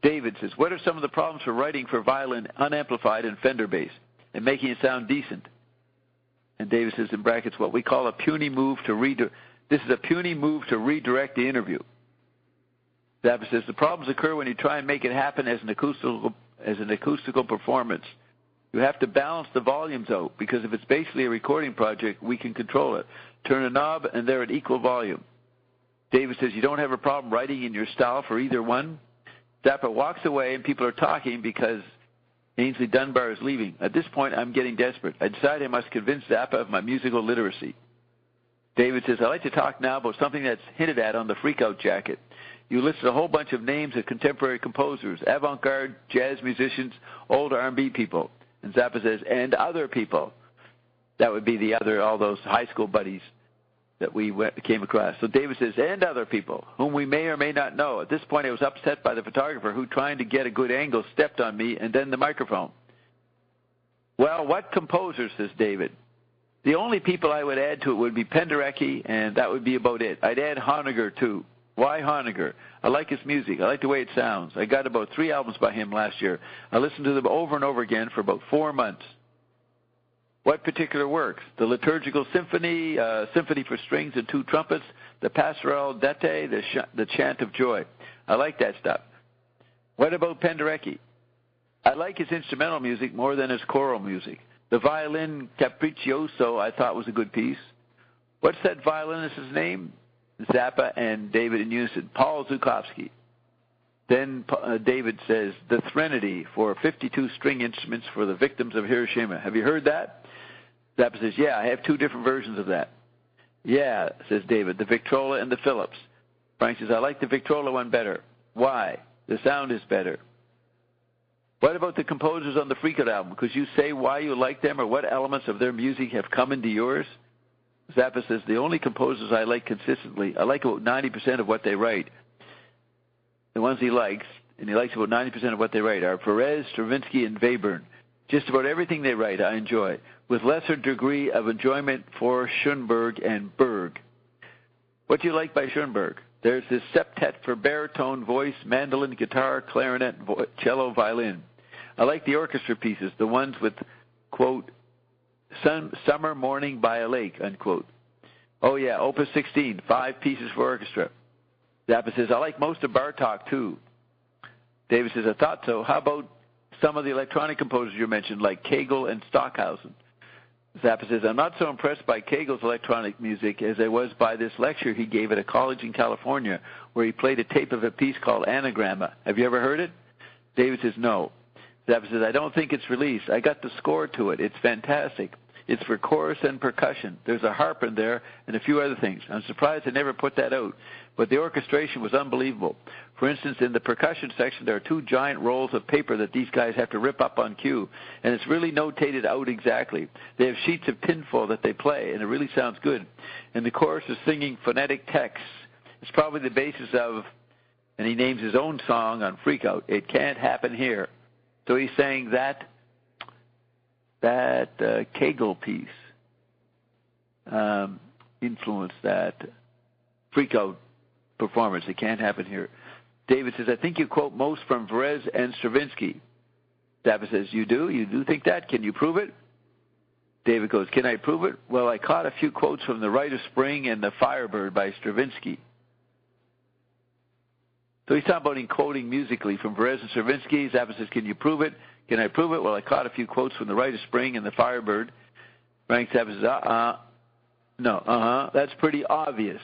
David says, what are some of the problems for writing for violin unamplified and Fender bass and making it sound decent? And David says in brackets, what we call a puny move to redirect. This is a puny move to redirect the interview. Zappa says, the problems occur when you try and make it happen as an acoustical performance. You have to balance the volumes out, because if it's basically a recording project, we can control it. Turn a knob, and they're at equal volume. David says, you don't have a problem writing in your style for either one? Zappa walks away and people are talking because Ainsley Dunbar is leaving. At this point, I'm getting desperate. I decide I must convince Zappa of my musical literacy. David says, I'd like to talk now about something that's hinted at on the Freakout jacket. You listed a whole bunch of names of contemporary composers, avant-garde, jazz musicians, old R&B people. And Zappa says, and other people. That would be the other, all those high school buddies that we came across. So David says, and other people, whom we may or may not know. At this point, I was upset by the photographer who, trying to get a good angle, stepped on me and then the microphone. Well, what composers, says David? The only people I would add to it would be Penderecki, and that would be about it. I'd add Honegger, too. Why Honegger? I like his music. I like the way it sounds. I got about 3 albums by him last year. I listened to them over and over again for about 4 months. What particular works? The Liturgical Symphony, Symphony for Strings and 2 Trumpets, the Pastoral d'Ete, the Chant of Joy. I like that stuff. What about Penderecki? I like his instrumental music more than his choral music. The Violin Capriccioso I thought was a good piece. What's that violinist's name? Zappa and David in unison. Paul Zukovsky. Then David says, the Threnody for 52 string instruments for the victims of Hiroshima. Have you heard that? Zappa says, yeah, I have 2 different versions of that. Yeah, says David, the Victrola and the Phillips. Frank says, I like the Victrola one better. Why? The sound is better. What about the composers on the Freakout album? Could you say why you like them or what elements of their music have come into yours? Zappa says, the only composers I like consistently, I like about 90% of what they write. The ones he likes, and he likes about 90% of what they write, are Perez, Stravinsky, and Webern. Just about everything they write I enjoy, with lesser degree of enjoyment for Schoenberg and Berg. What do you like by Schoenberg? There's this septet for baritone, voice, mandolin, guitar, clarinet, cello, violin. I like the orchestra pieces, the ones with, quote, Summer Morning by a Lake, unquote. Oh, yeah, Opus 16, 5 pieces for orchestra. Zappa says, I like most of Bartok, too. David says, I thought so. How about some of the electronic composers you mentioned, like Kagel and Stockhausen? Zappa says, I'm not so impressed by Kagel's electronic music as I was by this lecture he gave at a college in California where he played a tape of a piece called Anagramma. Have you ever heard it? David says, no. Zappa says, I don't think it's released. I got the score to it. It's fantastic. It's for chorus and percussion. There's a harp in there and a few other things. I'm surprised they never put that out. But the orchestration was unbelievable. For instance, in the percussion section, there are 2 giant rolls of paper that these guys have to rip up on cue. And it's really notated out exactly. They have sheets of tinfoil that they play, and it really sounds good. And the chorus is singing phonetic texts. It's probably the basis of, and he names his own song on Freakout, It Can't Happen Here. So he's saying that Kagel piece influenced that Freakout performance. It can't happen here. David says, I think you quote most from Perez and Stravinsky. Zappa says, you do? You do think that? Can you prove it? David goes, can I prove it? Well, I caught a few quotes from The Rite of Spring and The Firebird by Stravinsky. So he's talking about quoting musically from Perez and Stravinsky. Zappa says, can you prove it? Can I prove it? Well, I caught a few quotes from The Rite of Spring and The Firebird. Frank Zappa says, no, that's pretty obvious.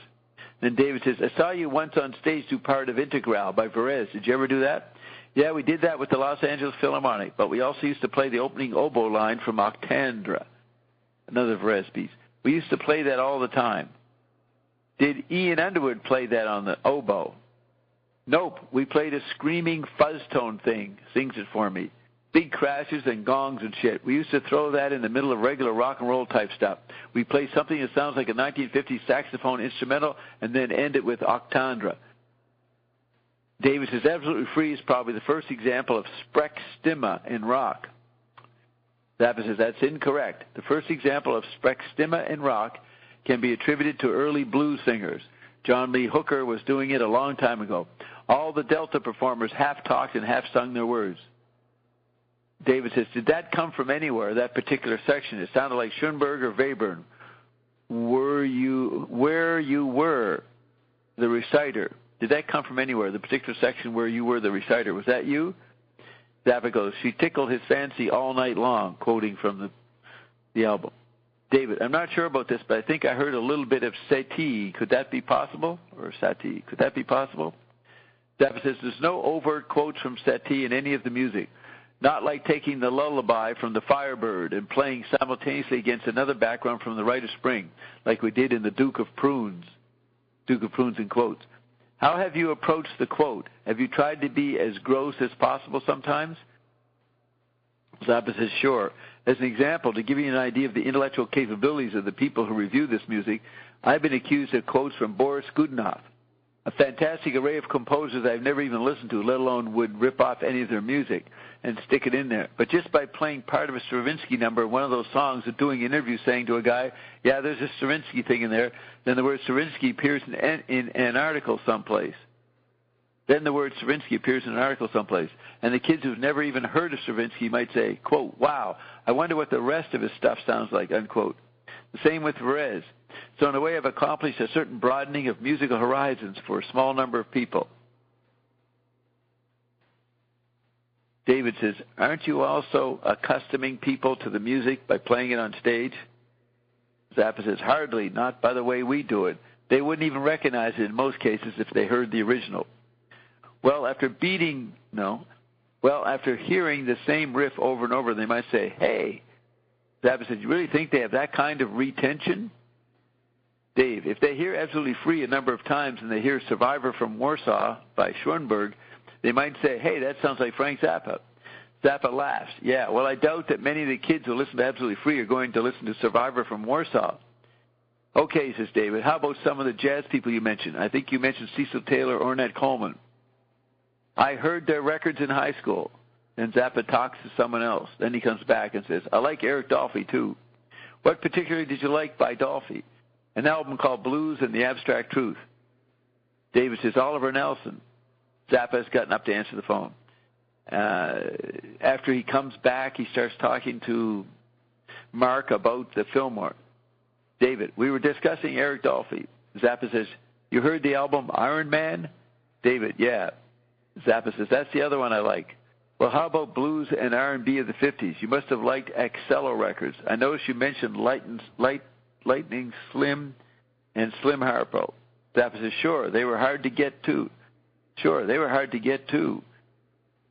Then David says, I saw you once on stage do part of Integral by Perez. Did you ever do that? Yeah, we did that with the Los Angeles Philharmonic, but we also used to play the opening oboe line from Octandra, another Perez piece. We used to play that all the time. Did Ian Underwood play that on the oboe? Nope, we played a screaming fuzz tone thing, sings it for me. Big crashes and gongs and shit. We used to throw that in the middle of regular rock and roll type stuff. We play something that sounds like a 1950s saxophone instrumental and then end it with Octandra. David says, Absolutely Free is probably the first example of sprechstimme in rock. Zappa says, that's incorrect. The first example of sprechstimme in rock can be attributed to early blues singers. John Lee Hooker was doing it a long time ago. All the Delta performers half talked and half sung their words. David says, did that come from anywhere, that particular section? It sounded like Schoenberg or Webern. Where you were the reciter. Did that come from anywhere, the particular section where you were the reciter? Was that you? Zappa goes, she tickled his fancy all night long, quoting from the album. David, I'm not sure about this, but I think I heard a little bit of Sati. Could that be possible? Or Sati. Could that be possible? Zappa says, there's no overt quotes from Satie in any of the music. Not like taking the lullaby from the Firebird and playing simultaneously against another background from the Rite of Spring, like we did in the Duke of Prunes in quotes. How have you approached the quote? Have you tried to be as gross as possible sometimes? Zappa says, sure. As an example, to give you an idea of the intellectual capabilities of the people who review this music, I've been accused of quotes from Boris Godunov, a fantastic array of composers I've never even listened to, let alone would rip off any of their music and stick it in there. But just by playing part of a Stravinsky number in one of those songs or doing an interview saying to a guy, yeah, there's a Stravinsky thing in there, then the word Stravinsky appears in an article someplace. And the kids who've never even heard of Stravinsky might say, quote, wow, I wonder what the rest of his stuff sounds like, unquote. The same with Perez. So in a way, I've accomplished a certain broadening of musical horizons for a small number of people. David says, aren't you also accustoming people to the music by playing it on stage? Zappa says, hardly, not by the way we do it. They wouldn't even recognize it in most cases if they heard the original. Well, after hearing the same riff over and over, they might say, hey, Zappa says, you really think they have that kind of retention? Dave, if they hear Absolutely Free a number of times and they hear Survivor from Warsaw by Schoenberg, they might say, hey, that sounds like Frank Zappa. Zappa laughs. Yeah, well, I doubt that many of the kids who listen to Absolutely Free are going to listen to Survivor from Warsaw. Okay, says David, how about some of the jazz people you mentioned? I think you mentioned Cecil Taylor or Ornette Coleman. I heard their records in high school. Then Zappa talks to someone else. Then he comes back and says, I like Eric Dolphy, too. What particularly did you like by Dolphy? An album called Blues and the Abstract Truth. David says, Oliver Nelson. Zappa has gotten up to answer the phone. After he comes back, he starts talking to Mark about the Fillmore. David, we were discussing Eric Dolphy. Zappa says, you heard the album Iron Man? David, yeah. Zappa says, that's the other one I like. Well, how about blues and R&B of the 50s? You must have liked Excello records. I noticed you mentioned Lightning Slim and Slim Harpo. Zappa says, sure, they were hard to get to.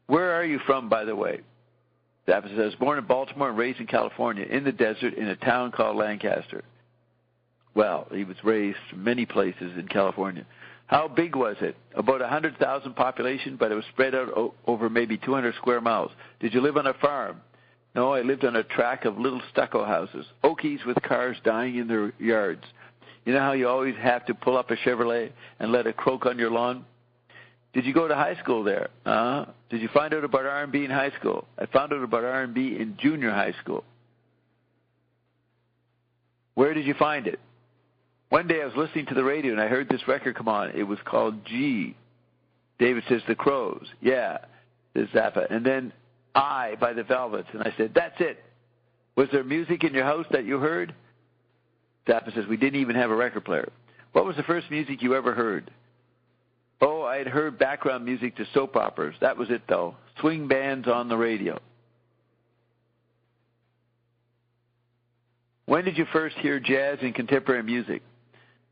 Where are you from, by the way? Zappa says, I was born in Baltimore and raised in California, in the desert, in a town called Lancaster. Well, he was raised many places in California. How big was it? About 100,000 population, but it was spread out over maybe 200 square miles. Did you live on a farm? No, I lived on a tract of little stucco houses, Okies with cars dying in their yards. You know how you always have to pull up a Chevrolet and let it croak on your lawn? Did you go to high school there? Did you find out about R&B in high school? I found out about R&B in junior high school. Where did you find it? One day I was listening to the radio and I heard this record come on. It was called G. David says, The Crows. Yeah, says Zappa. And then I by the Velvets. And I said, that's it. Was there music in your house that you heard? Zappa says, we didn't even have a record player. What was the first music you ever heard? Oh, I had heard background music to soap operas. That was it, though. Swing bands on the radio. When did you first hear jazz and contemporary music?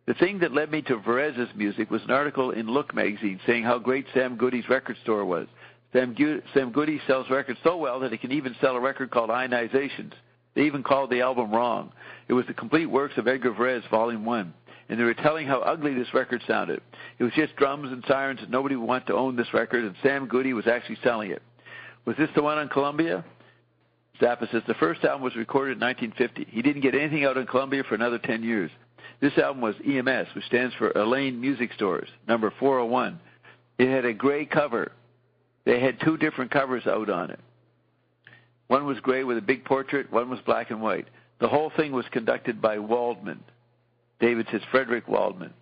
The thing that led me to Perez's music was an article in Look magazine saying how great Sam Goody's record store was. Sam Goody sells records so well that he can even sell a record called Ionizations. They even called the album wrong. It was the complete works of Edgar Varese, Volume 1. And they were telling how ugly this record sounded. It was just drums and sirens, and nobody would want to own this record, and Sam Goody was actually selling it. Was this the one on Columbia? Zappa says the first album was recorded in 1950. He didn't get anything out on Columbia for another 10 years. This album was EMS, which stands for Elaine Music Stores, number 401. It had a gray cover. They had two different covers out on it. One was gray with a big portrait, one was black and white. The whole thing was conducted by Waldman. David says Frederick Waldman.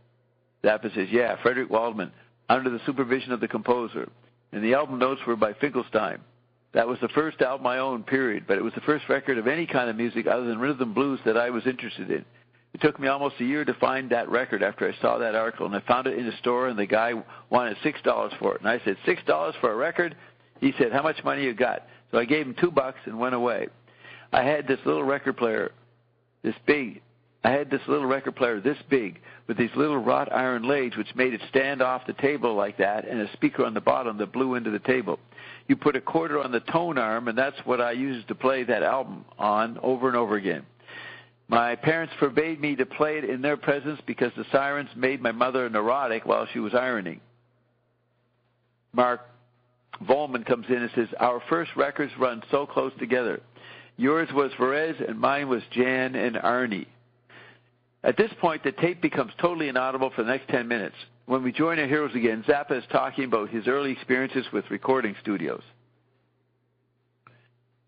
Zappa says, yeah, Frederick Waldman, under the supervision of the composer. And the album notes were by Finkelstein. That was the first album I owned, period, but it was the first record of any kind of music other than rhythm blues that I was interested in. It took me almost a year to find that record after I saw that article, and I found it in a store, and the guy wanted $6 for it. And I said, $6 for a record? He said, how much money you got? So I gave him $2 and went away. I had this little record player, this big I had this little record player this big with these little wrought iron legs which made it stand off the table like that, and a speaker on the bottom that blew into the table. You put a quarter on the tone arm, and that's what I used to play that album on over and over again. My parents forbade me to play it in their presence because the sirens made my mother neurotic while she was ironing. Mark Volman comes in and says, our first records run so close together. Yours was Perez and mine was Jan and Arnie. At this point, the tape becomes totally inaudible for the next 10 minutes. When we join our heroes again, Zappa is talking about his early experiences with recording studios.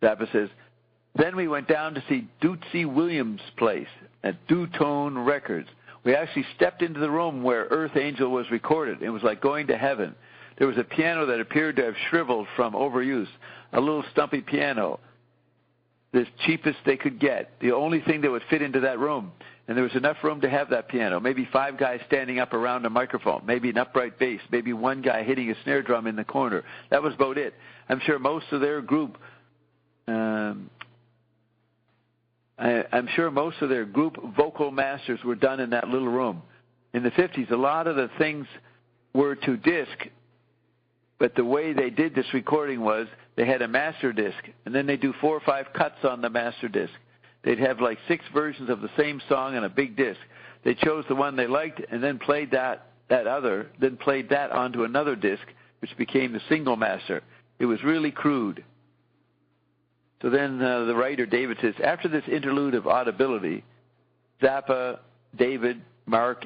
Zappa says, then we went down to see Dootsy Williams' place at Dutone Records. We actually stepped into the room where Earth Angel was recorded. It was like going to heaven. There was a piano that appeared to have shriveled from overuse, a little stumpy piano, the cheapest they could get, the only thing that would fit into that room. And there was enough room to have that piano, maybe 5 guys standing up around a microphone, maybe an upright bass, maybe one guy hitting a snare drum in the corner. That was about it. I'm sure most of their group vocal masters were done in that little room. In the 50s, a lot of the things were to disc, but the way they did this recording was they had a master disc, and then they do 4 or 5 cuts on the master disc. They'd have like 6 versions of the same song on a big disc. They chose the one they liked and then played that onto another disc, which became the single master. It was really crude. So then the writer, David, says, after this interlude of audibility, Zappa, David, Mark,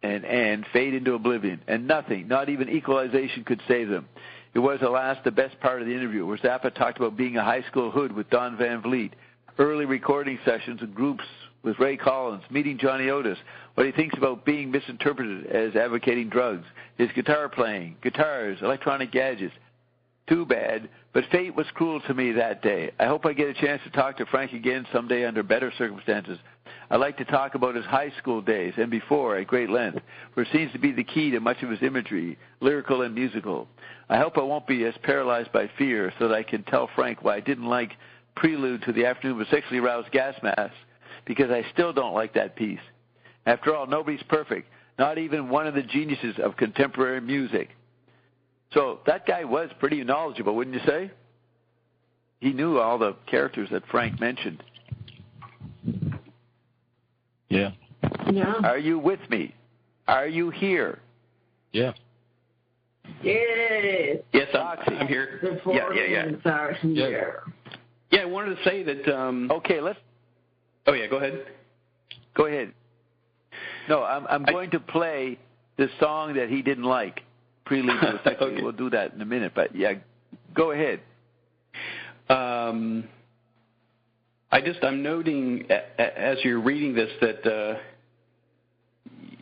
and Ann fade into oblivion, and nothing, not even equalization, could save them. It was, alas, the best part of the interview, where Zappa talked about being a high school hood with Don Van Vliet, early recording sessions and groups with Ray Collins, meeting Johnny Otis, what he thinks about being misinterpreted as advocating drugs, his guitar playing, guitars, electronic gadgets. Too bad, but fate was cruel to me that day. I hope I get a chance to talk to Frank again someday under better circumstances. I'd like to talk about his high school days and before at great length, for it seems to be the key to much of his imagery, lyrical and musical. I hope I won't be as paralyzed by fear so that I can tell Frank why I didn't like Prelude to the Afternoon of a Sexually Aroused Gas Mask, because I still don't like that piece. After all, nobody's perfect, not even one of the geniuses of contemporary music. So that guy was pretty knowledgeable, wouldn't you say? He knew all the characters that Frank mentioned. Yeah. Yeah. Are you with me? Are you here? Yeah. Yes. Yes, I'm here. The four are here. Yeah, I wanted to say that... okay, let's... Oh, yeah, go ahead. Go ahead. No, I'm going to play the song that he didn't like. Prelude to the Sex. Okay. We'll do that in a minute, but yeah, go ahead. I'm noting as you're reading this that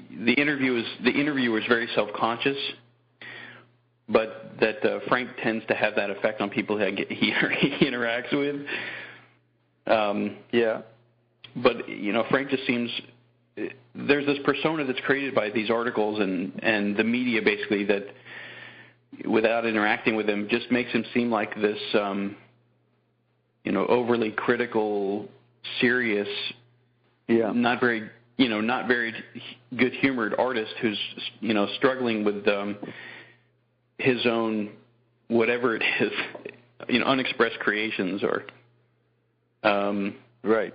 the interviewer is very self-conscious, but that Frank tends to have that effect on people that he interacts with. Yeah. But Frank just seems. There's this persona that's created by these articles and the media, basically, that without interacting with him just makes him seem like this, overly critical, serious, not very good-humored artist who's, struggling with his own whatever it is, unexpressed creations or. Right.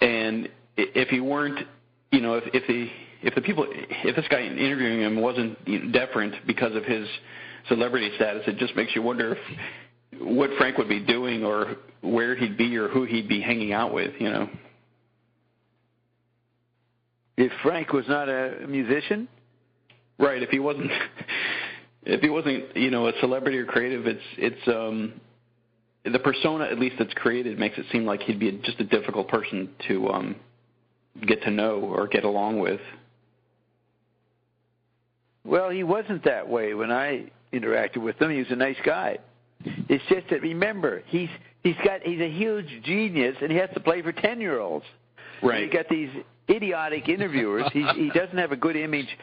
And if he weren't, if this guy interviewing him wasn't deferent because of his celebrity status, it just makes you wonder what Frank would be doing or where he'd be or who he'd be hanging out with, If Frank was not a musician? Right, if he wasn't a celebrity or creative, it's the persona, at least that's created, makes it seem like he'd be just a difficult person to get to know or get along with. Well, he wasn't that way when I interacted with him. He was a nice guy. It's just that, remember, he's a huge genius, and he has to play for 10-year-olds. Right. You got these idiotic interviewers. He doesn't have a good image.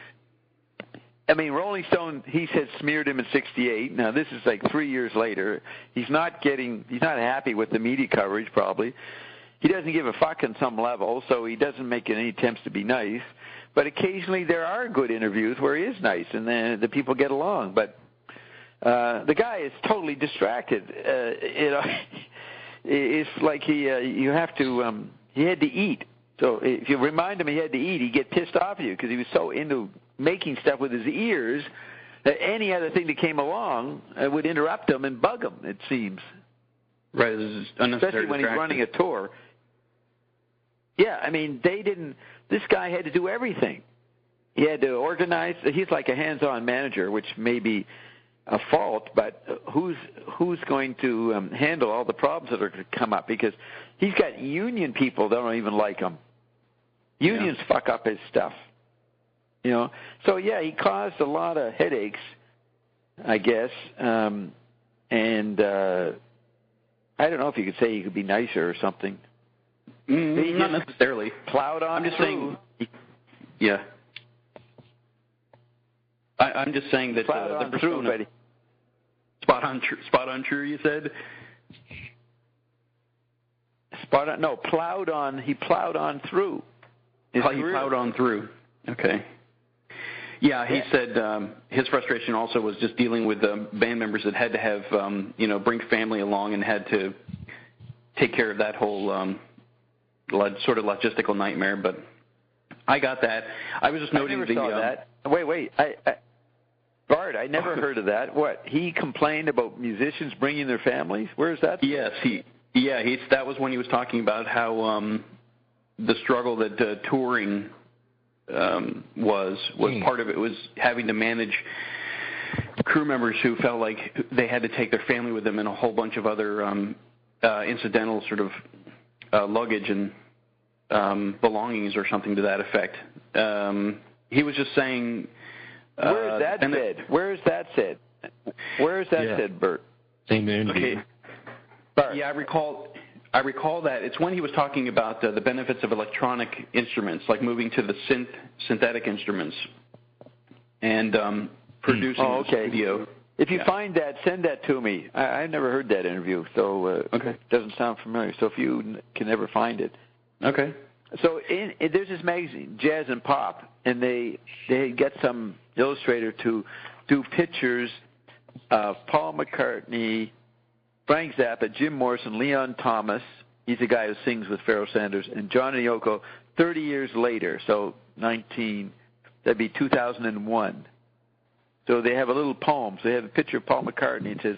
I mean, Rolling Stone, he said, smeared him in '68. Now, this is like 3 years later. He's not happy with the media coverage, probably. he doesn't give a fuck on some level, so he doesn't make any attempts to be nice. But occasionally there are good interviews where he is nice, and then the people get along. But the guy is totally distracted. It's like he had to eat. So if you remind him he had to eat, he'd get pissed off at you because he was so into making stuff with his ears that any other thing that came along would interrupt him and bug him, it seems. Right, especially when he's running a tour. Yeah, I mean, this guy had to do everything. He had to organize. He's like a hands-on manager, which may be a fault, but who's going to handle all the problems that are going to come up? Because he's got union people that don't even like him. Unions fuck up his stuff. So yeah, he caused a lot of headaches, I guess, and I don't know if you could say he could be nicer or something. Not necessarily. Plowed on. I'm just saying. Yeah. I'm just saying that the persona. Buddy. Spot on. True. You said. Spot on. No, plowed on. He plowed on through. He plowed on through. Okay. Yeah, he said his frustration also was just dealing with band members that had to have, bring family along and had to take care of that whole sort of logistical nightmare. But I got that. I was just noting I never saw that. Wait. Bart, I never heard of that. What? He complained about musicians bringing their families? Where is that? Yes, that was when he was talking about how the struggle that touring was part of it, was having to manage crew members who felt like they had to take their family with them and a whole bunch of other incidental sort of luggage and belongings or something to that effect. He was just saying... Where is that said? Where is that said? Where is that said, Bert? Same interview. Okay. Bart. Yeah, I recall that. It's when he was talking about the benefits of electronic instruments, like moving to the synthetic instruments and producing the studio. If you find that, send that to me. I've never heard that interview, so it doesn't sound familiar. So if you can ever find it. Okay. So there's this magazine, Jazz and Pop, and they get some illustrator to do pictures of Paul McCartney, Frank Zappa, Jim Morrison, Leon Thomas, he's the guy who sings with Pharoah Sanders, and John and Yoko 30 years later, so that'd be 2001. So they have a little poem. So they have a picture of Paul McCartney. It says,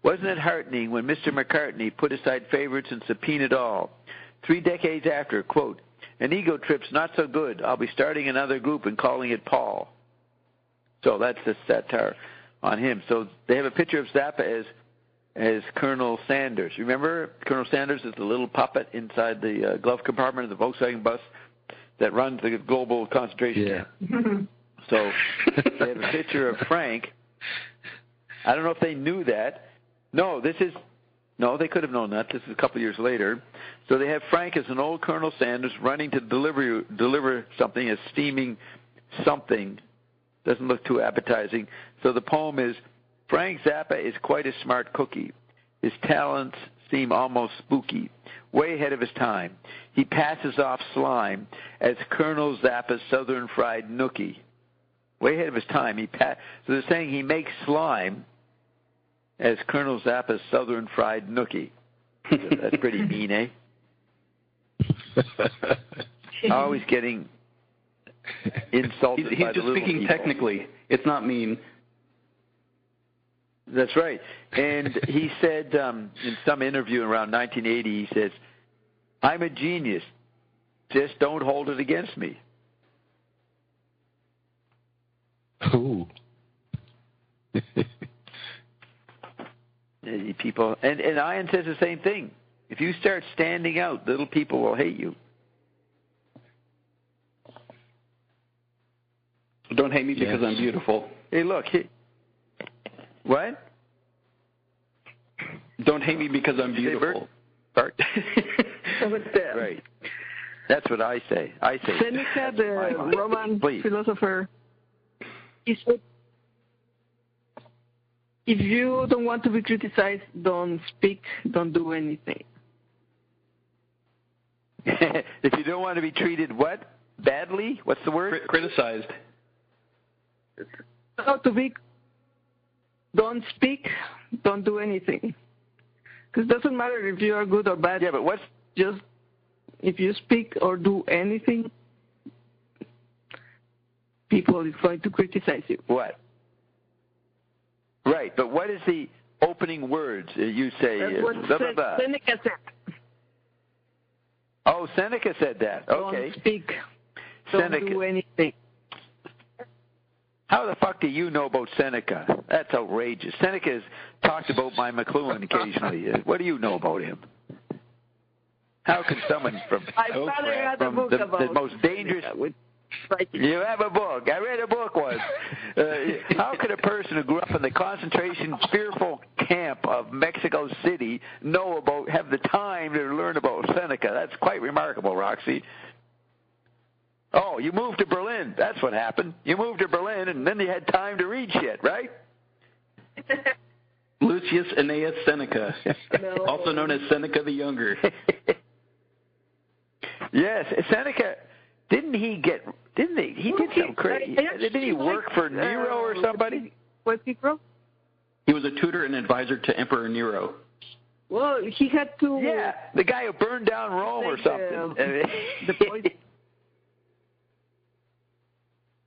"Wasn't it heartening when Mr. McCartney put aside favorites and subpoenaed all? 3 decades after, quote, an ego trip's not so good. I'll be starting another group and calling it Paul." So that's the satire on him. So they have a picture of Zappa as Colonel Sanders. Remember, Colonel Sanders is the little puppet inside the glove compartment of the Volkswagen bus that runs the global concentration camp. So they have a picture of Frank. I don't know if they knew that. No, they could have known that. This is a couple of years later. So they have Frank as an old Colonel Sanders running to deliver something, a steaming something. Doesn't look too appetizing. So the poem is, Frank Zappa is quite a smart cookie. His talents seem almost spooky, way ahead of his time. He passes off slime as Colonel Zappa's Southern Fried Nookie. Way ahead of his time. So they're saying he makes slime as Colonel Zappa's Southern Fried Nookie. That's pretty mean, eh? Always getting insulted he's by the just little speaking people. Technically. It's not mean. That's right. And he said in some interview around 1980, he says, "I'm a genius. Just don't hold it against me." Ooh. People, and Ian says the same thing. If you start standing out, little people will hate you. Don't hate me because I'm beautiful. Hey, look. What? Don't hate me because I'm beautiful. Bert? What's that? Right. That's what I say. Seneca, the Roman philosopher, he said, if you don't want to be criticized, don't speak, don't do anything. If you don't want to be treated what? Badly? What's the word? Criticized. So to be, don't speak, don't do anything. Because it doesn't matter if you are good or bad. Yeah, but what's... Just if you speak or do anything, people is going to criticize you. What? Right, but what is the opening words you say? That's what Seneca said. Oh, Seneca said that. Okay. Don't speak. Don't do anything. How the fuck do you know about Seneca? That's outrageous. Seneca has talked about my McLuhan occasionally. What do you know about him? How can someone from the most dangerous... You have a book. I read a book once. How could a person who grew up in the concentration fearful camp of Mexico City have the time to learn about Seneca? That's quite remarkable, Roxy. Oh, you moved to Berlin. That's what happened. You moved to Berlin, and then you had time to read shit, right? Lucius Annaeus Seneca, also known as Seneca the Younger. Yes, Seneca... Didn't he did some crazy... Didn't he work for Nero or somebody? Was he from? He was a tutor and advisor to Emperor Nero. Well, he had to... Yeah, the guy who burned down Rome or something.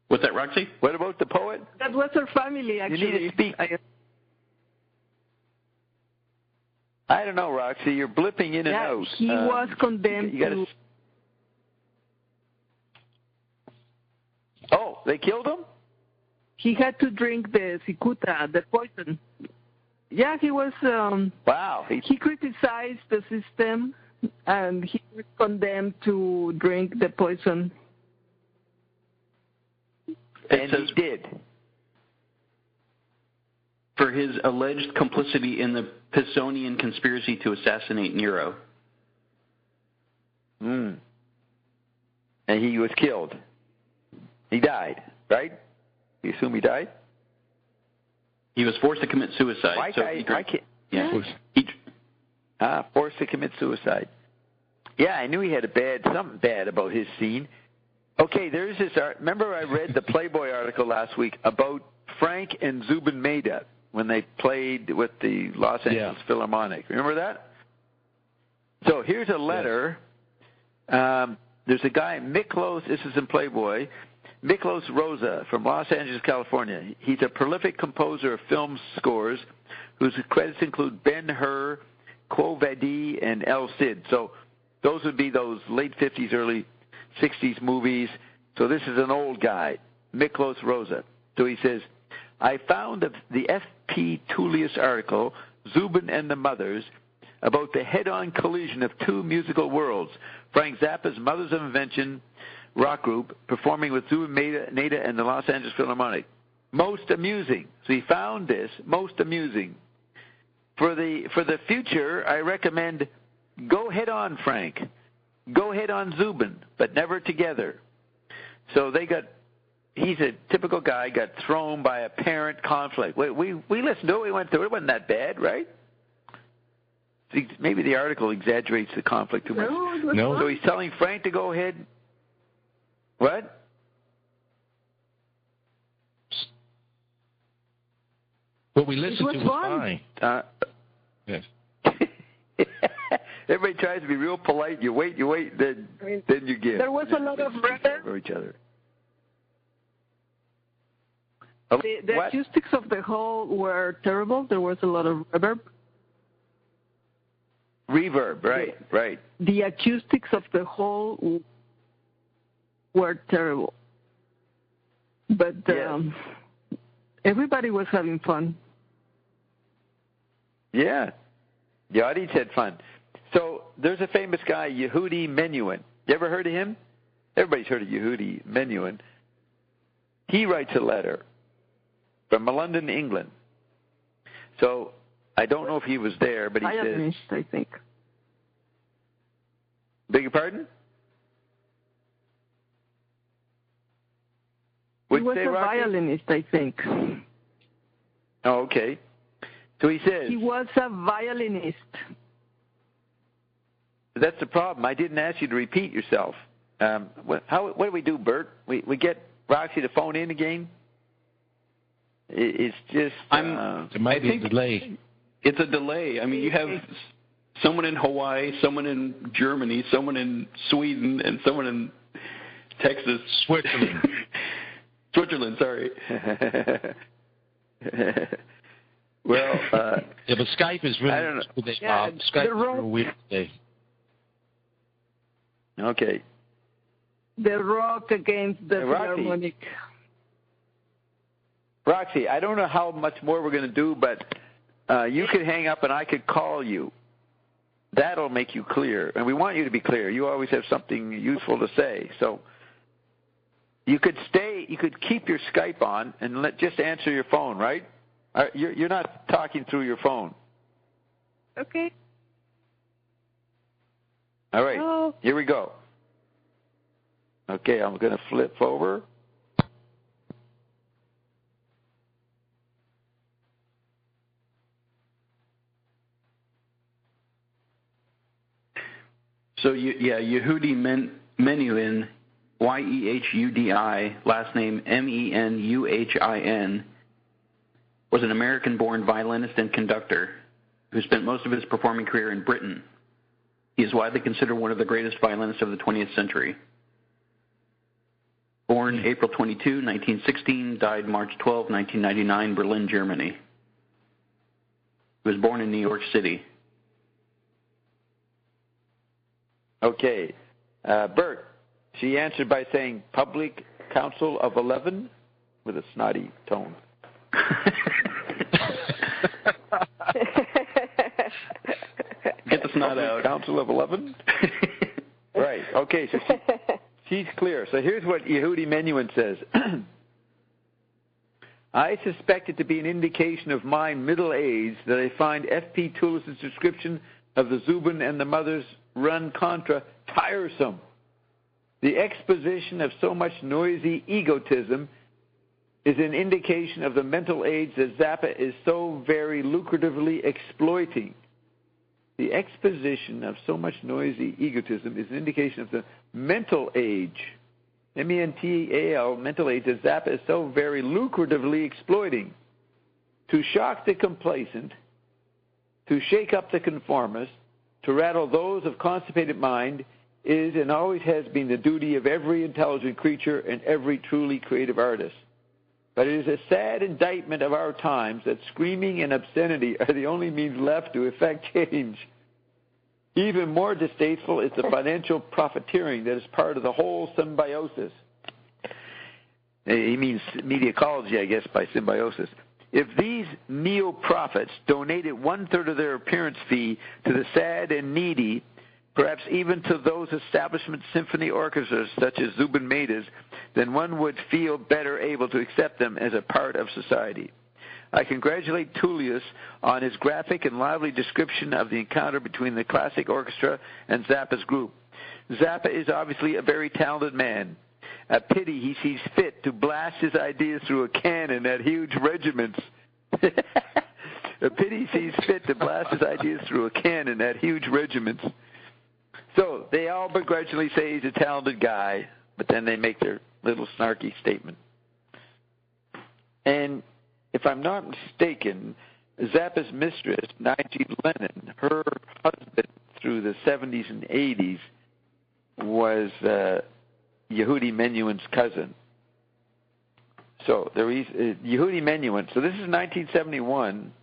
What's that, Roxy? What about the poet? That was her family, actually. You need to speak. I don't know, Roxy. You're blipping in and out. He was condemned to... Oh, they killed him? He had to drink the cicuta, the poison. Yeah, he was... wow. He criticized the system, and he was condemned to drink the poison. And he did. For his alleged complicity in the Pisonian conspiracy to assassinate Nero. And he was killed. He died, right? You assume he died? He was forced to commit suicide. Forced to commit suicide. Yeah, I knew he had something bad about his scene. Okay, there's this remember I read the Playboy article last week about Frank and Zubin Mehta when they played with the Los Angeles Philharmonic. Remember that? So here's a letter. There's a guy, Miklos, this is in Playboy, Miklos Rosa from Los Angeles, California. He's a prolific composer of film scores whose credits include Ben-Hur, Quo Vadis, and El Cid. So those would be those late 50s, early 60s movies. So this is an old guy, Miklos Rosa. So he says, I found the F.P. Tullius article, Zubin and the Mothers, about the head-on collision of two musical worlds, Frank Zappa's Mothers of Invention rock group performing with Zubin Mehta and the Los Angeles Philharmonic. Most amusing. So he found this most amusing. For the future, I recommend go head-on, Frank. Go head-on, Zubin, but never together. So he's a typical guy, got thrown by a parent conflict. We listened to it, we went through it. It wasn't that bad, right? Maybe the article exaggerates the conflict too much. No. So he's telling Frank to go ahead. What? What we listened to was fine. Yes. Everybody tries to be real polite. You wait, then you give. There was a lot of reverb for each other. The acoustics of the hall were terrible. There was a lot of reverb. Reverb, right. The acoustics of the hall were terrible. But everybody was having fun. Yeah. The audience had fun. So there's a famous guy, Yehudi Menuhin. You ever heard of him? Everybody's heard of Yehudi Menuhin. He writes a letter from London, England. So I don't know if he was there, but he violinist, says... I think. Beg your pardon? He was a violinist, I think. Oh, okay. So he says... He was a violinist. That's the problem. I didn't ask you to repeat yourself. What do we do, Bert? We get Roxy to phone in again? It's just... it might be a delay. It's a delay. I mean, you have someone in Hawaii, someone in Germany, someone in Sweden, and someone in Texas. Switzerland. Switzerland, sorry. Well, yeah, but Skype is really... I don't know. Skype is real weird today. Okay. The rock against the Philharmonic. Roxy, I don't know how much more we're going to do, but you could hang up and I could call you. That'll make you clear. And we want you to be clear. You always have something useful to say. So you could keep your Skype on and just answer your phone, right? You're not talking through your phone. Okay. All right. Hello. Here we go. Okay, I'm going to flip over. So, Yehudi Menuhin, Yehudi, last name Menuhin, was an American-born violinist and conductor who spent most of his performing career in Britain. He is widely considered one of the greatest violinists of the 20th century. Born April 22, 1916, died March 12, 1999, Berlin, Germany. He was born in New York City. Okay. Bert, she answered by saying Public Council of 11 with a snotty tone. Get the snot out. Council of 11? Right. Okay, so she's clear. So here's what Yehudi Menuhin says. I suspect it to be an indication of my middle age that I find F.P. Toulous's description of the Zubin and the mother's run contra tiresome. The exposition of so much noisy egotism is an indication of the mental age that Zappa is so very lucratively exploiting. The exposition of so much noisy egotism is an indication of the mental age, M-E-N-T-A-L, mental age, that Zappa is so very lucratively exploiting. To shock the complacent, to shake up the conformist, to rattle those of constipated mind is and always has been the duty of every intelligent creature and every truly creative artist. But it is a sad indictment of our times that screaming and obscenity are the only means left to effect change. Even more distasteful is the financial profiteering that is part of the whole symbiosis. He means ecology, I guess, by symbiosis. If these neo-prophets donated 1/3 of their appearance fee to the sad and needy, perhaps even to those establishment symphony orchestras such as Zubin Mehta's, then one would feel better able to accept them as a part of society. I congratulate Tullius on his graphic and lively description of the encounter between the classic orchestra and Zappa's group. Zappa is obviously a very talented man. A pity he sees fit to blast his ideas through a cannon at huge regiments. A pity he sees fit to blast his ideas through a cannon at huge regiments. So they all begrudgingly say he's a talented guy, but then they make their little snarky statement. And if I'm not mistaken, Zappa's mistress, Nigel Lennon, her husband through the 70s and 80s was Yehudi Menuhin's cousin. So there is Yehudi Menuhin. So this is 1971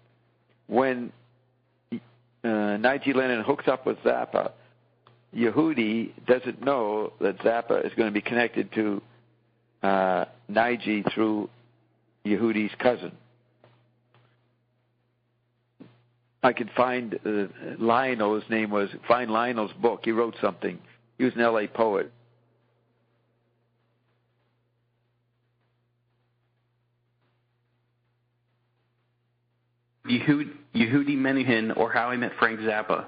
when Nigel Lennon hooks up with Zappa. Yehudi doesn't know that Zappa is going to be connected to Nigel through Yehudi's cousin. I could find Lionel's name was, find Lionel's book. He wrote something. He was an L.A. poet. Yehudi Menuhin, or How I Met Frank Zappa.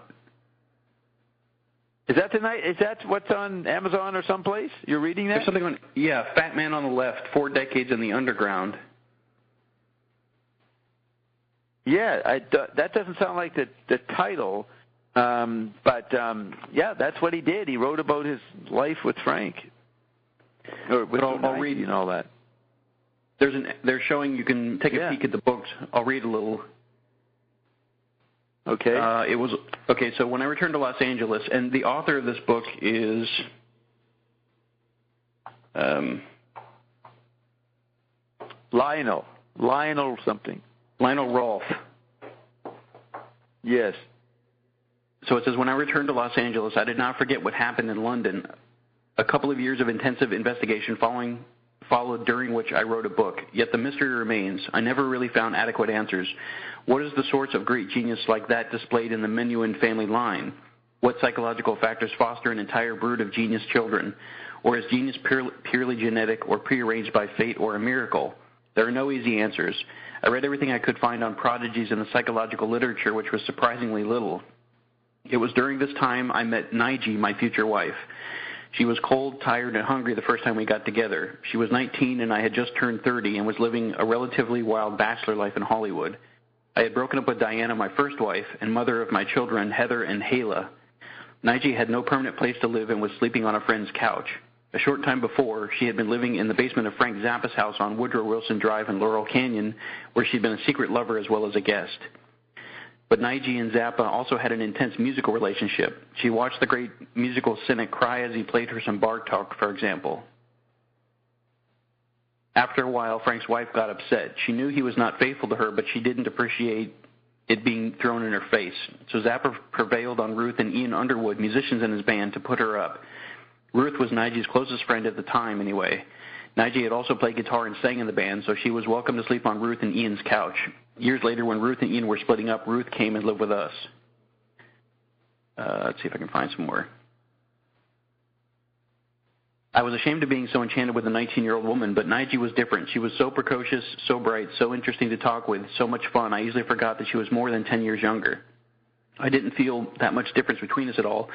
Is that tonight? Is that what's on Amazon or someplace? You're reading that? There's something on, Fat Man on the Left, 4 Decades in the Underground. Yeah, that doesn't sound like the title Yeah, that's what he did. He wrote about his life with Frank. Or with I'll read and all that. They're showing, you can take a peek at the books. I'll read a little. Okay. So when I returned to Los Angeles, and the author of this book is Lionel something. Lionel Rolfe. Yes. So it says, when I returned to Los Angeles, I did not forget what happened in London. A couple of years of intensive investigation followed, during which I wrote a book. Yet the mystery remains. I never really found adequate answers. What is the source of great genius like that displayed in the Menuhin family line? What psychological factors foster an entire brood of genius children? Or is genius purely genetic or prearranged by fate or a miracle? There are no easy answers. I read everything I could find on prodigies in the psychological literature, which was surprisingly little. It was during this time I met Nige, my future wife. She was cold, tired, and hungry the first time we got together. She was 19 and I had just turned 30 and was living a relatively wild bachelor life in Hollywood. I had broken up with Diana, my first wife, and mother of my children, Heather and Hala. Nige had no permanent place to live and was sleeping on a friend's couch. A short time before, she had been living in the basement of Frank Zappa's house on Woodrow Wilson Drive in Laurel Canyon, where she'd been a secret lover as well as a guest. But Nige and Zappa also had an intense musical relationship. She watched the great musical cynic cry as he played her some Bartok, for example. After a while, Frank's wife got upset. She knew he was not faithful to her, but she didn't appreciate it being thrown in her face. So Zappa prevailed on Ruth and Ian Underwood, musicians in his band, to put her up. Ruth was Nige's closest friend at the time, anyway. Nige had also played guitar and sang in the band, so she was welcome to sleep on Ruth and Ian's couch. Years later, when Ruth and Ian were splitting up, Ruth came and lived with us. Let's see if I can find some more. I was ashamed of being so enchanted with a 19-year-old woman, but Nige was different. She was so precocious, so bright, so interesting to talk with, so much fun, I easily forgot that she was more than 10 years younger. I didn't feel that much difference between us at all.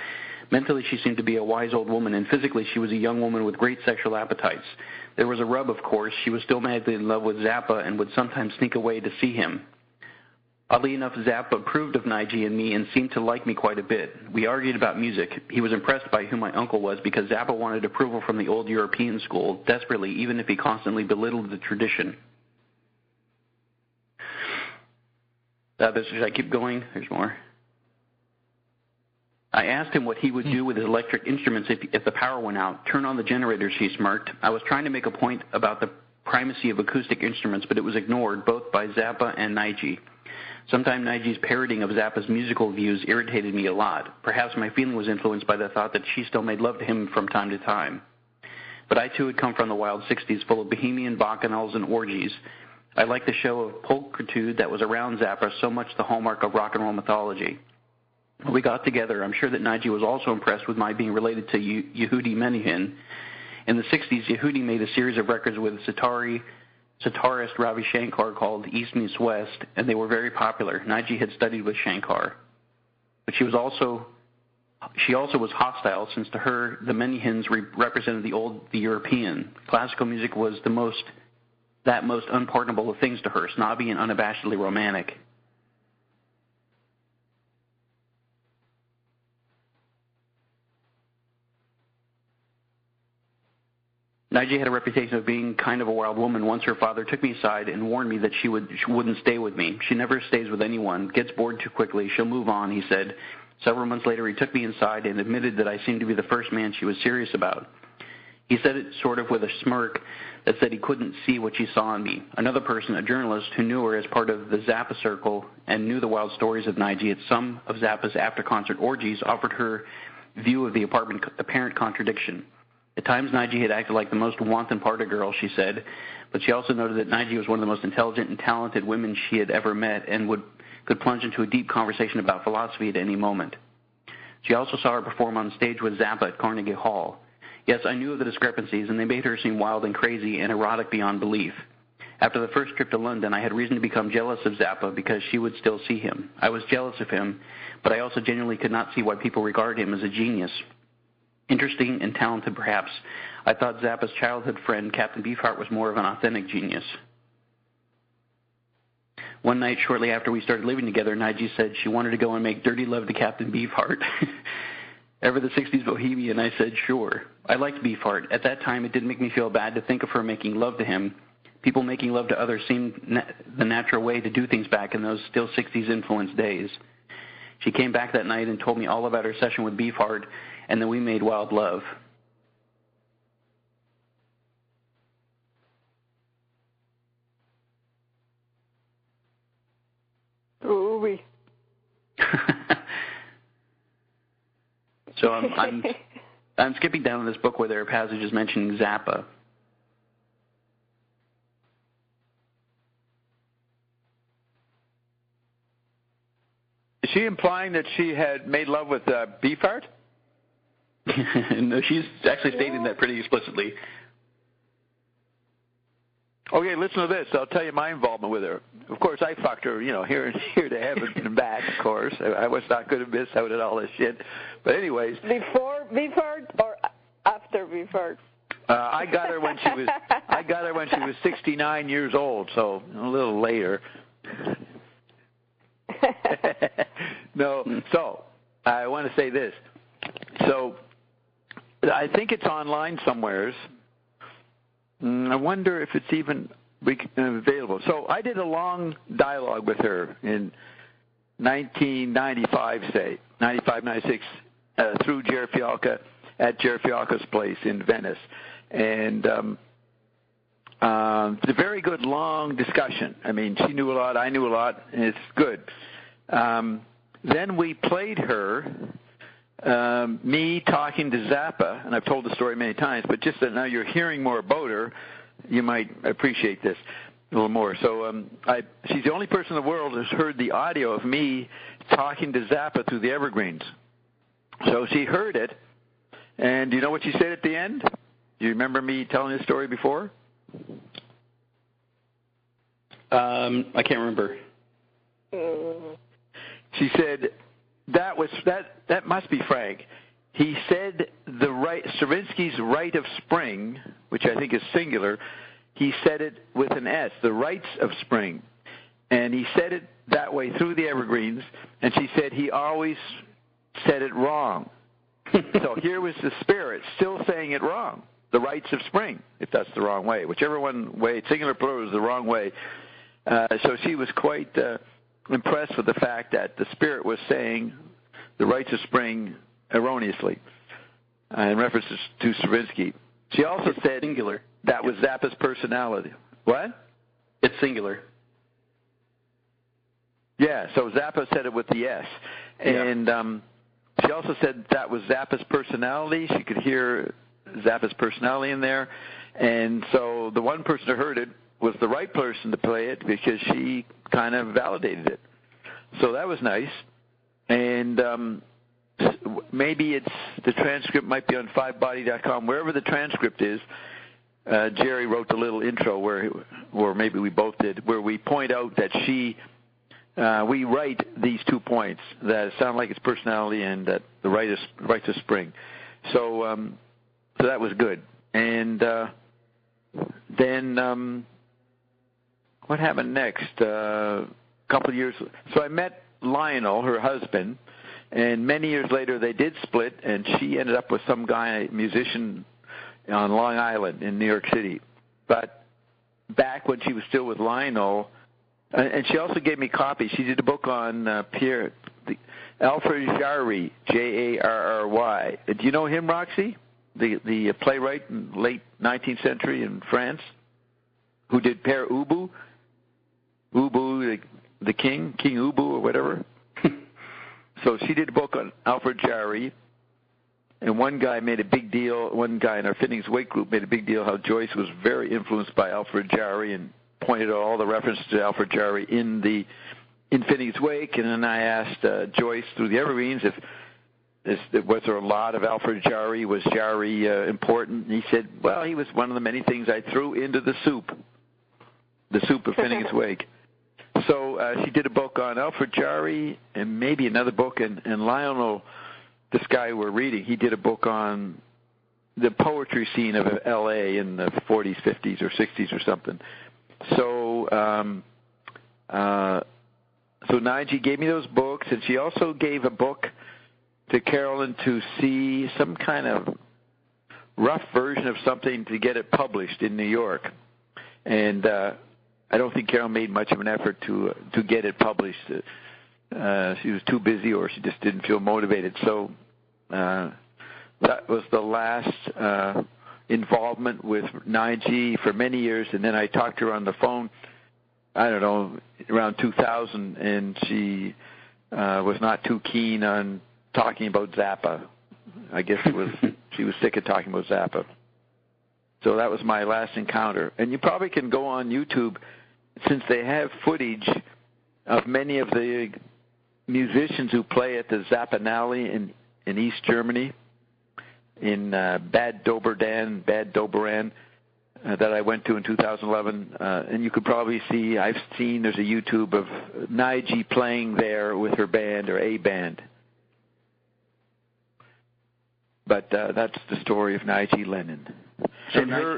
Mentally, she seemed to be a wise old woman, and physically, she was a young woman with great sexual appetites. There was a rub, of course. She was still madly in love with Zappa and would sometimes sneak away to see him. Oddly enough, Zappa approved of Nige and me and seemed to like me quite a bit. We argued about music. He was impressed by who my uncle was because Zappa wanted approval from the old European school desperately, even if he constantly belittled the tradition. Should I keep going? There's more. I asked him what he would do with his electric instruments if the power went out. Turn on the generators, he smirked. I was trying to make a point about the primacy of acoustic instruments, but it was ignored both by Zappa and Nige. Sometimes Nige's parroting of Zappa's musical views irritated me a lot. Perhaps my feeling was influenced by the thought that she still made love to him from time to time. But I, too, had come from the wild 60s, full of bohemian bacchanals and orgies. I liked the show of pulchritude that was around Zappa, so much the hallmark of rock and roll mythology. When we got together, I'm sure that Nige was also impressed with my being related to Yehudi Menuhin. In the 60s, Yehudi made a series of records with sitarist Ravi Shankar called East Meets West, and they were very popular. Nige had studied with Shankar. But she also was hostile, since to her, the Menuhins represented the European. Classical music was the most unpardonable of things to her, snobby and unabashedly romantic. Nige had a reputation of being kind of a wild woman. Once her father took me aside and warned me that she wouldn't stay with me. She never stays with anyone, gets bored too quickly, she'll move on, he said. Several months later, he took me inside and admitted that I seemed to be the first man she was serious about. He said it sort of with a smirk that said he couldn't see what she saw in me. Another person, a journalist who knew her as part of the Zappa circle and knew the wild stories of Nige at some of Zappa's after-concert orgies, offered her view of the apparent contradiction. At times, Nige had acted like the most wanton party girl, she said, but she also noted that Nige was one of the most intelligent and talented women she had ever met and could plunge into a deep conversation about philosophy at any moment. She also saw her perform on stage with Zappa at Carnegie Hall. Yes, I knew of the discrepancies, and they made her seem wild and crazy and erotic beyond belief. After the first trip to London, I had reason to become jealous of Zappa because she would still see him. I was jealous of him, but I also genuinely could not see why people regard him as a genius. Interesting and talented, perhaps. I thought Zappa's childhood friend, Captain Beefheart, was more of an authentic genius. one night shortly after we started living together, Nige said she wanted to go and make dirty love to Captain Beefheart. Ever the 60s bohemian, I said, sure. I liked Beefheart. At that time, it didn't make me feel bad to think of her making love to him. People making love to others seemed the natural way to do things back in those still 60s influenced days. She came back that night and told me all about her session with Beefheart, and then we made wild love. Ooh. So I'm skipping down in this book where there are passages mentioning Zappa. Is she implying that she had made love with Beefheart? No, she's actually stating that pretty explicitly. Okay, listen to this. I'll tell you my involvement with her. Of course, I fucked her, here to heaven and back, of course. I was not going to miss out at all this shit. But anyways. Before Beefheart or after Beefheart? I got her when she was 69 years old, so a little later. No, so I want to say this. So I think it's online somewheres. I wonder if it's even available. So I did a long dialogue with her in 1995, say, 95, 96, through Jerry Fialka at Jerry Fialka's place in Venice. And it's a very good, long discussion. I mean, she knew a lot, I knew a lot, and it's good. Then we played her me talking to Zappa, and I've told the story many times, but just that now you're hearing more about her, you might appreciate this a little more. So she's the only person in the world who's heard the audio of me talking to Zappa through the Evergreens. So she heard it, and do you know what she said at the end? Do you remember me telling this story before? I can't remember. She said, that must be Frank. He said Stravinsky's Rite of Spring, which I think is singular, he said it with an S, the Rites of Spring. And he said it that way through the Evergreens, and she said he always said it wrong. So here was the Spirit still saying it wrong, the Rites of Spring, if that's the wrong way. Whichever one way, singular plural is the wrong way. So she was quite impressed with the fact that the Spirit was saying the Rites of Spring erroneously in reference to Stravinsky. She also said singular. That was Zappa's personality. What? It's singular. Yeah, so Zappa said it with the S. And she also said that was Zappa's personality. She could hear Zappa's personality in there. And so the one person who heard it was the right person to play it because she kind of validated it. So that was nice. And maybe the transcript might be on fivebody.com. Wherever the transcript is, Jerry wrote the little intro or maybe we both did, where we point out that we write these 2 points, that it sounds like it's personality and that the Rites of Spring. So that was good. And then what happened next? A couple of years. So I met Lionel, her husband, and many years later they did split, and she ended up with some guy, musician on Long Island in New York City. But back when she was still with Lionel, and she also gave me copies. She did a book on Alfred Jarry, Jarry. Do you know him, Roxy? The playwright in late 19th century in France, who did Père Ubu, the King Ubu or whatever. So she did a book on Alfred Jarry, and one guy in our Finney's Wake group made a big deal how Joyce was very influenced by Alfred Jarry and pointed out all the references to Alfred Jarry in Finney's Wake. And then I asked Joyce through the Evergreens was there a lot of Alfred Jarry? Was Jarry important? And he said, well, he was one of the many things I threw into the soup of Finney's Wake. So she did a book on Alfred Jarry and maybe another book, and Lionel, this guy we're reading, he did a book on the poetry scene of L.A. in the 40s, 50s, or 60s or something. So So Nige gave me those books, and she also gave a book to Carolyn to see some kind of rough version of something to get it published in New York. And I don't think Carol made much of an effort to get it published. She was too busy, or she just didn't feel motivated. So that was the last involvement with Nige for many years. And then I talked to her on the phone, I don't know, around 2000, and she was not too keen on talking about Zappa. I guess she was sick of talking about Zappa. So that was my last encounter. And you probably can go on YouTube, since they have footage of many of the musicians who play at the Zappanale in East Germany, in Bad Doberan, that I went to in 2011. And you could probably see, I've seen, there's a YouTube of Nige playing there with her band, or a band. But that's the story of Nige Lennon. So and her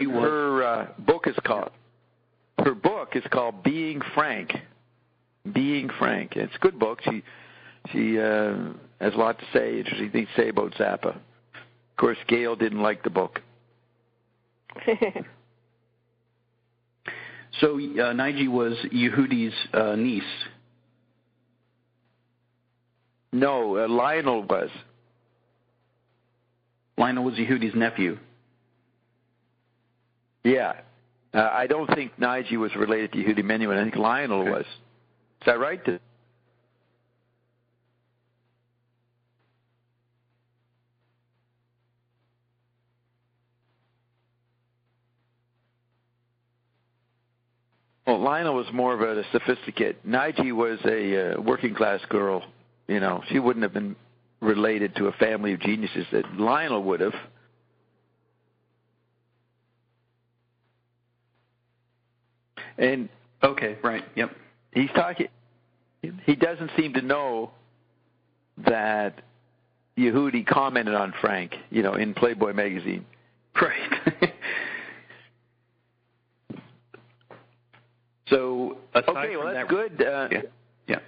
book is called Being Frank. Being Frank. It's a good book. She has a lot to say, interesting things to say about Zappa. Of course, Gail didn't like the book. So Nige was Yehudi's niece. No, Lionel was. Lionel was Yehudi's nephew. Yeah. I don't think Nige was related to Yehudi Menuhin. I think Lionel was. Is that right? Well, Lionel was more of a sophisticated. Nige was a working-class girl. You know, she wouldn't have been related to a family of geniuses that Lionel would have. And okay, right, yep. He's talking. He doesn't seem to know that Yehudi commented on Frank, you know, in Playboy magazine. Right. So okay, well that's good. Yeah.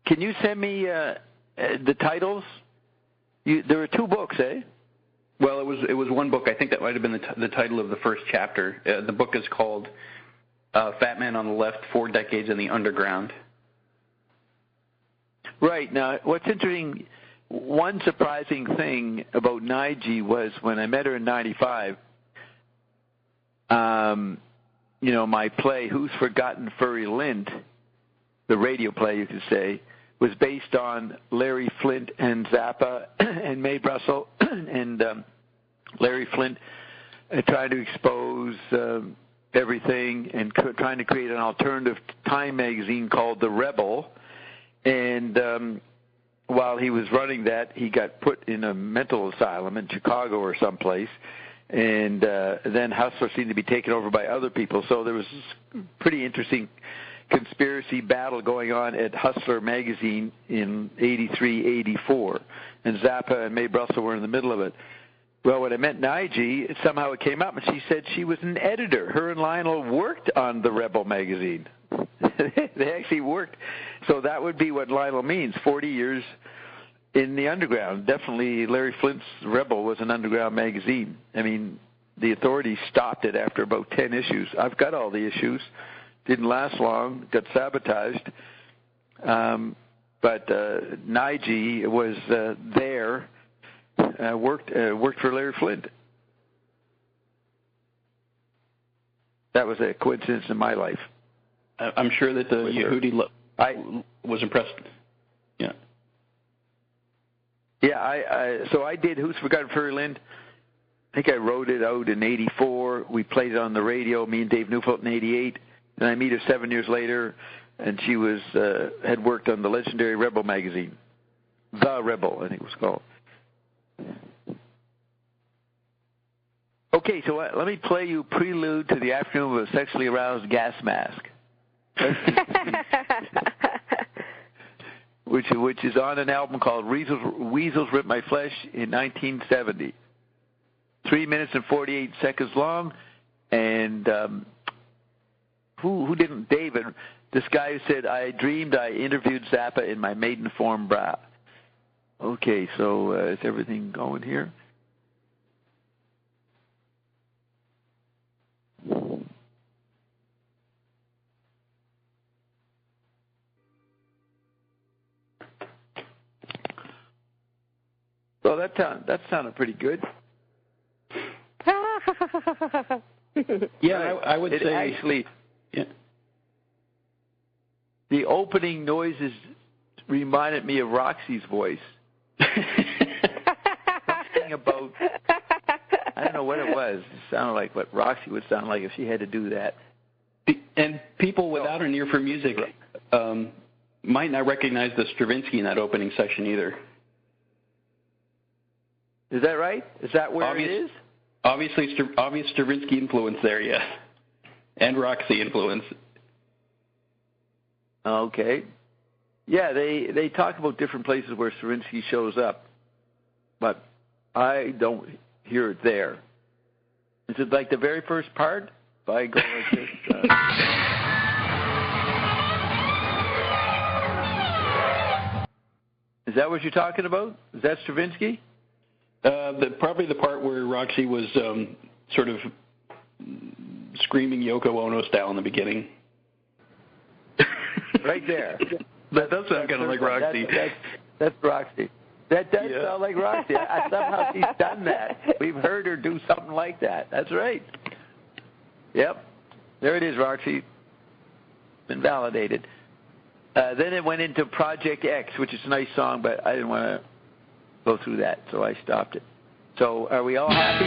Can you send me the titles? There were 2 books, eh? Well, it was one book. I think that might have been the title of the first chapter. The book is called Fat Man on the Left, 4 Decades in the Underground. Right. Now, what's interesting, one surprising thing about Nige was when I met her in 95, you know, my play, Who's Forgotten Furry Lint, the radio play, you could say, was based on Larry Flint and Zappa and Mae Brussel and Larry Flint trying to expose everything and trying to create an alternative Time magazine called The Rebel. And while he was running that, he got put in a mental asylum in Chicago or someplace. And then Hustler seemed to be taken over by other people. So there was this pretty interesting conspiracy battle going on at Hustler magazine in 83, 84. And Zappa and Mae Brussel were in the middle of it. Well, when I met Nige, somehow it came up, and she said she was an editor. Her and Lionel worked on the Rebel magazine. They actually worked. So that would be what Lionel means, 40 years in the underground. Definitely Larry Flint's Rebel was an underground magazine. I mean, the authorities stopped it after about 10 issues. I've got all the issues. Didn't last long, got sabotaged. But Nige was there, worked for Larry Flint. That was a coincidence in my life. I'm sure that the Yehudi was impressed. Yeah. Yeah, so I did Who's Forgotten Furry Lint. I think I wrote it out in 84. We played it on the radio, me and Dave Neufeld, in 88. Then I meet her 7 years later, and she was had worked on the legendary Rebel magazine. The Rebel, I think it was called. Okay, so let me play you Prelude to the Afternoon of a Sexually Aroused Gas Mask. which is on an album called Weasels Rip My Flesh in 1970. 3 minutes and 48 seconds long, and who didn't? David, this guy who said, I dreamed I interviewed Zappa in my maiden form bra. Okay, so is everything going here? Well, that sounded pretty good. Yeah, I would say actually. Yeah. The opening noises reminded me of Roxy's voice. Something about, I don't know what it was. It sounded like what Roxy would sound like if she had to do that. And people without an ear for music might not recognize the Stravinsky in that opening section either. Is that right? Is that where it is? Obviously, obvious Stravinsky influence there, yes. And Roxy influence. Okay. Yeah, they talk about different places where Stravinsky shows up, but I don't hear it there. Is it like the very first part? If I go like this. Is that what you're talking about? Is that Stravinsky? Probably the part where Roxy was sort of screaming Yoko Ono style in the beginning. Right there. That does sound kind of like Roxy. That's Roxy. That does sound like Roxy. Somehow she's done that. We've heard her do something like that. That's right. Yep. There it is, Roxy. Been validated. Then it went into Project X, which is a nice song, but I didn't want to go through that, so I stopped it. So are we all happy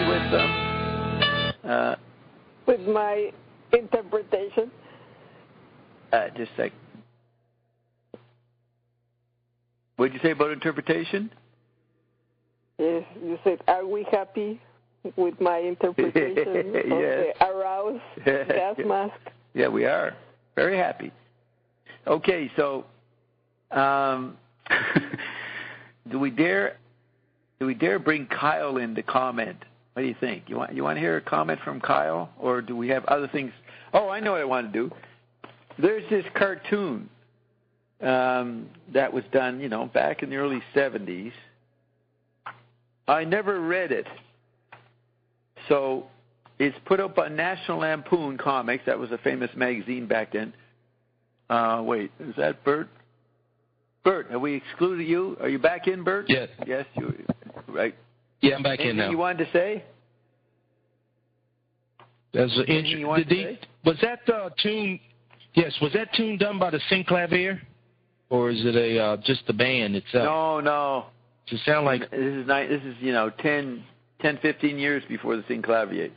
with my interpretation? Just a sec. What did you say about interpretation? Yes, you said, are we happy with my interpretation of the aroused gas mask? Yeah, we are. Very happy. Okay, so do we dare bring Kyle in to comment? What do you think? You want to hear a comment from Kyle, or do we have other things? Oh, I know what I want to do. There's this cartoon that was done, back in the early 70s. I never read it. So it's put up on National Lampoon Comics. That was a famous magazine back then. Wait, is that Bert? Bert, have we excluded you? Are you back in, Bert? Yes. Yes, right. Yeah, I'm back in now. Anything you wanted to say? Was that tune? Yes, was that tune done by the Synclavier, or is it just the band itself? No. Does it sound like this is 10, 15 years before the Synclavier,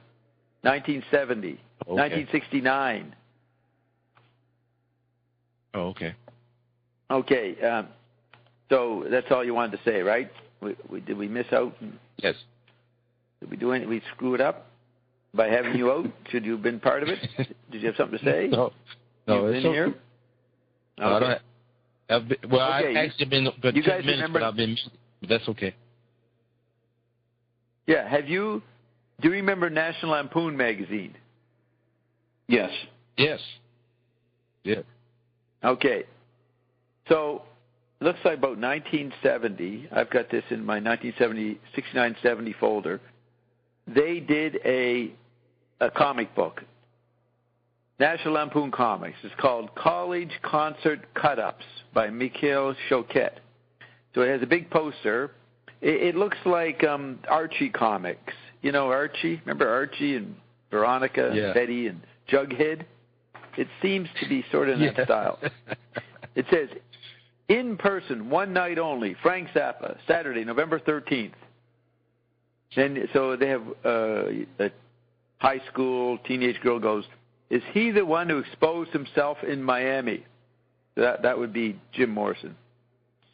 1970, 1969. Oh, okay. Okay, so that's all you wanted to say, right? Did we miss out? Yes. Did we do anything? We screw it up by having you out? Should you have been part of it? Did you have something to say? No, it's in here. Okay. I've actually been but you 10 guys minutes, remember, but I've been. But that's okay. Yeah. Do you remember National Lampoon magazine? Yes. Yes. Yeah. Okay. So, it looks like about 1970. I've got this in my 69-70 folder. They did a comic book. National Lampoon Comics. It's called College Concert Cut-Ups by Mikhail Choquette. So it has a big poster. It looks like Archie comics. You know Archie? Remember Archie and Veronica and Betty and Jughead? It seems to be sort of in that style. It says, in person, one night only, Frank Zappa, Saturday, November 13th. And so they have a high school teenage girl goes, is he the one who exposed himself in Miami? That would be Jim Morrison.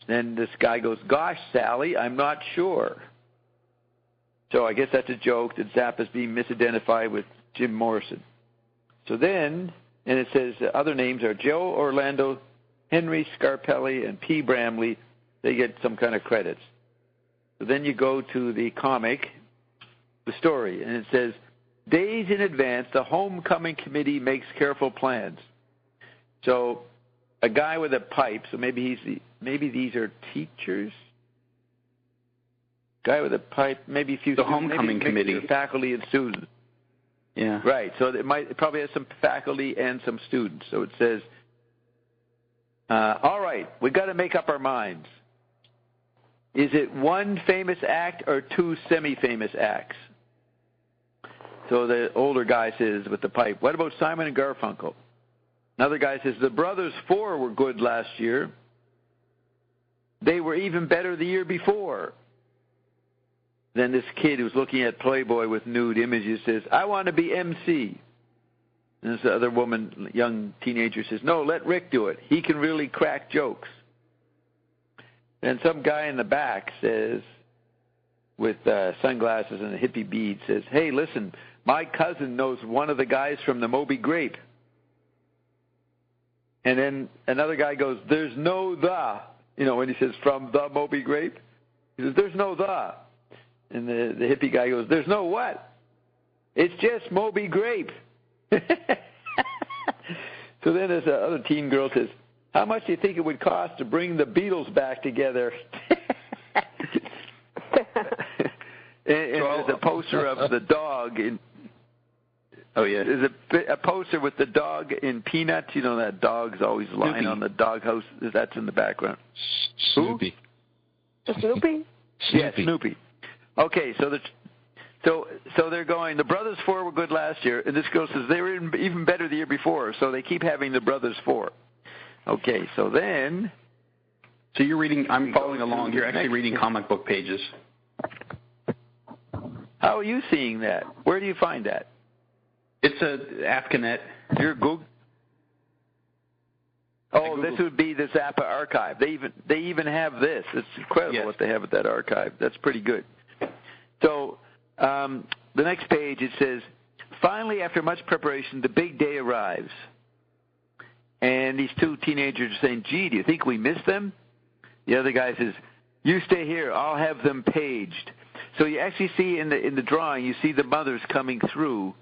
Then this guy goes, gosh, Sally, I'm not sure. So I guess that's a joke that Zappa's being misidentified with Jim Morrison. So then, and it says other names are Joe Orlando, Henry Scarpelli, and P. Bramley. They get some kind of credits. So then you go to the comic, the story, and it says, days in advance, the homecoming committee makes careful plans. So a guy with a pipe, so maybe these are teachers. Guy with a pipe, maybe a few students. The homecoming committee. Faculty and students. Yeah. Right. So it probably has some faculty and some students. So it says, all right, we've got to make up our minds. Is it one famous act or two semi-famous acts? So the older guy says with the pipe, what about Simon and Garfunkel? Another guy says, the Brothers Four were good last year. They were even better the year before. Then this kid who's looking at Playboy with nude images says, I want to be MC. And this other woman, young teenager, says, no, let Rick do it. He can really crack jokes. And some guy in the back says, with sunglasses and a hippie bead, says, hey, listen, my cousin knows one of the guys from the Moby Grape. And then another guy goes, there's no the. You know, when he says from the Moby Grape, he says, there's no the. And the hippie guy goes, there's no what? It's just Moby Grape. So then this other teen girl says, how much do you think it would cost to bring the Beatles back together? and there's a poster of the dog in... Oh, yeah. There's a poster with the dog in Peanuts. You know that dog's always lying on the doghouse. That's in the background. Snoopy. Snoopy? Yeah, Snoopy. Okay, so they're going, the Brothers Four were good last year, and this girl says they were even better the year before, so they keep having the Brothers Four. Okay, so then... So you're reading, I'm following along, you're actually reading comic book pages. How are you seeing that? Where do you find that? It's a AFCANET. You're Google. Oh, this would be the Zappa archive. They even have this. It's incredible what they have at that archive. That's pretty good. So the next page it says, finally, after much preparation, the big day arrives. And these two teenagers are saying, gee, do you think we missed them? The other guy says, you stay here. I'll have them paged. So you actually see in the drawing, you see the mothers coming through.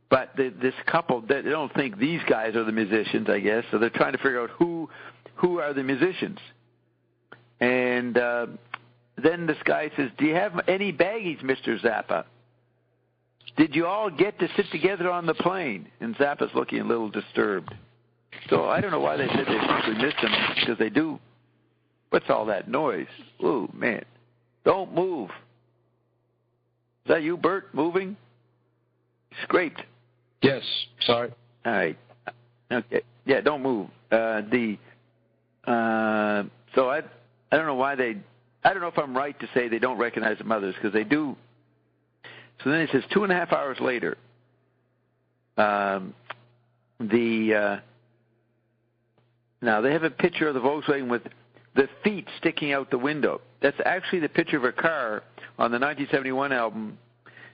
But this couple, they don't think these guys are the musicians, I guess. So they're trying to figure out who are the musicians. And then this guy says, do you have any baggies, Mr. Zappa? Did you all get to sit together on the plane? And Zappa's looking a little disturbed. So I don't know why they said they simply missed him, because they do. What's all that noise? Ooh, man. Don't move. Is that you, Bert, moving? Scraped. Yes, sorry. All right. Okay. Yeah, don't move. So I don't know why I don't know if I'm right to say they don't recognize the mothers, because they do. So then it says 2.5 hours later, now they have a picture of the Volkswagen with the feet sticking out the window. That's actually the picture of a car on the 1971 album,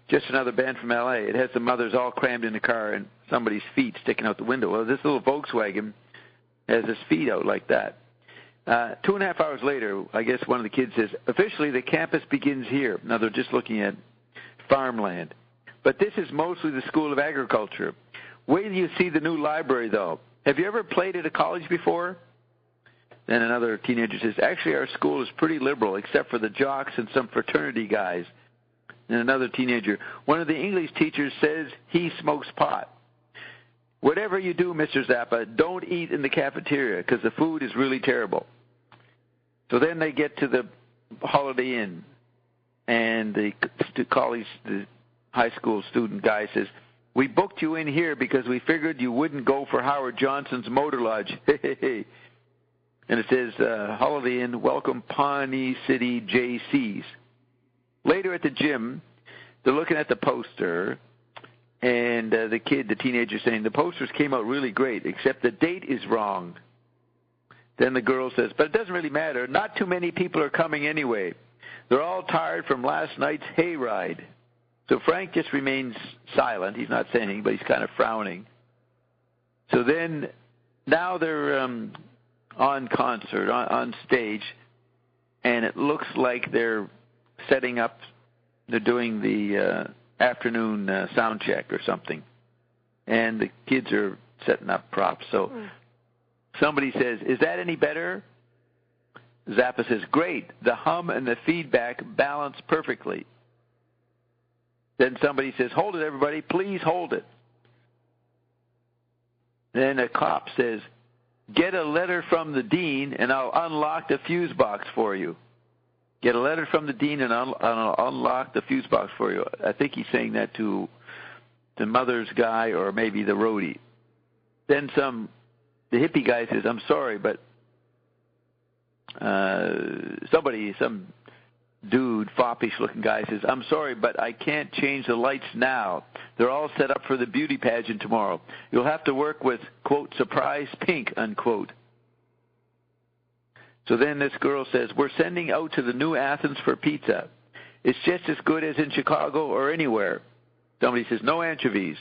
Just Another Band from L.A. It has the mothers all crammed in the car and somebody's feet sticking out the window. Well, this little Volkswagen has his feet out like that. 2.5 hours later, I guess one of the kids says, officially the campus begins here. Now they're just looking at farmland. But this is mostly the School of Agriculture. Wait till you see the new library, though. Have you ever played at a college before? Then another teenager says, actually our school is pretty liberal, except for the jocks and some fraternity guys. And another teenager, one of the English teachers says he smokes pot. Whatever you do, Mr. Zappa, don't eat in the cafeteria because the food is really terrible. So then they get to the Holiday Inn, and the high school student guy says, we booked you in here because we figured you wouldn't go for Howard Johnson's Motor Lodge. And it says, Holiday Inn, welcome Pawnee City JCs. Later at the gym, they're looking at the poster, and the teenager, saying, the posters came out really great, except the date is wrong. Then the girl says, but it doesn't really matter. Not too many people are coming anyway. They're all tired from last night's hayride. So Frank just remains silent. He's not saying anything, but he's kind of frowning. So then, now they're on concert, on stage, and it looks like they're setting up, they're doing the afternoon sound check or something, and the kids are setting up props. So somebody says, "Is that any better?" Zappa says, "Great. The hum and the feedback balance perfectly." Then somebody says, "Hold it, everybody. Please hold it." Then a cop says, "Get a letter from the dean and I'll unlock the fuse box for you." Get a letter from the dean and I'll unlock the fuse box for you. I think he's saying that to the mother's guy or maybe the roadie. Then the hippie guy says, "I'm sorry, but some dude, foppish-looking guy says, "I'm sorry, but I can't change the lights now. They're all set up for the beauty pageant tomorrow. You'll have to work with, quote, surprise pink, unquote." So then this girl says, "We're sending out to the New Athens for pizza. It's just as good as in Chicago or anywhere." Somebody says, "No anchovies."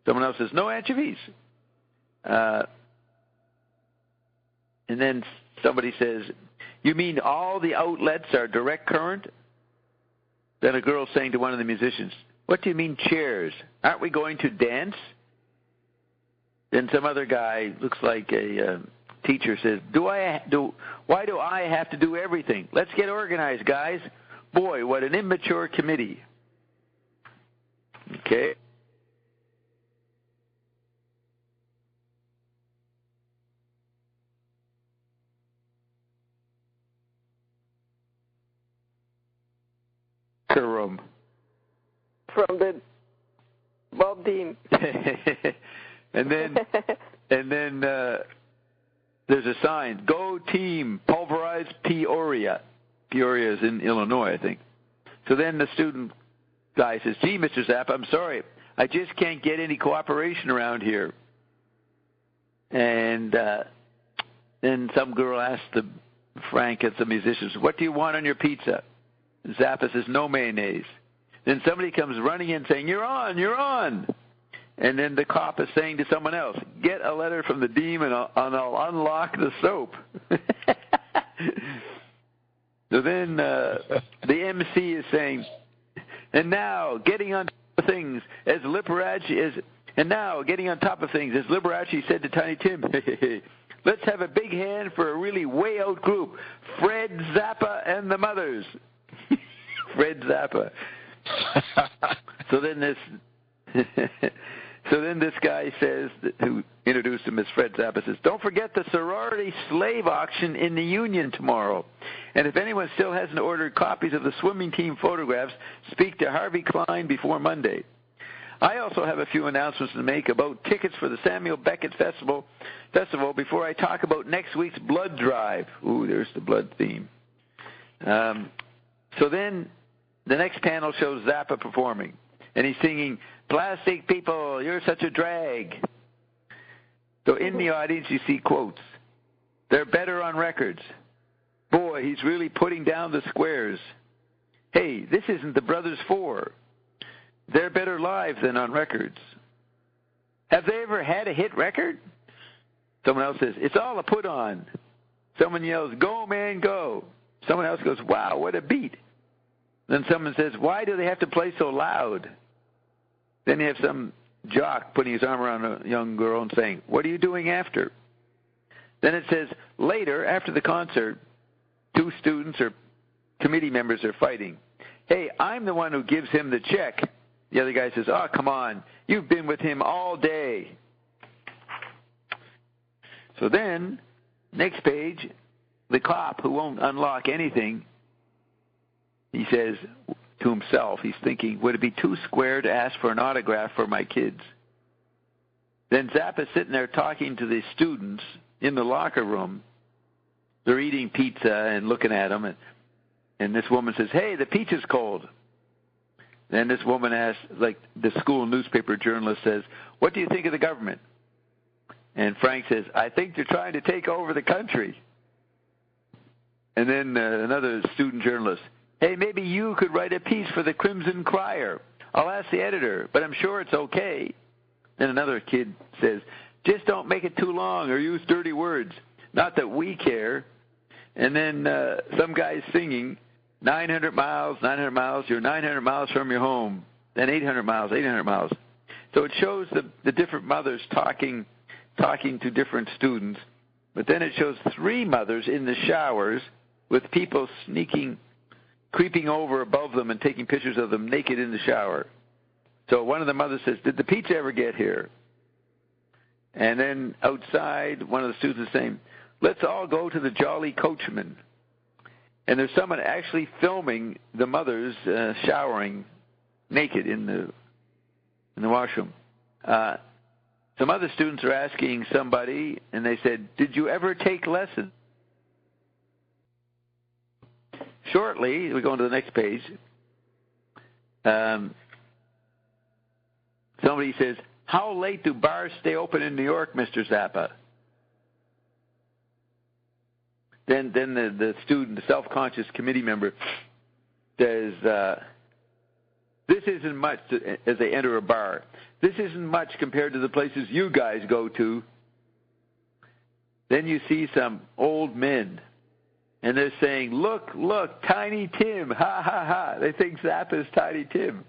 Someone else says, "No anchovies." And then somebody says, "You mean all the outlets are direct current?" Then a girl saying to one of the musicians, "What do you mean chairs? Aren't we going to dance?" Then some other guy, looks like a teacher, says, why do I have to do everything? Let's get organized, guys. Boy, what an immature committee. Okay. Room. From the Bob Dean. and then there's a sign, "Go team, pulverize Peoria." Peoria is in Illinois, I think. So then the student guy says, "Gee, Mr. Zappa, I'm sorry. I just can't get any cooperation around here." And then some girl asked Frank at the musicians, "What do you want on your pizza?" Zappa says, "No mayonnaise." Then somebody comes running in saying, "You're on, you're on." And then the cop is saying to someone else, "Get a letter from the dean and I'll unlock the soap." So then the MC is saying, "And now, getting on top of things, as Liberace said to Tiny Tim, let's have a big hand for a really way out group, Fred Zappa and the Mothers." Fred Zappa. So then this guy says, who introduced him as Fred Zappa, says, "Don't forget the sorority slave auction in the Union tomorrow. And if anyone still hasn't ordered copies of the swimming team photographs, speak to Harvey Klein before Monday." I also have a few announcements to make about tickets for the Samuel Beckett Festival before I talk about next week's blood drive. Ooh, there's the blood theme. So then the next panel shows Zappa performing, and he's singing, "Plastic people, you're such a drag." So in the audience you see quotes. "They're better on records. Boy, he's really putting down the squares. Hey, this isn't the Brothers Four. They're better live than on records. Have they ever had a hit record?" Someone else says, "It's all a put on." Someone yells, "Go, man, go." Someone else goes, "Wow, what a beat." Then someone says, "Why do they have to play so loud?" Then you have some jock putting his arm around a young girl and saying, "What are you doing after?" Then it says, later, after the concert, two students or committee members are fighting. "Hey, I'm the one who gives him the check." The other guy says, "Oh, come on. You've been with him all day." So then, next page, the cop who won't unlock anything, he says to himself, he's thinking, "Would it be too square to ask for an autograph for my kids?" Then Zappa's sitting there talking to the students in the locker room. They're eating pizza and looking at him, and this woman says, "Hey, the pizza's cold." Then this woman asks, like the school newspaper journalist says, "What do you think of the government?" And Frank says, "I think they're trying to take over the country." And then another student journalist, "Hey, maybe you could write a piece for the Crimson Crier. I'll ask the editor, but I'm sure it's okay." Then another kid says, "Just don't make it too long or use dirty words. Not that we care." And then some guy's singing, 900 miles, you're 900 miles from your home. then 800 miles, 800 miles. So it shows the different mothers talking to different students, but then it shows 3 mothers in the showers with people creeping over above them and taking pictures of them naked in the shower. So one of the mothers says, "Did the pizza ever get here?" And then outside, one of the students is saying, "Let's all go to the Jolly Coachman." And there's someone actually filming the mothers showering naked in the washroom. Some other students are asking somebody, and they said, "Did you ever take lessons?" Shortly, we go on to the next page. Somebody says, "How late do bars stay open in New York, Mr. Zappa?" Then the student, the self-conscious committee member, says, "This isn't much," as they enter a bar. "This isn't much compared to the places you guys go to." Then you see some old men, and they're saying, look, Tiny Tim, ha, ha, ha. They think Zappa's Tiny Tim.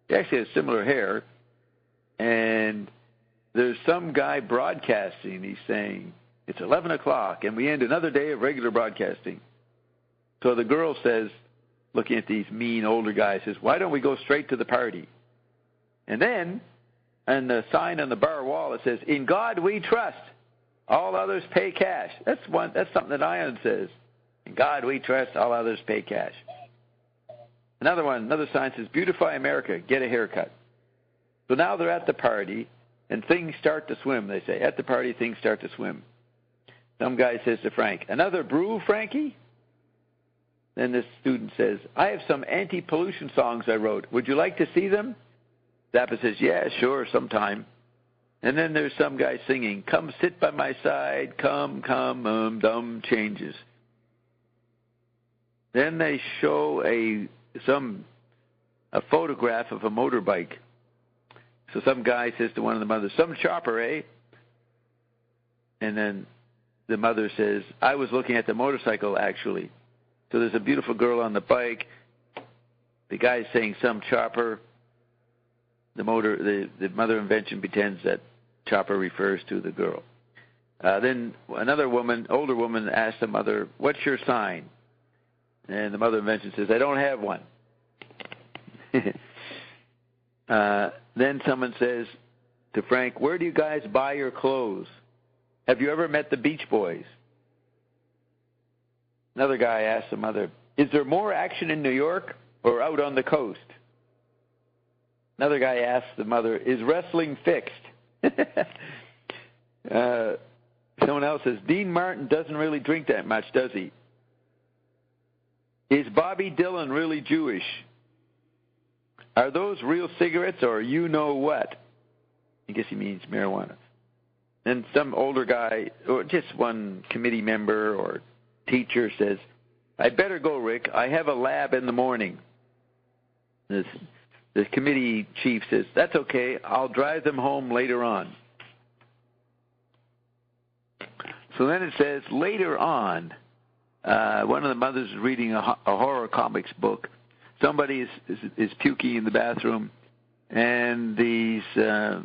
He actually has similar hair. And there's some guy broadcasting. He's saying, "It's 11 o'clock, and we end another day of regular broadcasting." So the girl says, looking at these mean older guys, says, "Why don't we go straight to the party?" And then, on the sign on the bar wall, it says, "In God we trust. All others pay cash." That's something that Ion says. "In God we trust. All others pay cash." Another sign says, "Beautify America. Get a haircut." So now they're at the party, and things start to swim, they say. At the party, things start to swim. Some guy says to Frank, "Another brew, Frankie?" Then this student says, "I have some anti-pollution songs I wrote. Would you like to see them?" Zappa says, "Yeah, sure, sometime." And then there's some guy singing, "Come sit by my side, come, dumb changes." Then they show a photograph of a motorbike. So some guy says to one of the mothers, "Some chopper, eh?" And then the mother says, "I was looking at the motorcycle, actually." So there's a beautiful girl on the bike. The guy's saying, "Some chopper." The mother invention pretends that chopper refers to the girl. Then another woman, older woman, asks the mother, "What's your sign?" And the mother invention says, "I don't have one." Then someone says to Frank, "Where do you guys buy your clothes? Have you ever met the Beach Boys?" Another guy asks the mother, "Is there more action in New York or out on the coast?" Another guy asks the mother, "Is wrestling fixed?" Someone else says, "Dean Martin doesn't really drink that much, does he?" "Is Bobby Dylan really Jewish? Are those real cigarettes or you know what?" I guess he means marijuana. And some older guy, or just one committee member or teacher says, "I'd better go, Rick. I have a lab in the morning." The committee chief says, "That's okay. I'll drive them home later on." So then it says, later on, one of the mothers is reading a horror comics book. Somebody is puking in the bathroom, and these, I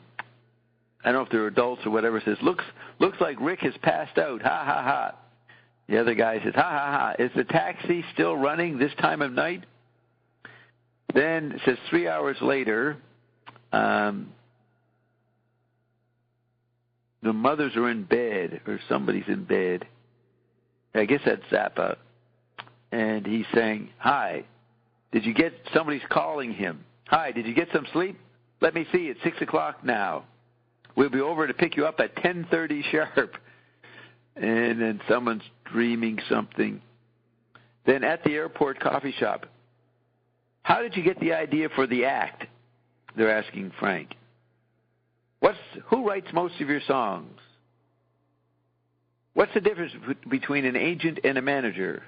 don't know if they're adults or whatever, says, looks like Rick has passed out, ha, ha, ha. The other guy says, ha, ha, ha, is the taxi still running this time of night? Then it says 3 hours later, the mothers are in bed, or somebody's in bed. I guess that's Zappa. And he's saying, "Hi, somebody's calling him. Hi, did you get some sleep? Let me see, it's 6 o'clock now. We'll be over to pick you up at 10:30 sharp." And then someone's dreaming something. Then at the airport coffee shop, "How did you get the idea for the act?" They're asking Frank. Who writes most of your songs? What's the difference between an agent and a manager?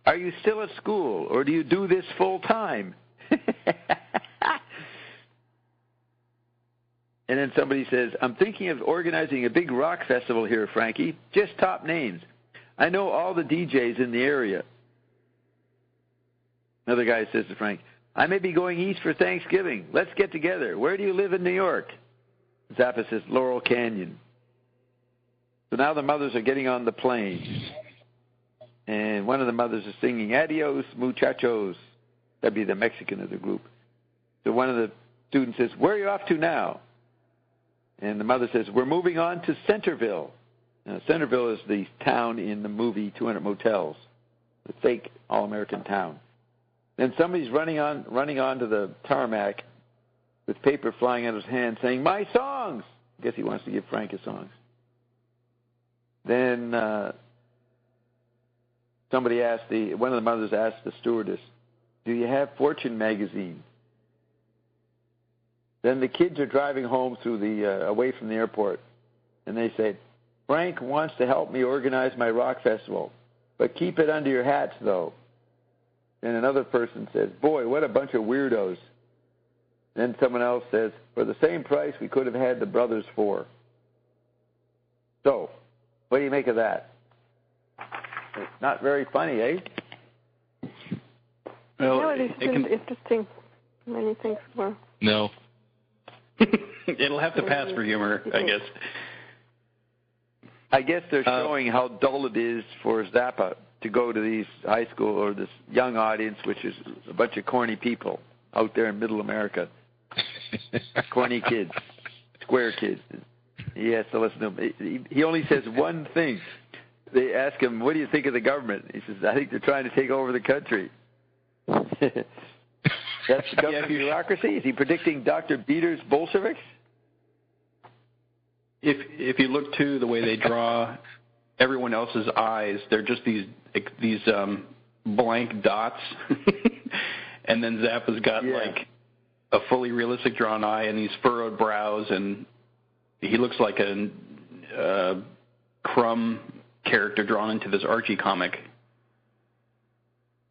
Are you still at school, or do you do this full time? And then somebody says, "I'm thinking of organizing a big rock festival here, Frankie. Just top names. I know all the DJs in the area." Another guy says to Frank, I may be going east for Thanksgiving. Let's get together. Where do you live in New York? Zappa says, Laurel Canyon. So now the mothers are getting on the plane. And one of the mothers is singing, Adios, muchachos. That'd be the Mexican of the group. So one of the students says, where are you off to now? And the mother says, we're moving on to Centerville. Now, Centerville is the town in the movie 200 Motels, the fake all-American town. Then somebody's running onto the tarmac with paper flying out of his hand saying, my songs! I guess he wants to give Frank his songs. Then one of the mothers asked the stewardess, do you have Fortune magazine? Then the kids are driving home away from the airport, and they say, Frank wants to help me organize my rock festival, but keep it under your hats, though. And another person says, boy, what a bunch of weirdos. Then someone else says, for the same price, we could have had the Brothers 4. So, what do you make of that? It's not very funny, eh? Well, no, it is interesting. Many things were. No. It'll have to pass for humor, I guess. I guess they're showing how dull it is for Zappa to go to these high school or this young audience, which is a bunch of corny people out there in middle America. Corny kids, square kids. He has to listen to them. He only says one thing. They ask him, what do you think of the government? He says, I think they're trying to take over the country. That's the government bureaucracy? Is he predicting Dr. Beater's Bolsheviks? If you look, too, the way they draw everyone else's eyes, they're just these blank dots. And then Zappa's got, like, a fully realistic drawn eye and these furrowed brows, and he looks like a Crumb character drawn into this Archie comic.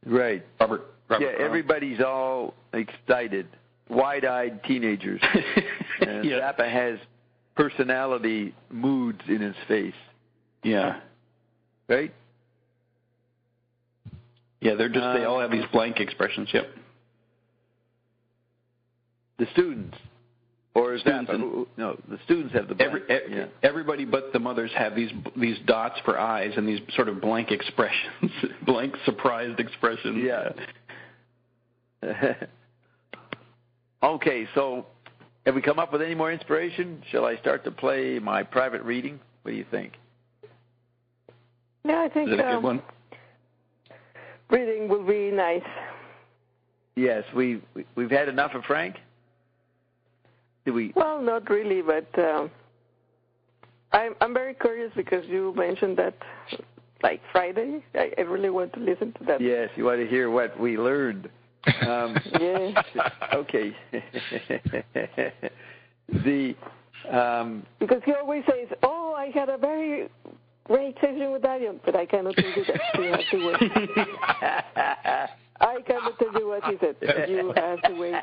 Right. Robert yeah, Crumb. Everybody's all excited, wide-eyed teenagers. And Zappa has personality moods in his face. Yeah. Right? Yeah, they all have these blank expressions, yep. The students. Or Zappa? No, the students have the blank. Everybody but the mothers have these dots for eyes and these sort of blank expressions, blank surprised expressions. Yeah. Okay, so have we come up with any more inspiration? Shall I start to play my private reading? What do you think? Yeah, I think is it a good one? Reading will be nice. Yes, we've had enough of Frank? Did we? Well, not really, but I'm very curious because you mentioned that, like Friday. I really want to listen to that. Yes, you want to hear what we learned. Yeah. Okay. Because he always says, "Oh, I had a very great session with Darion," but I cannot tell you that. You have to wait. I cannot tell you what he said. You have to wait.